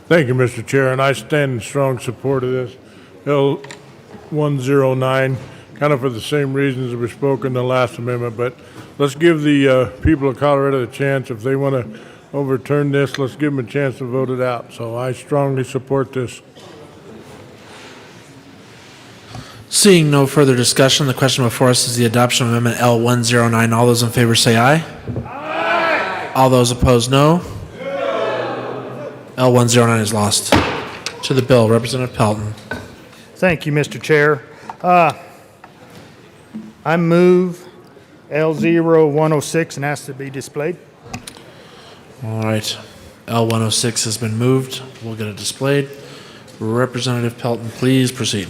Thank you, Mr. Chair, and I stand in strong support of this. Bill 109, kind of for the same reasons that were spoken in the last amendment, but let's give the people of Colorado a chance. If they want to overturn this, let's give them a chance to vote it out. So I strongly support this. Seeing no further discussion, the question before us is the adoption of Amendment L109. All those in favor say aye. Aye. All those opposed, no. L109 is lost. To the bill, Representative Pelton. Thank you, Mr. Chair. I move L0106 and ask to be displayed. All right. L106 has been moved. We'll get it displayed. Representative Pelton, please proceed.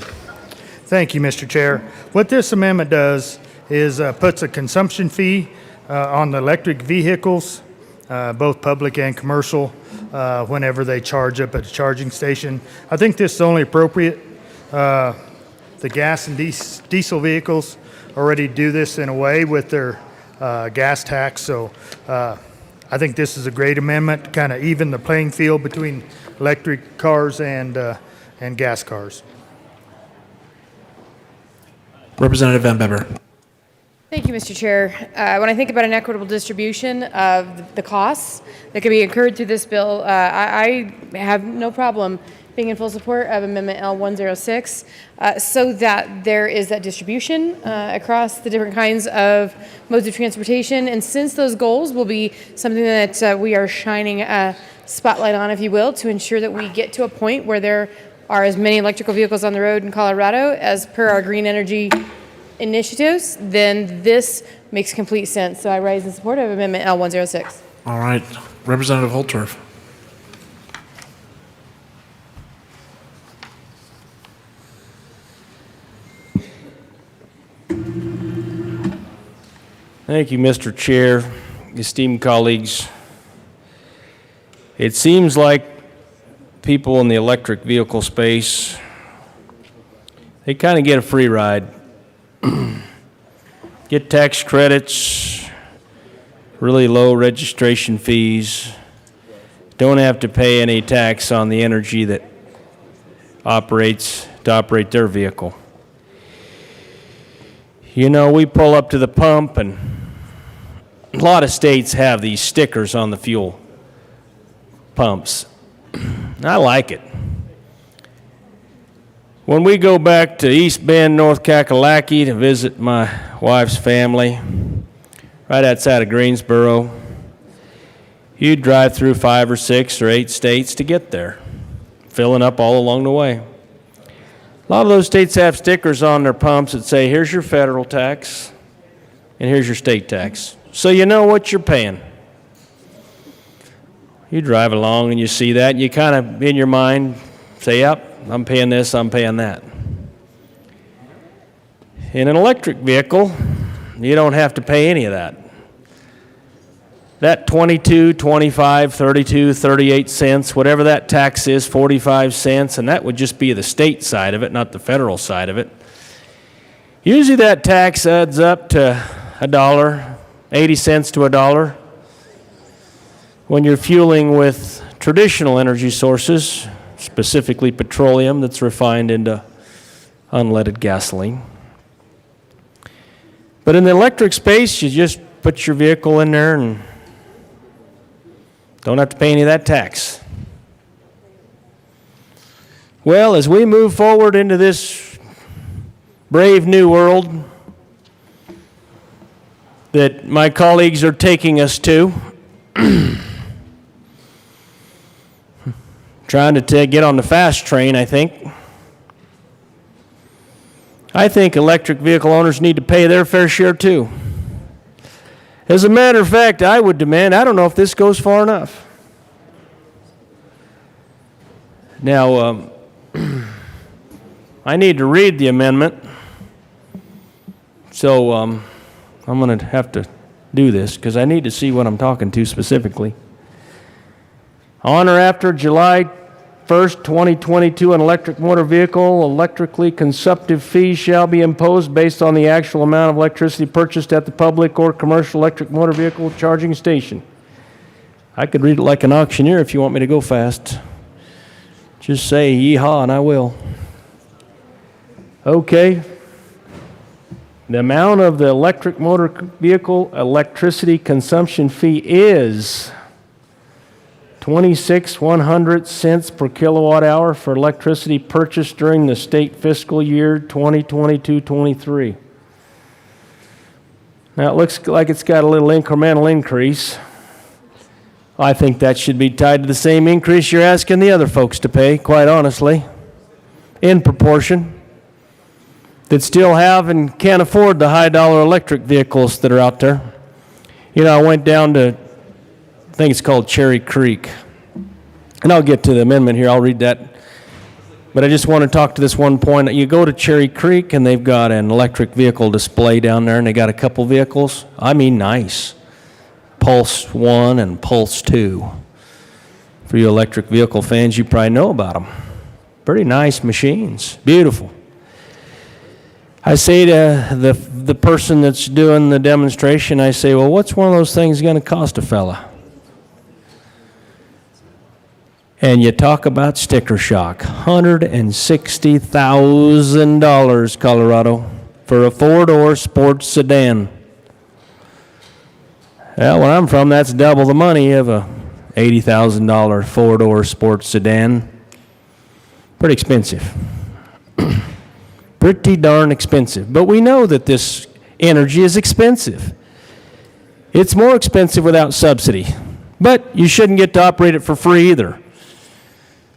Thank you, Mr. Chair. What this amendment does is puts a consumption fee on the electric vehicles, both public and commercial, whenever they charge up at a charging station. I think this is only appropriate. The gas and diesel vehicles already do this in a way with their gas tax, so I think this is a great amendment to kind of even the playing field between electric cars and gas cars. Representative Van Beber. Thank you, Mr. Chair. When I think about an equitable distribution of the costs that could be incurred through this bill, I have no problem being in full support of Amendment L106 so that there is that distribution across the different kinds of modes of transportation. And since those goals will be something that we are shining a spotlight on, if you will, to ensure that we get to a point where there are as many electrical vehicles on the road in Colorado as per our green energy initiatives, then this makes complete sense. So I rise in support of Amendment L106. All right, Representative Holtorf. Thank you, Mr. Chair, esteemed colleagues. It seems like people in the electric vehicle space, they kind of get a free ride. Get tax credits, really low registration fees, don't have to pay any tax on the energy that operates to operate their vehicle. You know, we pull up to the pump, and a lot of states have these stickers on the fuel pumps. I like it. When we go back to East Bend, North Kakalaki to visit my wife's family, right outside of Greensboro, you'd drive through 5 or 6 or 8 states to get there, filling up all along the way. A lot of those states have stickers on their pumps that say, here's your federal tax and here's your state tax. So you know what you're paying. You drive along and you see that, and you kind of, in your mind, say, yep, I'm paying this, I'm paying that. In an electric vehicle, you don't have to pay any of that. That 22, 25, 32, 38 cents, whatever that tax is, 45 cents, and that would just be the state side of it, not the federal side of it. Usually that tax adds up to $1, 80 cents to $1. When you're fueling with traditional energy sources, specifically petroleum that's refined into unleaded gasoline. But in the electric space, you just put your vehicle in there and don't have to pay any of that tax. Well, as we move forward into this brave new world that my colleagues are taking us to, trying to get on the fast train, I think. I think electric vehicle owners need to pay their fair share too. As a matter of fact, I would demand, I don't know if this goes far enough. Now, I need to read the amendment, so I'm going to have to do this because I need to see what I'm talking to specifically. On or after July 1st, 2022, an electric motor vehicle electrically consumptive fee shall be imposed based on the actual amount of electricity purchased at the public or commercial electric motor vehicle charging station. I could read it like an auctioneer if you want me to go fast. Just say yeehaw and I will. Okay. The amount of the electric motor vehicle electricity consumption fee is 26 cents per kilowatt hour for electricity purchased during the state fiscal year 2022-23. Now it looks like it's got a little incremental increase. I think that should be tied to the same increase you're asking the other folks to pay, quite honestly, in proportion, that still have and can't afford the high dollar electric vehicles that are out there. You know, I went down to, I think it's called Cherry Creek. And I'll get to the amendment here, I'll read that. But I just want to talk to this one point. You go to Cherry Creek and they've got an electric vehicle display down there and they got a couple vehicles. I mean nice. Pulse 1 and Pulse 2. For you electric vehicle fans, you probably know about them. Pretty nice machines, beautiful. I say to the person that's doing the demonstration, I say, well, what's one of those things going to cost a fella? And you talk about sticker shock. $160,000, Colorado, for a 4-door sports sedan. Well, where I'm from, that's double the money of a $80,000 four-door sports sedan. Pretty expensive. Pretty darn expensive. But we know that this energy is expensive. It's more expensive without subsidy. But you shouldn't get to operate it for free either.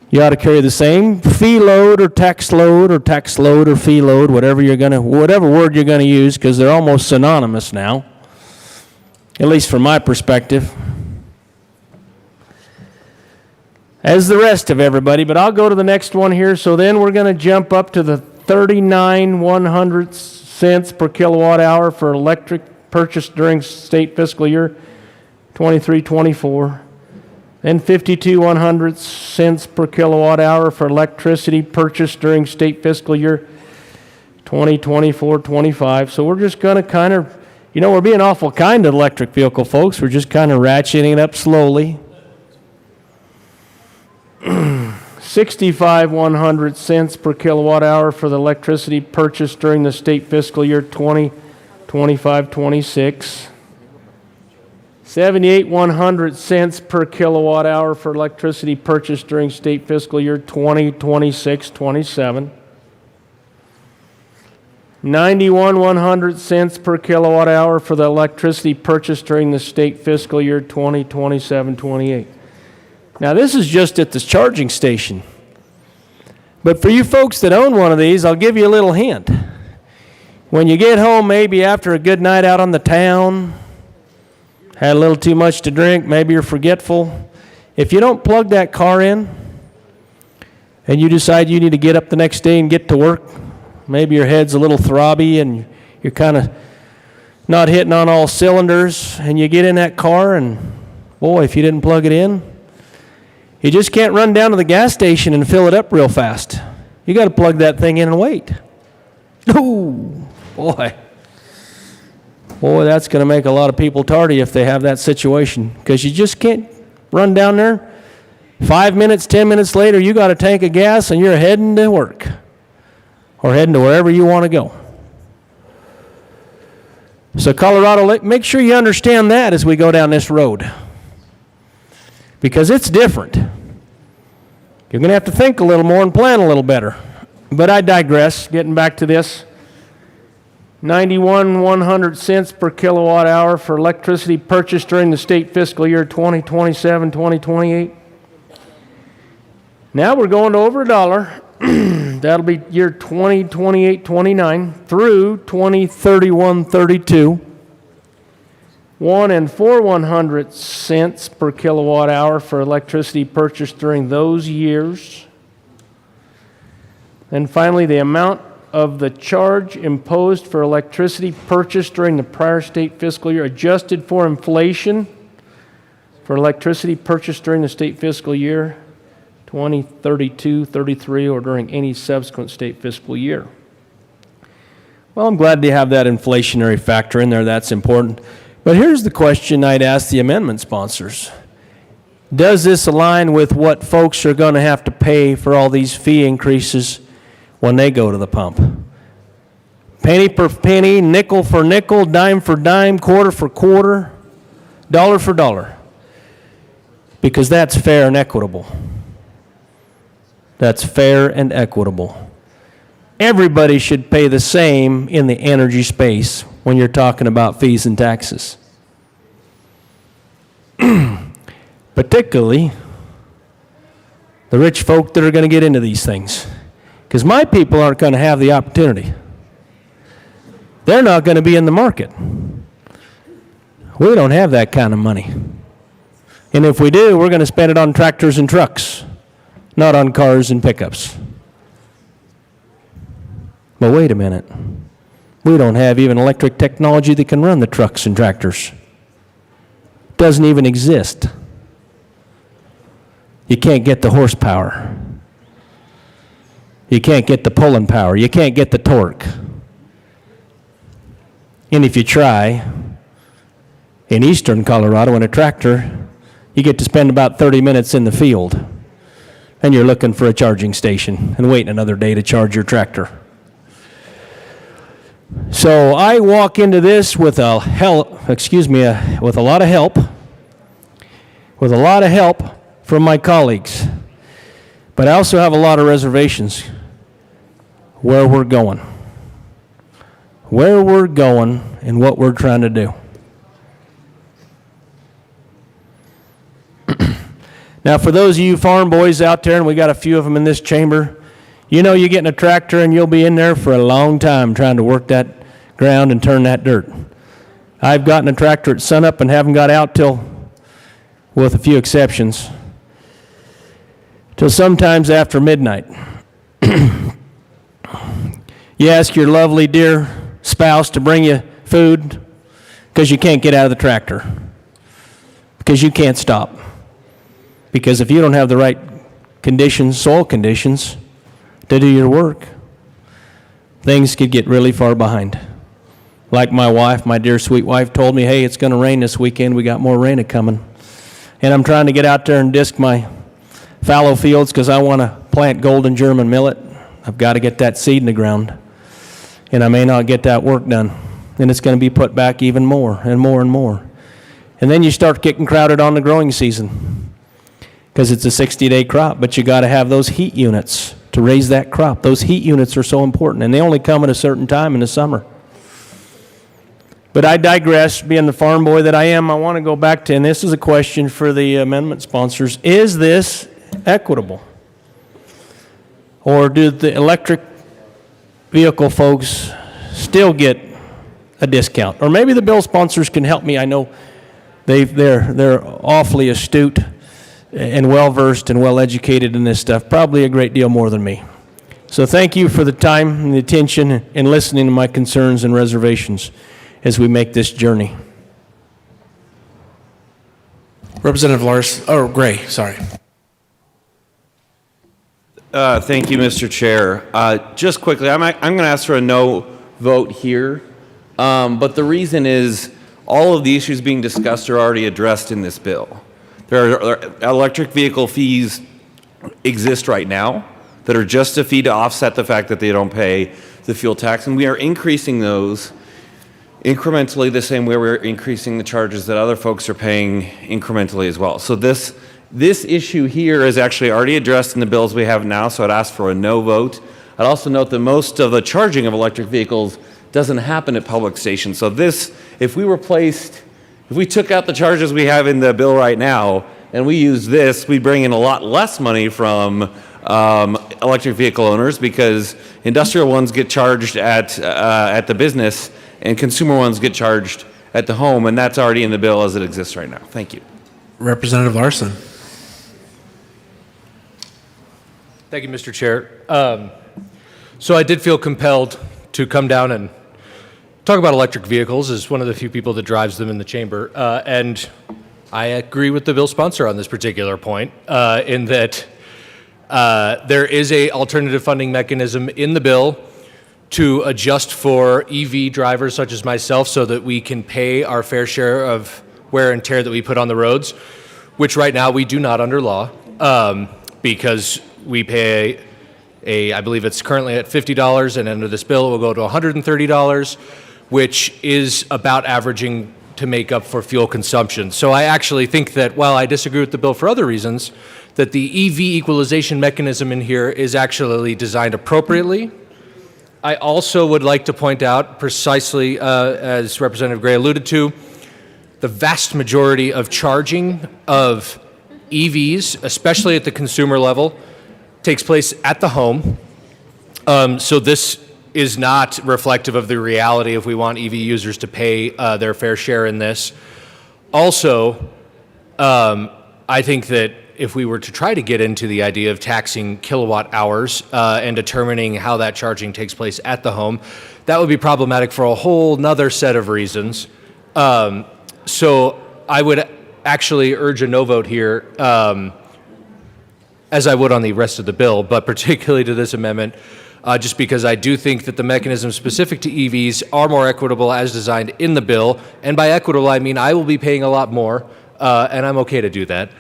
You ought to carry the same fee load or tax load or fee load, whatever word you're gonna use, because they're almost synonymous now, at least from my perspective, as the rest of everybody. But I'll go to the next one here. So then we're gonna jump up to the 39 cents per kilowatt hour for electric purchased during state fiscal year 23-24. Then 52 cents per kilowatt hour for electricity purchased during state fiscal year 2024-25. So we're just going to kind of, we're being awful kind to electric vehicle folks. We're just kind of ratcheting it up slowly. 65 cents per kilowatt hour for the electricity purchased during the state fiscal year 2025-26. 78 cents per kilowatt hour for electricity purchased during state fiscal year 2026-27. 91 cents per kilowatt hour for the electricity purchased during the state fiscal year 2027-28. Now this is just at this charging station. But for you folks that own one of these, I'll give you a little hint. When you get home, maybe after a good night out on the town, had a little too much to drink, maybe you're forgetful. If you don't plug that car in and you decide you need to get up the next day and get to work, maybe your head's a little throbby and you're kind of not hitting on all cylinders, and you get in that car and, boy, if you didn't plug it in, you just can't run down to the gas station and fill it up real fast. You got to plug that thing in and wait. Oh, boy. Boy, that's going to make a lot of people tardy if they have that situation, because you just can't run down there. 5 minutes, 10 minutes later, you got a tank of gas and you're heading to work or heading to wherever you want to go. So Colorado, make sure you understand that as we go down this road, because it's different. You're going to have to think a little more and plan a little better. But I digress. Getting back to this. 91 cents per kilowatt hour for electricity purchased during the state fiscal year 2027-2028. Now we're going to over $1. That'll be year 2028-29 through 2031-32. 1 4 cents per kilowatt hour for electricity purchased during those years. Then finally, the amount of the charge imposed for electricity purchased during the prior state fiscal year, adjusted for inflation, for electricity purchased during the state fiscal year 2032, 33, or during any subsequent state fiscal year. Well, I'm glad to have that inflationary factor in there. That's important. But here's the question I'd ask the amendment sponsors. Does this align with what folks are going to have to pay for all these fee increases when they go to the pump? Penny per penny, nickel for nickel, dime for dime, quarter for quarter, dollar for dollar. Because that's fair and equitable. That's fair and equitable. Everybody should pay the same in the energy space when you're talking about fees and taxes. Particularly the rich folk that are going to get into these things. Because my people aren't going to have the opportunity. They're not going to be in the market. We don't have that kind of money. And if we do, we're going to spend it on tractors and trucks, not on cars and pickups. But wait a minute. We don't have even electric technology that can run the trucks and tractors. Doesn't even exist. You can't get the horsepower. You can't get the pulling power. You can't get the torque. And if you try, in eastern Colorado in a tractor, you get to spend about 30 minutes in the field. And you're looking for a charging station and waiting another day to charge your tractor. So I walk into this with with a lot of help from my colleagues. But I also have a lot of reservations where we're going and what we're trying to do. Now, for those of you farm boys out there, and we got a few of them in this chamber, you know you're getting a tractor and you'll be in there for a long time trying to work that ground and turn that dirt. I've gotten a tractor at sunup and haven't got out till, with a few exceptions, till sometimes after midnight. You ask your lovely dear spouse to bring you food because you can't get out of the tractor, because you can't stop. Because if you don't have the right conditions, soil conditions, to do your work, things could get really far behind. Like my wife, my dear sweet wife, told me, hey, it's going to rain this weekend. We got more rain coming. And I'm trying to get out there and disc my fallow fields because I want to plant golden German millet. I've got to get that seed in the ground. And I may not get that work done. And it's going to be put back even more and more and more. And then you start getting crowded on the growing season because it's a 60-day crop, but you got to have those heat units to raise that crop. Those heat units are so important, and they only come at a certain time in the summer. But I digress. Being the farm boy that I am, I want to go back to, and this is a question for the amendment sponsors, is this equitable? Or do the electric vehicle folks still get a discount? Or maybe the bill sponsors can help me. I know they're awfully astute and well-versed and well-educated in this stuff, probably a great deal more than me. So thank you for the time and the attention and listening to my concerns and reservations as we make this journey. Representative Gray, sorry. Thank you, Mr. Chair. Just quickly, I'm going to ask for a no vote here, but the reason is all of the issues being discussed are already addressed in this bill. There are electric vehicle fees exist right now that are just a fee to offset the fact that they don't pay the fuel tax, and we are increasing those incrementally the same way we're increasing the charges that other folks are paying incrementally as well. So this issue here is actually already addressed in the bills we have now, so I'd ask for a no vote. I'd also note that most of the charging of electric vehicles doesn't happen at public stations. So if we took out the charges we have in the bill right now and we use this, we bring in a lot less money from electric vehicle owners because industrial ones get charged at the business and consumer ones get charged at the home, and that's already in the bill as it exists right now. Thank you. Representative Larson. Thank you, Mr. Chair. So I did feel compelled to come down and talk about electric vehicles as one of the few people that drives them in the chamber. And I agree with the bill sponsor on this particular point in that there is a alternative funding mechanism in the bill to adjust for EV drivers such as myself so that we can pay our fair share of wear and tear that we put on the roads, which right now we do not under law because we pay I believe it's currently at $50, and under this bill it will go to $130, which is about averaging to make up for fuel consumption. So I actually think that while I disagree with the bill for other reasons, that the EV equalization mechanism in here is actually designed appropriately. I also would like to point out precisely, as Representative Gray alluded to, the vast majority of charging of EVs, especially at the consumer level, takes place at the home. So this is not reflective of the reality if we want EV users to pay their fair share in this. Also, I think that if we were to try to get into the idea of taxing kilowatt hours and determining how that charging takes place at the home, that would be problematic for a whole nother set of reasons. So I would actually urge a no vote here, as I would on the rest of the bill, but particularly to this amendment, just because I do think that the mechanisms specific to EVs are more equitable as designed in the bill. And by equitable, I mean I will be paying a lot more, and I'm okay to do that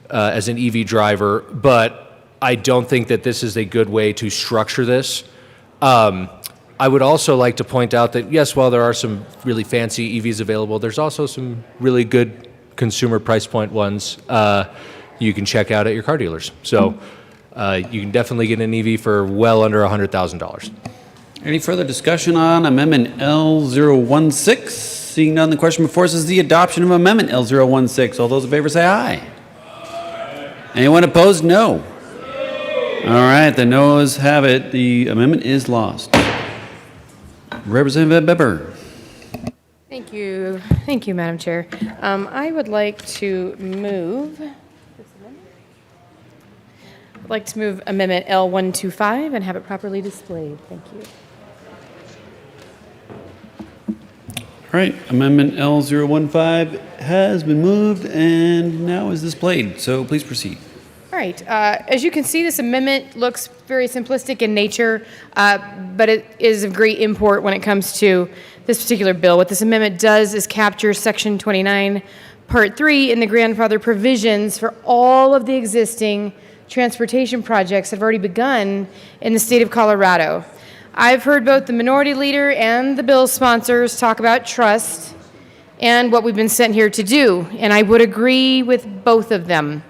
as an EV driver, but I don't think that this is a good way to structure this. I would also like to point out that, yes, while there are some really fancy EVs available, there's also some really good consumer price point ones you can check out at your car dealers. So you can definitely get an EV for well under $100,000. Any further discussion on Amendment L016? Seeing none, the question before us is the adoption of Amendment L016. All those in favor say aye. Anyone opposed? No. All right, the noes have it. The amendment is lost. Representative Beber. Thank you. Thank you, Madam Chair. I would like to move Amendment L125 and have it properly displayed. Thank you. All right, Amendment L015 has been moved and now is displayed. So please proceed. All right. As you can see, this amendment looks very simplistic in nature, but it is of great import when it comes to this particular bill. What this amendment does is capture Section 29, Part 3 in the grandfather provisions for all of the existing transportation projects that have already begun in the state of Colorado. I've heard both the minority leader and the bill sponsors talk about trust and what we've been sent here to do, and I would agree with both of them.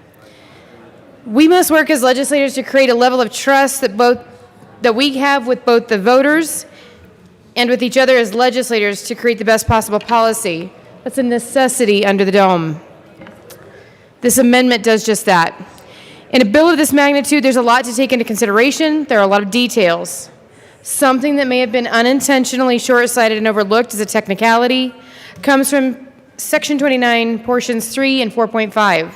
We must work as legislators to create a level of trust that we have with both the voters and with each other as legislators to create the best possible policy. That's a necessity under the dome. This amendment does just that. In a bill of this magnitude, there's a lot to take into consideration. There are a lot of details. Something that may have been unintentionally short-sighted and overlooked as a technicality comes from Section 29, Portions 3 and 4.5.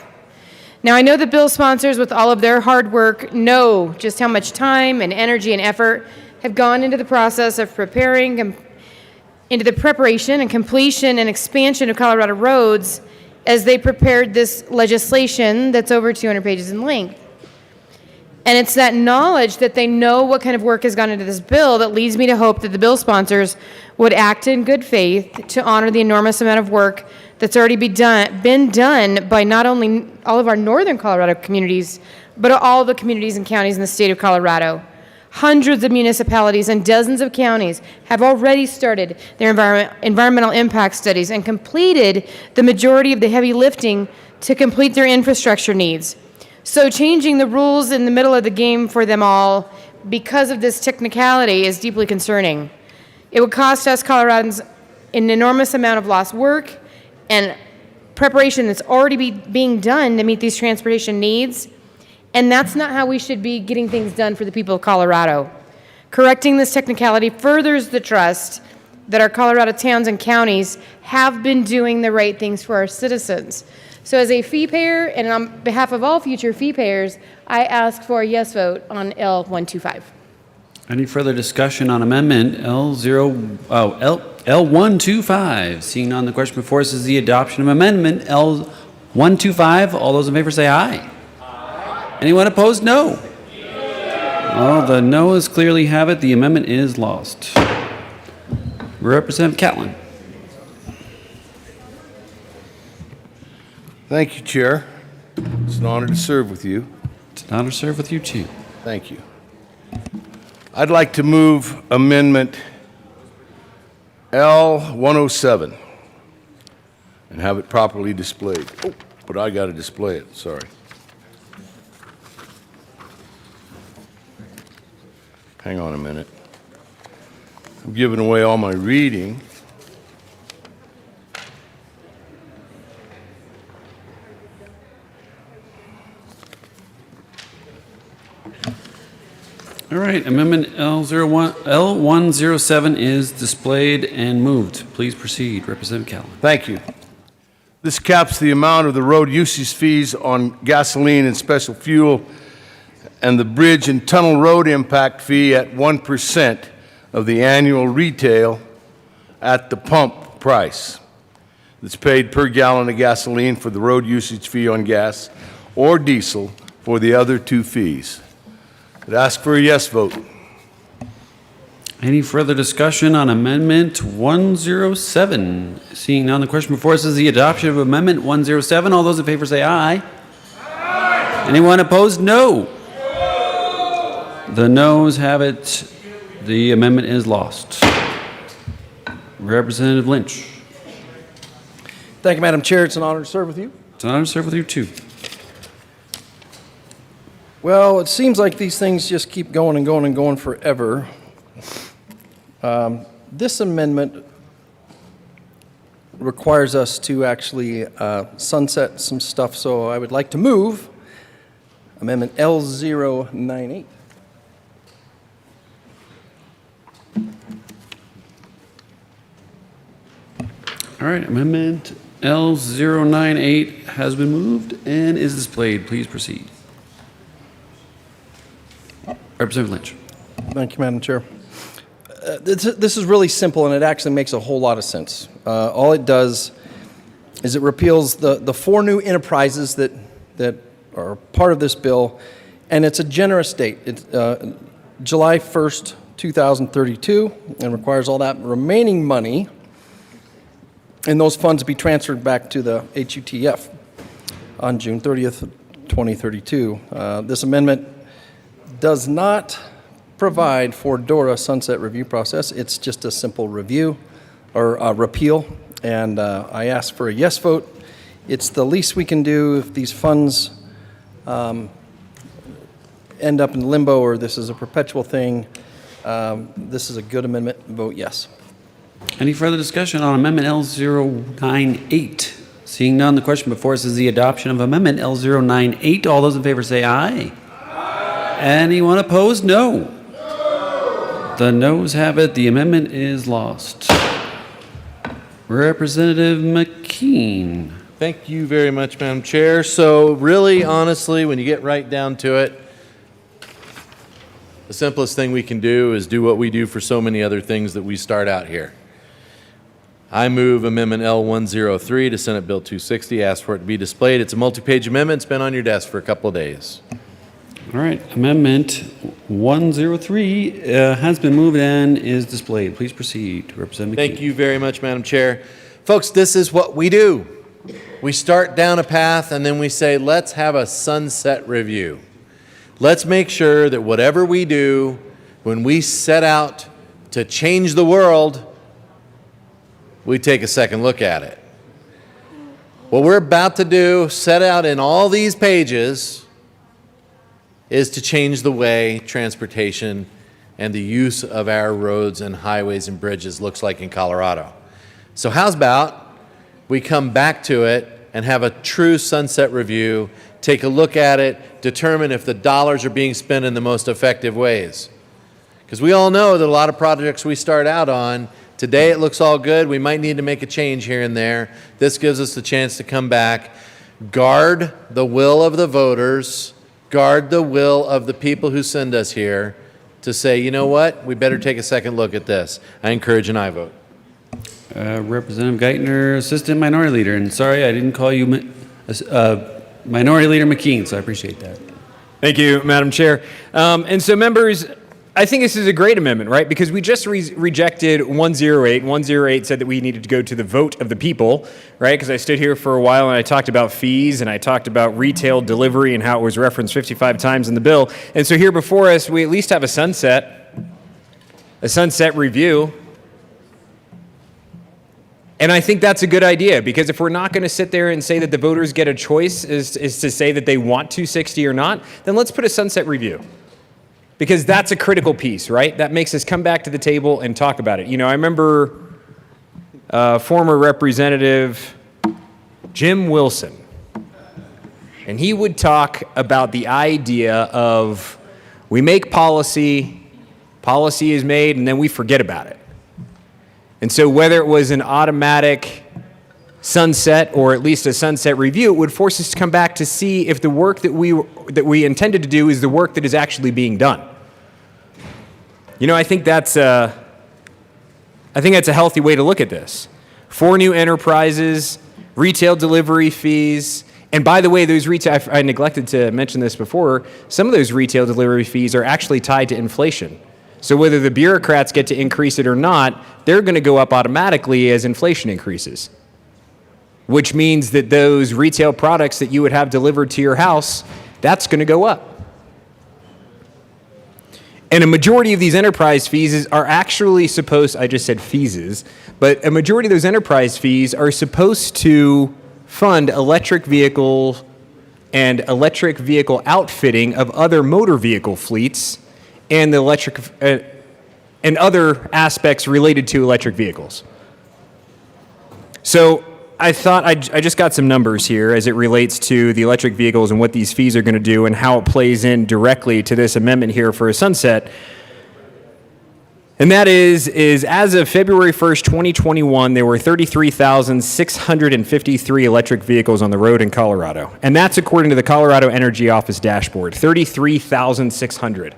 Now, I know the bill sponsors, with all of their hard work, know just how much time and energy and effort have gone into the process of preparation and completion and expansion of Colorado roads as they prepared this legislation that's over 200 pages in length. And it's that knowledge that they know what kind of work has gone into this bill that leads me to hope that the bill sponsors would act in good faith to honor the enormous amount of work that's already been done by not only all of our northern Colorado communities, but all the communities and counties in the state of Colorado. Hundreds of municipalities and dozens of counties have already started their environmental impact studies and completed the majority of the heavy lifting to complete their infrastructure needs. So changing the rules in the middle of the game for them all because of this technicality is deeply concerning. It would cost us Coloradans an enormous amount of lost work and preparation that's already being done to meet these transportation needs. And that's not how we should be getting things done for the people of Colorado. Correcting this technicality furthers the trust that our Colorado towns and counties have been doing the right things for our citizens. So as a fee payer, and on behalf of all future fee payers, I ask for a yes vote on L125. Any further discussion on Amendment L125? Seeing none, the question before us is the adoption of Amendment L125. All those in favor say aye. Aye. Anyone opposed? No. Well, the noes clearly have it. The amendment is lost. Representative Catlin. Thank you, Chair. It's an honor to serve with you. It's an honor to serve with you, too. Thank you. I'd like to move Amendment L107 and have it properly displayed. Oh, but I got to display it, sorry. Hang on a minute. I'm giving away all my reading. All right, Amendment L107 is displayed and moved. Please proceed, Representative Catlin. Thank you. This caps the amount of the road usage fees on gasoline and special fuel and the bridge and tunnel road impact fee at 1% of the annual retail at the pump price that's paid per gallon of gasoline for the road usage fee on gas or diesel for the other two fees. I'd ask for a yes vote. Any further discussion on Amendment 107? Seeing none, the question before us is the adoption of Amendment 107. All those in favor say aye. Aye. Anyone opposed? No. The noes have it. The amendment is lost. Representative Lynch. Thank you, Madam Chair. It's an honor to serve with you. It's an honor to serve with you, too. Well, it seems like these things just keep going and going and going forever. This amendment requires us to actually sunset some stuff, so I would like to move Amendment L098. All right, Amendment L098 has been moved and is displayed. Please proceed. Representative Lynch. Thank you, Madam Chair. This is really simple, and it actually makes a whole lot of sense. All it does is it repeals the four new enterprises that are part of this bill, and it's a generous date. It's July 1st, 2032, and requires all that remaining money and those funds be transferred back to the HUTF on June 30th, 2032. This amendment does not provide for DORA sunset review process. It's just a simple review or repeal, and I ask for a yes vote. It's the least we can do if these funds end up in limbo or this is a perpetual thing. This is a good amendment. Vote yes. Any further discussion on Amendment L098? Seeing none, the question before us is the adoption of Amendment L098. All those in favor say aye. Aye. Anyone opposed? No. The noes have it. The amendment is lost. Representative McKean. Thank you very much, Madam Chair. So really, honestly, when you get right down to it, the simplest thing we can do is do what we do for so many other things that we start out here. I move Amendment L103 to Senate Bill 260. Ask for it to be displayed. It's a multi-page amendment. It's been on your desk for a couple of days. All right, Amendment 103 has been moved and is displayed. Please proceed, Representative McKean. Thank you very much, Madam Chair. Folks, this is what we do. We start down a path and then we say, let's have a sunset review. Let's make sure that whatever we do, when we set out to change the world, we take a second look at it. What we're about to do, set out in all these pages, is to change the way transportation and the use of our roads and highways and bridges looks like in Colorado. So how's about we come back to it and have a true sunset review, take a look at it, determine if the dollars are being spent in the most effective ways. Because we all know that a lot of projects we start out on, today it looks all good, we might need to make a change here and there. This gives us the chance to come back, guard the will of the voters, guard the will of the people who send us here to say, you know what, we better take a second look at this. I encourage an aye vote. Representative Geithner, Assistant Minority Leader, and sorry I didn't call you Minority Leader McKean, so I appreciate that. Thank you, Madam Chair. And so members, I think this is a great amendment, right? Because we just rejected 108. 108 said that we needed to go to the vote of the people, right? Because I stood here for a while and I talked about fees and I talked about retail delivery and how it was referenced 55 times in the bill. And so here before us, we at least have a sunset review. And I think that's a good idea, because if we're not going to sit there and say that the voters get a choice is to say that they want 260 or not, then let's put a sunset review. Because that's a critical piece, right? That makes us come back to the table and talk about it. You know, I remember former Representative Jim Wilson, and he would talk about the idea of we make policy, policy is made, and then we forget about it. And so whether it was an automatic sunset or at least a sunset review, it would force us to come back to see if the work that we intended to do is the work that is actually being done. You know, I think that's a healthy way to look at this. 4 new enterprises, retail delivery fees, and by the way, those retail, I neglected to mention this before, some of those retail delivery fees are actually tied to inflation. So whether the bureaucrats get to increase it or not, they're going to go up automatically as inflation increases, which means that those retail products that you would have delivered to your house, that's going to go up. And a majority of these enterprise fees are actually supposed, I just said fees, but a majority of those enterprise fees are supposed to fund electric vehicle and electric vehicle outfitting of other motor vehicle fleets and the electric and other aspects related to electric vehicles. So I thought I just got some numbers here as it relates to the electric vehicles and what these fees are going to do and how it plays in directly to this amendment here for a sunset. And that is as of February 1st, 2021, there were 33,653 electric vehicles on the road in Colorado. And that's according to the Colorado Energy Office dashboard, 33,600.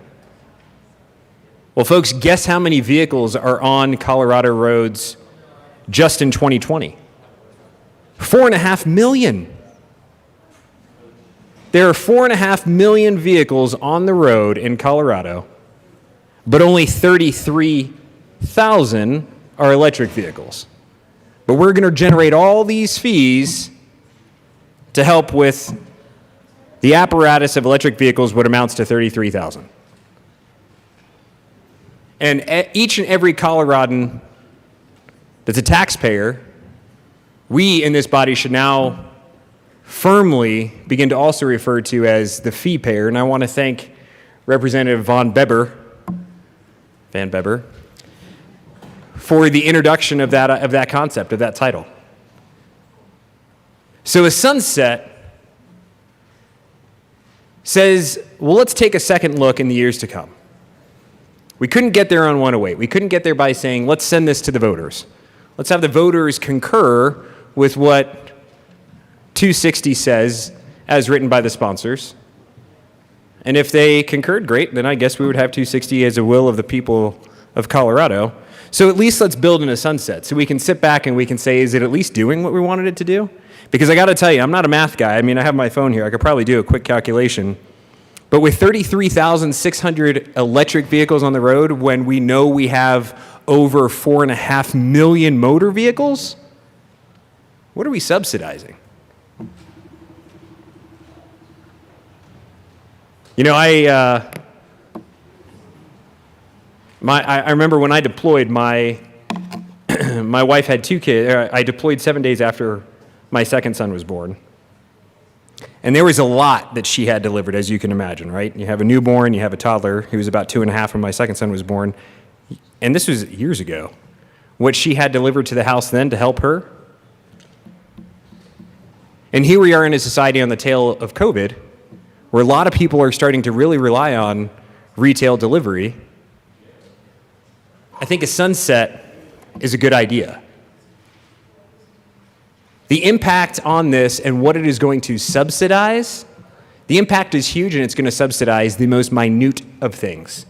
Well, folks, guess how many vehicles are on Colorado roads just in 2020? 4.5 million. There are 4.5 million vehicles on the road in Colorado, but only 33,000 are electric vehicles. But we're going to generate all these fees to help with the apparatus of electric vehicles, what amounts to 33,000. And each and every Coloradan that's a taxpayer, we in this body should now firmly begin to also refer to as the fee payer. And I want to thank Representative Van Beber for the introduction of that concept, of that title. So a sunset says, well, let's take a second look in the years to come. We couldn't get there on 108. We couldn't get there by saying, let's send this to the voters. Let's have the voters concur with what 260 says as written by the sponsors. And if they concurred, great, then I guess we would have 260 as a will of the people of Colorado. So at least let's build in a sunset so we can sit back and we can say, is it at least doing what we wanted it to do? Because I got to tell you, I'm not a math guy. I mean, I have my phone here. I could probably do a quick calculation. But with 33,600 electric vehicles on the road, when we know we have over 4.5 million motor vehicles, what are we subsidizing? You know, I remember when I deployed, my wife had 2 kids. I deployed 7 days after my second son was born. And there was a lot that she had delivered, as you can imagine, right? You have a newborn, you have a toddler who was about 2.5 when my second son was born. And this was years ago. What she had delivered to the house then to help her. And here we are in a society on the tail of COVID, where a lot of people are starting to really rely on retail delivery. I think a sunset is a good idea. The impact on this and what it is going to subsidize, the impact is huge, and it's going to subsidize the most minute of things.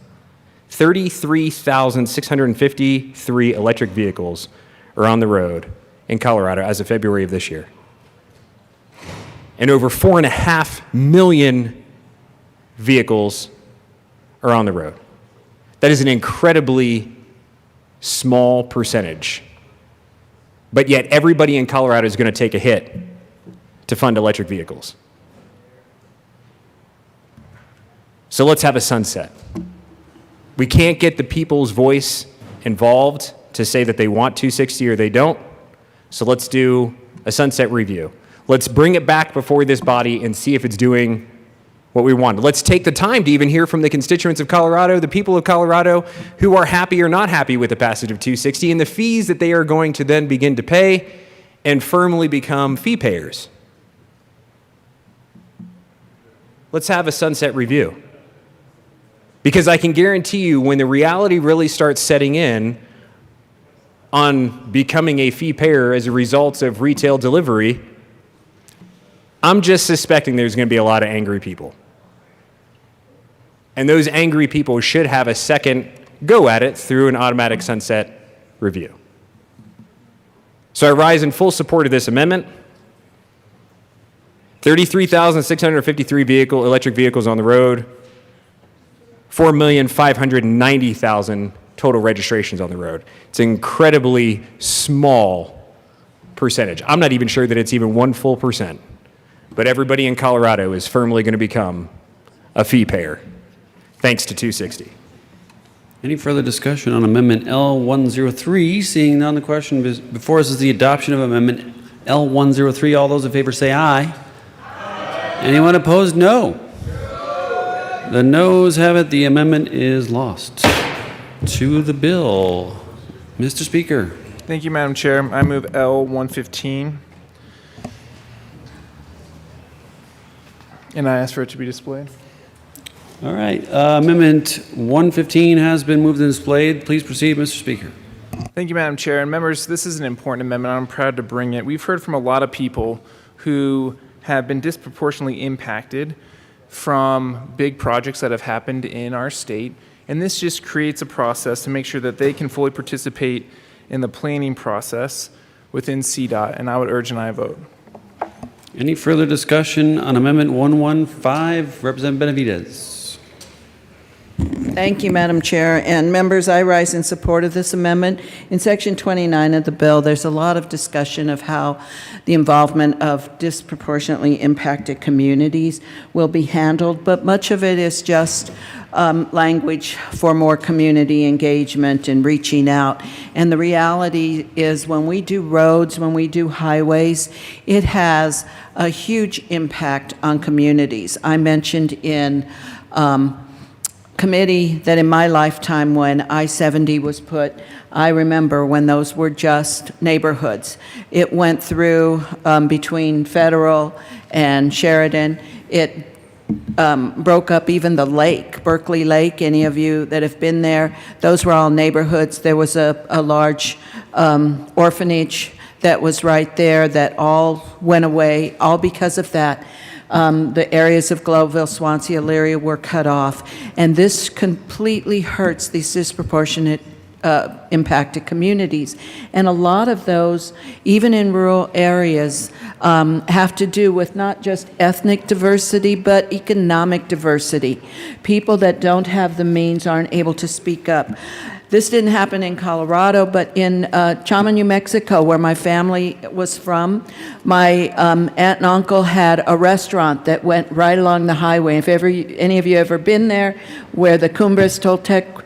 33,653 electric vehicles are on the road in Colorado as of February of this year. And over 4.5 million vehicles are on the road. That is an incredibly small percentage. But yet everybody in Colorado is going to take a hit to fund electric vehicles. So let's have a sunset. We can't get the people's voice involved to say that they want 260 or they don't. So let's do a sunset review. Let's bring it back before this body and see if it's doing what we want. Let's take the time to even hear from the constituents of Colorado, the people of Colorado who are happy or not happy with the passage of 260 and the fees that they are going to then begin to pay and firmly become fee payers. Let's have a sunset review. Because I can guarantee you when the reality really starts setting in on becoming a fee payer as a result of retail delivery, I'm just suspecting there's going to be a lot of angry people. And those angry people should have a second go at it through an automatic sunset review. So I rise in full support of this amendment. 33,653 electric vehicles on the road, 4,590,000 total registrations on the road. It's an incredibly small percentage. I'm not even sure that it's even 1 full percent. But everybody in Colorado is firmly going to become a fee payer, thanks to 260. Any further discussion on Amendment L103? Seeing none, the question before us is the adoption of Amendment L103. All those in favor say aye. Anyone opposed? No. The noes have it. The amendment is lost. To the bill. Mr. Speaker. Thank you, Madam Chair. I move L115. And I ask for it to be displayed. All right. Amendment 115 has been moved and displayed. Please proceed, Mr. Speaker. Thank you, Madam Chair. And members, this is an important amendment. I'm proud to bring it. We've heard from a lot of people who have been disproportionately impacted from big projects that have happened in our state. And this just creates a process to make sure that they can fully participate in the planning process within CDOT. And I would urge an aye vote. Any further discussion on Amendment 115? Representative Benavides. Thank you, Madam Chair. And members, I rise in support of this amendment. In Section 29 of the bill, there's a lot of discussion of how the involvement of disproportionately impacted communities will be handled, but much of it is just language for more community engagement and reaching out. And the reality is when we do roads, when we do highways, it has a huge impact on communities. I mentioned in committee that in my lifetime when I-70 was put, I remember when those were just neighborhoods. It went through between Federal and Sheridan. It broke up even the lake, Berkeley Lake. Any of you that have been there, those were all neighborhoods. There was a large orphanage that was right there that all went away, all because of that. The areas of Globeville, Swansea, Elyria were cut off. And this completely hurts these disproportionate impacted communities. And a lot of those, even in rural areas, have to do with not just ethnic diversity, but economic diversity. People that don't have the means aren't able to speak up. This didn't happen in Colorado, but in Chama, New Mexico, where my family was from, my aunt and uncle had a restaurant that went right along the highway. If any of you ever been there, where the Cumbres Toltec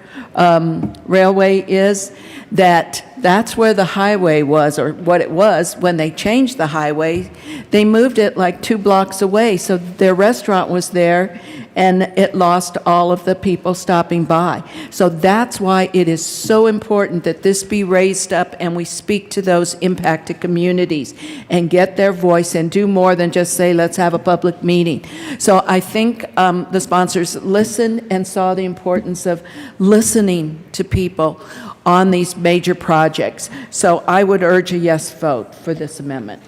Railway is, that's where the highway was, or what it was when they changed the highway. They moved it like 2 blocks away, so their restaurant was there, and it lost all of the people stopping by. So that's why it is so important that this be raised up and we speak to those impacted communities and get their voice and do more than just say, let's have a public meeting. So I think the sponsors listened and saw the importance of listening to people on these major projects. So I would urge a yes vote for this amendment.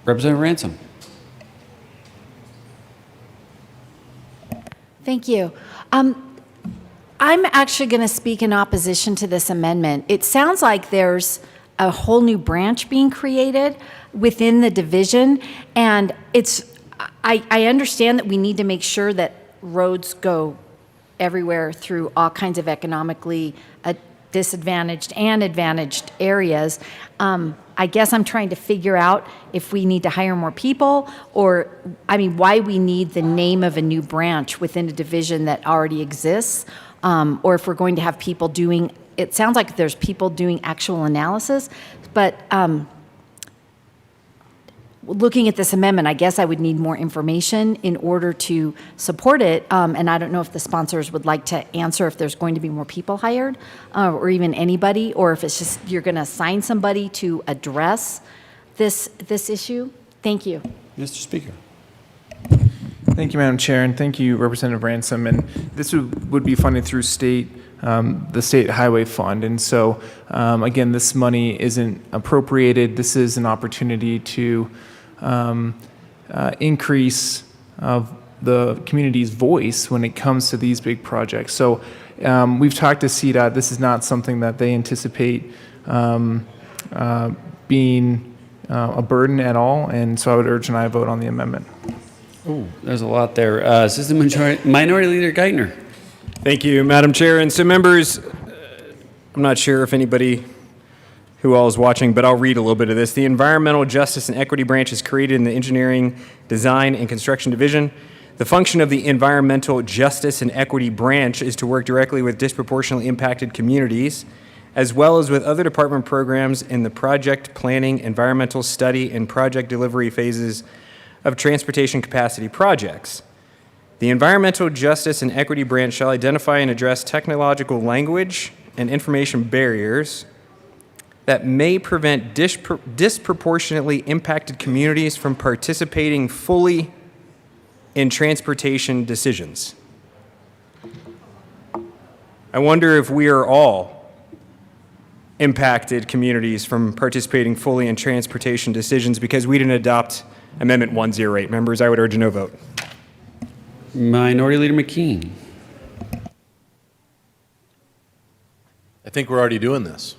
Representative Ransom. Thank you. I'm actually going to speak in opposition to this amendment. It sounds like there's a whole new branch being created within the division, and I understand that we need to make sure that roads go everywhere through all kinds of economically disadvantaged and advantaged areas. I guess I'm trying to figure out if we need to hire more people, or, why we need the name of a new branch within a division that already exists, or if we're going to have people doing, it sounds like there's people doing actual analysis, but looking at this amendment, I guess I would need more information in order to support it, and I don't know if the sponsors would like to answer if there's going to be more people hired, or even anybody, or if it's just you're going to assign somebody to address this issue. Thank you. Mr. Speaker. Thank you, Madam Chair, and thank you, Representative Ransom. And this would be funded through the State Highway Fund. And so, again, this money isn't appropriated. This is an opportunity to increase the community's voice when it comes to these big projects. So we've talked to CDOT. This is not something that they anticipate being a burden at all. And so I would urge an aye vote on the amendment. Oh, there's a lot there. Assistant Minority Leader Geithner. Thank you, Madam Chair. And so members, I'm not sure if anybody who all is watching, but I'll read a little bit of this. The Environmental Justice and Equity Branch is created in the Engineering, Design, and Construction Division. The function of the Environmental Justice and Equity Branch is to work directly with disproportionately impacted communities, as well as with other department programs in the project planning, environmental study, and project delivery phases of transportation capacity projects. The Environmental Justice and Equity Branch shall identify and address technological language and information barriers that may prevent disproportionately impacted communities from participating fully in transportation decisions. I wonder if we are all impacted communities from participating fully in transportation decisions because we didn't adopt Amendment 108. Members, I would urge a no vote. Minority Leader McKean. I think we're already doing this.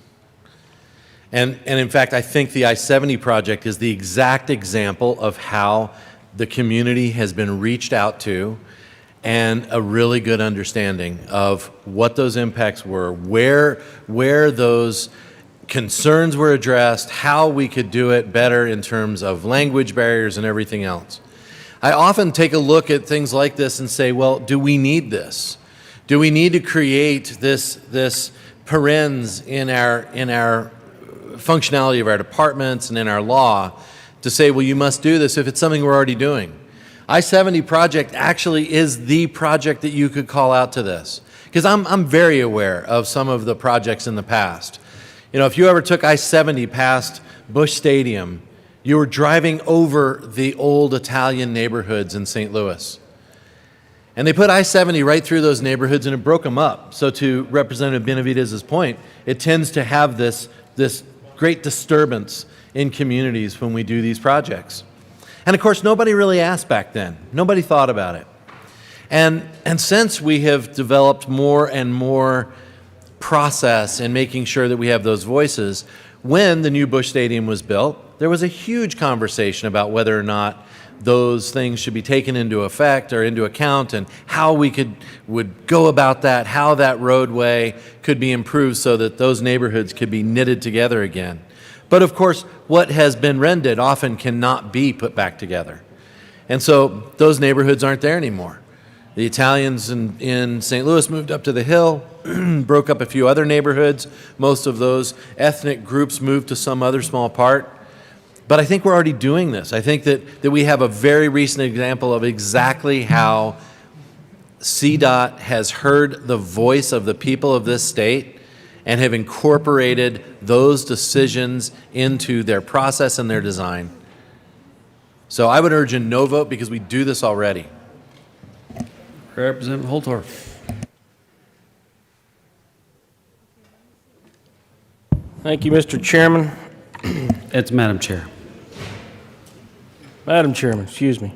And in fact, I think the I-70 project is the exact example of how the community has been reached out to and a really good understanding of what those impacts were, where those concerns were addressed, how we could do it better in terms of language barriers and everything else. I often take a look at things like this and say, well, do we need this? Do we need to create this parens in our functionality of our departments and in our law to say, well, you must do this if it's something we're already doing? I-70 project actually is the project that you could call out to this, because I'm very aware of some of the projects in the past. You know, if you ever took I-70 past Busch Stadium, you were driving over the old Italian neighborhoods in St. Louis. And they put I-70 right through those neighborhoods and it broke them up. So to Representative Benavidez's point, it tends to have this great disturbance in communities when we do these projects. And of course, nobody really asked back then. Nobody thought about it. And since we have developed more and more process in making sure that we have those voices, when the new Busch Stadium was built, there was a huge conversation about whether or not those things should be taken into effect or into account and how we would go about that, how that roadway could be improved so that those neighborhoods could be knitted together again. But of course, what has been rended often cannot be put back together. And so those neighborhoods aren't there anymore. The Italians in St. Louis moved up to the Hill, broke up a few other neighborhoods. Most of those ethnic groups moved to some other small part. But I think we're already doing this. I think that we have a very recent example of exactly how CDOT has heard the voice of the people of this state and have incorporated those decisions into their process and their design. So I would urge a no vote because we do this already. Representative Holtorf. Thank you, Mr. Chairman. It's Madam Chair. Madam Chairman, excuse me.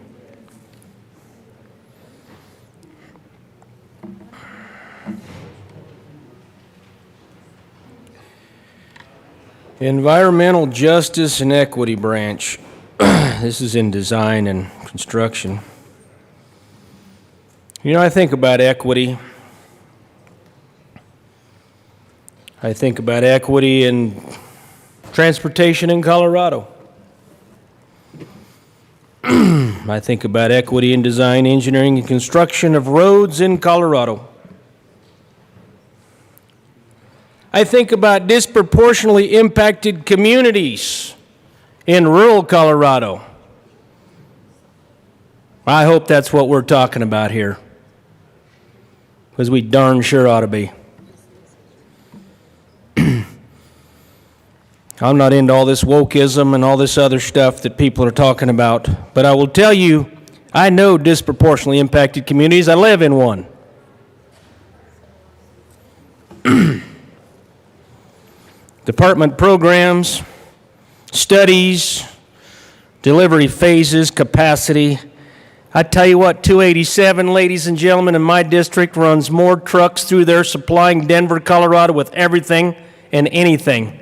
Environmental Justice and Equity Branch. This is in design and construction. You know, I think about equity. I think about equity in transportation in Colorado. I think about equity in design, engineering, and construction of roads in Colorado. I think about disproportionately impacted communities in rural Colorado. I hope that's what we're talking about here, because we darn sure ought to be. I'm not into all this wokeism and all this other stuff that people are talking about, but I will tell you, I know disproportionately impacted communities. I live in one. Department programs, studies, delivery phases, capacity. I tell you what, 287, ladies and gentlemen, in my district runs more trucks through there supplying Denver, Colorado with everything and anything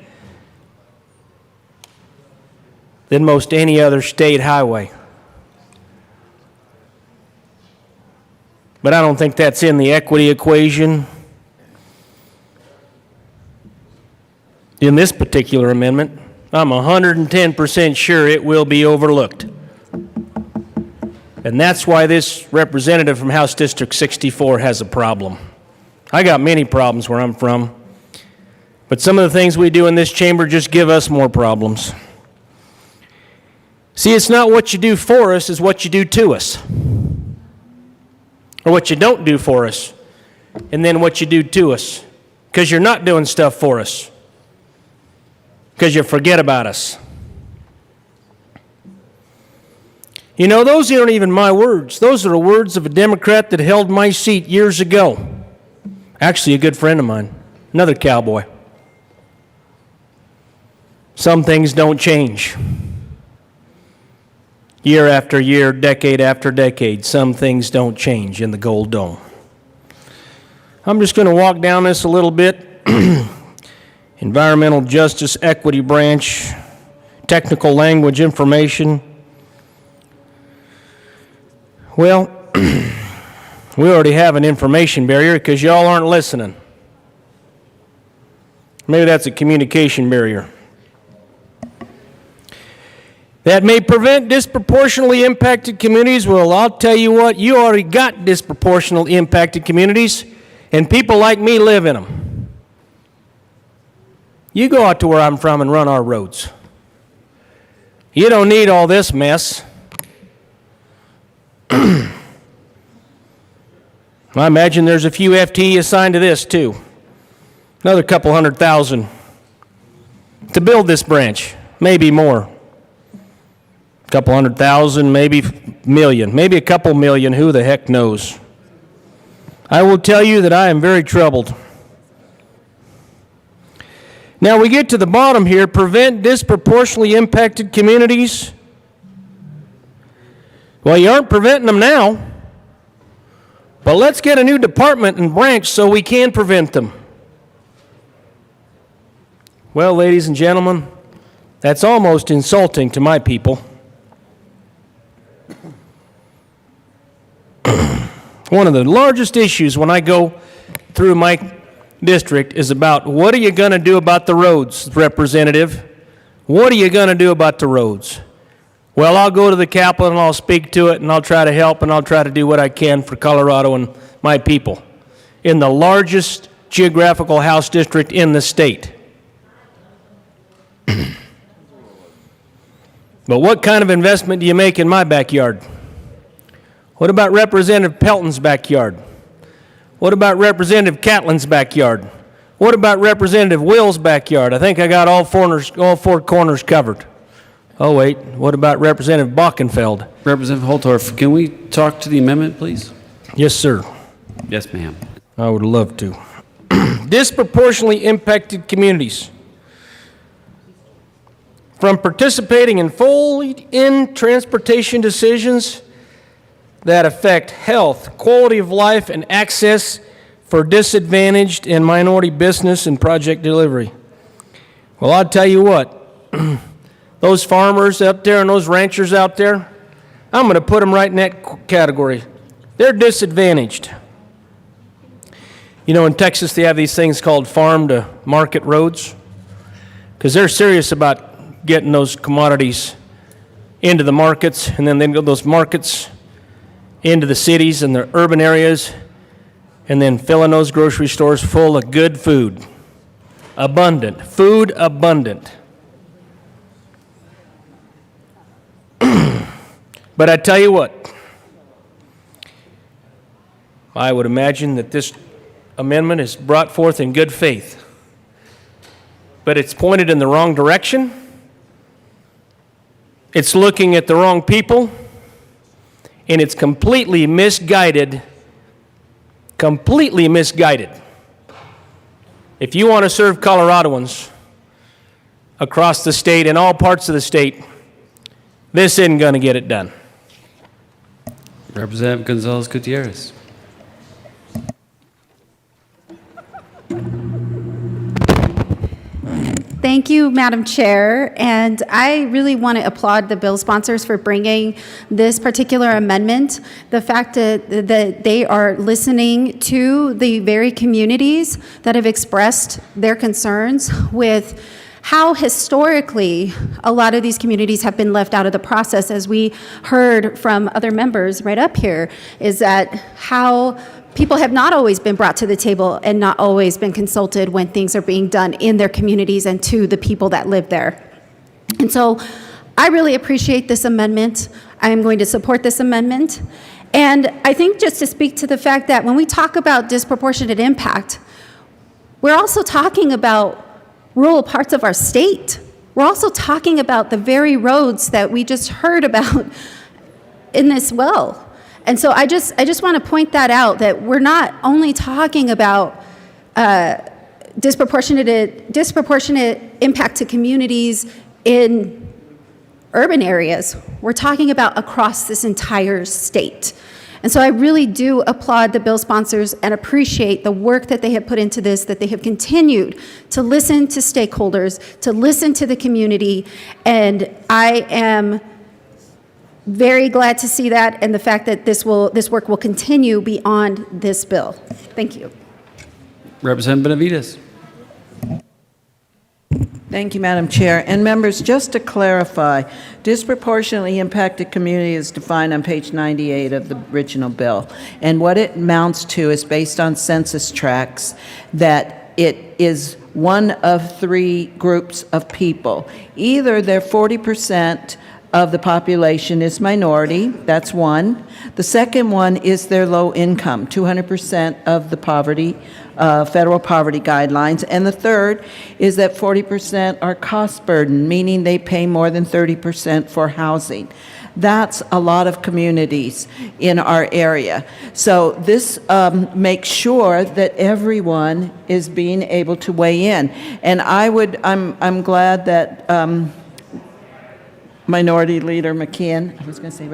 than most any other state highway. But I don't think that's in the equity equation in this particular amendment. I'm 110% sure it will be overlooked. And that's why this representative from House District 64 has a problem. I got many problems where I'm from, but some of the things we do in this chamber just give us more problems. See, it's not what you do for us, it's what you do to us. Or what you don't do for us, and then what you do to us. Because you're not doing stuff for us. Because you forget about us. You know, those aren't even my words. Those are the words of a Democrat that held my seat years ago. Actually, a good friend of mine, another cowboy. Some things don't change. Year after year, decade after decade, some things don't change in the Gold Dome. I'm just going to walk down this a little bit. Environmental justice, equity branch, technical language information. Well, we already have an information barrier because y'all aren't listening. Maybe that's a communication barrier. That may prevent disproportionately impacted communities. Well, I'll tell you what, you already got disproportionately impacted communities, and people like me live in them. You go out to where I'm from and run our roads. You don't need all this mess. I imagine there's a few FTE assigned to this, too. Another couple $100,000 to build this branch, maybe more. A couple $100,000, maybe million, maybe a couple million, who the heck knows. I will tell you that I am very troubled. Now we get to the bottom here, prevent disproportionately impacted communities. Well, you aren't preventing them now, but let's get a new department and branch so we can prevent them. Well, ladies and gentlemen, that's almost insulting to my people. One of the largest issues when I go through my district is about what are you going to do about the roads, Representative? What are you going to do about the roads? Well, I'll go to the Capitol and I'll speak to it and I'll try to help and I'll try to do what I can for Colorado and my people in the largest geographical House district in the state. But what kind of investment do you make in my backyard? What about Representative Pelton's backyard? What about Representative Catlin's backyard? What about Representative Will's backyard? I think I got all four corners covered. Oh, wait, what about Representative Bockenfeld? Representative Holtorf, can we talk to the amendment, please? Yes, sir. Yes, ma'am. I would love to. Disproportionately impacted communities. From participating in fully in transportation decisions that affect health, quality of life, and access for disadvantaged and minority business and project delivery. Well, I'll tell you what, those farmers out there and those ranchers out there, I'm going to put them right in that category. They're disadvantaged. You know, in Texas, they have these things called farm-to-market roads because they're serious about getting those commodities into the markets, and then they go those markets into the cities and the urban areas, and then filling those grocery stores full of good food. Abundant. Food abundant. But I tell you what, I would imagine that this amendment is brought forth in good faith, but it's pointed in the wrong direction. It's looking at the wrong people, and it's completely misguided. Completely misguided. If you want to serve Coloradoans across the state, in all parts of the state, this isn't going to get it done. Representative Gonzalez Gutierrez. Thank you, Madam Chair, and I really want to applaud the bill sponsors for bringing this particular amendment. The fact that they are listening to the very communities that have expressed their concerns with how historically a lot of these communities have been left out of the process, as we heard from other members right up here, is that how people have not always been brought to the table and not always been consulted when things are being done in their communities and to the people that live there. And so I really appreciate this amendment. I am going to support this amendment. And I think just to speak to the fact that when we talk about disproportionate impact, we're also talking about rural parts of our state. We're also talking about the very roads that we just heard about in this well. And so I just want to point that out, that we're not only talking about disproportionate impact to communities in urban areas. We're talking about across this entire state. And so I really do applaud the bill sponsors and appreciate the work that they have put into this, that they have continued to listen to stakeholders, to listen to the community, and I am very glad to see that, and the fact that this work will continue beyond this bill. Thank you. Representative Benavides. Thank you, Madam Chair. And members, just to clarify, disproportionately impacted community is defined on page 98 of the original bill. And what it amounts to is based on census tracts, that it is one of three groups of people. Either they're 40% of the population is minority, that's one. The second one is their low income, 200% of the poverty, federal poverty guidelines. And the third is that 40% are cost burden, meaning they pay more than 30% for housing. That's a lot of communities in our area. So this makes sure that everyone is being able to weigh in. And I'm glad that Minority Leader McKeon, I was going to say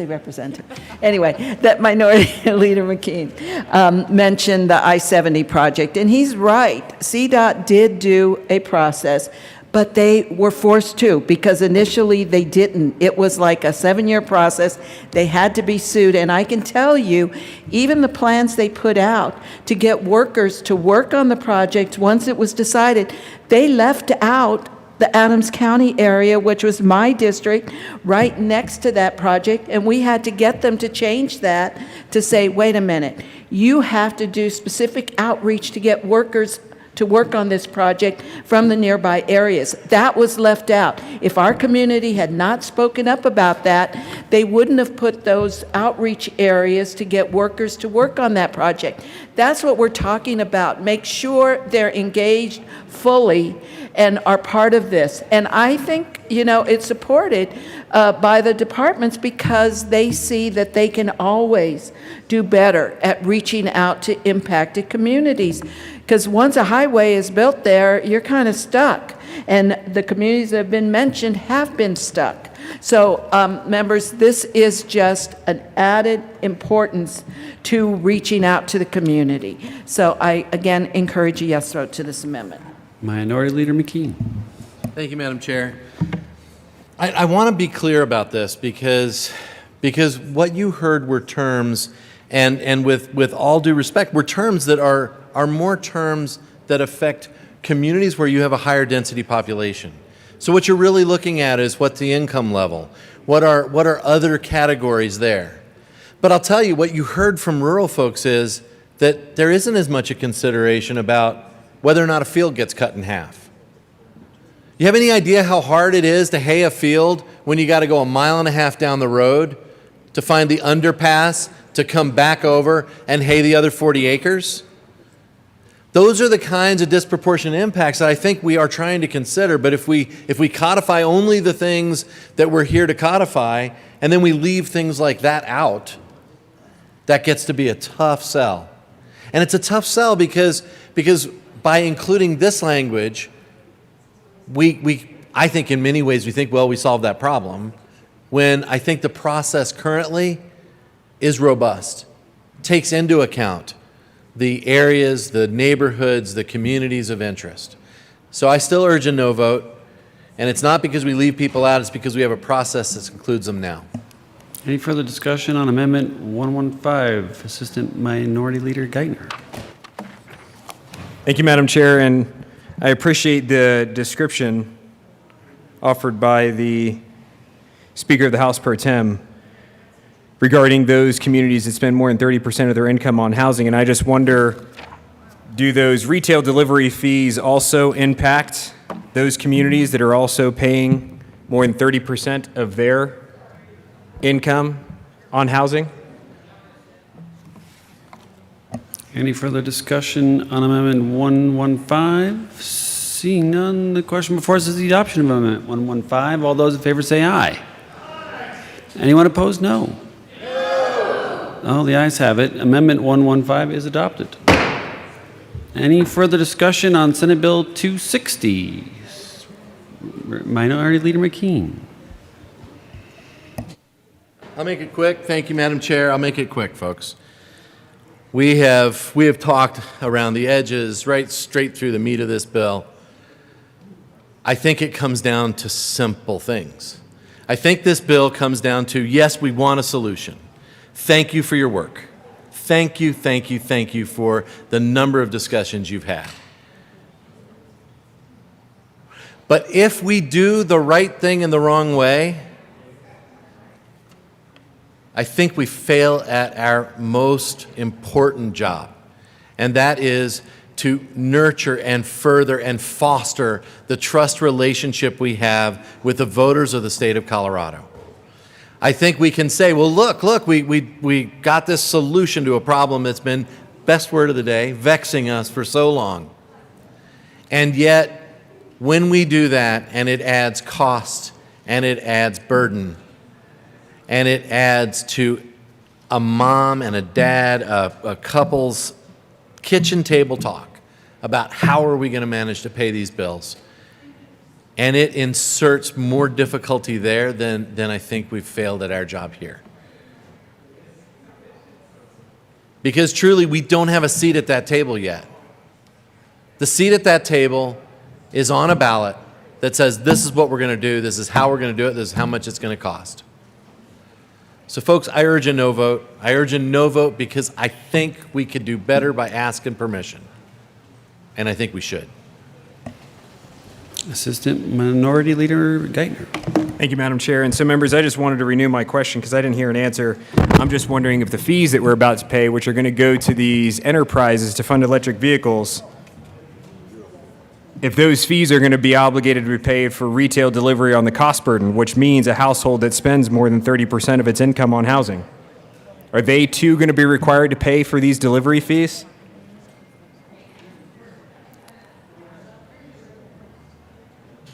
representative. Anyway, that Minority Leader McKeon mentioned the I-70 project, and he's right. CDOT did do a process, but they were forced to, because initially they didn't. It was like a 7-year process. They had to be sued, and I can tell you, even the plans they put out to get workers to work on the project once it was decided, they left out the Adams County area, which was my district, right next to that project, and we had to get them to change that to say, wait a minute, you have to do specific outreach to get workers to work on this project from the nearby areas. That was left out. If our community had not spoken up about that, they wouldn't have put those outreach areas to get workers to work on that project. That's what we're talking about. Make sure they're engaged fully and are part of this. And I think, it's supported by the departments because they see that they can always do better at reaching out to impacted communities. Because once a highway is built there, you're kind of stuck. And the communities that have been mentioned have been stuck. So, members, this is just an added importance to reaching out to the community. So I, again, encourage a yes vote to this amendment. Minority Leader McKeon. Thank you, Madam Chair. I want to be clear about this because what you heard were terms, and with all due respect, were terms that are more terms that affect communities where you have a higher density population. So what you're really looking at is what's the income level? What are other categories there? But I'll tell you, what you heard from rural folks is that there isn't as much a consideration about whether or not a field gets cut in half. You have any idea how hard it is to hay a field when you got to go 1.5 miles down the road to find the underpass to come back over and hay the other 40 acres? Those are the kinds of disproportionate impacts that I think we are trying to consider. But if we codify only the things that we're here to codify, and then we leave things like that out, that gets to be a tough sell. And it's a tough sell because by including this language, I think in many ways we think, well, we solved that problem, when I think the process currently is robust, takes into account the areas, the neighborhoods, the communities of interest. So I still urge a no vote, and it's not because we leave people out, it's because we have a process that includes them now. Any further discussion on Amendment 115? Assistant Minority Leader Geithner. Thank you, Madam Chair. And I appreciate the description offered by the Speaker of the House Pro Tem regarding those communities that spend more than 30% of their income on housing. And I just wonder, do those retail delivery fees also impact those communities that are also paying more than 30% of their income on housing? Any further discussion on Amendment 115? Seeing none, the question before us is the adoption of Amendment 115. All those in favor say aye. Anyone opposed? No. Oh, the ayes have it. Amendment 115 is adopted. Any further discussion on Senate Bill 260? Minority Leader McKean. I'll make it quick. Thank you, Madam Chair. I'll make it quick, folks. We have talked around the edges, right straight through the meat of this bill. I think it comes down to simple things. I think this bill comes down to, yes, we want a solution. Thank you for your work. Thank you, thank you, thank you for the number of discussions you've had. But if we do the right thing in the wrong way, I think we fail at our most important job, and that is to nurture and further and foster the trust relationship we have with the voters of the state of Colorado. I think we can say, well, look, we got this solution to a problem that's been, best word of the day, vexing us for so long. And yet, when we do that, and it adds cost, and it adds burden, and it adds to a mom and a dad, a couple's kitchen table talk about how are we going to manage to pay these bills, and it inserts more difficulty there than I think we've failed at our job here. Because truly, we don't have a seat at that table yet. The seat at that table is on a ballot that says this is what we're going to do, this is how we're going to do it, this is how much it's going to cost. So folks, I urge a no vote. I urge a no vote because I think we could do better by asking permission. And I think we should. Assistant Minority Leader Geithner. Thank you, Madam Chair. And so, members, I just wanted to renew my question because I didn't hear an answer. I'm just wondering if the fees that we're about to pay, which are going to go to these enterprises to fund electric vehicles, if those fees are going to be obligated to be paid for retail delivery on the cost burden, which means a household that spends more than 30% of its income on housing, are they too going to be required to pay for these delivery fees?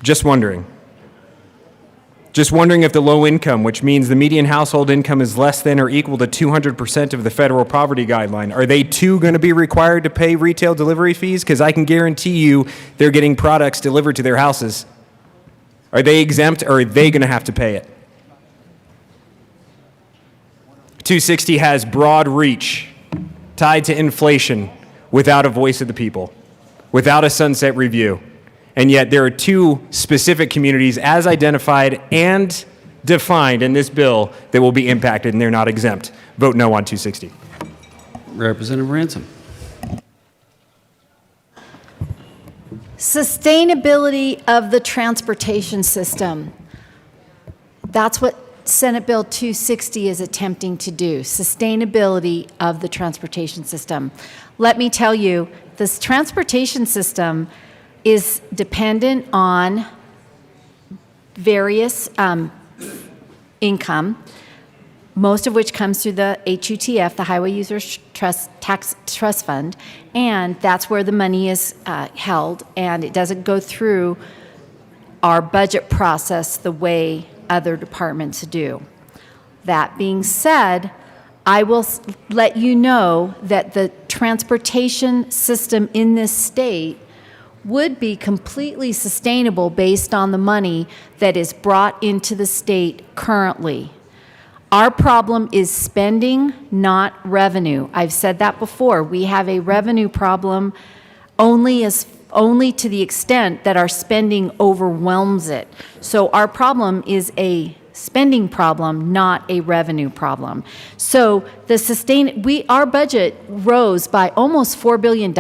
Just wondering. Just wondering if the low income, which means the median household income is less than or equal to 200% of the federal poverty guideline, are they too going to be required to pay retail delivery fees? Because I can guarantee you they're getting products delivered to their houses. Are they exempt or are they going to have to pay it? 260 has broad reach tied to inflation without a voice of the people, without a sunset review. And yet there are two specific communities as identified and defined in this bill that will be impacted, and they're not exempt. Vote no on 260. Representative Ransom. Sustainability of the transportation system. That's what Senate Bill 260 is attempting to do, sustainability of the transportation system. Let me tell you, this transportation system is dependent on various income, most of which comes through the HUTF, the Highway Users Tax Trust Fund, and that's where the money is held, and it doesn't go through our budget process the way other departments do. That being said, I will let you know that the transportation system in this state would be completely sustainable based on the money that is brought into the state currently. Our problem is spending, not revenue. I've said that before. We have a revenue problem only to the extent that our spending overwhelms it. So our problem is a spending problem, not a revenue problem. So our budget rose by almost $4 billion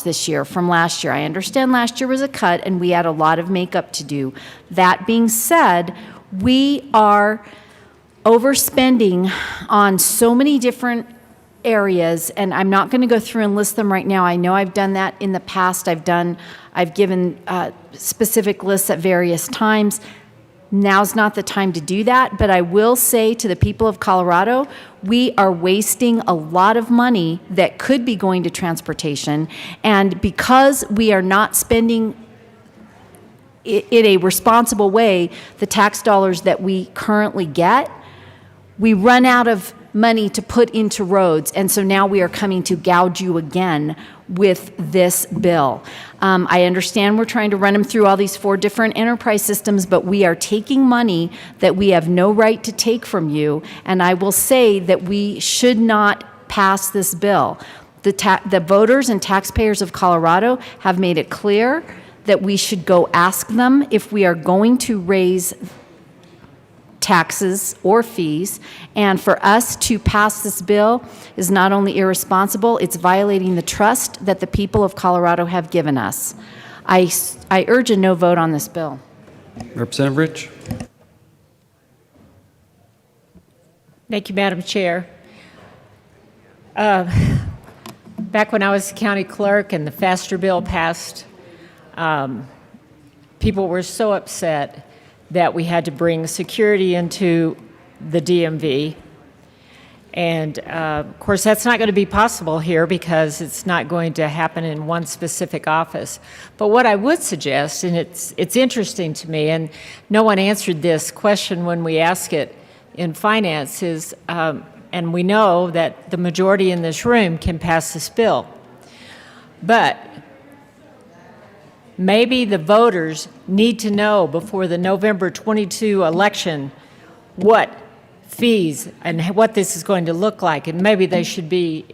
this year from last year. I understand last year was a cut and we had a lot of makeup to do. That being said, we are overspending on so many different areas, and I'm not going to go through and list them right now. I know I've done that in the past. I've given specific lists at various times. Now's not the time to do that, but I will say to the people of Colorado, we are wasting a lot of money that could be going to transportation, and because we are not spending in a responsible way the tax dollars that we currently get, we run out of money to put into roads, and so now we are coming to gouge you again with this bill. I understand we're trying to run them through all these 4 different enterprise systems, but we are taking money that we have no right to take from you, and I will say that we should not pass this bill. The voters and taxpayers of Colorado have made it clear that we should go ask them if we are going to raise taxes or fees, and for us to pass this bill is not only irresponsible, it's violating the trust that the people of Colorado have given us. I urge a no vote on this bill. Representative Rich. Thank you, Madam Chair. Back when I was county clerk and the FASTER bill passed, people were so upset that we had to bring security into the DMV. And of course, that's not going to be possible here because it's not going to happen in one specific office. But what I would suggest, and it's interesting to me, and no one answered this question when we asked it in finance, is, and we know that the majority in this room can pass this bill, but maybe the voters need to know before the November 22 election what fees and what this is going to look like, and maybe they should be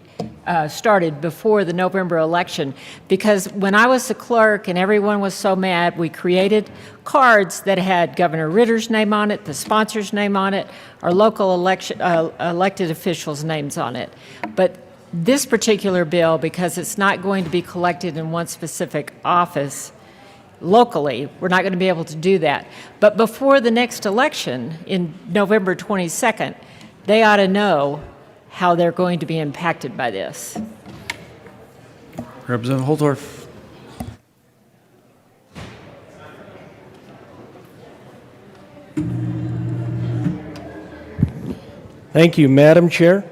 started before the November election. Because when I was the clerk and everyone was so mad, we created cards that had Governor Ritter's name on it, the sponsor's name on it, our local elected officials' names on it. But this particular bill, because it's not going to be collected in one specific office locally, we're not going to be able to do that. But before the next election in November 22nd, they ought to know how they're going to be impacted by this. Representative Holtorf. Thank you, Madam Chair.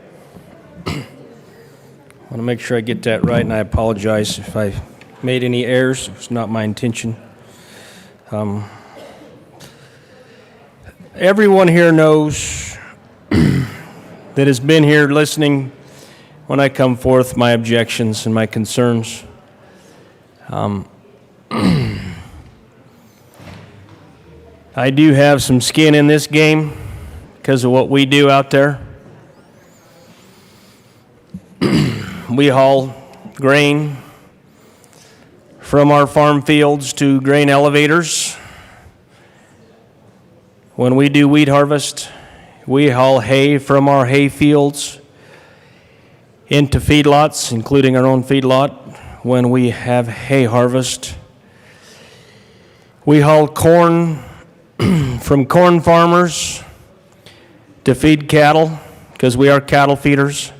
I want to make sure I get that right, and I apologize if I made any errors. It was not my intention. Everyone here knows that has been here listening when I come forth my objections and my concerns. I do have some skin in this game because of what we do out there. We haul grain from our farm fields to grain elevators. When we do wheat harvest, we haul hay from our hay fields into feedlots, including our own feedlot, when we have hay harvest. We haul corn from corn farmers to feed cattle, because we are cattle feeders.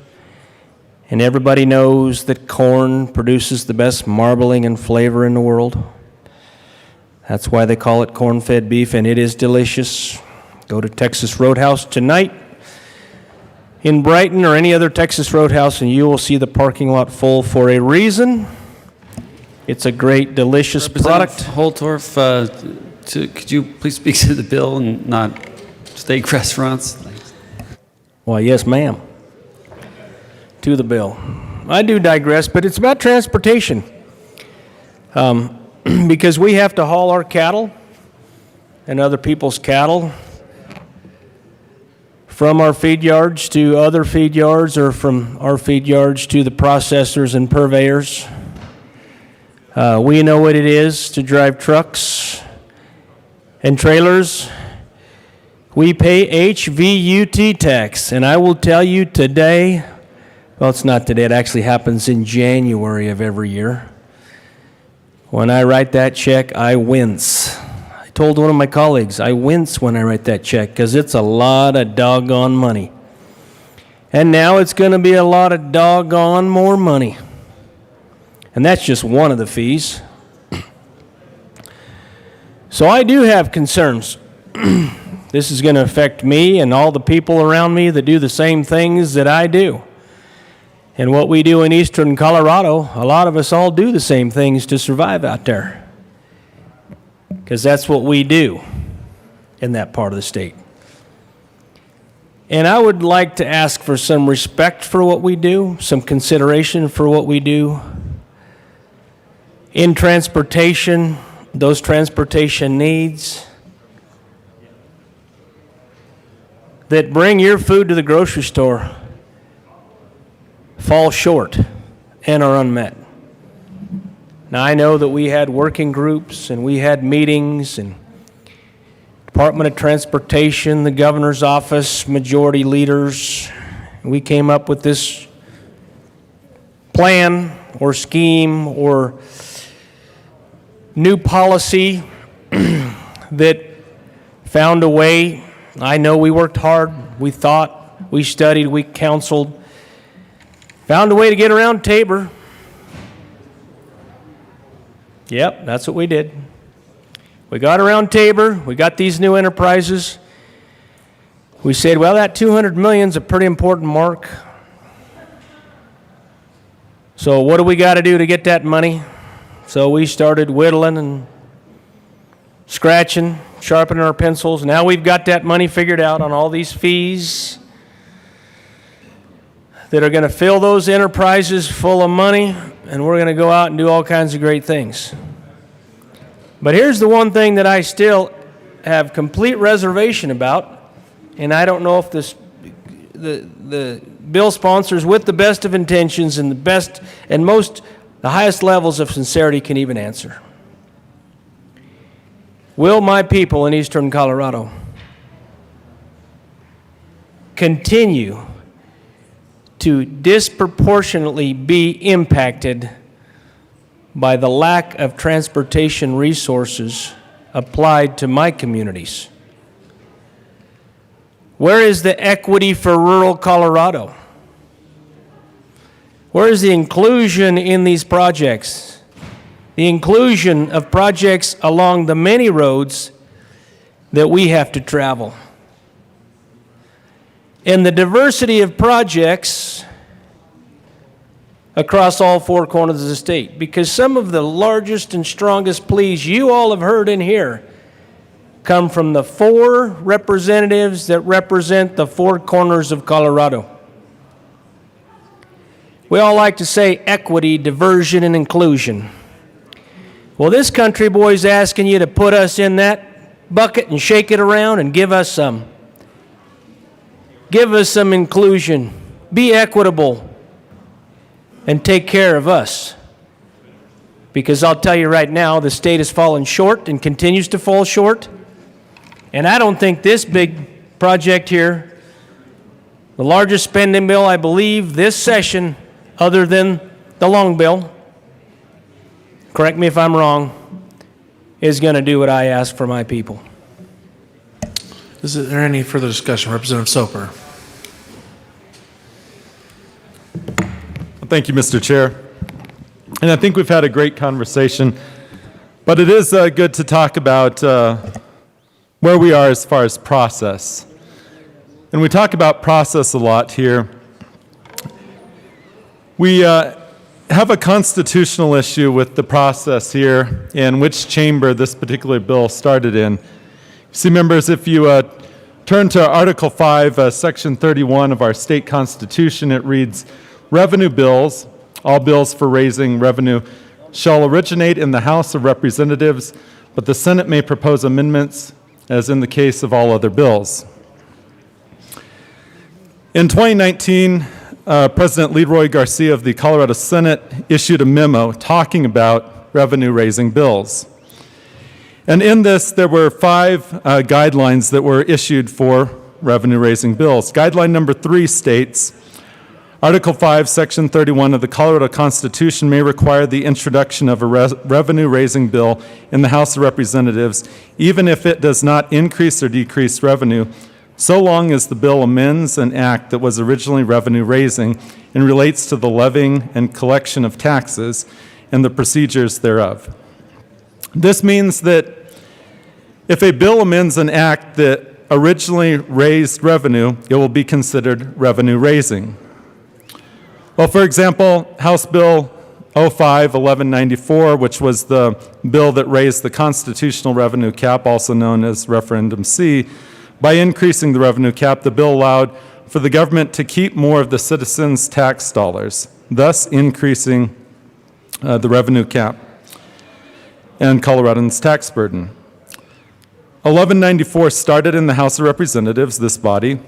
And everybody knows that corn produces the best marbling and flavor in the world. That's why they call it corn-fed beef, and it is delicious. Go to Texas Roadhouse tonight in Brighton or any other Texas Roadhouse, and you will see the parking lot full for a reason. It's a great, delicious product. Holtorf, could you please speak to the bill and not steak restaurants? Thanks. Why, yes, ma'am. To the bill. I do digress, but it's about transportation. Because we have to haul our cattle and other people's cattle from our feed yards to other feed yards, or from our feed yards to the processors and purveyors. We know what it is to drive trucks and trailers We pay HVUT tax, and I will tell you today, well, it's not today, it actually happens in January of every year. When I write that check, I wince. I told one of my colleagues, I wince when I write that check because it's a lot of doggone money. And now it's going to be a lot of doggone more money. And that's just one of the fees. So I do have concerns. This is going to affect me and all the people around me that do the same things that I do. And what we do in eastern Colorado, a lot of us all do the same things to survive out there. Because that's what we do in that part of the state. And I would like to ask for some respect for what we do, some consideration for what we do. In transportation, those transportation needs that bring your food to the grocery store fall short and are unmet. Now, I know that we had working groups and we had meetings, and Department of Transportation, the governor's office, majority leaders, we came up with this plan or scheme or new policy that found a way. I know we worked hard, we thought, we studied, we counseled, found a way to get around Tabor. Yep, that's what we did. We got around Tabor, we got these new enterprises. We said, well, that 200 million is a pretty important mark. So what do we got to do to get that money? So we started whittling and scratching, sharpening our pencils. Now we've got that money figured out on all these fees that are going to fill those enterprises full of money, and we're going to go out and do all kinds of great things. But here's the one thing that I still have complete reservation about, and I don't know if the bill sponsors with the best of intentions and the best and the highest levels of sincerity can even answer. Will my people in eastern Colorado continue to disproportionately be impacted by the lack of transportation resources applied to my communities? Where is the equity for rural Colorado? Where is the inclusion in these projects? The inclusion of projects along the many roads that we have to travel. And the diversity of projects across all four corners of the state. Because some of the largest and strongest pleas you all have heard in here come from the four representatives that represent the four corners of Colorado. We all like to say equity, diversion, and inclusion. Well, this country boy's asking you to put us in that bucket and shake it around and give us some. Give us some inclusion. Be equitable and take care of us. Because I'll tell you right now, the state has fallen short and continues to fall short. And I don't think this big project here, the largest spending bill, I believe, this session, other than the long bill, correct me if I'm wrong, is going to do what I ask for my people. Is there any further discussion? Representative Soper. Thank you, Mr. Chair. And I think we've had a great conversation, but it is good to talk about where we are as far as process. And we talk about process a lot here. We have a constitutional issue with the process here and which chamber this particular bill started in. See, members, if you turn to Article 5, Section 31 of our state constitution, it reads, "Revenue bills, all bills for raising revenue, shall originate in the House of Representatives, but the Senate may propose amendments as in the case of all other bills." In 2019, President Leroy Garcia of the Colorado Senate issued a memo talking about revenue-raising bills. And in this, there were 5 guidelines that were issued for revenue-raising bills. Guideline number 3 states, Article 5, Section 31 of the Colorado Constitution may require the introduction of a revenue-raising bill in the House of Representatives, even if it does not increase or decrease revenue, so long as the bill amends an act that was originally revenue-raising and relates to the levying and collection of taxes and the procedures thereof. This means that if a bill amends an act that originally raised revenue, it will be considered revenue-raising. Well, for example, House Bill 05-1194, which was the bill that raised the constitutional revenue cap, also known as Referendum C, by increasing the revenue cap, the bill allowed for the government to keep more of the citizens' tax dollars, thus increasing the revenue cap and Coloradans' tax burden. 1194 started in the House of Representatives, this body,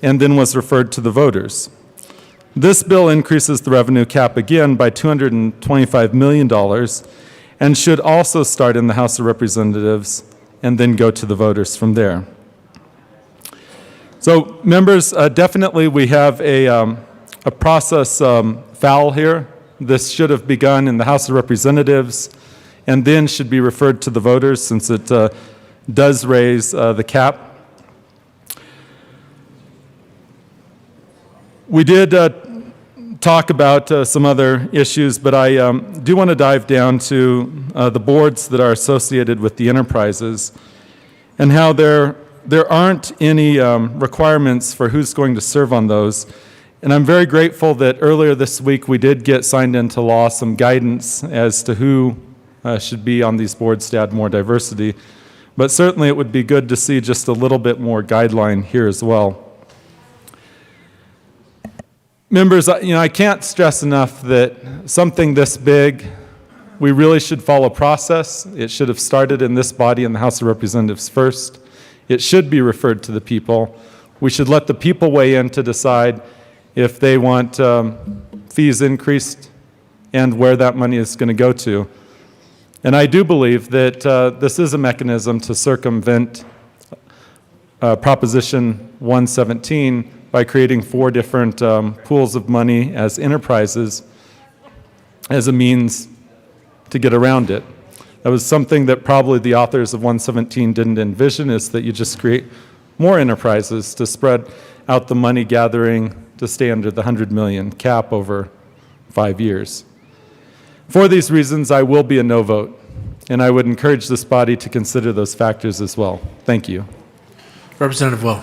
and then was referred to the voters. This bill increases the revenue cap again by $225 million and should also start in the House of Representatives and then go to the voters from there. So, members, definitely we have a process foul here. This should have begun in the House of Representatives and then should be referred to the voters since it does raise the cap. We did talk about some other issues, but I do want to dive down to the boards that are associated with the enterprises and how there aren't any requirements for who's going to serve on those. And I'm very grateful that earlier this week we did get signed into law some guidance as to who should be on these boards to add more diversity. But certainly it would be good to see just a little bit more guideline here as well. Members, I can't stress enough that something this big, we really should follow process. It should have started in this body in the House of Representatives first. It should be referred to the people. We should let the people weigh in to decide if they want fees increased and where that money is going to go to. And I do believe that this is a mechanism to circumvent Proposition 117 by creating 4 different pools of money as enterprises as a means to get around it. That was something that probably the authors of 117 didn't envision, is that you just create more enterprises to spread out the money gathering to stay under the 100 million cap over 5 years. For these reasons, I will be a no vote, and I would encourage this body to consider those factors as well. Thank you. Representative Will.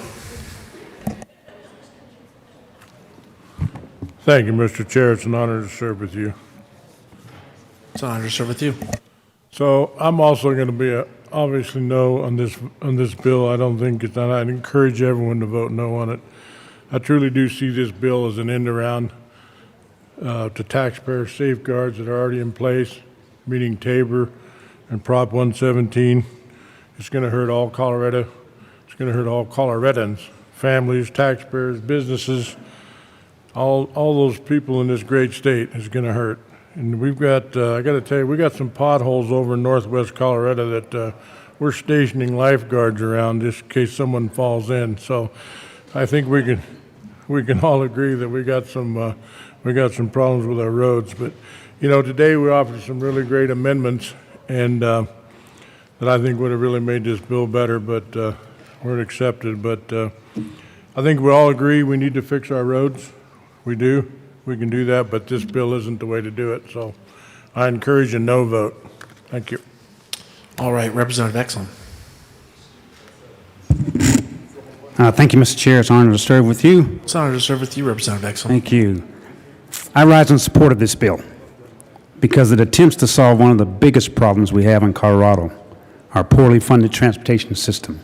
Thank you, Mr. Chair. It's an honor to serve with you. It's an honor to serve with you. So I'm also going to be obviously no on this bill. I don't think it's, and I'd encourage everyone to vote no on it. I truly do see this bill as an end around to taxpayer safeguards that are already in place, meaning Tabor and Prop 117. It's going to hurt all Colorado. It's going to hurt all Coloradans, families, taxpayers, businesses. All those people in this great state is going to hurt. And we've got, I got to tell you, we got some potholes over in northwest Colorado that we're stationing lifeguards around just in case someone falls in. So I think we can all agree that we got some problems with our roads. But today we offered some really great amendments and that I think would have really made this bill better, but weren't accepted. But I think we all agree we need to fix our roads. We do. We can do that, but this bill isn't the way to do it. So I encourage a no vote. Thank you. All right, Representative Exlin. Thank you, Mr. Chair. It's an honor to serve with you. It's an honor to serve with you, Representative Exlin. Thank you. I rise in support of this bill because it attempts to solve one of the biggest problems we have in Colorado, our poorly funded transportation system.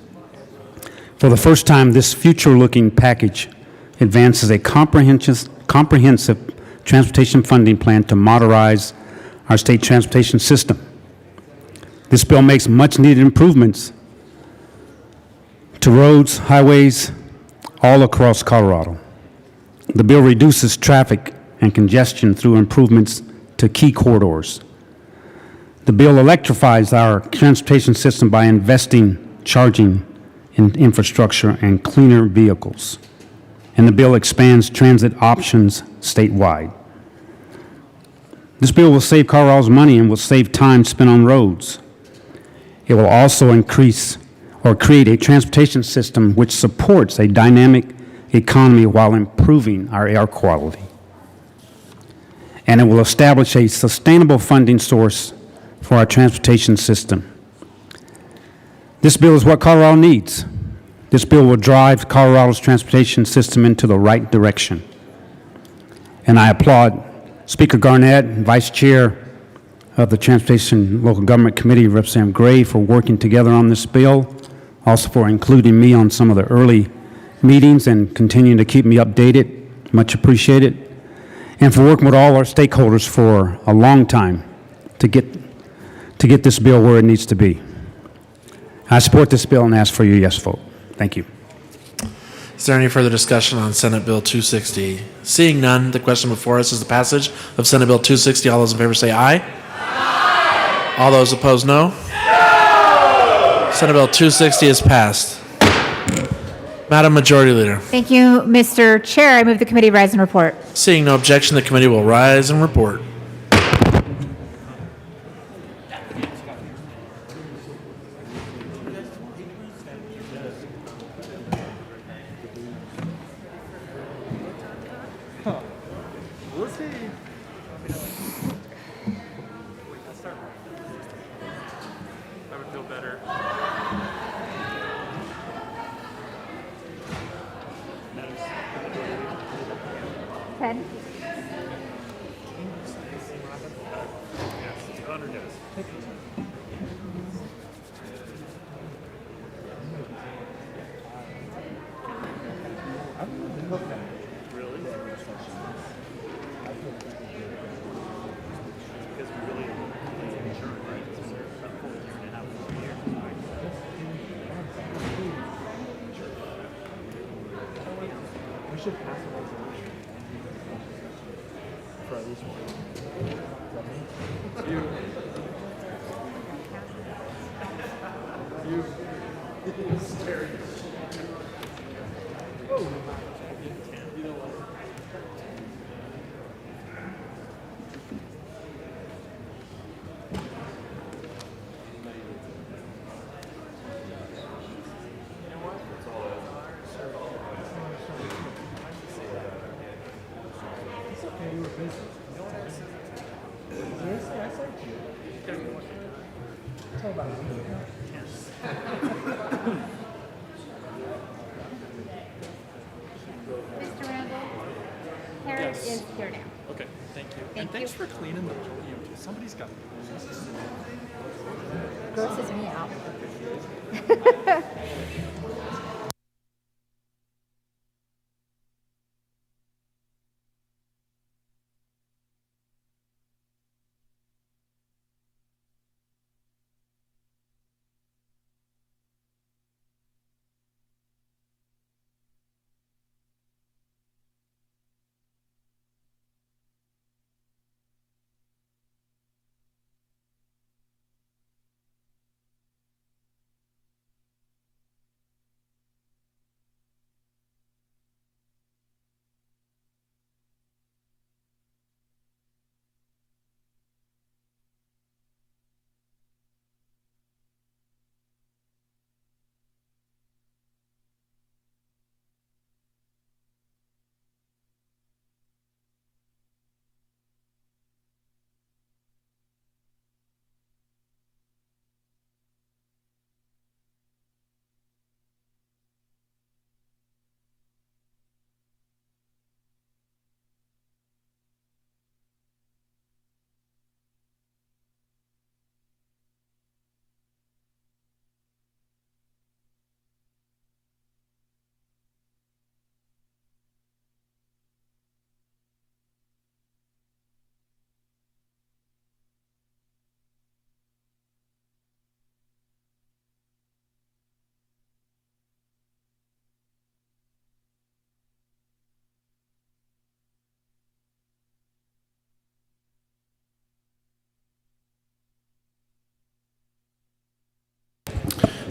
For the first time, this future-looking package advances a comprehensive transportation funding plan to modernize our state transportation system. This bill makes much-needed improvements to roads, highways, all across Colorado. The bill reduces traffic and congestion through improvements to key corridors. The bill electrifies our transportation system by investing charging in infrastructure and cleaner vehicles. And the bill expands transit options statewide. This bill will save Colorado's money and will save time spent on roads. It will also increase or create a transportation system which supports a dynamic economy while improving our air quality. And it will establish a sustainable funding source for our transportation system. This bill is what Colorado needs. This bill will drive Colorado's transportation system into the right direction. And I applaud Speaker Garnett and Vice Chair of the Transportation Local Government Committee, Representative Gray, for working together on this bill, also for including me on some of the early meetings and continuing to keep me updated. Much appreciated. And for working with all our stakeholders for a long time to get this bill where it needs to be. I support this bill and ask for your yes vote. Thank you. Is there any further discussion on Senate Bill 260? Seeing none, the question before us is the passage of Senate Bill 260. All those in favor say aye. Aye. All those opposed, no. No. Senate Bill 260 is passed. Madam Majority Leader. Thank you, Mr. Chair. I move the committee rise and report. Seeing no objection, the committee will rise and report. Ted? Mr. Randall, Harris is here now. Okay, thank you. Thank And thanks you. for cleaning the podium. Somebody's got. Grosses me out.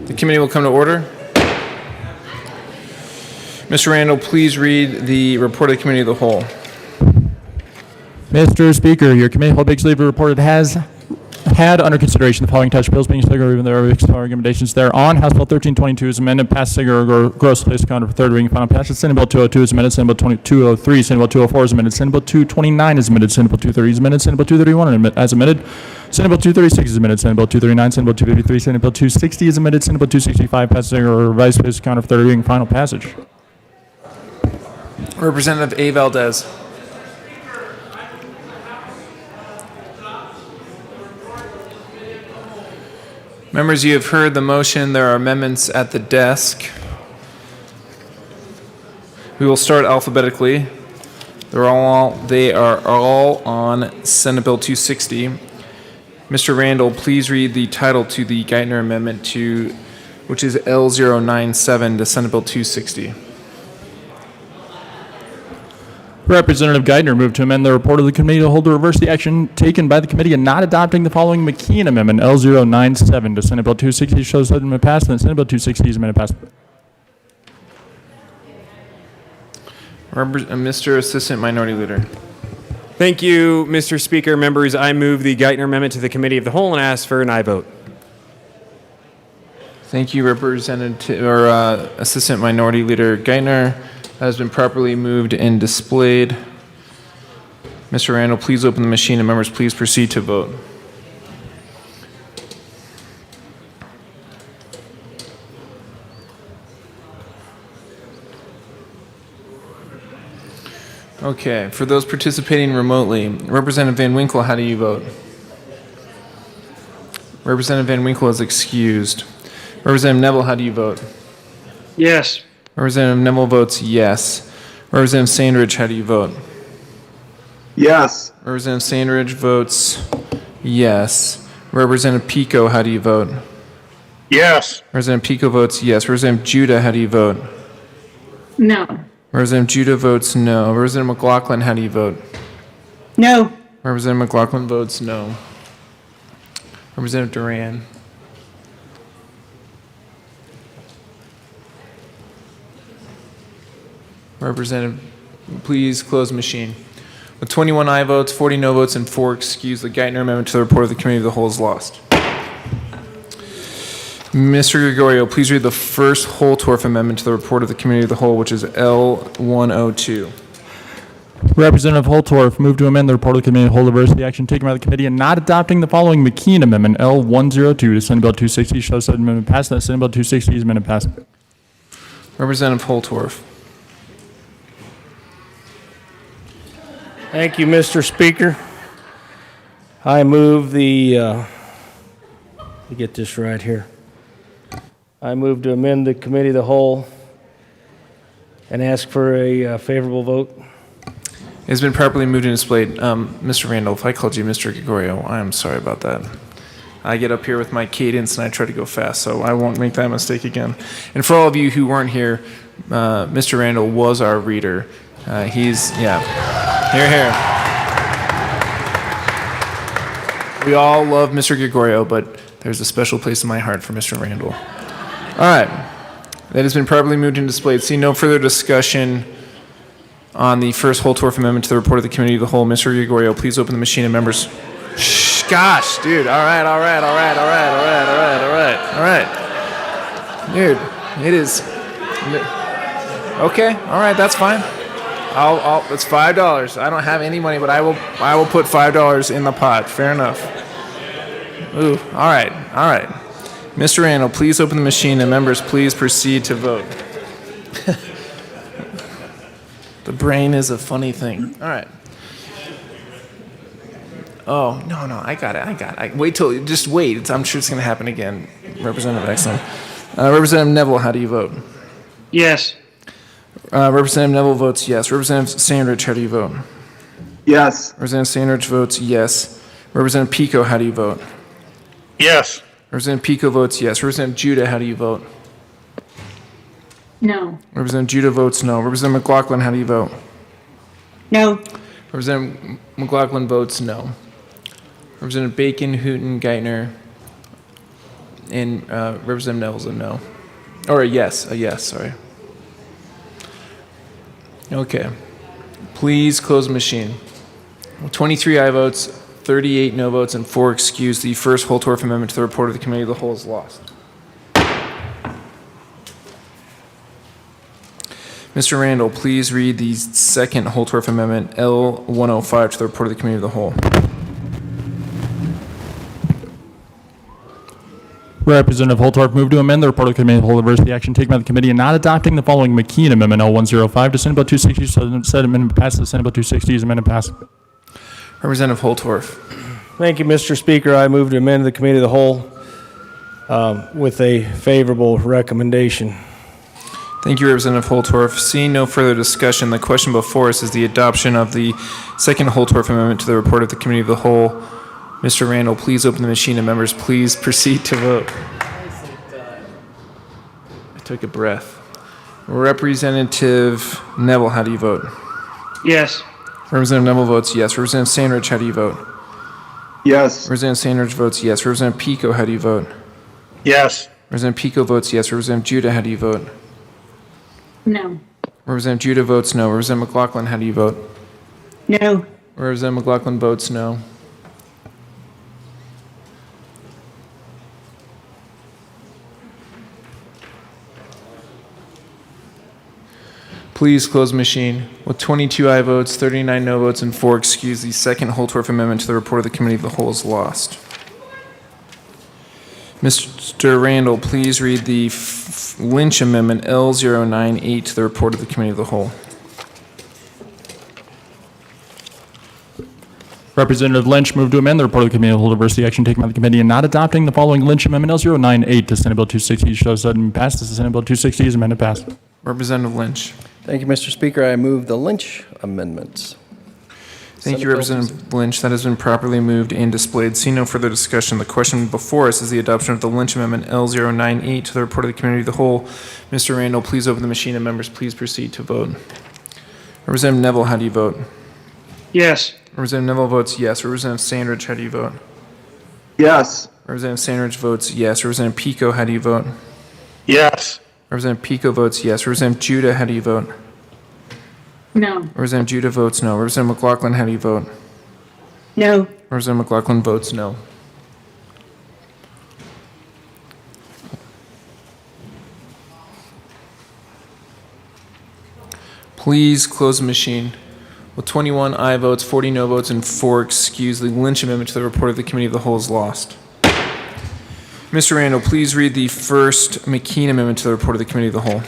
The committee will come to order. Mr. Randall, please read the report of the Committee of the Whole. Mr. Speaker, your committee whole big sleeve report has had under consideration the following attached bills being second reading. There are recommendations thereon. House Bill 1322 is amended, passed second or gross place counter for third reading, final passage. Senate Bill 202 is amended. Senate Bill 203, Senate Bill 204 is amended. Senate Bill 229 is amended. Senate Bill 230 is amended. Senate Bill 231 as amended. Senate Bill 236 is amended. Senate Bill 239, Senate Bill 253, Senate Bill 260 is amended. Senate Bill 265 passed second or revised place counter for third reading, final passage. Representative A. Valdez. Members, you have heard the motion. There are amendments at the desk. We will start alphabetically. They are all on Senate Bill 260. Mr. Randall, please read the title to the Geithner Amendment to, which is L097 to Senate Bill 260. Representative Geithner moved to amend the report of the committee to hold to reverse the action taken by the committee in not adopting the following McKeon Amendment, L097 to Senate Bill 260 shows that amendment passed, and that Senate Bill 260 is amendment passed. Mr. Assistant Minority Leader. Thank you, Mr. Speaker. Members, I move the Geithner Amendment to the Committee of the Whole and ask for an aye vote. Thank you, Representative or Assistant Minority Leader Geithner. Has been properly moved and displayed. Mr. Randall, please open the machine, and members, please proceed to vote. Okay, for those participating remotely, Representative Van Winkle, how do you vote? Representative Van Winkle is excused. Representative Neville, how do you vote? Yes. Representative Neville votes yes. Representative Sandridge, how do you vote? Yes. Representative Sandridge votes yes. Representative Pico, how do you vote? Yes. Representative Pico votes yes. Representative Judah, how do you vote? No. Representative Judah votes no. Representative McLaughlin, how do you vote? No. Representative McLaughlin votes no. Representative Duran. Representative, please close machine. With 21 aye votes, 40 no votes, and 4 excused, the Geithner Amendment to the report of the Committee of the Whole is lost. Mr. Gregorio, please read the first Holtorf Amendment to the report of the Committee of the Whole, which is L102. Representative Holtorf moved to amend the report of the committee to hold to reverse the action taken by the committee in not adopting the following McKeon Amendment, L102 to Senate Bill 260 shows that amendment passed, and that Senate Bill 260 is amendment passed. Representative Holtorf. Thank you, Mr. Speaker. I move the, let me get this right here. I move to amend the Committee of the Whole and ask for a favorable vote. It has been properly moved and displayed. Mr. Randall, if I called you Mr. Gregorio, I am sorry about that. I get up here with my cadence and I try to go fast, so I won't make that mistake again. And for all of you who weren't here, Mr. Randall was our reader. Here, here. We all love Mr. Gregorio, but there's a special place in my heart for Mr. Randall. All right. That has been properly moved and displayed. See no further discussion on the first Holtorf Amendment to the report of the Committee of the Whole. Mr. Gregorio, please open the machine and members. Shh, gosh, dude. All right. Dude, it is. Okay. All right. That's fine. It's $5. I don't have any money, but I will put $5 in the pot. Fair enough. Ooh. All right. Mr. Randall, please open the machine and members, please proceed to vote. The brain is a funny thing. All right. Oh, no, I got it. Just wait. I'm sure it's going to happen again. Representative Exum. Representative Neville, how do you vote? Yes. Representative Neville votes yes. Representative Sandridge, how do you vote? Yes. Representative Sandridge votes yes. Representative Pico, how do you vote? Yes. Representative Pico votes yes. Representative Judah, how do you vote? No. Representative Judah votes no. Representative McLaughlin, how do you vote? No. Representative McLaughlin votes no. Representative Bacon, Hooten, Geithner. And Representative Neville's a no. Or a yes, sorry. Okay. Please close the machine. 23 aye votes, 38 no votes, and 4 excused. The first Holtorf amendment to the report of the Committee of the Whole is lost. Mr. Randall, please read the second Holtorf amendment, L105, to the report of the Committee of the Whole. Representative Holtorf moved to amend the report of the Committee of the Whole to reverse the action taken by the committee in not adopting the following McKean Amendment L105 to Senate Bill 260. So said amendment passes. The Senate Bill 260 is amendment passed. Representative Holtorf. Thank you, Mr. Speaker. I move to amend the Committee of the Whole with a favorable recommendation. Thank you, Representative Holtorf. Seeing no further discussion, the question before us is the adoption of the second Holtorf amendment to the report of the Committee of the Whole. Mr. Randall, please open the machine and members, please proceed to vote. I took a breath. Representative Neville, how do you vote? Yes. Representative Neville votes yes. Representative Sandridge, how do you vote? Yes. Representative Sandridge votes yes. Representative Pico, how do you vote? Yes. Representative Pico votes yes. Representative Judah, how do you vote? No. Representative Judah votes no. Representative McLaughlin, how do you vote? No. Representative McLaughlin votes no. Please close machine. With 22 aye votes, 39 no votes, and 4 excused, the second Holtorf amendment to the report of the Committee of the Whole is lost. Mr. Randall, please read the Lynch Amendment L098 to the report of the Committee of the Whole. Representative Lynch moved to amend the report of the Committee of the Whole to reverse the action taken by the committee in not adopting the following Lynch Amendment L098 to Senate Bill 260. Shows sudden passed. The Senate Bill 260 is amended passed. Representative Lynch. Thank you, Mr. Speaker. I move the Lynch amendments. Thank you, Representative Lynch. That has been properly moved and displayed. See no further discussion. The question before us is the adoption of the Lynch Amendment L098 to the report of the Committee of the Whole. Mr. Randall, please open the machine and members, please proceed to vote. Representative Neville, how do you vote? Yes. Representative Neville votes yes. Representative Sandridge, how do you vote? Yes. Representative Sandridge votes yes. Representative Pico, how do you vote? Yes. Representative Pico votes yes. Representative Judah, how do you vote? No. Representative Judah votes no. Representative McLaughlin, how do you vote? No. Representative McLaughlin votes no. Please close the machine. With 21 aye votes, 40 no votes, and 4 excused, the Lynch Amendment to the report of the Committee of the Whole is lost. Mr. Randall, please read the first McKean Amendment to the report of the Committee of the Whole,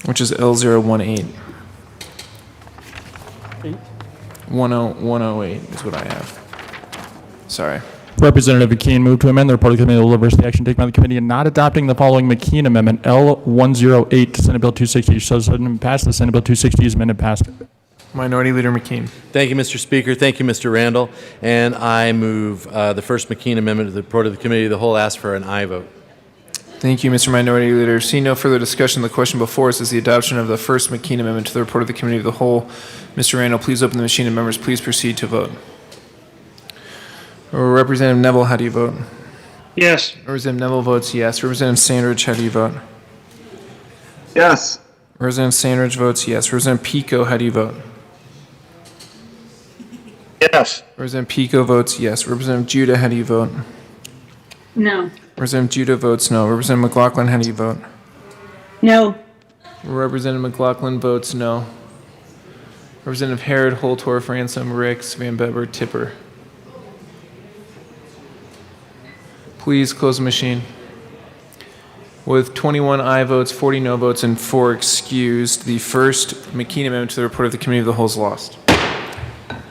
which is L018. 108 is what I have. Sorry. Representative McKean moved to amend the report of the Committee of the Whole to reverse the action taken by the committee in not adopting the following McKean Amendment L108 to Senate Bill 260. Shows sudden passed. The Senate Bill 260 is amended passed. Minority Leader McKean. Thank you, Mr. Speaker. Thank you, Mr. Randall. And I move the first McKean Amendment to the report of the Committee of the Whole. Ask for an aye vote. Thank you, Mr. Minority Leader. Seeing no further discussion, the question before us is the adoption of the first McKean Amendment to the report of the Committee of the Whole. Mr. Randall, please open the machine and members, please proceed to vote. Representative Neville, how do you vote? Yes. Representative Neville votes yes. Representative Sandridge, how do you vote? Yes. Representative Sandridge votes yes. Representative Pico, how do you vote? Yes. Representative Pico votes yes. Representative Judah, how do you vote? No. Representative Judah votes no. Representative McLaughlin, how do you vote? No. Representative McLaughlin votes no. Representative Herod, Holtorf, Ransom, Ricks, Van Beber, Tipper. Please close the machine. With 21 aye votes, 40 no votes, and 4 excused, the first McKean Amendment to the report of the Committee of the Whole is lost.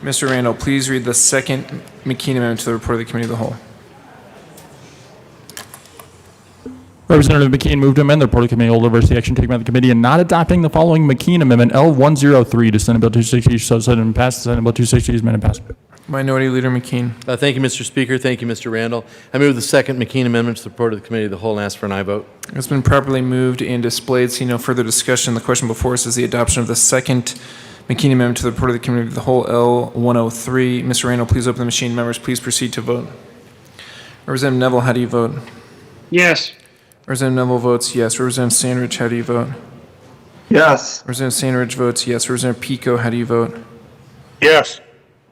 Mr. Randall, please read the second McKean Amendment to the report of the Committee of the Whole. Representative McKean moved to amend the report of the Committee of the Whole to reverse the action taken by the committee in not adopting the following McKean Amendment L103 to Senate Bill 260. Shows sudden passed. The Senate Bill 260 is amended passed. Minority Leader McKean. Thank you, Mr. Speaker. Thank you, Mr. Randall. I move the second McKean Amendment to the report of the Committee of the Whole and ask for an aye vote. It's been properly moved and displayed. See no further discussion. The question before us is the adoption of the second McKean Amendment to the report of the Committee of the Whole L103. Mr. Randall, please open the machine. Members, please proceed to vote. Representative Neville, how do you vote? Yes. Representative Neville votes yes. Representative Sandridge, how do you vote? Yes. Representative Sandridge votes yes. Representative Pico, how do you vote? Yes.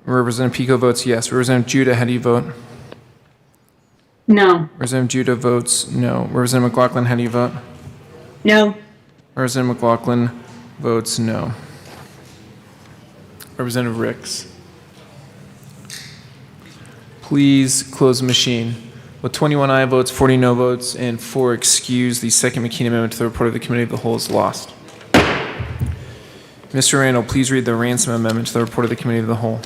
Representative Pico votes yes. Representative Judah, how do you vote? No. Representative Judah votes no. Representative McLaughlin, how do you vote? No. Representative McLaughlin votes no. Representative Ricks. Please close the machine. With 21 aye votes, 40 no votes, and 4 excused, the second McKean amendment to the report of the Committee of the Whole is lost. Mr. Randall, please read the ransom amendment to the report of the Committee of the Whole.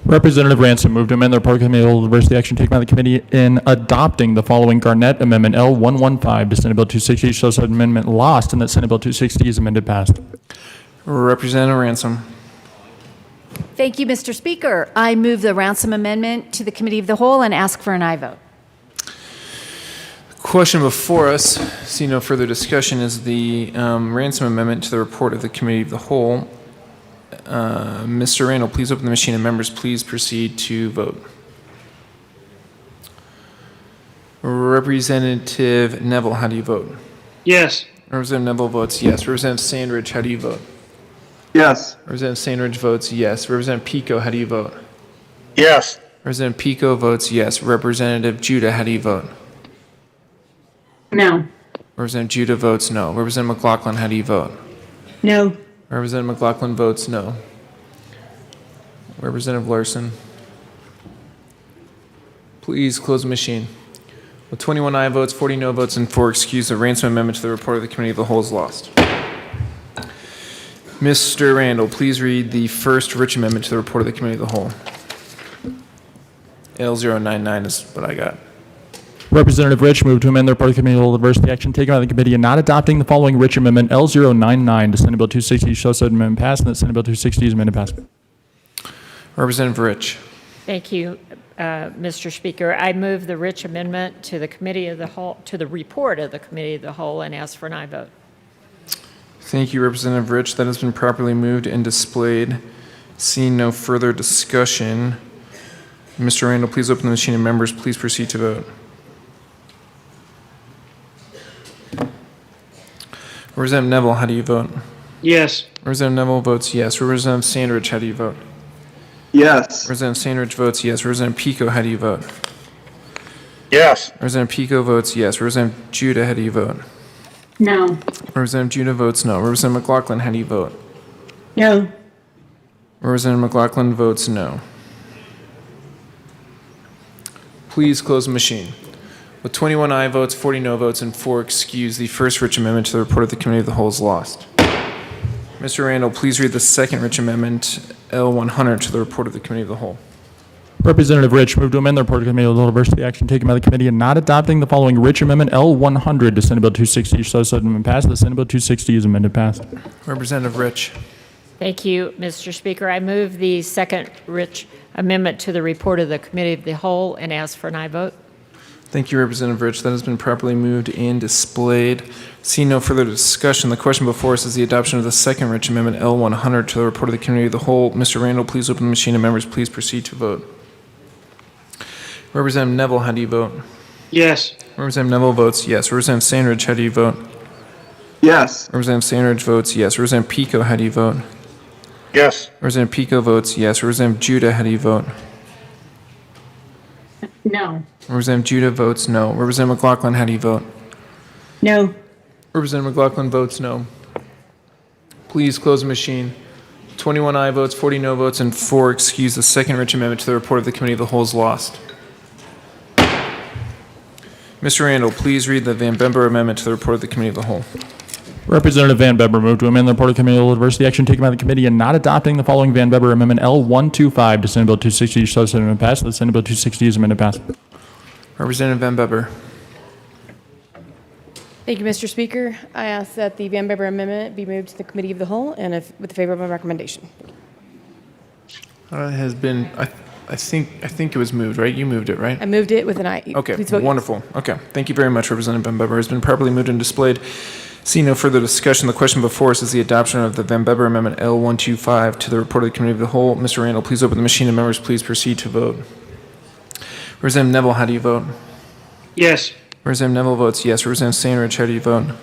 Representative Ransom moved to amend the report of the Committee on Diversity Action taken by the committee in adopting the following Garnett Amendment L115 to Senate Bill 260, so said amendment lost, and that Senate Bill 260 is amended passed. Representative Ransom. Thank you, Mr. Speaker. I move the ransom amendment to the Committee of the Whole and ask for an aye vote. Question before us, see no further discussion, is the ransom amendment to the report of the Committee of the Whole. Mr. Randall, please open the machine and members please proceed to vote. Representative Neville, how do you vote? Yes. Representative Neville votes yes. Representative Sandridge, how do you vote? Yes. Representative Sandridge votes yes. Representative Pico, how do you vote? Yes. Representative Pico votes yes. Representative Judah, how do you vote? No. Representative Judah votes no. Representative McLaughlin, how do you vote? No. Representative McLaughlin votes no. Representative Larson. Please close the machine. With 21 aye votes, 40 no votes, and 4 excused, the ransom amendment to the report of the Committee of the Whole is lost. Mr. Randall, please read the first Rich amendment to the report of the Committee of the Whole. L099 is what I got. Representative Rich moved to amend the report of the Committee on Diversity Action taken by the committee in not adopting the following Rich Amendment L099 to Senate Bill 260, so said amendment passed, and that Senate Bill 260 is amended passed. Representative Rich. Thank you, Mr. Speaker. I move the Rich Amendment to the Committee of the Whole, to the report of the Committee of the Whole, and ask for an aye vote. Thank you, Representative Rich. That has been properly moved and displayed. Seeing no further discussion, Mr. Randall, please open the machine and members please proceed to vote. Representative Neville, how do you vote? Yes. Representative Neville votes yes. Representative Sandridge, how do you vote? Yes. Representative Sandridge votes yes. Representative Pico, how do you vote? Yes. Representative Pico votes yes. Representative Judah, how do you vote? No. Representative Judah votes no. Representative McLaughlin, how do you vote? No. Representative McLaughlin votes no. Please close the machine. With 21 aye votes, 40 no votes, and 4 excused, the first Rich Amendment to the report of the Committee of the Whole is lost. Mr. Randall, please read the second Rich Amendment, L100, to the report of the Committee of the Whole. Representative Rich moved to amend the report of the Committee on Diversity Action taken by the committee in not adopting the following Rich Amendment L100 to Senate Bill 260, so said amendment passed, that Senate Bill 260 is amended passed. Representative Rich. Thank you, Mr. Speaker. I move the second Rich Amendment to the report of the Committee of the Whole and ask for an aye vote. Thank you, Representative Rich. That has been properly moved and displayed. Seeing no further discussion, the question before us is the adoption of the second Rich Amendment L100 to the report of the Committee of the Whole. Mr. Randall, please open the machine and members please proceed to vote. Representative Neville, how do you vote? Yes. Representative Neville votes yes. Representative Sandridge, how do you vote? Yes. Representative Sandridge votes yes. Representative Pico, how do you vote? Yes. Representative Pico votes yes. Representative Judah, how do you vote? No. Representative Judah votes no. Representative McLaughlin, how do you vote? No. Representative McLaughlin votes no. Please close the machine. 21 aye votes, 40 no votes, and 4 excused. The second Rich Amendment to the report of the Committee of the Whole is lost. Mr. Randall, please read the Van Bember Amendment to the report of the Committee of the Whole. Representative Van Bebber moved to amend the report of the Committee on Diversity Action taken by the committee in not adopting the following Van Bebber Amendment L125 to Senate Bill 260, so said amendment passed, that Senate Bill 260 is amended passed. Representative Van Bebber. Thank you, Mr. Speaker. I ask that the Van Bebber Amendment be moved to the Committee of the Whole and with the favorable recommendation. Has been, I think it was moved, right? You moved it, right? I moved it with an aye. Okay, Please vote yes. wonderful. Okay, thank you very much, Representative Van Bebber. Has been properly moved and displayed. Seeing no further discussion, the question before us is the adoption of the Van Bebber Amendment L125 to the report of the Committee of the Whole. Mr. Randall, please open the machine and members please proceed to vote. Representative Neville, how do you vote? Yes. Representative Neville votes yes. Representative Sandridge, how do you vote?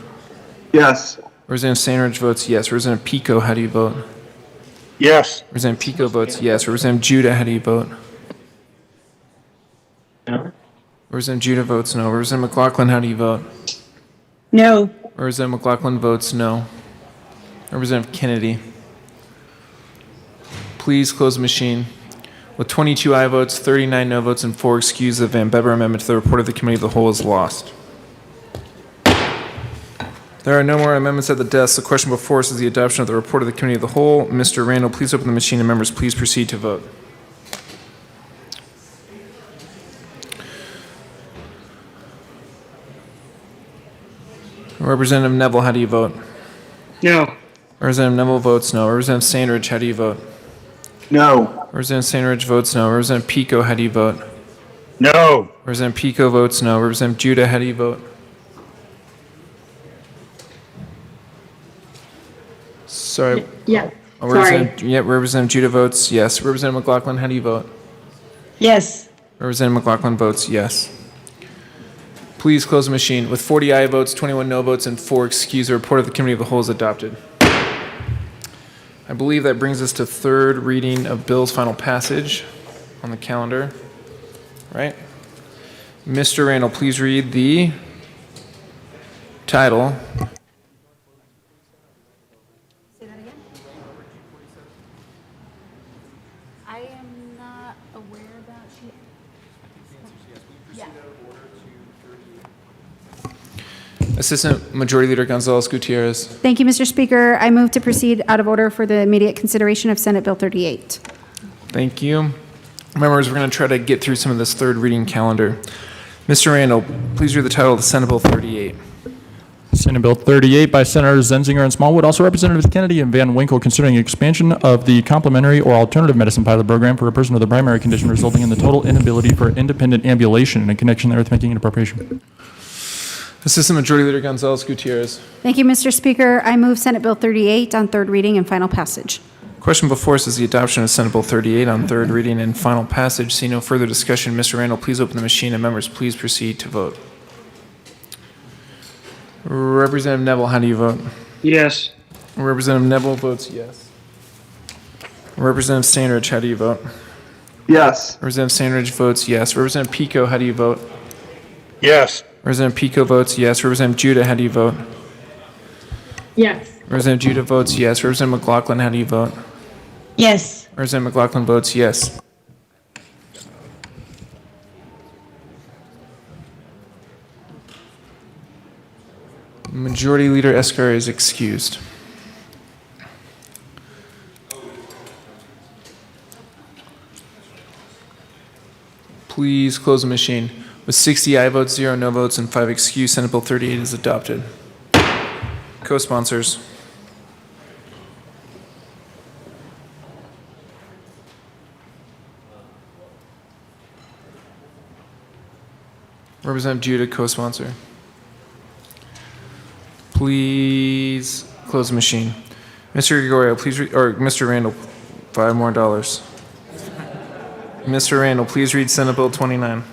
Yes. Representative Sandridge votes yes. Representative Pico, how do you vote? Yes. Representative Pico votes yes. Representative Judah, how do you vote? No. Representative Judah votes no. Representative McLaughlin, how do you vote? No. Representative McLaughlin votes no. Representative Kennedy. Please close the machine. With 22 aye votes, 39 no votes, and 4 excused, the Van Bever amendment to the report of the Committee of the Whole is lost. There are no more amendments at the desk. The question before us is the adoption of the report of the Committee of the Whole. Mr. Randall, please open the machine, and members, please proceed to vote. Representative Neville, how do you vote? No. Representative Neville votes no. Representative Sandridge, how do you vote? No. Representative Sandridge votes no. Representative Pico, how do you vote? No. Representative Pico votes no. Representative Judah, how do you vote? Sorry. Yeah. Representative Judah votes yes. Representative McLaughlin, how do you vote? Yes. Representative McLaughlin votes yes. Please close the machine. With 40 aye votes, 21 no votes, and 4 excused, the report of the Committee of the Whole is adopted. I believe that brings us to third reading of bill's final passage on the calendar, right? Mr. Randall, please read the title. Say that again? I am not aware of that. Assistant Majority Leader Gonzalez Gutierrez. Thank you, Mr. Speaker. I move to proceed out of order for the immediate consideration of Senate Bill 38. Thank you. Members, we're going to try to get through some of this third reading calendar. Mr. Randall, please read the title of the Senate Bill 38. Senate Bill 38 by Senators Zenzinger and Smallwood, also Representatives Kennedy and Van Winkle, considering expansion of the complementary or alternative medicine pilot program for a person with a primary condition resulting in the total inability for independent ambulation and in connection therewith making an appropriation. Assistant Majority Leader Gonzalez Gutierrez. Thank you, Mr. Speaker. I move Senate Bill 38 on third reading and final passage. Question before us is the adoption of Senate Bill 38 on third reading and final passage. See no further discussion. Mr. Randall, please open the machine, and members, please proceed to vote. Representative Neville, how do you vote? Yes. Representative Neville votes yes. Representative Sandridge, how do you vote? Yes. Representative Sandridge votes yes. Representative Pico, how do you vote? Yes. Representative Pico votes yes. Representative Judah, how do you vote? Yes. Representative Judah votes yes. Representative McLaughlin, how do you vote? Yes. Representative McLaughlin votes yes. Majority Leader Escar is excused. Please close the machine. With 60 aye votes, 0 no votes, and 5 excused, Senate Bill 38 is adopted. Co-sponsors. Representative Judah, co-sponsor. Please close the machine. Mr. Gregorio, please read, or Mr. Randall, $5 more. Mr. Randall, please read Senate Bill 29.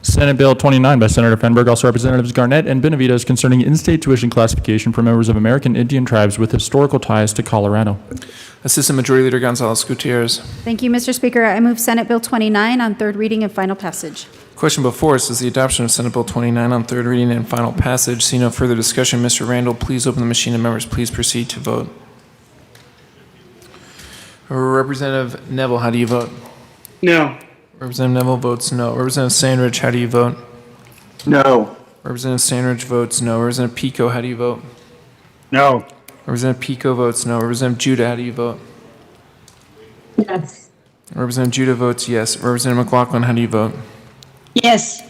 Senate Bill 29 by Senator Fenberg, also Representatives Garnett and Benavides, concerning in-state tuition classification for members of American Indian tribes with historical ties to Colorado. Assistant Majority Leader Gonzalez Gutierrez. Thank you, Mr. Speaker. I move Senate Bill 29 on third reading and final passage. Question before us is the adoption of Senate Bill 29 on third reading and final passage. See no further discussion. Mr. Randall, please open the machine, and members, please proceed to vote. Representative Neville, how do you vote? No. Representative Neville votes no. Representative Sandridge, how do you vote? No. Representative Sandridge votes no. Representative Pico, how do you vote? No. Representative Pico votes no. Representative Judah, how do you vote? Yes. Representative Judah votes yes. Representative McLaughlin, how do you vote? Yes.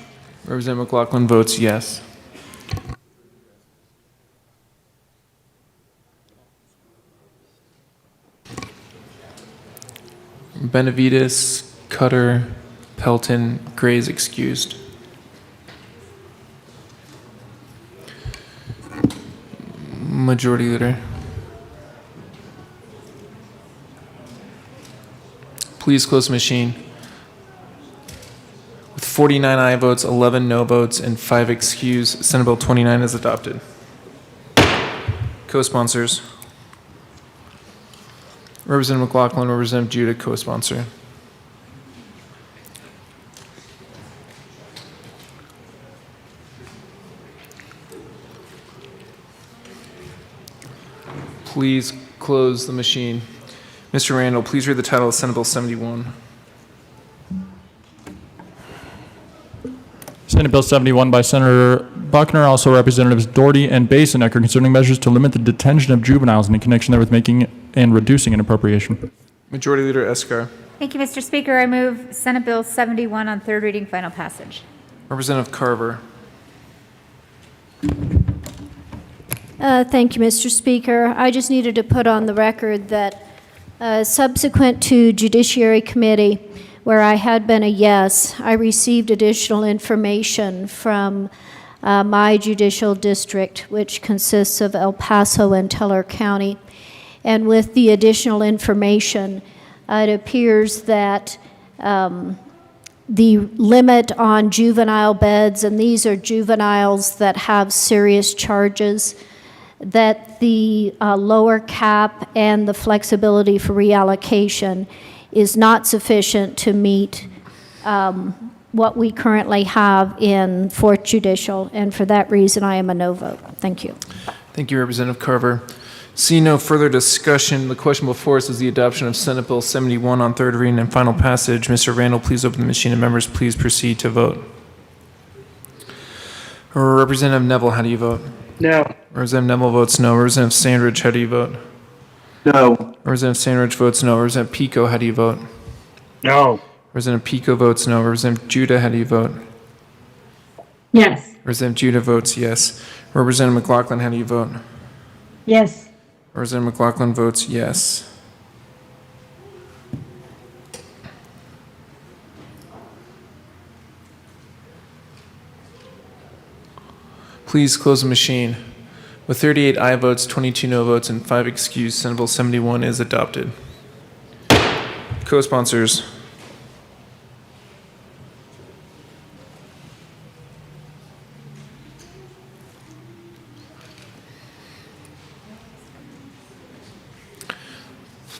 Representative McLaughlin votes yes. Benavides, Cutter, Pelton, Gray is excused. Majority Leader. Please close the machine. 49 aye votes, 11 no votes, and 5 excused. Senate Bill 29 is adopted. Co-sponsors. Representative McLaughlin, Representative Judah, co-sponsor. Please close the machine. Mr. Randall, please read the title of Senate Bill 71. Senate Bill 71 by Senator Buckner, also Representatives Doherty and Basenecker, concerning measures to limit the detention of juveniles in connection therewith making and reducing an appropriation. Majority Leader Escar. Thank you, Mr. Speaker. I move Senate Bill 71 on third reading, final passage. Representative Carver. Thank you, Mr. Speaker. I just needed to put on the record that subsequent to Judiciary Committee, where I had been a yes, I received additional information from my judicial district, which consists of El Paso and Teller County. And with the additional information, it appears that the limit on juvenile beds, and these are juveniles that have serious charges, that the lower cap and the flexibility for reallocation is not sufficient to meet what we currently have in Fourth Judicial, and for that reason, I am a no vote. Thank you. Thank you, Representative Carver. Seeing no further discussion, the question before us is the adoption of Senate Bill 71 on third reading and final passage. Mr. Randall, please open the machine, and members, please proceed to vote. Representative Neville, how do you vote? No. Representative Neville votes no. Representative Sandridge, how do you vote? No. Representative Sandridge votes no. Representative Pico, how do you vote? No. Representative Pico votes no. Representative Judah, how do you vote? Yes. Representative Judah votes yes. Representative McLaughlin, how do you vote? Yes. Representative McLaughlin votes yes. Please close the machine. With 38 aye votes, 22 no votes, and 5 excused, Senate Bill 71 is adopted. Co-sponsors.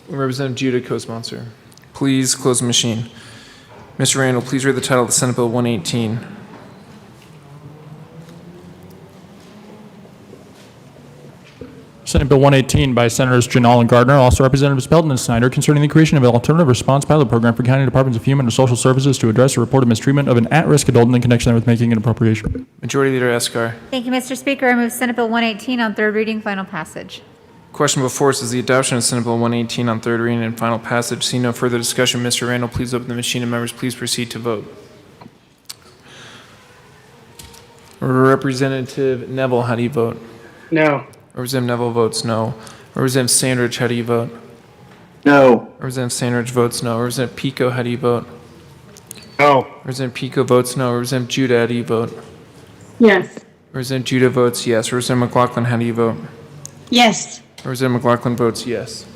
Representative Judah, co-sponsor. Please close the machine. Mr. Randall, please read the title of the Senate Bill 118. Senate Bill 118 by Senators Janal and Gardner, also Representatives Belton and Snyder, concerning the creation of an alternative response pilot program for county departments of human and social services to address a reported mistreatment of an at-risk adult in connection with making an appropriation. Majority Leader Escar. Thank you, Mr. Speaker. I move Senate Bill 118 on third reading, final passage. Question before us is the adoption of Senate Bill 118 on third reading and final passage. Seeing no further discussion, Mr. Randall, please open the machine, and members, please proceed to vote. Representative Neville, how do you vote? No. Representative Neville votes no. Representative Sandridge, how do you vote? No. Representative Sandridge votes no. Representative Pico, how do you vote? No. Representative Pico votes no. Representative Judah, how do you vote? Yes. Representative Judah votes yes. Representative McLaughlin, how do you vote? Yes. Representative McLaughlin votes yes.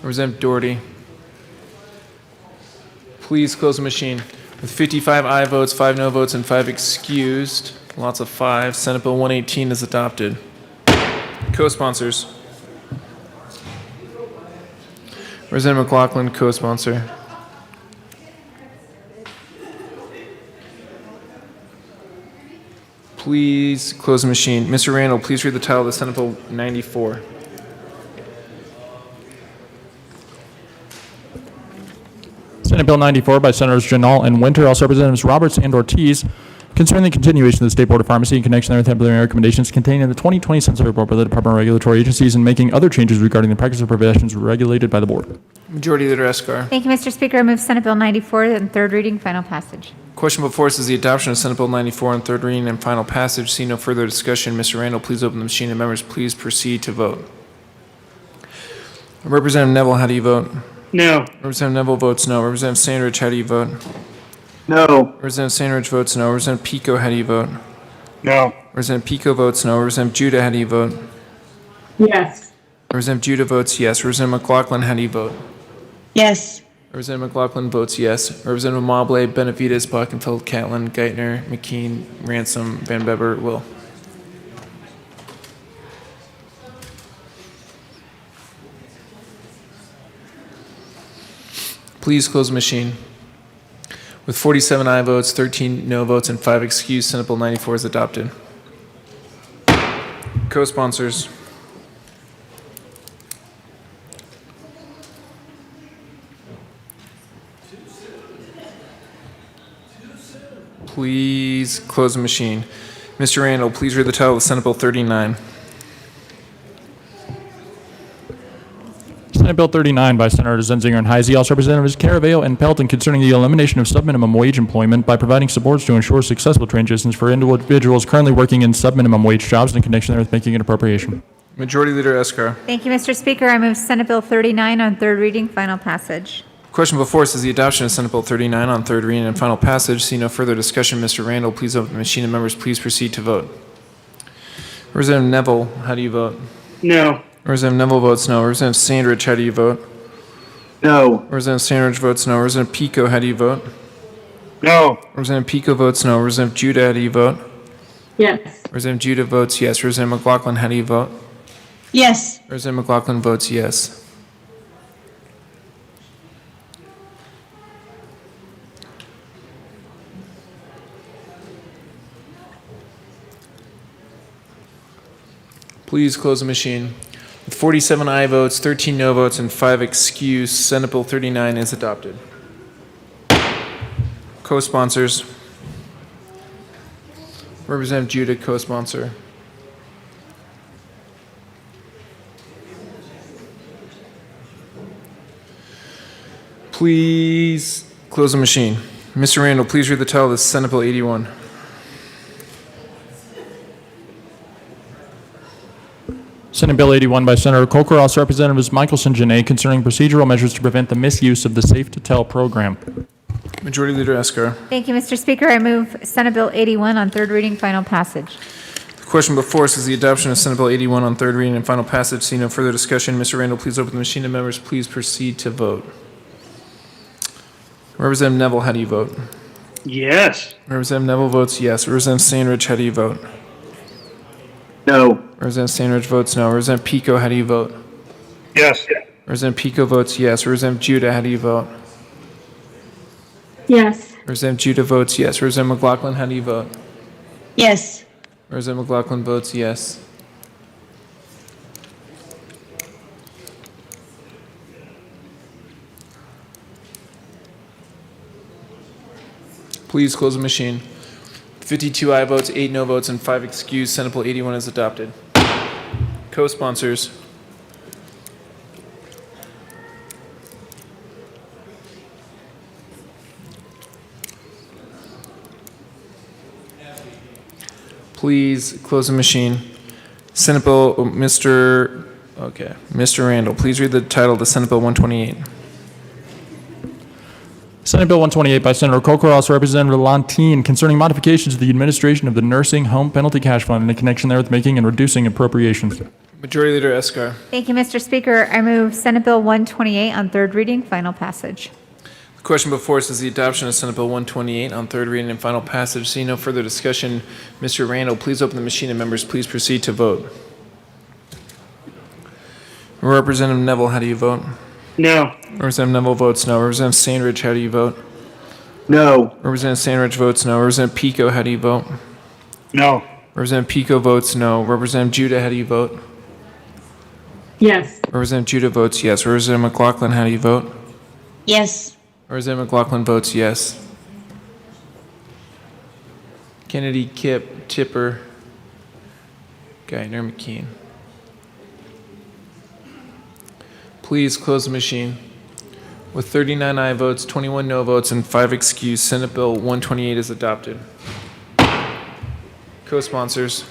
Representative Doherty. Please close the machine. With 55 aye votes, 5 no votes, and 5 excused, lots of 5, Senate Bill 118 is adopted. Co-sponsors. Representative McLaughlin, co-sponsor. Please close the machine. Mr. Randall, please read the title of the Senate Bill 94. Senate Bill 94 by Senators Janal and Winter, also Representatives Roberts and Ortiz, concerning the continuation of the State Board of Pharmacy in connection with preliminary recommendations contained in the 2020 census report by the Department of Regulatory Agencies and making other changes regarding the practice of professions regulated by the board. Majority Leader Escar. Thank you, Mr. Speaker. I move Senate Bill 94 on third reading, final passage. Question before us is the adoption of Senate Bill 94 on third reading and final passage. See no further discussion. Mr. Randall, please open the machine, and members, please proceed to vote. Representative Neville, how do you vote? No. Representative Neville votes no. Representative Sandridge, how do you vote? No. Representative Sandridge votes no. Representative Pico, how do you vote? No. Representative Pico votes no. Representative Judah, how do you vote? Yes. Representative Judah votes yes. Representative McLaughlin, how do you vote? Yes. Representative McLaughlin votes yes. Representative Mobley, Benavides, Bockenfeld, Catlin, Geithner, McKean, Ransom, Van Bever, Will. Please close the machine. With 47 aye votes, 13 no votes, and 5 excused, Senate Bill 94 is adopted. Co-sponsors. Please close the machine. Mr. Randall, please read the title of Senate Bill 39. Senate Bill 39 by Senators Zenzinger and Heisey, also Representatives Caraveo and Pelton, concerning the elimination of subminimum wage employment by providing supports to ensure successful transitions for individuals currently working in subminimum wage jobs in connection with making an appropriation. Majority Leader Eskar. Thank you, Mr. Speaker. I move Senate Bill 39 on third reading, final passage. Question before us is the adoption of Senate Bill 39 on third reading and final passage. See no further discussion. Mr. Randall, please open the machine, and members, please proceed to vote. Representative Neville, how do you vote? No. Representative Neville votes no. Representative Sandridge, how do you vote? No. Representative Sandridge votes no. Representative Pico, how do you vote? No. Representative Pico votes no. Representative Judah, how do you vote? Yes. Representative Judah votes yes. Representative McLaughlin, how do you vote? Yes. Representative McLaughlin votes yes. Please close the machine. With 47 aye votes, 13 no votes, and 5 excused, Senate Bill 39 is adopted. Co-sponsors. Representative Judah, co-sponsor. Please close the machine. Mr. Randall, please read the title of the Senate Bill 81. Senate Bill 81 by Senator Coker, also Representatives Michelson, Janay, concerning procedural measures to prevent the misuse of the Safe to Tell program. Majority Leader Eskar. Thank you, Mr. Speaker. I move Senate Bill 81 on third reading, final passage. The question before us is the adoption of Senate Bill 81 on third reading and final passage. See no further discussion. Mr. Randall, please open the machine, and members, please proceed to vote. Representative Neville, how do you vote? Yes. Representative Neville votes yes. Representative Sandridge, how do you vote? No. Representative Sandridge votes no. Representative Pico, how do you vote? Yes. Representative Pico votes yes. Representative Judah, how do you vote? Yes. Representative Judah votes yes. Representative McLaughlin, how do you vote? Yes. Representative McLaughlin votes yes. Please close the machine. 52 aye votes, 8 no votes, and 5 excused. Senate Bill 81 is adopted. Co-sponsors. Please close the machine. Senate Bill, Mr. Randall, please read the title of the Senate Bill 128. Senate Bill 128 by Senator Coker, also Representative Lantine, concerning modifications to the administration of the Nursing Home Penalty Cash Fund in connection therewith making and reducing appropriations. Majority Leader Eskar. Thank you, Mr. Speaker. I move Senate Bill 128 on third reading, final passage. The question before us is the adoption of Senate Bill 128 on third reading and final passage. Seeing no further discussion, Mr. Randall, please open the machine, and members, please proceed to vote. Representative Neville, how do you vote? No. Representative Neville votes no. Representative Sandridge, how do you vote? No. Representative Sandridge votes no. Representative Pico, how do you vote? No. Representative Pico votes no. Representative Judah, how do you vote? Yes. Representative Judah votes yes. Representative McLaughlin, how do you vote? Yes. Representative McLaughlin votes yes. Kennedy, Kip, Tipper, Geithner, McKean. Please close the machine. With 39 aye votes, 21 no votes, and 5 excused, Senate Bill 128 is adopted. Co-sponsors.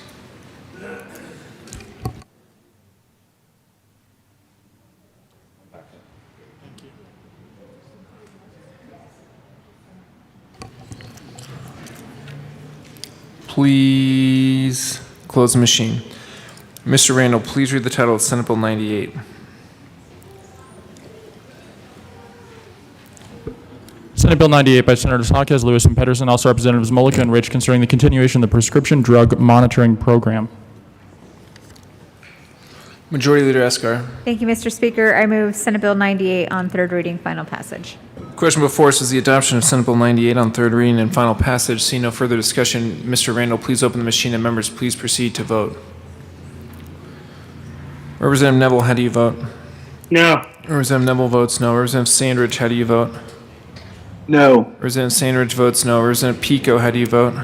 Please close the machine. Mr. Randall, please read the title of Senate Bill 98. Senate Bill 98 by Senators Hawkes, Lewis, and Pedersen, also Representatives Mullica and Rich, concerning the continuation of the prescription drug monitoring program. Majority Leader Escar. Thank you, Mr. Speaker. I move Senate Bill 98 on third reading, final passage. Question before us is the adoption of Senate Bill 98 on third reading and final passage. See no further discussion. Mr. Randall, please open the machine and members, please proceed to vote. Representative Neville, how do you vote? No. Representative Neville votes no. Representative Sandridge, how do you vote? No. Representative Sandridge votes no. Representative Pico, how do you vote?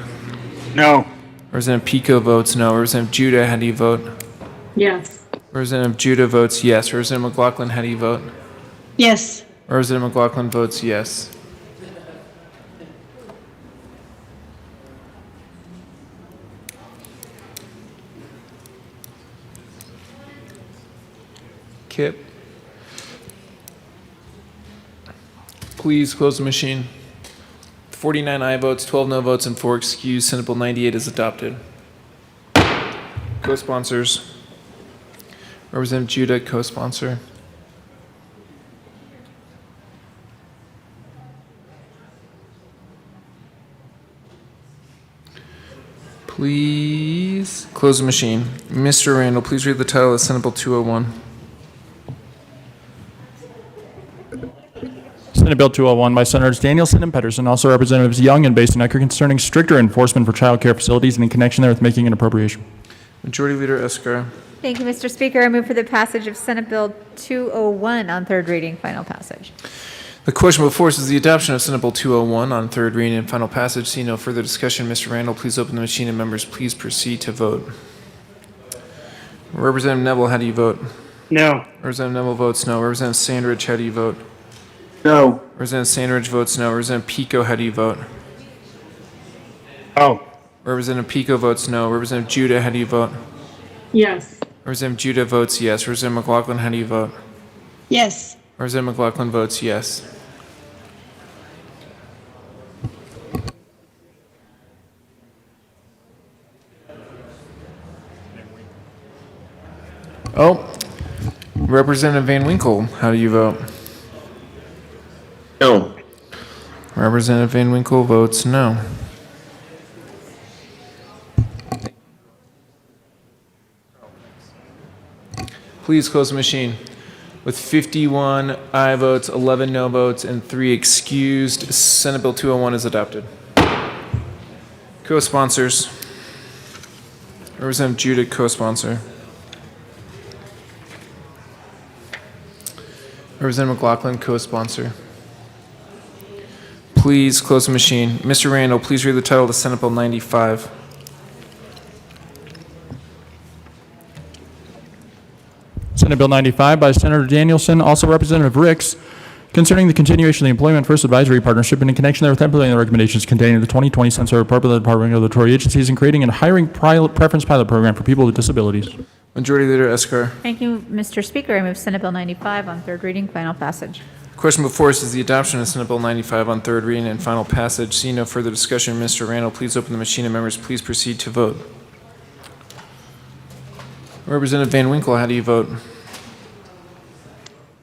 No. Representative Pico votes no. Representative Judah, how do you vote? Yes. Representative Judah votes yes. Representative McLaughlin, how do you vote? Yes. Representative McLaughlin votes yes. Kip, please close the machine. 49 aye votes, 12 no votes, and 4 excused. Senate Bill 98 is adopted. Co-sponsors. Representative Judah, co-sponsor. Please close the machine. Mr. Randall, please read the title of Senate Bill 201. Senate Bill 201 by Senators Danielson and Pedersen, also Representatives Young and Bastenecker, concerning stricter enforcement for child care facilities and in connection therewith making an appropriation. Majority Leader Escar. Thank you, Mr. Speaker. I move for the passage of Senate Bill 201 on third reading, final passage. The question before us is the adoption of Senate Bill 201 on third reading and final passage. See no further discussion. Mr. Randall, please open the machine and members, please proceed to vote. Representative Neville, how do you vote? No. Representative Neville votes no. Representative Sandridge, how do you vote? No. Representative Sandridge votes no. Representative Pico, how do you vote? Oh. Representative Pico votes no. Representative Judah, how do you vote? Yes. Representative Judah votes yes. Representative McLaughlin, how do you vote? Yes. Representative McLaughlin votes yes. Oh, Representative Van Winkle, how do you vote? No. Representative Van Winkle votes no. Please close the machine. With 51 aye votes, 11 no votes, and 3 excused, Senate Bill 201 is adopted. Co-sponsors. Representative Judah, co-sponsor. Representative McLaughlin, co-sponsor. Please close the machine. Mr. Randall, please read the title of the Senate Bill 95. Senate Bill 95 by Senator Danielson, also Representative Ricks, concerning the continuation of the Employment First Advisory Partnership and in connection therewith implementing the recommendations contained in the 2020 Census Report by the Department of Regulatory Agencies and creating a hiring preference pilot program for people with disabilities. Majority Leader Escar. Thank you, Mr. Speaker. I move Senate Bill 95 on third reading, final passage. Question before us is the adoption of Senate Bill 95 on third reading and final passage. See no further discussion. Mr. Randall, please open the machine and members, please proceed to vote. Representative Van Winkle, how do you vote?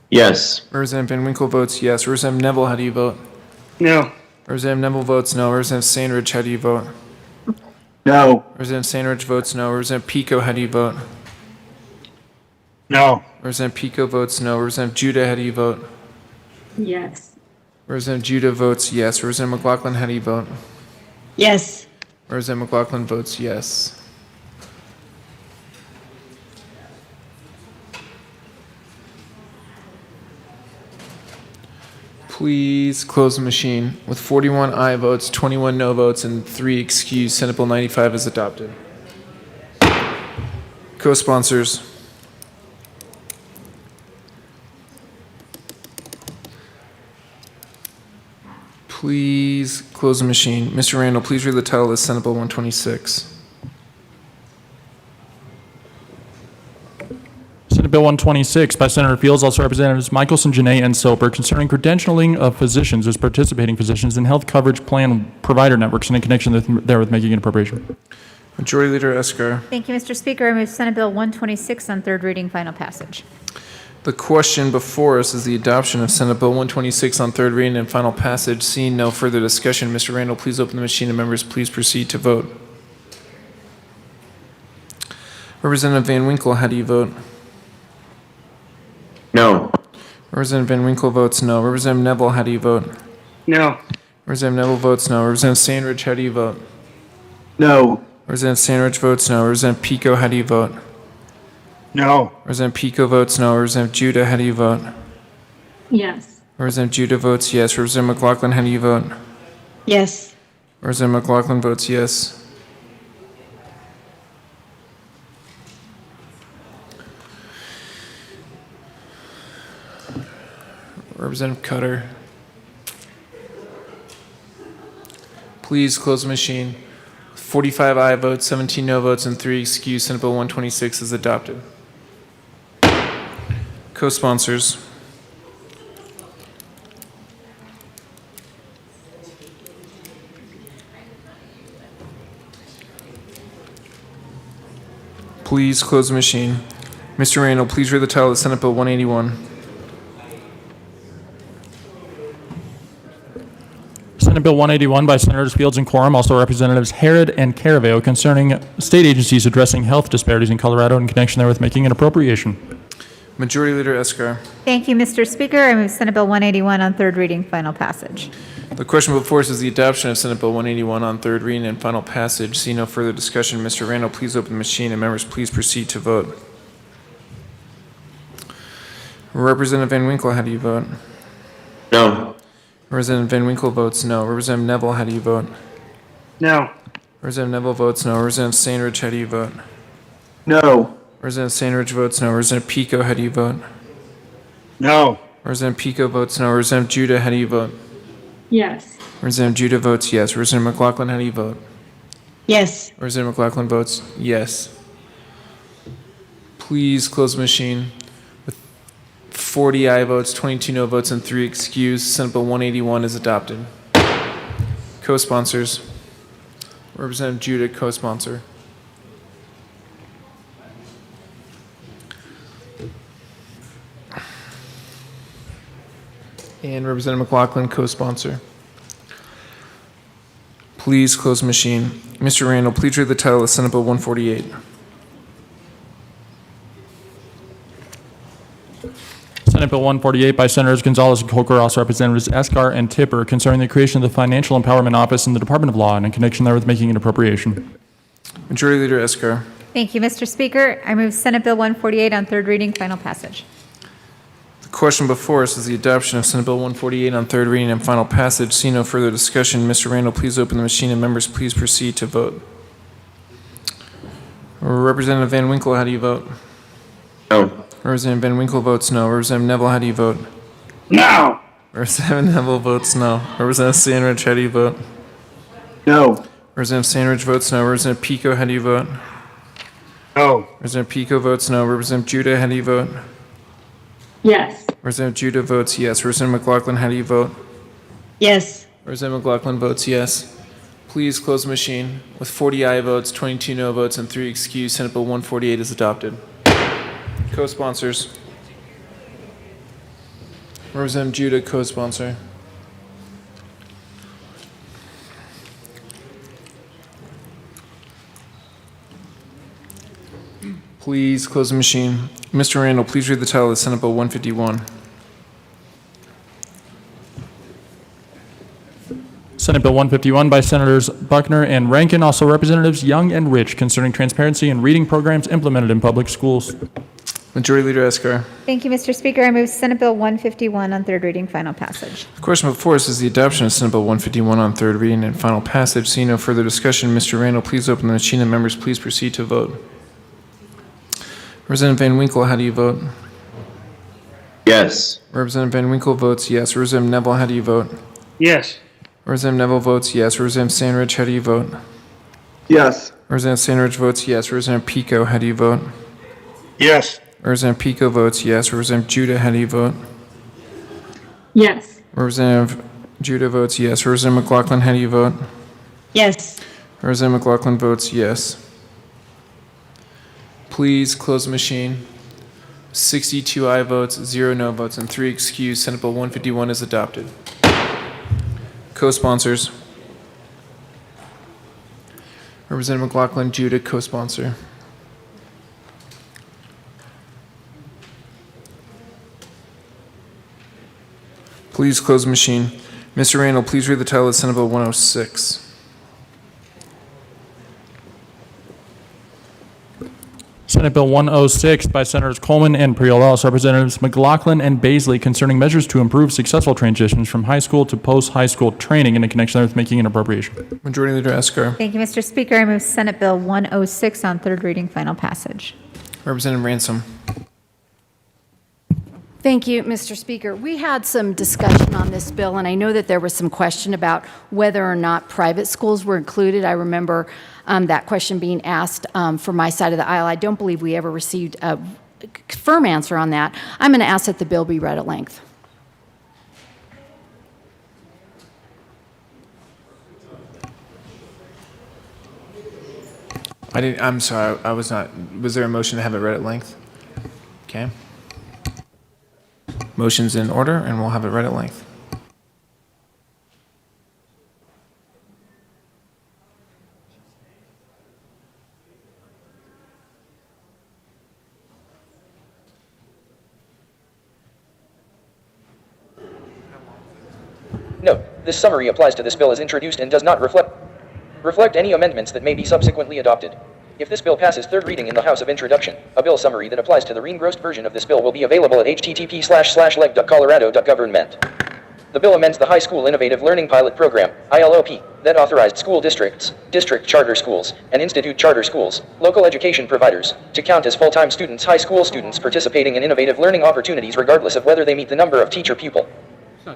Yes. Representative Van Winkle votes yes. Representative Neville, how do you vote? No. Representative Neville votes no. Representative Sandridge, how do you vote? No. Representative Sandridge votes no. Representative Pico, how do you vote? No. Representative Pico votes no. Representative Judah, how do you vote? Yes. Representative Judah votes yes. Representative McLaughlin, how do you vote? Yes. Representative McLaughlin votes yes. Please close the machine. With 41 aye votes, 21 no votes, and 3 excused, Senate Bill 95 is adopted. Co-sponsors. Please close the machine. Mr. Randall, please read the title of Senate Bill 126. Senate Bill 126 by Senator Fields, also Representatives Michelson, Janae, and Soper, concerning credentialing of physicians as participating physicians in health coverage plan provider networks and in connection therewith making an appropriation. Majority Leader Esker. Thank you, Mr. Speaker. I move Senate Bill 126 on third reading, final passage. The question before us is the adoption of Senate Bill 126 on third reading and final passage. Seeing no further discussion, Mr. Randall, please open the machine and members please proceed to vote. Representative Van Winkle, how do you vote? No. Representative Van Winkle votes no. Representative Neville, how do you vote? No. Representative Neville votes no. Representative Sandridge, how do you vote? No. Representative Sandridge votes no. Representative Pico, how do you vote? No. Representative Pico votes no. Representative Judah, how do you vote? Yes. Representative Judah votes yes. Representative McLaughlin, how do you vote? Yes. Representative McLaughlin votes yes. Representative Cutter. Please close the machine. 45 aye votes, 17 no votes, and 3 excused. Senate Bill 126 is adopted. Co-sponsors. Please close the machine. Mr. Randall, please read the title of Senate Bill 181. Senate Bill 181 by Senators Fields and Quorum, also Representatives Harrod and Caraveo, concerning state agencies addressing health disparities in Colorado in connection therewith making an appropriation. Majority Leader Esker. Thank you, Mr. Speaker. I move Senate Bill 181 on third reading, final passage. The question before us is the adoption of Senate Bill 181 on third reading and final passage. See no further discussion. Mr. Randall, please open the machine and members please proceed to vote. Representative Van Winkle, how do you vote? No. Representative Van Winkle votes no. Representative Neville, how do you vote? No. Representative Neville votes no. Representative Sandridge, how do you vote? No. Representative Sandridge votes no. Representative Pico, how do you vote? No. Representative Pico votes no. Representative Judah, how do you vote? Yes. Representative Judah votes yes. Representative McLaughlin, how do you vote? Yes. Representative McLaughlin votes yes. Please close the machine. With 40 aye votes, 22 no votes, and 3 excused, Senate Bill 181 is adopted. Co-sponsors. Representative Judah, co-sponsor. And Representative McLaughlin, co-sponsor. Please close the machine. Mr. Randall, please read the title of Senate Bill 148. Senate Bill 148 by Senators Gonzalez and Coker, also Representatives Askar and Tipper, concerning the creation of the Financial Empowerment Office in the Department of Law and in connection therewith making an appropriation. Majority Leader Esker. Thank you, Mr. Speaker. I move Senate Bill 148 on third reading, final passage. The question before us is the adoption of Senate Bill 148 on third reading and final passage. See no further discussion. Mr. Randall, please open the machine and members please proceed to vote. Representative Van Winkle, how do you vote? No. Representative Van Winkle votes no. Representative Neville, how do you vote? No. Representative Neville votes no. Representative Sandridge, how do you vote? No. Representative Sandridge votes no. Representative Pico, how do you vote? No. Representative Pico votes no. Representative Judah, how do you vote? Yes. Representative Judah votes yes. Representative McLaughlin, how do you vote? Yes. Representative McLaughlin votes yes. Please close the machine. With 40 aye votes, 22 no votes, and 3 excused, Senate Bill 148 is adopted. Co-sponsors. Representative Judah, co-sponsor. Please close the machine. Mr. Randall, please read the title of Senate Bill 151. Senate Bill 151 by Senators Buckner and Rankin, also Representatives Young and Rich, concerning transparency in reading programs implemented in public schools. Majority Leader Esker. Thank you, Mr. Speaker. I move Senate Bill 151 on third reading, final passage. The question before us is the adoption of Senate Bill 151 on third reading and final passage. Seeing no further discussion, Mr. Randall, please open the machine and members please proceed to vote. Representative Van Winkle, how do you vote? Yes. Representative Van Winkle votes yes. Representative Neville, how do you vote? Yes. Representative Neville votes yes. Representative Sandridge, how do you vote? Yes. Representative Sandridge votes yes. Representative Pico, how do you vote? Yes. Representative Pico votes yes. Representative Judah, how do you vote? Yes. Representative Judah votes yes. Representative McLaughlin, how do you vote? Yes. Representative McLaughlin votes yes. Please close the machine. 62 aye votes, 0 no votes, and 3 excused. Senate Bill 151 is adopted. Co-sponsors. Representative McLaughlin, Judah, co-sponsor. Please close the machine. Mr. Randall, please read the title of Senate Bill 106. Senate Bill 106 by Senators Coleman and Priolas, Representatives McLaughlin and Baisley concerning measures to improve successful transitions from high school to post-high school training in connection with making an appropriation. Majority Leader Escar. Thank you, Mr. Speaker. I move Senate Bill 106 on third reading, final passage. Representative Ransom. Thank you, Mr. Speaker. We had some discussion on this bill, and I know that there was some question about whether or not private schools were included. I remember that question being asked from my side of the aisle. I don't believe we ever received a firm answer on that. I'm going to ask that the bill be read at length. I'm sorry, I was not, was there a motion to have it read at length? Okay. Motion's in order, and we'll have it read at length. Note, this summary applies to this bill as introduced and does not reflect any amendments that may be subsequently adopted. If this bill passes third reading in the House of Introduction, a bill summary that applies to the re-engrossed version of this bill will be available at http://leg.colorado.gov.ment. The bill amends the High School Innovative Learning Pilot Program, ILOP, that authorized school districts, district charter schools, and institute charter schools, local education providers, to count as full-time students high school students participating in innovative learning opportunities regardless of whether they meet the number of teacher-pupil.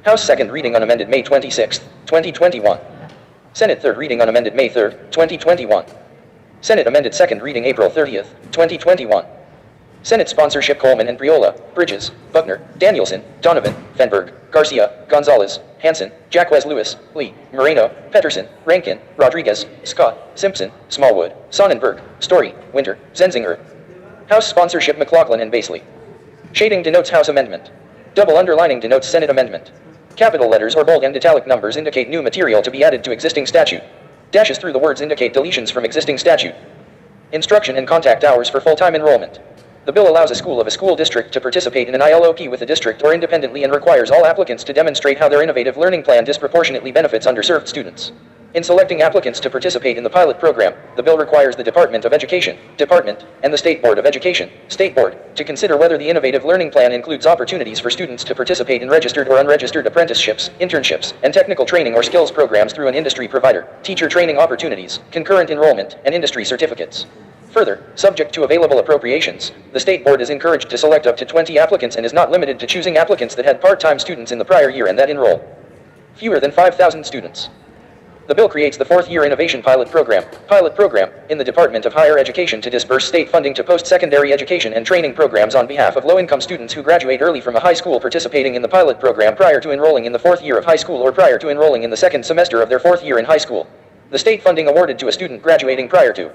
House second reading unamended May 26, 2021. Senate third reading unamended May 3, 2021. Senate amended second reading April 30th, 2021. Senate sponsorship Coleman and Priola, Bridges, Buckner, Danielson, Donovan, Fenberg, Garcia, Gonzalez, Hansen, Jacquez Lewis, Lee, Moreno, Peterson, Rankin, Rodriguez, Scott, Simpson, Smallwood, Sonnenberg, Story, Winter, Zenzinger. House sponsorship McLaughlin and Baisley. Shading denotes House amendment. Double underlining denotes Senate amendment. Capital letters or bold and italic numbers indicate new material to be added to existing statute. Dashes through the words indicate deletions from existing statute. Instruction and contact hours for full-time enrollment. The bill allows a school of a school district to participate in an ILOP with the district or independently and requires all applicants to demonstrate how their innovative learning plan disproportionately benefits underserved students. In selecting applicants to participate in the pilot program, the bill requires the Department of Education, Department, and the State Board of Education, State Board, to consider whether the innovative learning plan includes opportunities for students to participate in registered or unregistered apprenticeships, internships, and technical training or skills programs through an industry provider, teacher training opportunities, concurrent enrollment, and industry certificates. Further, subject to available appropriations, the State Board is encouraged to select up to 20 applicants and is not limited to choosing applicants that had part-time students in the prior year and that enroll fewer than 5,000 students. The bill creates the fourth-year Innovation Pilot Program, in the Department of Higher Education to disburse state funding to post-secondary education and training programs on behalf of low-income students who graduate early from a high school participating in the pilot program prior to enrolling in the fourth year of high school or prior to enrolling in the second semester of their fourth year in high school. The state funding awarded to a student graduating prior to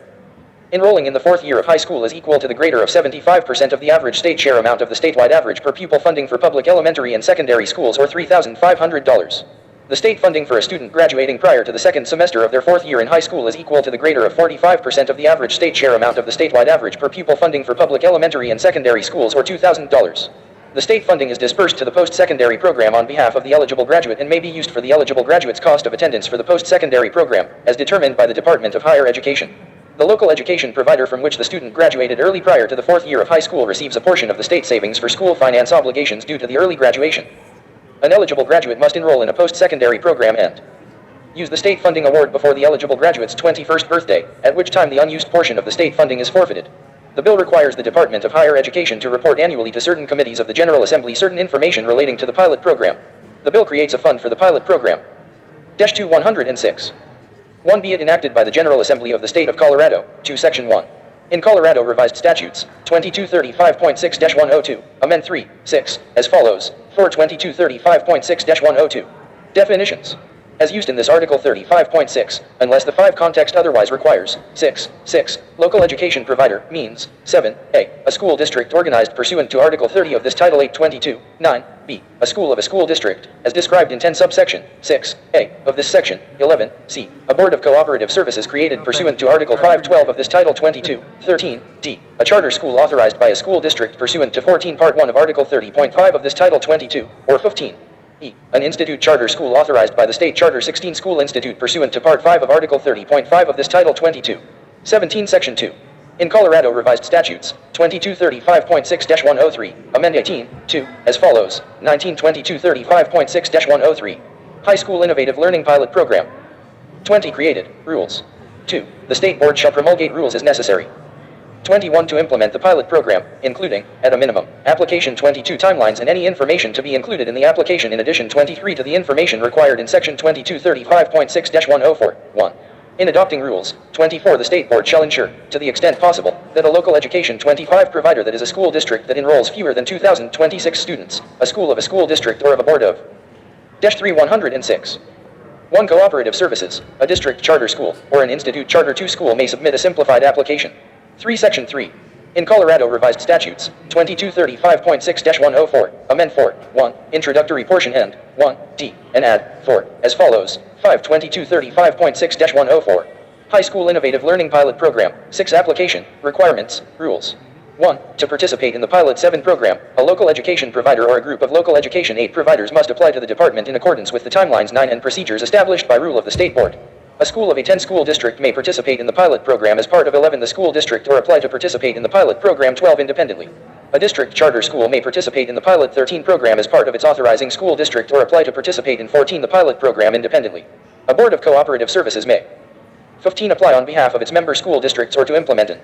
enrolling in the fourth year of high school is equal to the greater of 75% of the average state share amount of the statewide average per pupil funding for public elementary and secondary schools, or $3,500. The state funding for a student graduating prior to the second semester of their fourth year in high school is equal to the greater of 45% of the average state share amount of the statewide average per pupil funding for public elementary and secondary schools, or $2,000. The state funding is dispersed to the post-secondary program on behalf of the eligible graduate and may be used for the eligible graduate's cost of attendance for the post-secondary program, as determined by the Department of Higher Education. The local education provider from which the student graduated early prior to the fourth year of high school receives a portion of the state savings for school finance obligations due to the early graduation. An eligible graduate must enroll in a post-secondary program and use the state funding award before the eligible graduate's 21st birthday, at which time the unused portion of the state funding is forfeited. The bill requires the Department of Higher Education to report annually to certain committees of the General Assembly certain information relating to the pilot program. The bill creates a fund for the pilot program. -2 106. 1. Be it enacted by the General Assembly of the State of Colorado, 2 Section 1. In Colorado Revised Statutes, 2235.6-102, Amend 3, 6, as follows. For 2235.6-102. Definitions. as used in this Article 35.6, unless the 5 context otherwise requires. 6. Local education provider means 7a. A school district organized pursuant to Article 30 of this Title 822. 9b. A school of a school district, as described in 10 subsection 6a of this section. 11c. A board of cooperative services created pursuant to Article 512 of this Title 22. 13d. A charter school authorized by a school district pursuant to 14 Part 1 of Article 30.5 of this Title 22, or 15. An institute charter school authorized by the state charter 16 school institute pursuant to Part 5 of Article 30.5 of this Title 22. 17 Section 2. In Colorado Revised Statutes, 2235.6-103, Amend 18, 2, as follows. 192235.6-103. High School Innovative Learning Pilot Program. 20 Created, Rules. 2. The state board shall promulgate rules as necessary. 21 To implement the pilot program, including, at a minimum, application 22 timelines and any information to be included in the application in addition 23 to the information required in section 2235.6-104, 1. In adopting rules, 24 The state board shall ensure, to the extent possible, that a local education 25 provider that is a school district that enrolls fewer than 2,026 students, a school of a school district or of a board of 3-106. 1 Cooperative services, a district charter school, or an institute charter 2 school may submit a simplified application. 3 Section 3. In Colorado Revised Statutes, 2235.6-104, Amend 4, 1, Introductory Portion End, 1d, and add 4, as follows. 5 2235.6-104. High School Innovative Learning Pilot Program. 6 Application, Requirements, Rules. 1. To participate in the Pilot 7 program, a local education provider or a group of local education 8 providers must apply to the department in accordance with the timelines 9 and procedures established by rule of the state board. A school of a 10 school district may participate in the pilot program as part of 11 the school district or apply to participate in the pilot program 12 independently. A district charter school may participate in the pilot 13 program as part of its authorizing school district or apply to participate in 14 the pilot program independently. A board of cooperative services may 15 apply on behalf of its member school districts or to implement an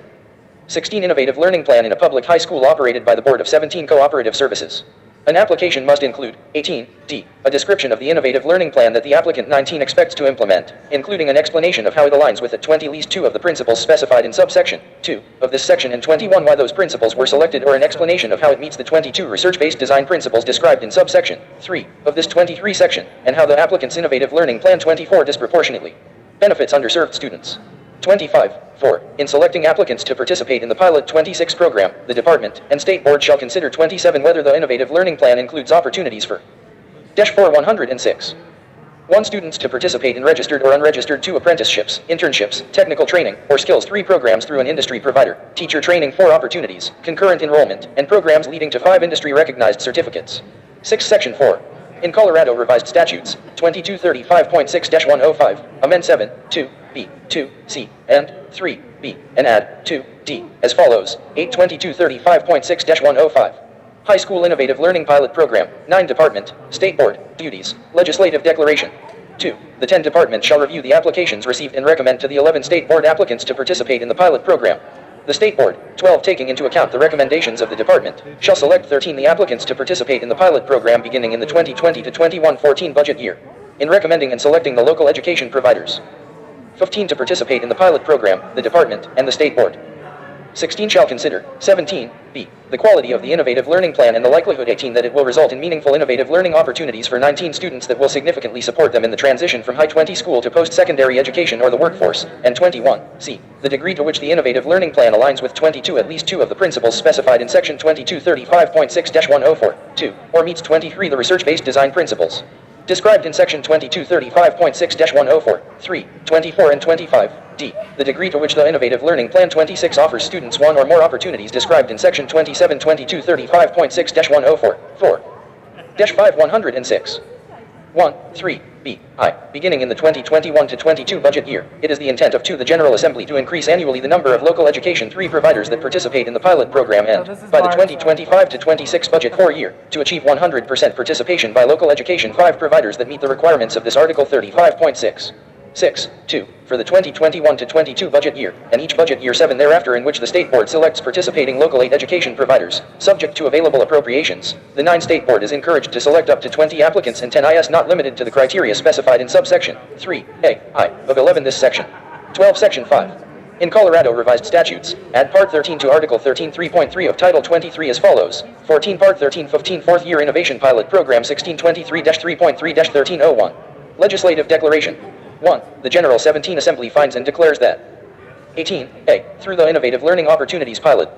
16 innovative learning plan in a public high school operated by the board of 17 cooperative services. An application must include 18d. A description of the innovative learning plan that the applicant 19 expects to implement, including an explanation of how it aligns with at 20 least 2 of the principles specified in subsection 2 of this section and 21 why those principles were selected or an explanation of how it meets the 22 research-based design principles described in subsection 3 of this 23 section and how the applicant's innovative learning plan 24 disproportionately benefits underserved students. 25. 4. In selecting applicants to participate in the Pilot 26 program, the department and state board shall consider 27 whether the innovative learning plan includes opportunities for 4-106. 1 students to participate in registered or unregistered 2 apprenticeships, internships, technical training, or skills 3 programs through an industry provider, teacher training 4 opportunities, concurrent enrollment, and programs leading to 5 industry recognized certificates. 6 Section 4. In Colorado Revised Statutes, 2235.6-105, Amend 7, 2b, 2c, and 3b, and add 2d, as follows. 82235.6-105. High School Innovative Learning Pilot Program. 9 Department, State Board, Duties, Legislative Declaration. 2. The 10 Department shall review the applications received and recommend to the 11 State Board applicants to participate in the pilot program. The State Board, 12 taking into account the recommendations of the Department, shall select 13 the applicants to participate in the pilot program beginning in the 2020 to 21-14 budget year. In recommending and selecting the local education providers. 15 to participate in the pilot program, the Department, and the State Board. 16 shall consider. 17b. The quality of the innovative learning plan and the likelihood 18 that it will result in meaningful innovative learning opportunities for 19 students that will significantly support them in the transition from high 20 school to post-secondary education or the workforce, and 21c. The degree to which the innovative learning plan aligns with 22 at least 2 of the principles specified in section 2235.6-104, 2, or meets 23 the research-based design principles described in section 2235.6-104, 3, 24 and 25. D. The degree to which the Innovative Learning Plan 26 offers students 1 or more opportunities described in section 2235.6-104, 4-5-106. 1, 3, B, I. Beginning in the 2021 to 22 budget year, it is the intent of 2 the General Assembly to increase annually the number of local education 3 providers that participate in the pilot program and, by the 2025 to 26 budget 4 year, to achieve 100% participation by local education 5 providers that meet the requirements of this Article 35.6. 6. 2. For the 2021 to 22 budget year, and each budget year 7 thereafter in which the State Board selects participating local aid education providers, subject to available appropriations, the 9 State Board is encouraged to select up to 20 applicants and 10 IS not limited to the criteria specified in subsection 3A, I, of 11 this section. 12 Section 5. In Colorado Revised Statutes, add Part 13 to Article 13 3.3 of Title 23 as follows. 14 Part 13 15 4th Year Innovation Pilot Program 1623-3.3-1301. Legislative Declaration. 1. The General 17 Assembly finds and declares that 18A. Through the Innovative Learning Opportunities Pilot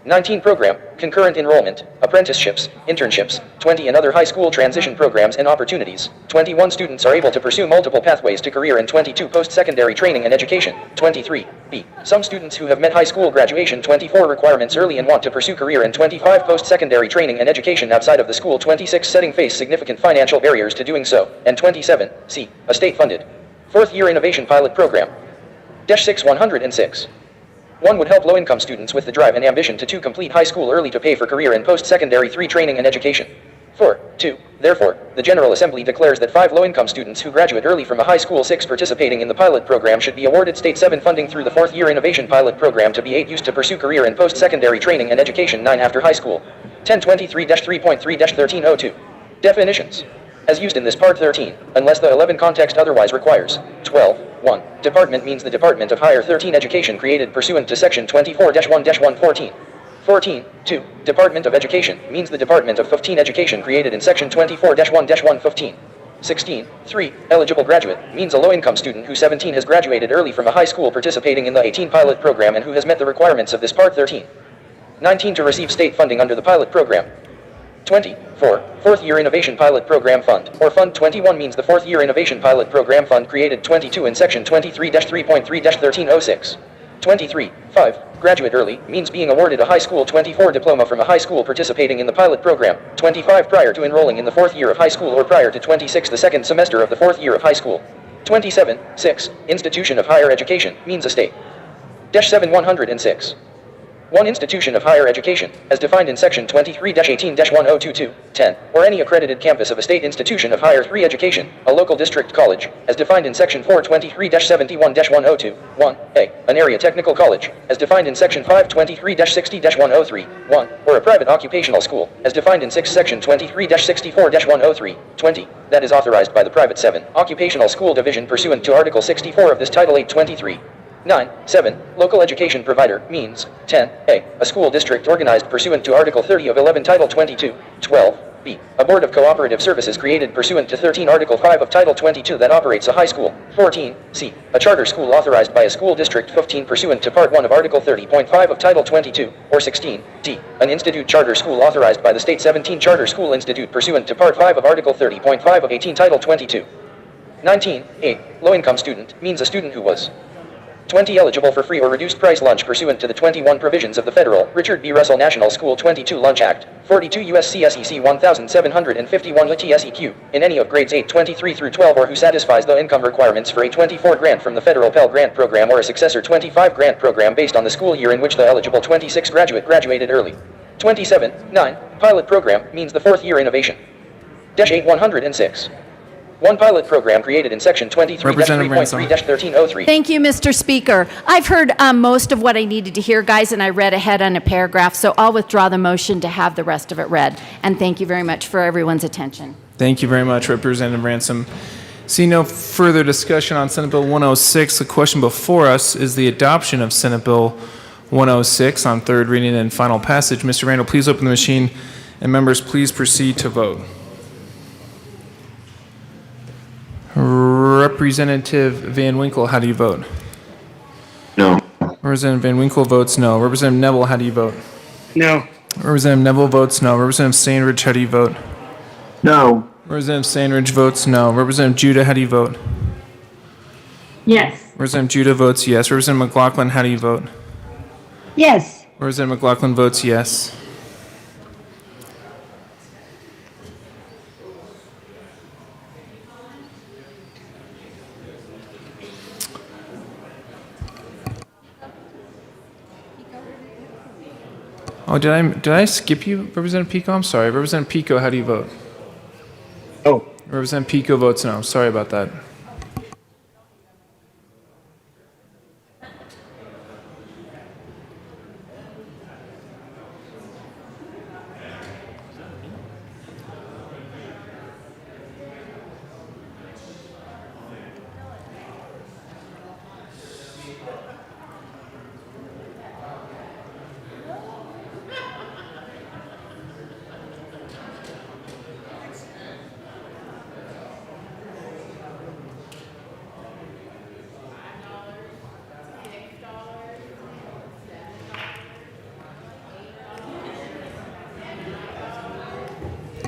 19 program, concurrent enrollment, apprenticeships, internships, 20 and other high school transition programs and opportunities. 21 students are able to pursue multiple pathways to career and 22 post-secondary training and education. 23. B. Some students who have met high school graduation 24 requirements early and want to pursue career and 25 post-secondary training and education outside of the school 26 setting face significant financial barriers to doing so. And 27. C. A state-funded fourth year innovation pilot program. -6 106. One would help low-income students with the drive and ambition to complete high school early to pay for career and post-secondary 3 training and education. 4. 2. Therefore, the General Assembly declares that 5 low-income students who graduate early from a high school 6 participating in the pilot program should be awarded state 7 funding through the 4th year innovation pilot program to be 8 used to pursue career and post-secondary training and education 9 after high school. 1023-3.3-1302. Definitions. As used in this Part 13, unless the 11 context otherwise requires. 12. 1. Department means the Department of Higher 13 Education created pursuant to Section 24-1-114. 14. 2. Department of Education means the Department of 15 Education created in Section 24-1-115. 16. 3. Eligible graduate means a low-income student who 17 has graduated early from a high school participating in the 18 pilot program and who has met the requirements of this Part 13. 19. To receive state funding under the pilot program. 20. 4. Fourth Year Innovation Pilot Program Fund, or Fund 21 means the Fourth Year Innovation Pilot Program Fund created 22 in Section 23-3.3-1306. 23. 5. Graduate early means being awarded a high school 24 diploma from a high school participating in the pilot program. 25. Prior to enrolling in the 4th year of high school or prior to 26 the second semester of the 4th year of high school. 27. 6. Institution of Higher Education means a state. -7 106. One institution of higher education, as defined in Section 23-18-1022, 10, or any accredited campus of a state institution of higher 3 education, a local district college, as defined in Section 423-71-102, 1a, an area technical college, as defined in Section 523-60-103, 1, or a private occupational school, as defined in Section 23-64-103, 20, that is authorized by the private 7 occupational school division pursuant to Article 64 of this Title 823. 9. 7. Local education provider means 10a. A school district organized pursuant to Article 30 of 11 Title 22. 12b. A board of cooperative services created pursuant to 13 Article 5 of Title 22 that operates a high school. 14c. A charter school authorized by a school district. 15 pursuant to Part 1 of Article 30.5 of Title 22. Or 16d. An institute charter school authorized by the state. 17 Charter School Institute pursuant to Part 5 of Article 30.5 of 18 Title 22. 19a. Low-income student means a student who was 20 eligible for free or reduced price lunch pursuant to the 21 provisions of the Federal Richard B. Russell National School 22 Lunch Act, 42 U.S.C. SEC 1751 LTSEQ, in any of grades 8, 23 through 12 or who satisfies the income requirements for a 24 grant from the Federal Pell Grant Program or a successor 25 grant program based on the school year in which the eligible 26 graduated early. 27. 9. Pilot program means the 4th year innovation. -8 106. One pilot program created in Section 23-3.3-1303. Thank you, Mr. Speaker. I've heard most of what I needed to hear, guys, and I read ahead on a paragraph, so I'll withdraw the motion to have the rest of it read. And thank you very much for everyone's attention. Thank you very much, Representative Ransom. See no further discussion on Senate Bill 106. The question before us is the adoption of Senate Bill 106 on third reading and final passage. Mr. Randall, please open the machine, and members, please proceed to vote. Representative Van Winkle, how do you vote? No. Representative Van Winkle votes no. Representative Neville, how do you vote? No. Representative Neville votes no. Representative Sandridge, how do you vote? No. Representative Sandridge votes no. Representative Judah, how do you vote? Yes. Representative Judah votes yes. Representative McLaughlin, how do you vote? Yes. Representative McLaughlin votes yes. Oh, did I skip you, Representative Pico? I'm sorry. Representative Pico, how do you vote? Oh. Representative Pico votes no. Sorry about that.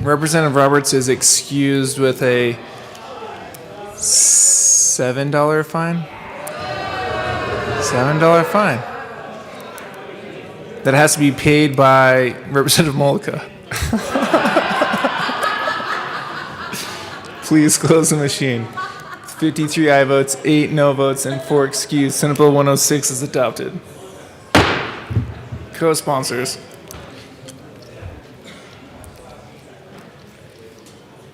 Representative Roberts is excused with a $7 fine. $7 fine. That has to be paid by Representative Mollica. Please close the machine. 53 aye votes, 8 no votes, and 4 excused. Senate Bill 106 is adopted. Co-sponsors.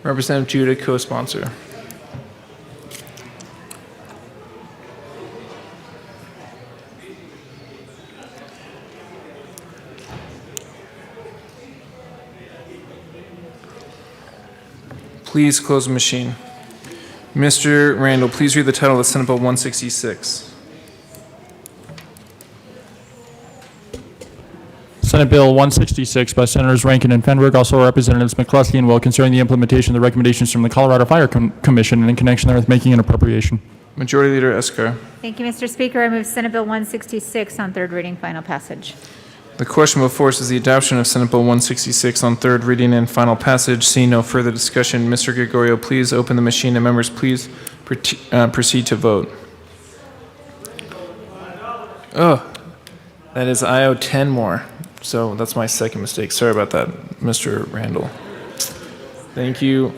Representative Judah, co-sponsor. Please close the machine. Mr. Randall, please read the title of Senate Bill 166. Senate Bill 166 by Senators Rankin and Fenwick, also Representatives McCluskey and Will, concerning the implementation of the recommendations from the Colorado Fire Commission and in connection therewith making an appropriation. Majority Leader Escar. Thank you, Mr. Speaker. I move Senate Bill 166 on third reading, final passage. The question before us is the adoption of Senate Bill 166 on third reading and final passage. Seeing no further discussion, Mr. Gregorio, please open the machine, and members, please proceed to vote. Oh, that is IO 10 more. So that's my second mistake. Sorry about that, Mr. Randall. Thank you.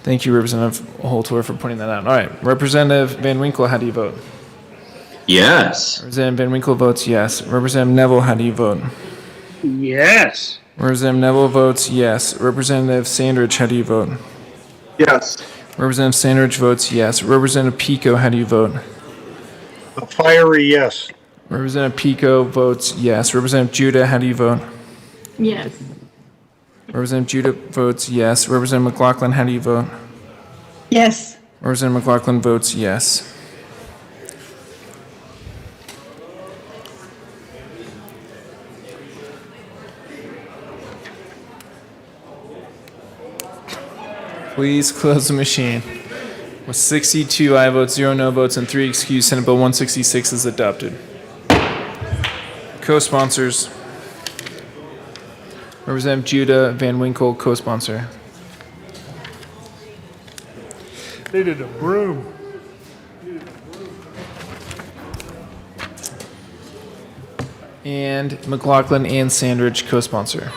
Thank you, Representative Holtor, for pointing that out. All right, Representative Van Winkle, how do you vote? Yes. Representative Van Winkle votes yes. Representative Neville, how do you vote? Yes. Representative Neville votes yes. Representative Sandridge, how do you vote? Yes. Representative Sandridge votes yes. Representative Pico, how do you vote? A fiery yes. Representative Pico votes yes. Representative Judah, how do you vote? Yes. Representative Judah votes yes. Representative McLaughlin, how do you vote? Yes. Representative McLaughlin votes yes. Please close the machine. With 62 aye votes, 0 no votes, and 3 excused, Senate Bill 166 is adopted. Co-sponsors. Representative Judah Van Winkle, co-sponsor. They did a broom. And McLaughlin and Sandridge, co-sponsor.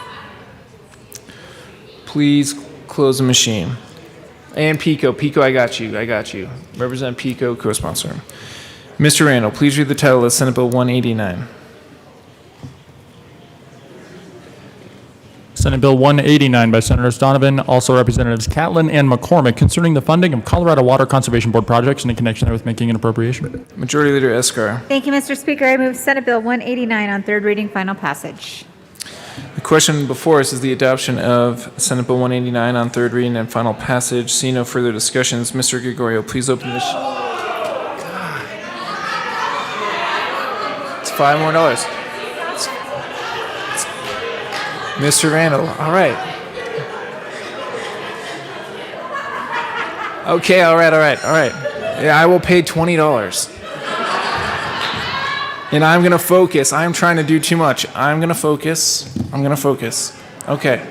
Please close the machine. And Pico. Pico, I got you. I got you. Representative Pico, co-sponsor. Mr. Randall, please read the title of Senate Bill 189. Senate Bill 189 by Senators Donovan, also Representatives Catlin and McCormick, concerning the funding of Colorado Water Conservation Board projects and in connection therewith making an appropriation. Majority Leader Escar. Thank you, Mr. Speaker. I move Senate Bill 189 on third reading, final passage. The question before us is the adoption of Senate Bill 189 on third reading and final passage. Seeing no further discussions, Mr. Gregorio, please open the... It's $5 more. Mr. Randall, all right. Okay, all right. Yeah, I will pay $20. And I'm going to focus. I'm trying to do too much. I'm going to focus. Okay.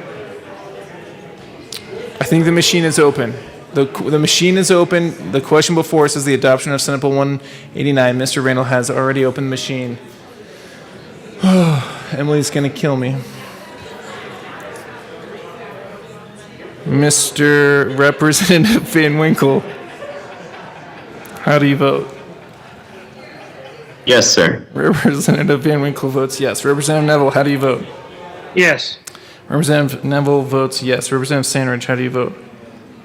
I think the machine is open. The machine is open. The question before us is the adoption of Senate Bill 189. Mr. Randall has already opened the machine. Emily's going to kill me. Mr. Representative Van Winkle, how do you vote? Yes, sir. Representative Van Winkle votes yes. Representative Neville, how do you vote? Yes. Representative Neville votes yes. Representative Sandridge, how do you vote?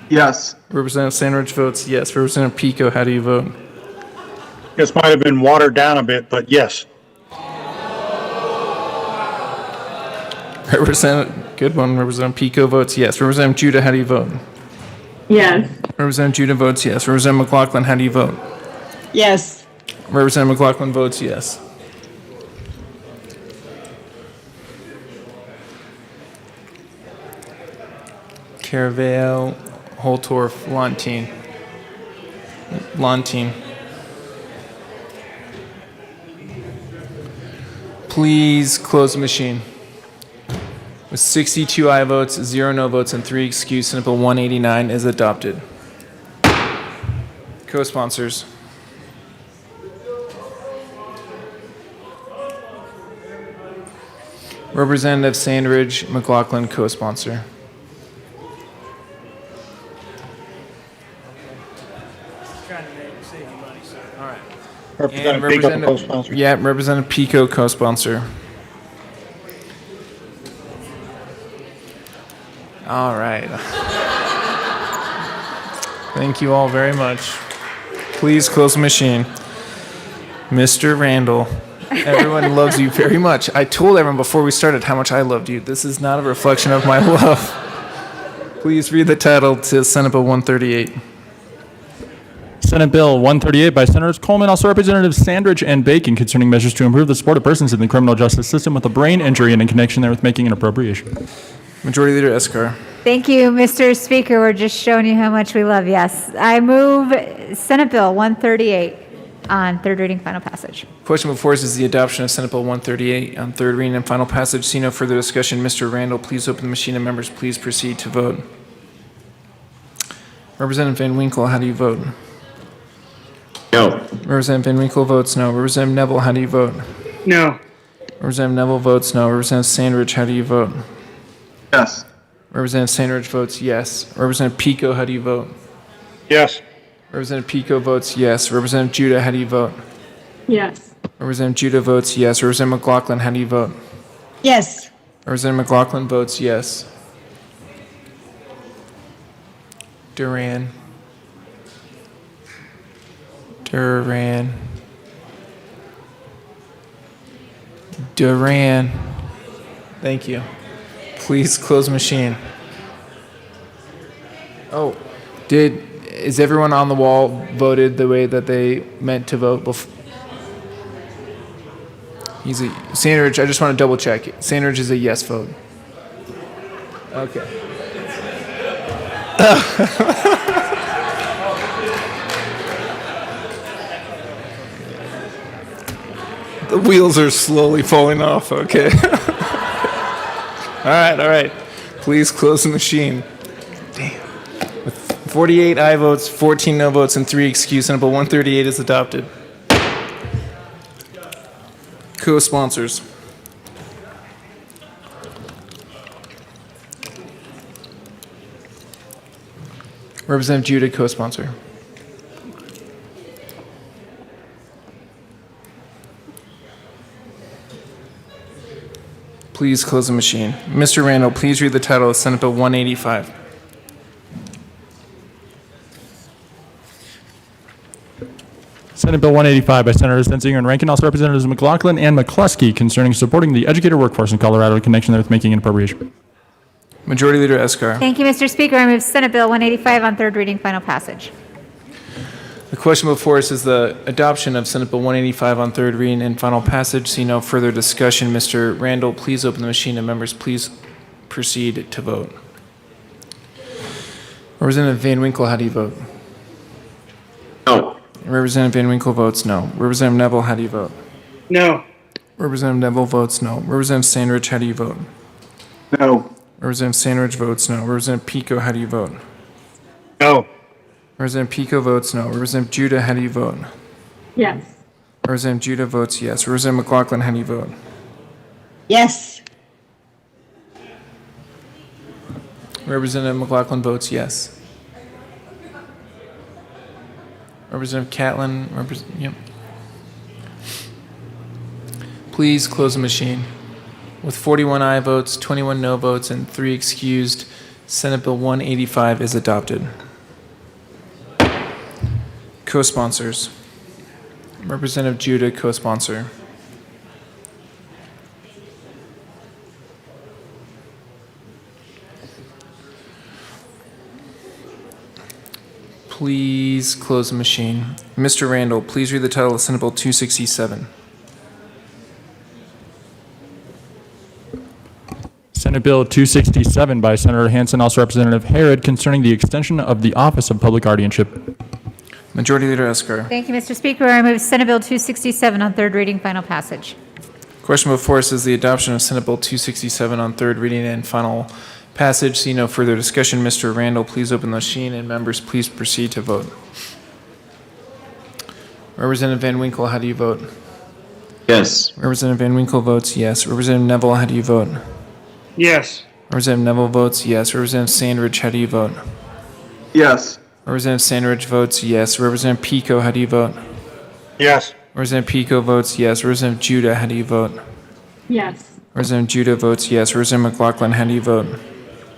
Yes. Representative Sandridge votes yes. Representative Pico, how do you vote? This might have been watered down a bit, but yes. Good one. Representative Pico votes yes. Representative Judah, how do you vote? Yes. Representative Judah votes yes. Representative McLaughlin, how do you vote? Yes. Representative McLaughlin votes yes. Caravelle, Holtorf, Lontine. Please close the machine. With 62 aye votes, 0 no votes, and 3 excused, Senate Bill 189 is adopted. Co-sponsors. Representative Sandridge, McLaughlin, co-sponsor. And Representative Pico, co-sponsor. All right. Thank you all very much. Please close the machine. Mr. Randall, everyone loves you very much. I told everyone before we started how much I loved you. This is not a reflection of my love. Please read the title to Senate Bill 138. Senate Bill 138 by Senators Coleman, also Representatives Sandridge and Bacon, concerning measures to improve the support of persons in the criminal justice system with a brain injury and in connection therewith making an appropriation. Majority Leader Escar. Thank you, Mr. Speaker. We're just showing you how much we love. Yes. I move Senate Bill 138 on third reading, final passage. Question before us is the adoption of Senate Bill 138 on third reading and final passage. See no further discussion. Mr. Randall, please open the machine and members, please proceed to vote. Representative Van Winkle, how do you vote? No. Representative Van Winkle votes no. Representative Neville, how do you vote? No. Representative Neville votes no. Representative Sandridge, how do you vote? Yes. Representative Sandridge votes yes. Representative Pico, how do you vote? Yes. Representative Pico votes yes. Representative Judah, how do you vote? Yes. Representative Judah votes yes. Representative McLaughlin, how do you vote? Yes. Representative McLaughlin votes yes. Duran. Thank you. Please close machine. Oh, is everyone on the wall voted the way that they meant to vote before? Sandridge, I just want to double check. Sandridge is a yes vote. Okay. The wheels are slowly falling off, okay. All right. Please close the machine. Damn. With 48 aye votes, 14 no votes, and 3 excused, Senate Bill 138 is adopted. Co-sponsors. Representative Judah, co-sponsor. Please close the machine. Mr. Randall, please read the title of Senate Bill 185. Senate Bill 185 by Senators Benzinger and Rankin, also Representatives McLaughlin and McCluskey, concerning supporting the educator workforce in Colorado in connection therewith making an appropriation. Majority Leader Escar. Thank you, Mr. Speaker. I move Senate Bill 185 on third reading, final passage. The question before us is the adoption of Senate Bill 185 on third reading and final passage. See no further discussion. Mr. Randall, please open the machine and members, please proceed to vote. Representative Van Winkle, how do you vote? No. Representative Van Winkle votes no. Representative Neville, how do you vote? No. Representative Neville votes no. Representative Sandridge, how do you vote? No. Representative Sandridge votes no. Representative Pico, how do you vote? No. Representative Pico votes no. Representative Judah, how do you vote? Yes. Representative Judah votes yes. Representative McLaughlin, how do you vote? Yes. Representative McLaughlin votes yes. Representative Catlin, yep. Please close the machine. With 41 aye votes, 21 no votes, and 3 excused, Senate Bill 185 is adopted. Co-sponsors. Representative Judah, co-sponsor. Please close the machine. Mr. Randall, please read the title of Senate Bill 267. Senate Bill 267 by Senator Hansen, also Representative Harrod, concerning the extension of the Office of Public Guardianship. Majority Leader Escar. Thank you, Mr. Speaker. I move Senate Bill 267 on third reading, final passage. Question before us is the adoption of Senate Bill 267 on third reading and final passage. See no further discussion. Mr. Randall, please open the machine, and members, please proceed to vote. Representative Van Winkle, how do you vote? Yes. Representative Van Winkle votes yes. Representative Neville, how do you vote? Yes. Representative Neville votes yes. Representative Sandridge, how do you vote? Yes. Representative Sandridge votes yes. Representative Pico, how do you vote? Yes. Representative Pico votes yes. Representative Judah, how do you vote? Yes. Representative Judah votes yes. Representative McLaughlin, how do you vote?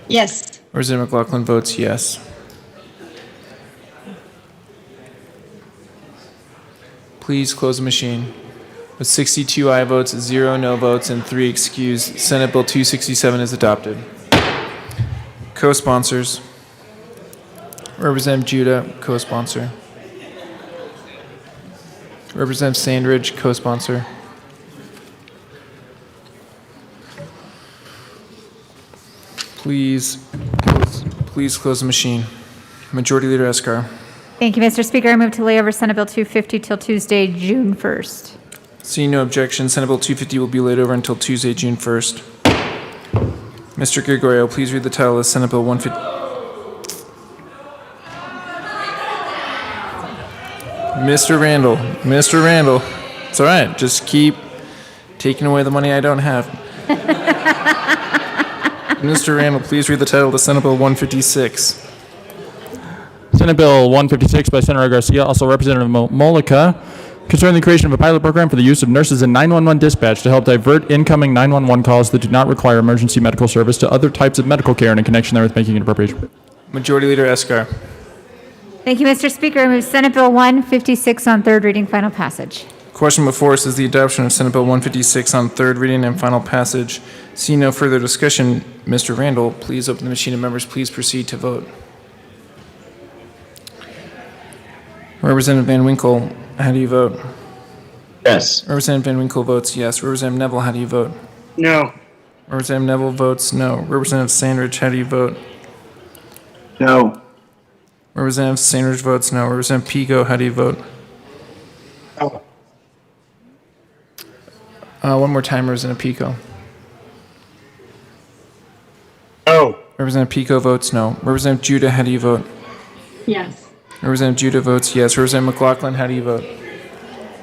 Yes. Representative McLaughlin votes yes. Please close the machine. With 62 aye votes, 0 no votes, and 3 excused, Senate Bill 267 is adopted. Co-sponsors. Representative Judah, co-sponsor. Representative Sandridge, co-sponsor. Please close the machine. Majority Leader Eskar. Thank you, Mr. Speaker. I move to lay over Senate Bill 250 till Tuesday, June 1st. Seeing no objection, Senate Bill 250 will be laid over until Tuesday, June 1st. Mr. Gregorio, please read the title of Senate Bill 150. Mr. Randall, it's all right. Just keep taking away the money I don't have. Mr. Randall, please read the title of Senate Bill 156. Senate Bill 156 by Senator Garcia, also Representative Mollica, concerning the creation of a pilot program for the use of nurses in 911 dispatch to help divert incoming 911 calls that do not require emergency medical service to other types of medical care and in connection therewith making an appropriation. Majority Leader Eskar. Thank you, Mr. Speaker. I move Senate Bill 156 on third reading, final passage. Question before us is the adoption of Senate Bill 156 on third reading and final passage. Seeing no further discussion, Mr. Randall, please open the machine and members, please proceed to vote. Representative Van Winkle, how do you vote? Yes. Representative Van Winkle votes yes. Representative Neville, how do you vote? No. Representative Neville votes no. Representative Sandridge, how do you vote? No. Representative Sandridge votes no. Representative Pico, how do you vote? No. One more time, Representative Pico. No. Representative Pico votes no. Representative Judah, how do you vote? Yes. Representative Judah votes yes. Representative McLaughlin, how do you vote?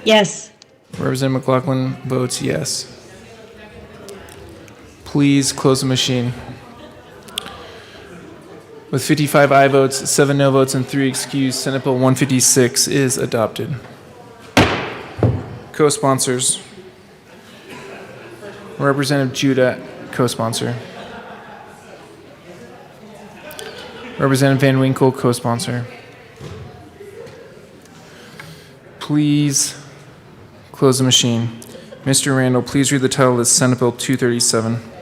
Yes. Representative McLaughlin votes yes. Please close the machine. With 55 aye votes, 7 no votes, and 3 excused, Senate Bill 156 is adopted. Co-sponsors. Representative Judah, co-sponsor. Representative Van Winkle, co-sponsor. Please close the machine. Mr. Randall, please read the title of Senate Bill 237.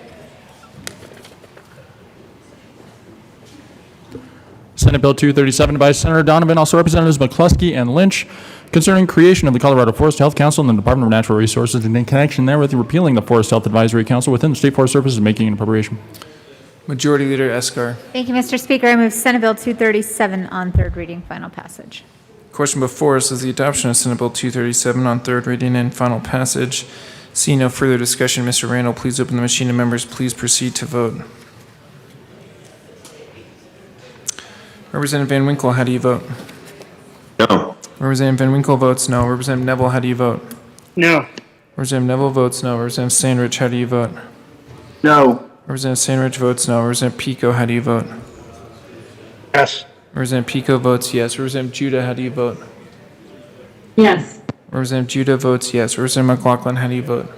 Senate Bill 237 by Senator Donovan, also Representatives McCluskey and Lynch, concerning creation of the Colorado Forest Health Council and the Department of Natural Resources, and in connection therewith repealing the Forest Health Advisory Council within the State Forest Service and making an appropriation. Majority Leader Eskar. Thank you, Mr. Speaker. I move Senate Bill 237 on third reading, final passage. Question before us is the adoption of Senate Bill 237 on third reading and final passage. Seeing no further discussion, Mr. Randall, please open the machine and members, please proceed to vote. Representative Van Winkle, how do you vote? No. Representative Van Winkle votes no. Representative Neville, how do you vote? No. Representative Neville votes no. Representative Sandridge, how do you vote? No. Representative Sandridge votes no. Representative Pico, how do you vote? Yes. Representative Pico votes yes. Representative Judah, how do you vote? Yes. Representative Judah votes yes. Representative McLaughlin, how do you vote?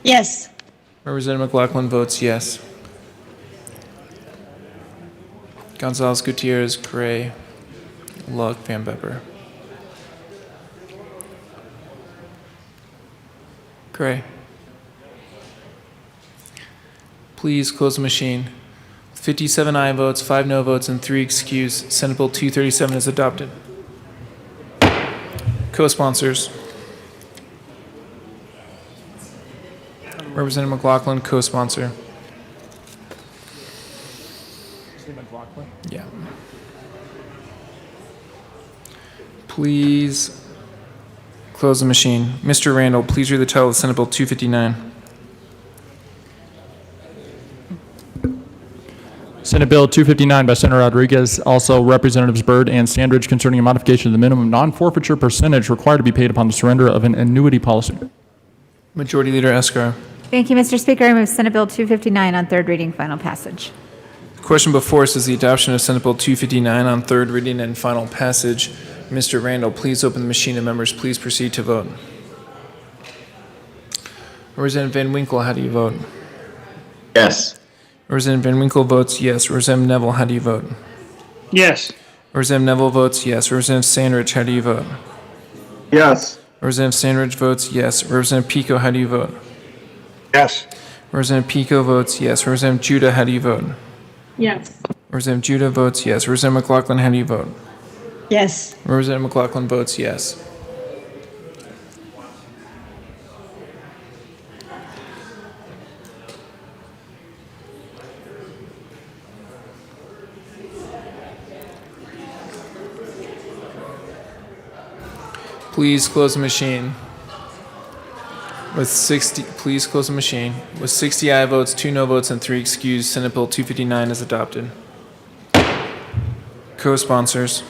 Yes. Representative McLaughlin votes yes. Gonzalez, Gutierrez, Gray, Luck, Van Bepper. Gray. Please close the machine. 57 aye votes, 5 no votes, and 3 excused. Senate Bill 237 is adopted. Co-sponsors. Representative McLaughlin, co-sponsor. Yeah. Please close the machine. Mr. Randall, please read the title of Senate Bill 259. Senate Bill 259 by Senator Rodriguez, also Representatives Byrd and Sandridge, concerning a modification of the minimum non-forfeiture percentage required to be paid upon the surrender of an annuity policy. Majority Leader Escar. Thank you, Mr. Speaker. I move Senate Bill 259 on third reading, final passage. The question before us is the adoption of Senate Bill 259 on third reading and final passage. Mr. Randall, please open the machine and members please proceed to vote. Representative Van Winkle, how do you vote? Yes. Representative Van Winkle votes yes. Representative Neville, how do you vote? Yes. Representative Neville votes yes. Representative Sandridge, how do you vote? Yes. Representative Sandridge votes yes. Representative Pico, how do you vote? Yes. Representative Pico votes yes. Representative Judah, how do you vote? Yes. Representative Judah votes yes. Representative McLaughlin, how do you vote? Yes. Representative McLaughlin votes yes. Please close the machine. With 60, please close the machine. With 60 aye votes, 2 no votes, and 3 excused, Senate Bill 259 is adopted. Co-sponsors.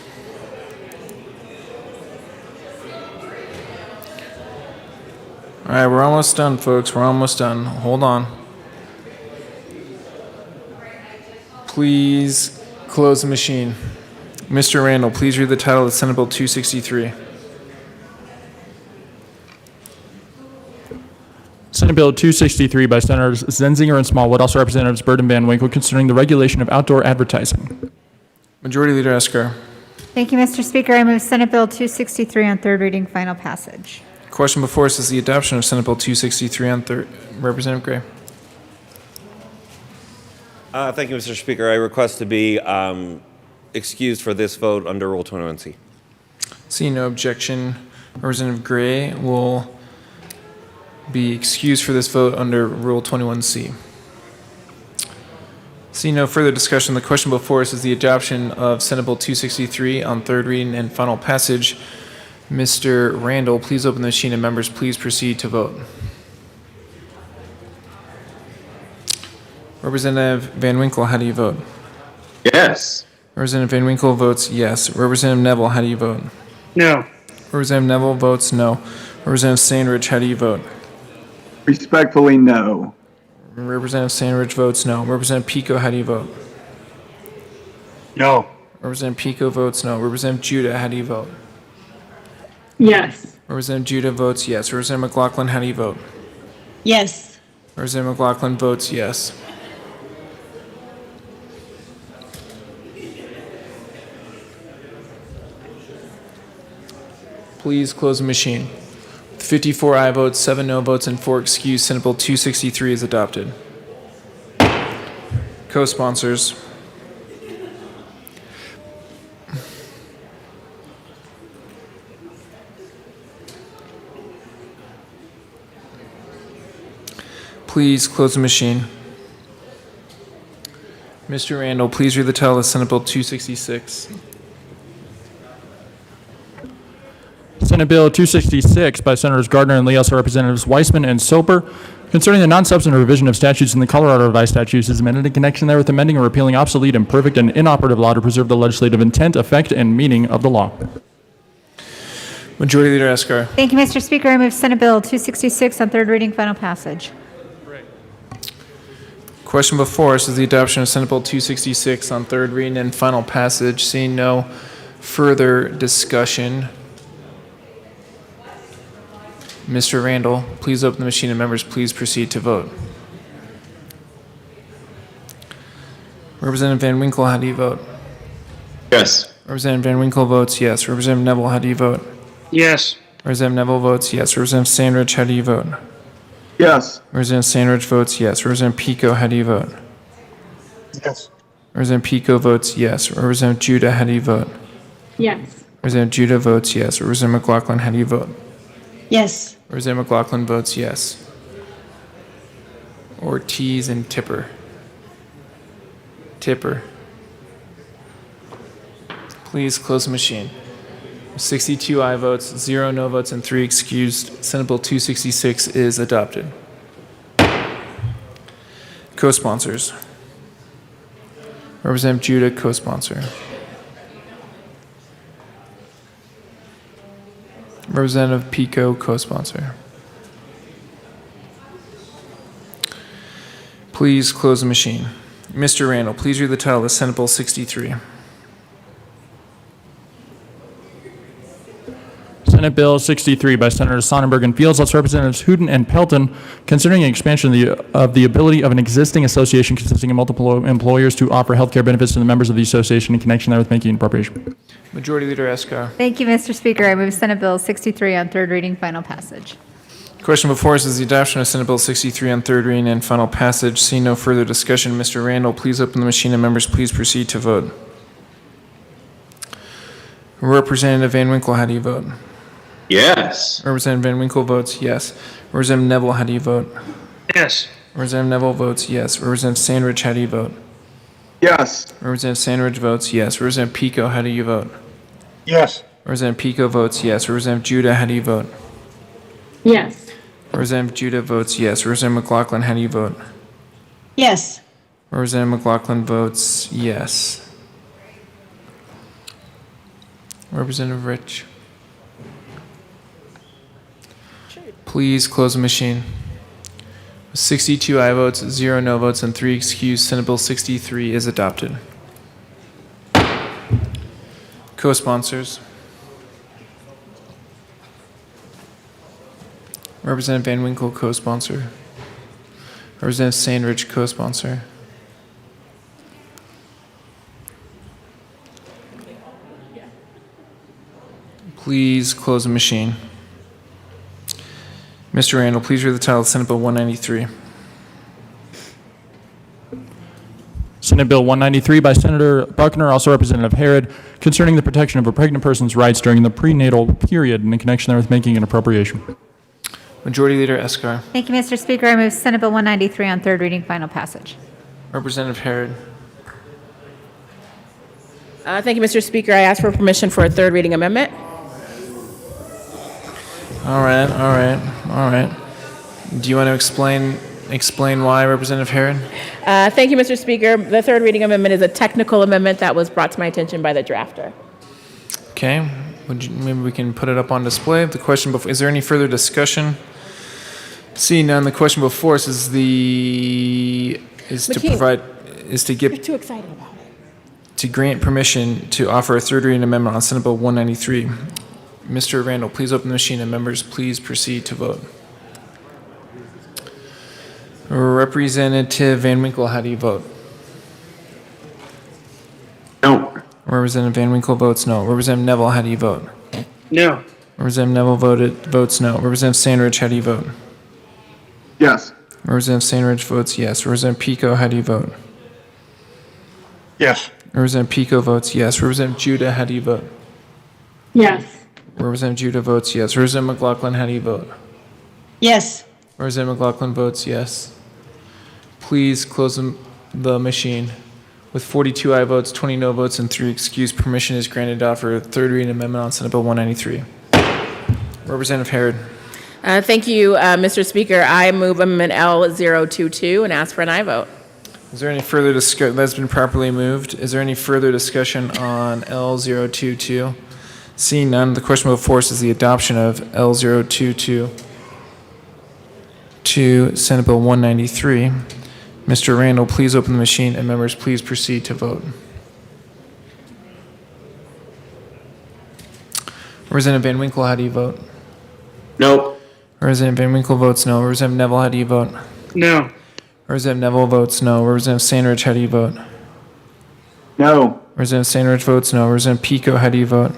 All right, we're almost done, folks. We're almost done. Hold on. Please close the machine. Mr. Randall, please read the title of Senate Bill 263. Senate Bill 263 by Senators Zenzinger and Smallwood, also Representatives Byrd and Van Winkle, concerning the regulation of outdoor advertising. Majority Leader Escar. Thank you, Mr. Speaker. I move Senate Bill 263 on third reading, final passage. Question before us is the adoption of Senate Bill 263 on third. Representative Gray. Thank you, Mr. Speaker. I request to be excused for this vote under Rule 21C. Seeing no objection, Representative Gray will be excused for this vote under Rule 21C. Seeing no further discussion, the question before us is the adoption of Senate Bill 263 on third reading and final passage. Mr. Randall, please open the machine and members please proceed to vote. Representative Van Winkle, how do you vote? Yes. Representative Van Winkle votes yes. Representative Neville, how do you vote? No. Representative Neville votes no. Representative Sandridge, how do you vote? Respectfully, no. Representative Sandridge votes no. Representative Pico, how do you vote? No. Representative Pico votes no. Representative Judah, how do you vote? Yes. Representative Judah votes yes. Representative McLaughlin, how do you vote? Yes. Representative McLaughlin votes yes. Please close the machine. 54 aye votes, 7 no votes, and 4 excused, Senate Bill 263 is adopted. Co-sponsors. Please close the machine. Mr. Randall, please read the title of Senate Bill 266. Senate Bill 266 by Senators Gardner and Lee, also Representatives Weissman and Soper, concerning the non-substantive revision of statutes in the Colorado Revised Statutes is amended in connection therewith, amending or repealing obsolete, imperfect, and inoperative law to preserve the legislative intent, effect, and meaning of the law. Majority Leader Escar. Thank you, Mr. Speaker. I move Senate Bill 266 on third reading, final passage. Question before us is the adoption of Senate Bill 266 on third reading and final passage. Seeing no further discussion, Mr. Randall, please open the machine and members please proceed to vote. Representative Van Winkle, how do you vote? Yes. Representative Van Winkle votes yes. Representative Neville, how do you vote? Yes. Representative Neville votes yes. Representative Sandridge, how do you vote? Yes. Representative Sandridge votes yes. Representative Pico, how do you vote? Yes. Representative Pico votes yes. Representative Judah, how do you vote? Yes. Representative Judah votes yes. Representative McLaughlin, how do you vote? Yes. Representative McLaughlin votes yes. Ortiz and Tipper. Tipper. Please close the machine. 62 aye votes, 0 no votes, and 3 excused. Senate Bill 266 is adopted. Co-sponsors. Representative Judah, co-sponsor. Representative Pico, co-sponsor. Please close the machine. Mr. Randall, please read the title of Senate Bill 63. Senate Bill 63 by Senators Sonnenberg and Fields, House Representatives Hooten and Pelton, considering an expansion of the ability of an existing association consisting of multiple employers to offer health care benefits to the members of the association in connection therewith making an appropriation. Majority Leader Escar. Thank you, Mr. Speaker. I move Senate Bill 63 on third reading, final passage. Question before us is the adoption of Senate Bill 63 on third reading and final passage. Seeing no further discussion, Mr. Randall, please open the machine and members please proceed to vote. Representative Van Winkle, how do you vote? Yes. Representative Van Winkle votes yes. Representative Neville, how do you vote? Yes. Representative Neville votes yes. Representative Sandridge, how do you vote? Yes. Representative Sandridge votes yes. Representative Pico, how do you vote? Yes. Representative Pico votes yes. Representative Judah, how do you vote? Yes. Representative Judah votes yes. Representative McLaughlin, how do you vote? Yes. Representative McLaughlin votes yes. Representative Rich. Please close the machine. 62 aye votes, 0 no votes, and 3 excused. Senate Bill 63 is adopted. Co-sponsors. Representative Van Winkle, co-sponsor. Representative Sandridge, co-sponsor. Please close the machine. Mr. Randall, please read the title of Senate Bill 193. Senate Bill 193 by Senator Buckner, also Representative Harrod, concerning the protection of a pregnant person's rights during the prenatal period and in connection therewith making an appropriation. Majority Leader Escar. Thank you, Mr. Speaker. I move Senate Bill 193 on third reading, final passage. Representative Harrod. Thank you, Mr. Speaker. I ask for permission for a third reading amendment. All right. Do you want to explain why, Representative Harrod? Thank you, Mr. Speaker. The third reading amendment is a technical amendment that was brought to my attention by the drafter. Okay. Maybe we can put it up on display. The question before, is there any further discussion? Seeing none, the question before us is You're too excited about it. to grant permission to offer a third reading amendment on Senate Bill 193. Mr. Randall, please open the machine and members please proceed to vote. Representative Van Winkle, how do you vote? No. Representative Van Winkle votes no. Representative Neville, how do you vote? No. Representative Neville votes no. Representative Sandridge, how do you vote? Yes. Representative Sandridge votes yes. Representative Pico, how do you vote? Yes. Representative Pico votes yes. Representative Judah, how do you vote? Yes. Representative Judah votes yes. Representative McLaughlin, how do you vote? Yes. Representative McLaughlin votes yes. Please close the machine. With 42 aye votes, 20 no votes, and 3 excused, permission is granted to offer a third reading amendment on Senate Bill 193. Representative Harrod. Thank you, Mr. Speaker. I move amendment L022 and ask for an aye vote. Is there any further discussion? That's been properly moved. Is there any further discussion on L022? Seeing none, the question before us is the adoption of L022 to Senate Bill 193. Mr. Randall, please open the machine and members please proceed to vote. Representative Van Winkle, how do you vote? No. Representative Van Winkle votes no. Representative Neville, how do you vote? No. Representative Neville votes no. Representative Sandridge, how do you vote? No. Representative Sandridge votes no. Representative Pico, how do you vote?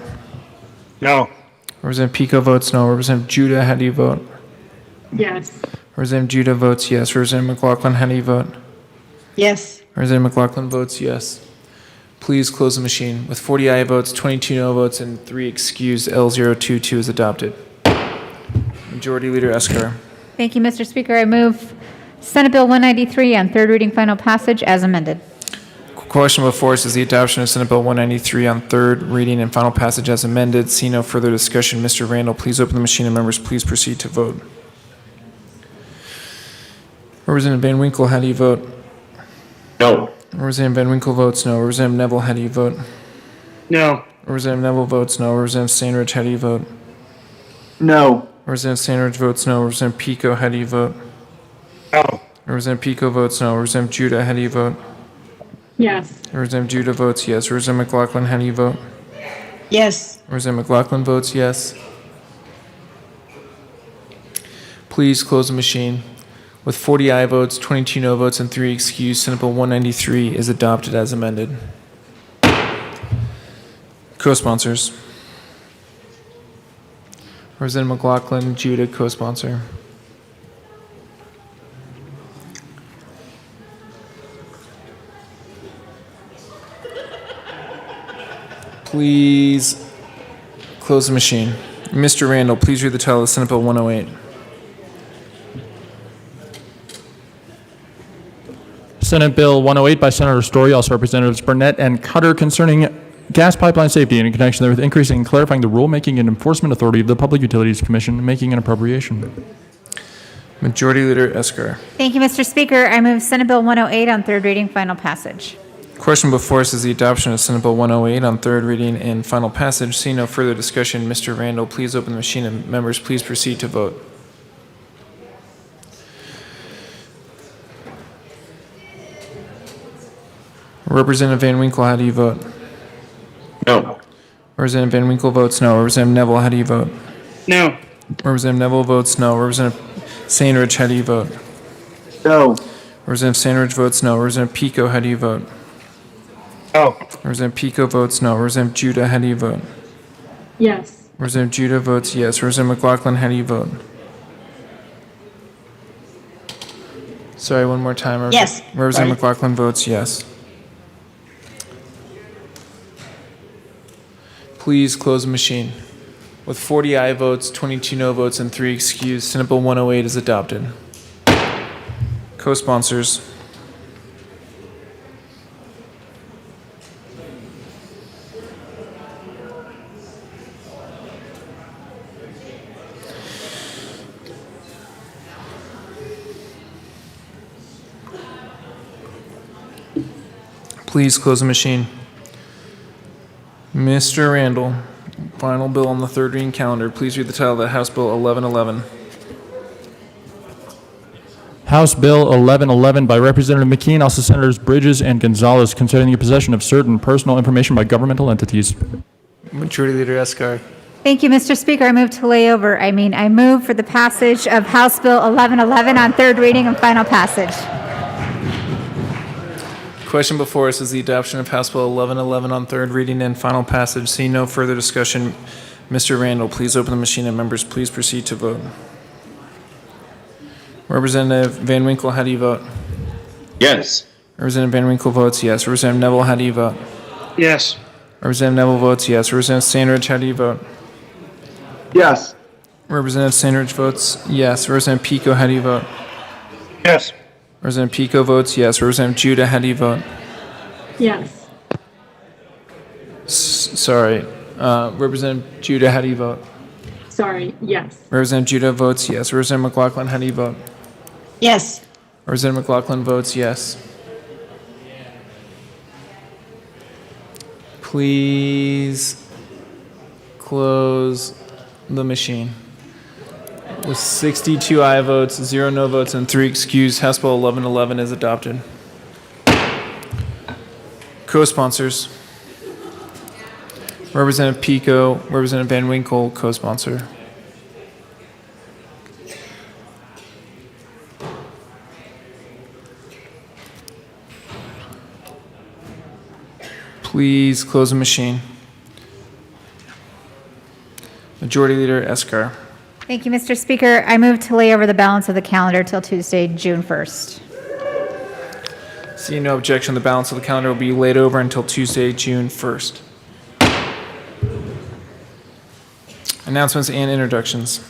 No. Representative Pico votes no. Representative Judah, how do you vote? Yes. Representative Judah votes yes. Representative McLaughlin, how do you vote? Yes. Representative McLaughlin votes yes. Please close the machine. With 40 aye votes, 22 no votes, and 3 excused, L022 is adopted. Majority Leader Escar. Thank you, Mr. Speaker. I move Senate Bill 193 on third reading, final passage as amended. Question before us is the adoption of Senate Bill 193 on third reading and final passage as amended. See no further discussion. Mr. Randall, please open the machine and members please proceed to vote. Representative Van Winkle, how do you vote? No. Representative Van Winkle votes no. Representative Neville, how do you vote? No. Representative Neville votes no. Representative Sandridge, how do you vote? No. Representative Sandridge votes no. Representative Pico, how do you vote? No. Representative Pico votes no. Representative Judah, how do you vote? Yes. Representative Judah votes yes. Representative McLaughlin, how do you vote? Yes. Representative McLaughlin votes yes. Please close the machine. With 40 aye votes, 22 no votes, and 3 excused, Senate Bill 193 is adopted as amended. Co-sponsors. Representative McLaughlin, Judah, co-sponsor. Please close the machine. Mr. Randall, please read the title of Senate Bill 108. Senate Bill 108 by Senator Story, also Representatives Burnett and Cutter, concerning gas pipeline safety and in connection therewith increasing and clarifying the rulemaking and enforcement authority of the Public Utilities Commission, making an appropriation. Majority Leader Eskar. Thank you, Mr. Speaker. I move Senate Bill 108 on third reading, final passage. Question before us is the adoption of Senate Bill 108 on third reading and final passage. Seeing no further discussion, Mr. Randall, please open the machine and members, please proceed to vote. Representative Van Winkle, how do you vote? No. Representative Van Winkle votes no. Representative Neville, how do you vote? No. Representative Neville votes no. Representative Sandridge, how do you vote? No. Representative Sandridge votes no. Representative Pico, how do you vote? No. Representative Pico votes no. Representative Judah, how do you vote? Yes. Representative Judah votes yes. Representative McLaughlin, how do you vote? Sorry, one more time. Yes. Representative Sorry. McLaughlin votes yes. Please close the machine. With 40 aye votes, 22 no votes, and 3 excused, Senate Bill 108 is adopted. Co-sponsors. Please close the machine. Mr. Randall, final bill on the third reading calendar. Please read the title of that House Bill 1111. House Bill 1111 by Representative McKean, also Senators Bridges and Gonzalez, concerning the possession of certain personal information by governmental entities. Majority Leader Eskar. Thank you, Mr. Speaker. I move I move for the passage of House Bill 1111 on third reading and final passage. Question before us is the adoption of House Bill 1111 on third reading and final passage. Seeing no further discussion, Mr. Randall, please open the machine and members, please proceed to vote. Representative Van Winkle, how do you vote? Yes. Representative Van Winkle votes yes. Representative Neville, how do you vote? Yes. Representative Neville votes yes. Representative Sandridge, how do you vote? Yes. Representative Sandridge votes yes. Representative Pico, how do you vote? Yes. Representative Pico votes yes. Representative Judah, how do you vote? Yes. Sorry. Representative Judah, how do you vote? Sorry. Yes. Representative Judah votes yes. Representative McLaughlin, how do you vote? Yes. Representative McLaughlin votes yes. Please close the machine. With 62 aye votes, 0 no votes, and 3 excused, House Bill 1111 is adopted. Co-sponsors. Representative Pico, Representative Van Winkle, co-sponsor. Please close the machine. Majority Leader Eskar. Thank you, Mr. Speaker. I move to lay over the balance of the calendar till Tuesday, June 1st. Seeing no objection, the balance of the calendar will be laid over until Tuesday, June 1st. Announcements and introductions.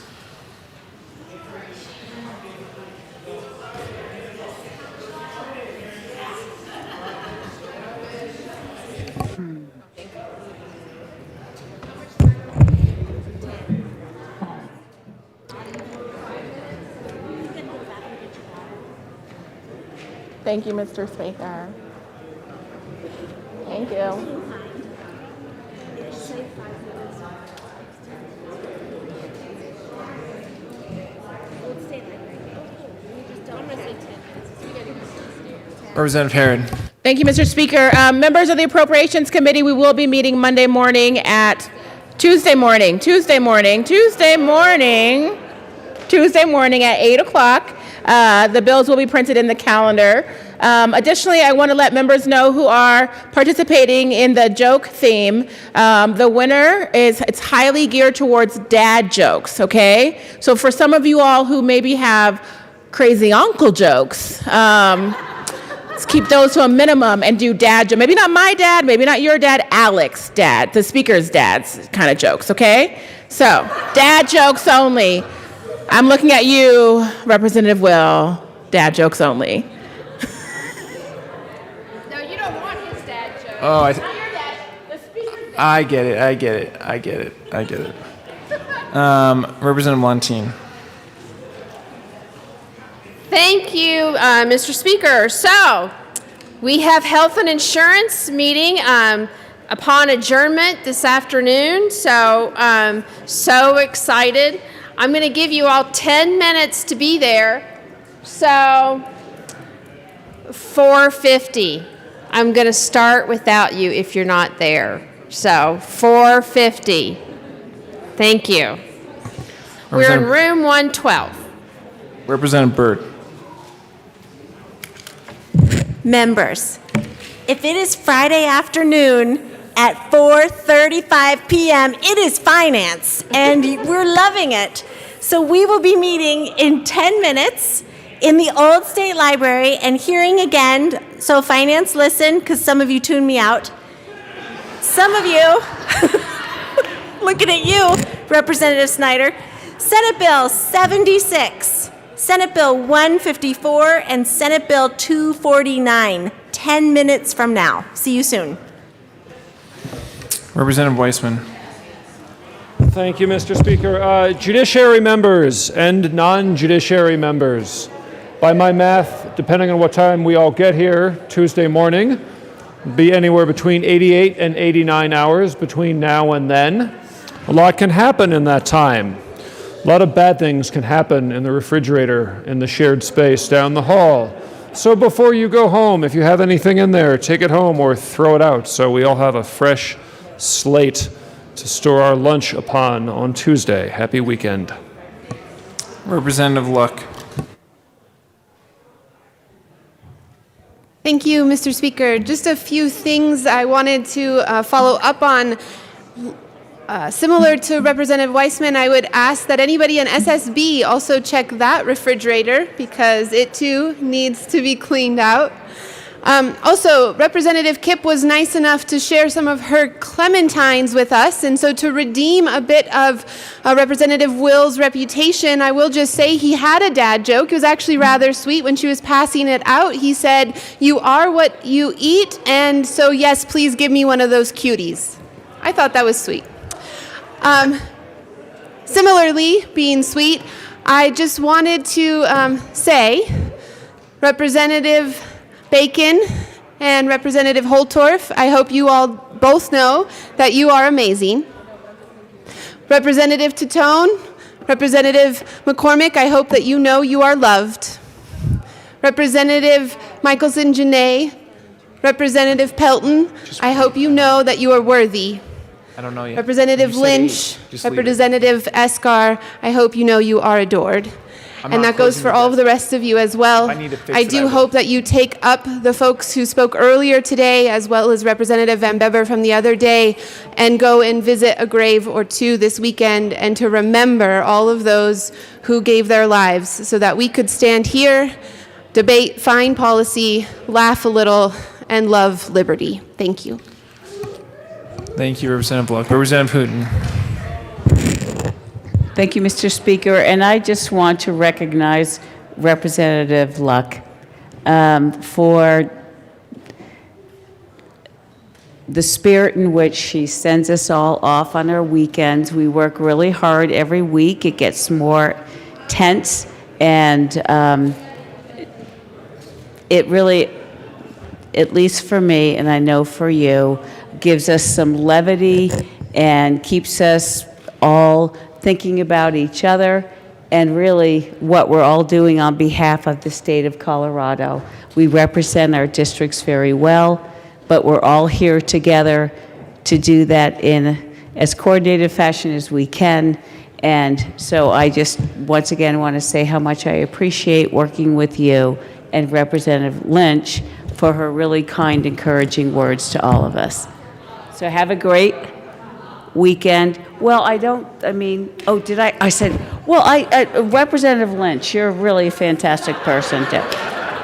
Thank you, Mr. Speaker. Thank you. Representative Herod. Thank you, Mr. Speaker. Members of the Appropriations Committee, we will be meeting Tuesday morning at 8 o'clock. The bills will be printed in the calendar. Additionally, I want to let members know who are participating in the joke theme. The winner it's highly geared towards dad jokes, okay? So for some of you all who maybe have crazy uncle jokes, let's keep those to a minimum and do dad jokes. Maybe not my dad, maybe not your dad, Alex's dad, the speaker's dad's kind of jokes, okay? So, dad jokes only. I'm looking at you, Representative Will. Dad jokes only. No, you don't want his dad joke. Oh, Not your dad, the speaker's dad. I get it. Representative Montine. Thank you, Mr. Speaker. So, we have health and insurance meeting upon adjournment this afternoon. So, so excited. I'm going to give you all 10 minutes to be there. So, 4:50. I'm going to start without you if you're not there. So, 4:50. Thank you. We're in room 112. Representative Byrd. Members, if it is Friday afternoon at 4:35 p.m., it is finance, and we're loving it. So we will be meeting in 10 minutes in the Old State Library and hearing again. So finance, listen, because some of you tuned me out. Some of you, looking at you, Representative Snyder, Senate Bill 76. Senate Bill 154 and Senate Bill 249, 10 minutes from now. See you soon. Representative Weissman. Thank you, Mr. Speaker. Judiciary members and non-judiciary members. By my math, depending on what time we all get here Tuesday morning, be anywhere between 88 and 89 hours between now and then. A lot can happen in that time. A lot of bad things can happen in the refrigerator in the shared space down the hall. So before you go home, if you have anything in there, take it home or throw it out so we all have a fresh slate to store our lunch upon on Tuesday. Happy weekend. Representative Luck. Thank you, Mr. Speaker. Just a few things I wanted to follow up on. Similar to Representative Weissman, I would ask that anybody in SSB also check that refrigerator because it too needs to be cleaned out. Also, Representative Kipp was nice enough to share some of her clementines with us, and so to redeem a bit of Representative Will's reputation, I will just say he had a dad joke. It was actually rather sweet when she was passing it out. He said, "You are what you eat, and so yes, please give me one of those cuties." I thought that was sweet. Similarly, being sweet, I just wanted to say, Representative Bacon and Representative Holtorf, I hope you all both know that you are amazing. Representative Titone, Representative McCormick, I hope that you know you are loved. Representative Michelson-Janae, Representative Pelton, I hope you know that you are worthy. I don't know yet. Representative Lynch, Representative Escar, I hope you know you are adored. And that goes for all of the rest of you as well. I do hope that you take up the folks who spoke earlier today, as well as Representative Van Bever from the other day, and go and visit a grave or two this weekend, and to remember all of those who gave their lives so that we could stand here, debate fine policy, laugh a little, and love liberty. Thank you. Thank you, Representative Luck. Representative Hooten. Thank you, Mr. Speaker. And I just want to recognize Representative Luck for the spirit in which she sends us all off on our weekends. We work really hard every week. It gets more tense, and it really at least for me, and I know for you, gives us some levity and keeps us all thinking about each other and really what we're all doing on behalf of the state of Colorado. We represent our districts very well, but we're all here together to do that in as coordinated fashion as we can. And so I just once again want to say how much I appreciate working with you and Representative Lynch for her really kind, encouraging words to all of us. So have a great weekend. Well, I said, well, Representative Lynch, you're really a fantastic person too.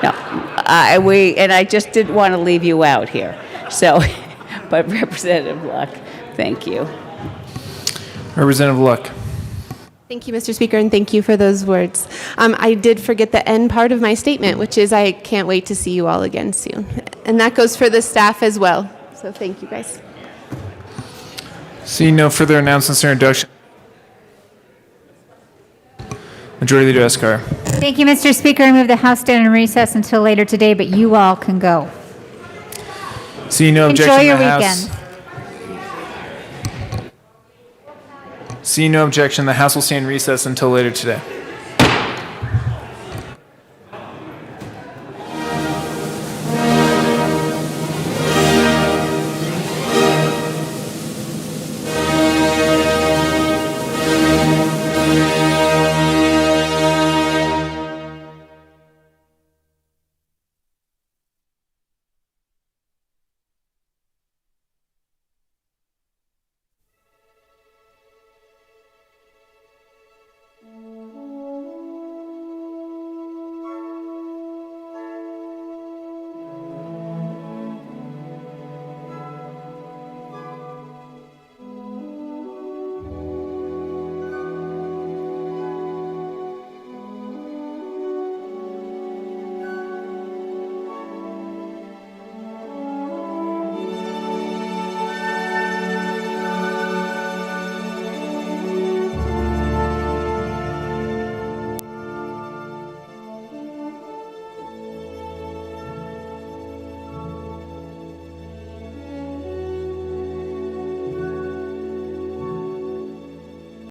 No, I just didn't want to leave you out here. So, but Representative Luck, thank you. Representative Luck. Thank you, Mr. Speaker, and thank you for those words. I did forget the end part of my statement, which is I can't wait to see you all again soon. And that goes for the staff as well. So thank you, guys. Seeing no further announcements or introduction. Majority Leader Escar. Thank you, Mr. Speaker. I move the House stand in recess until later today, but you all can go. Seeing no objection, Enjoy your the House. weekend. Seeing no objection, the House will stand in recess until later today.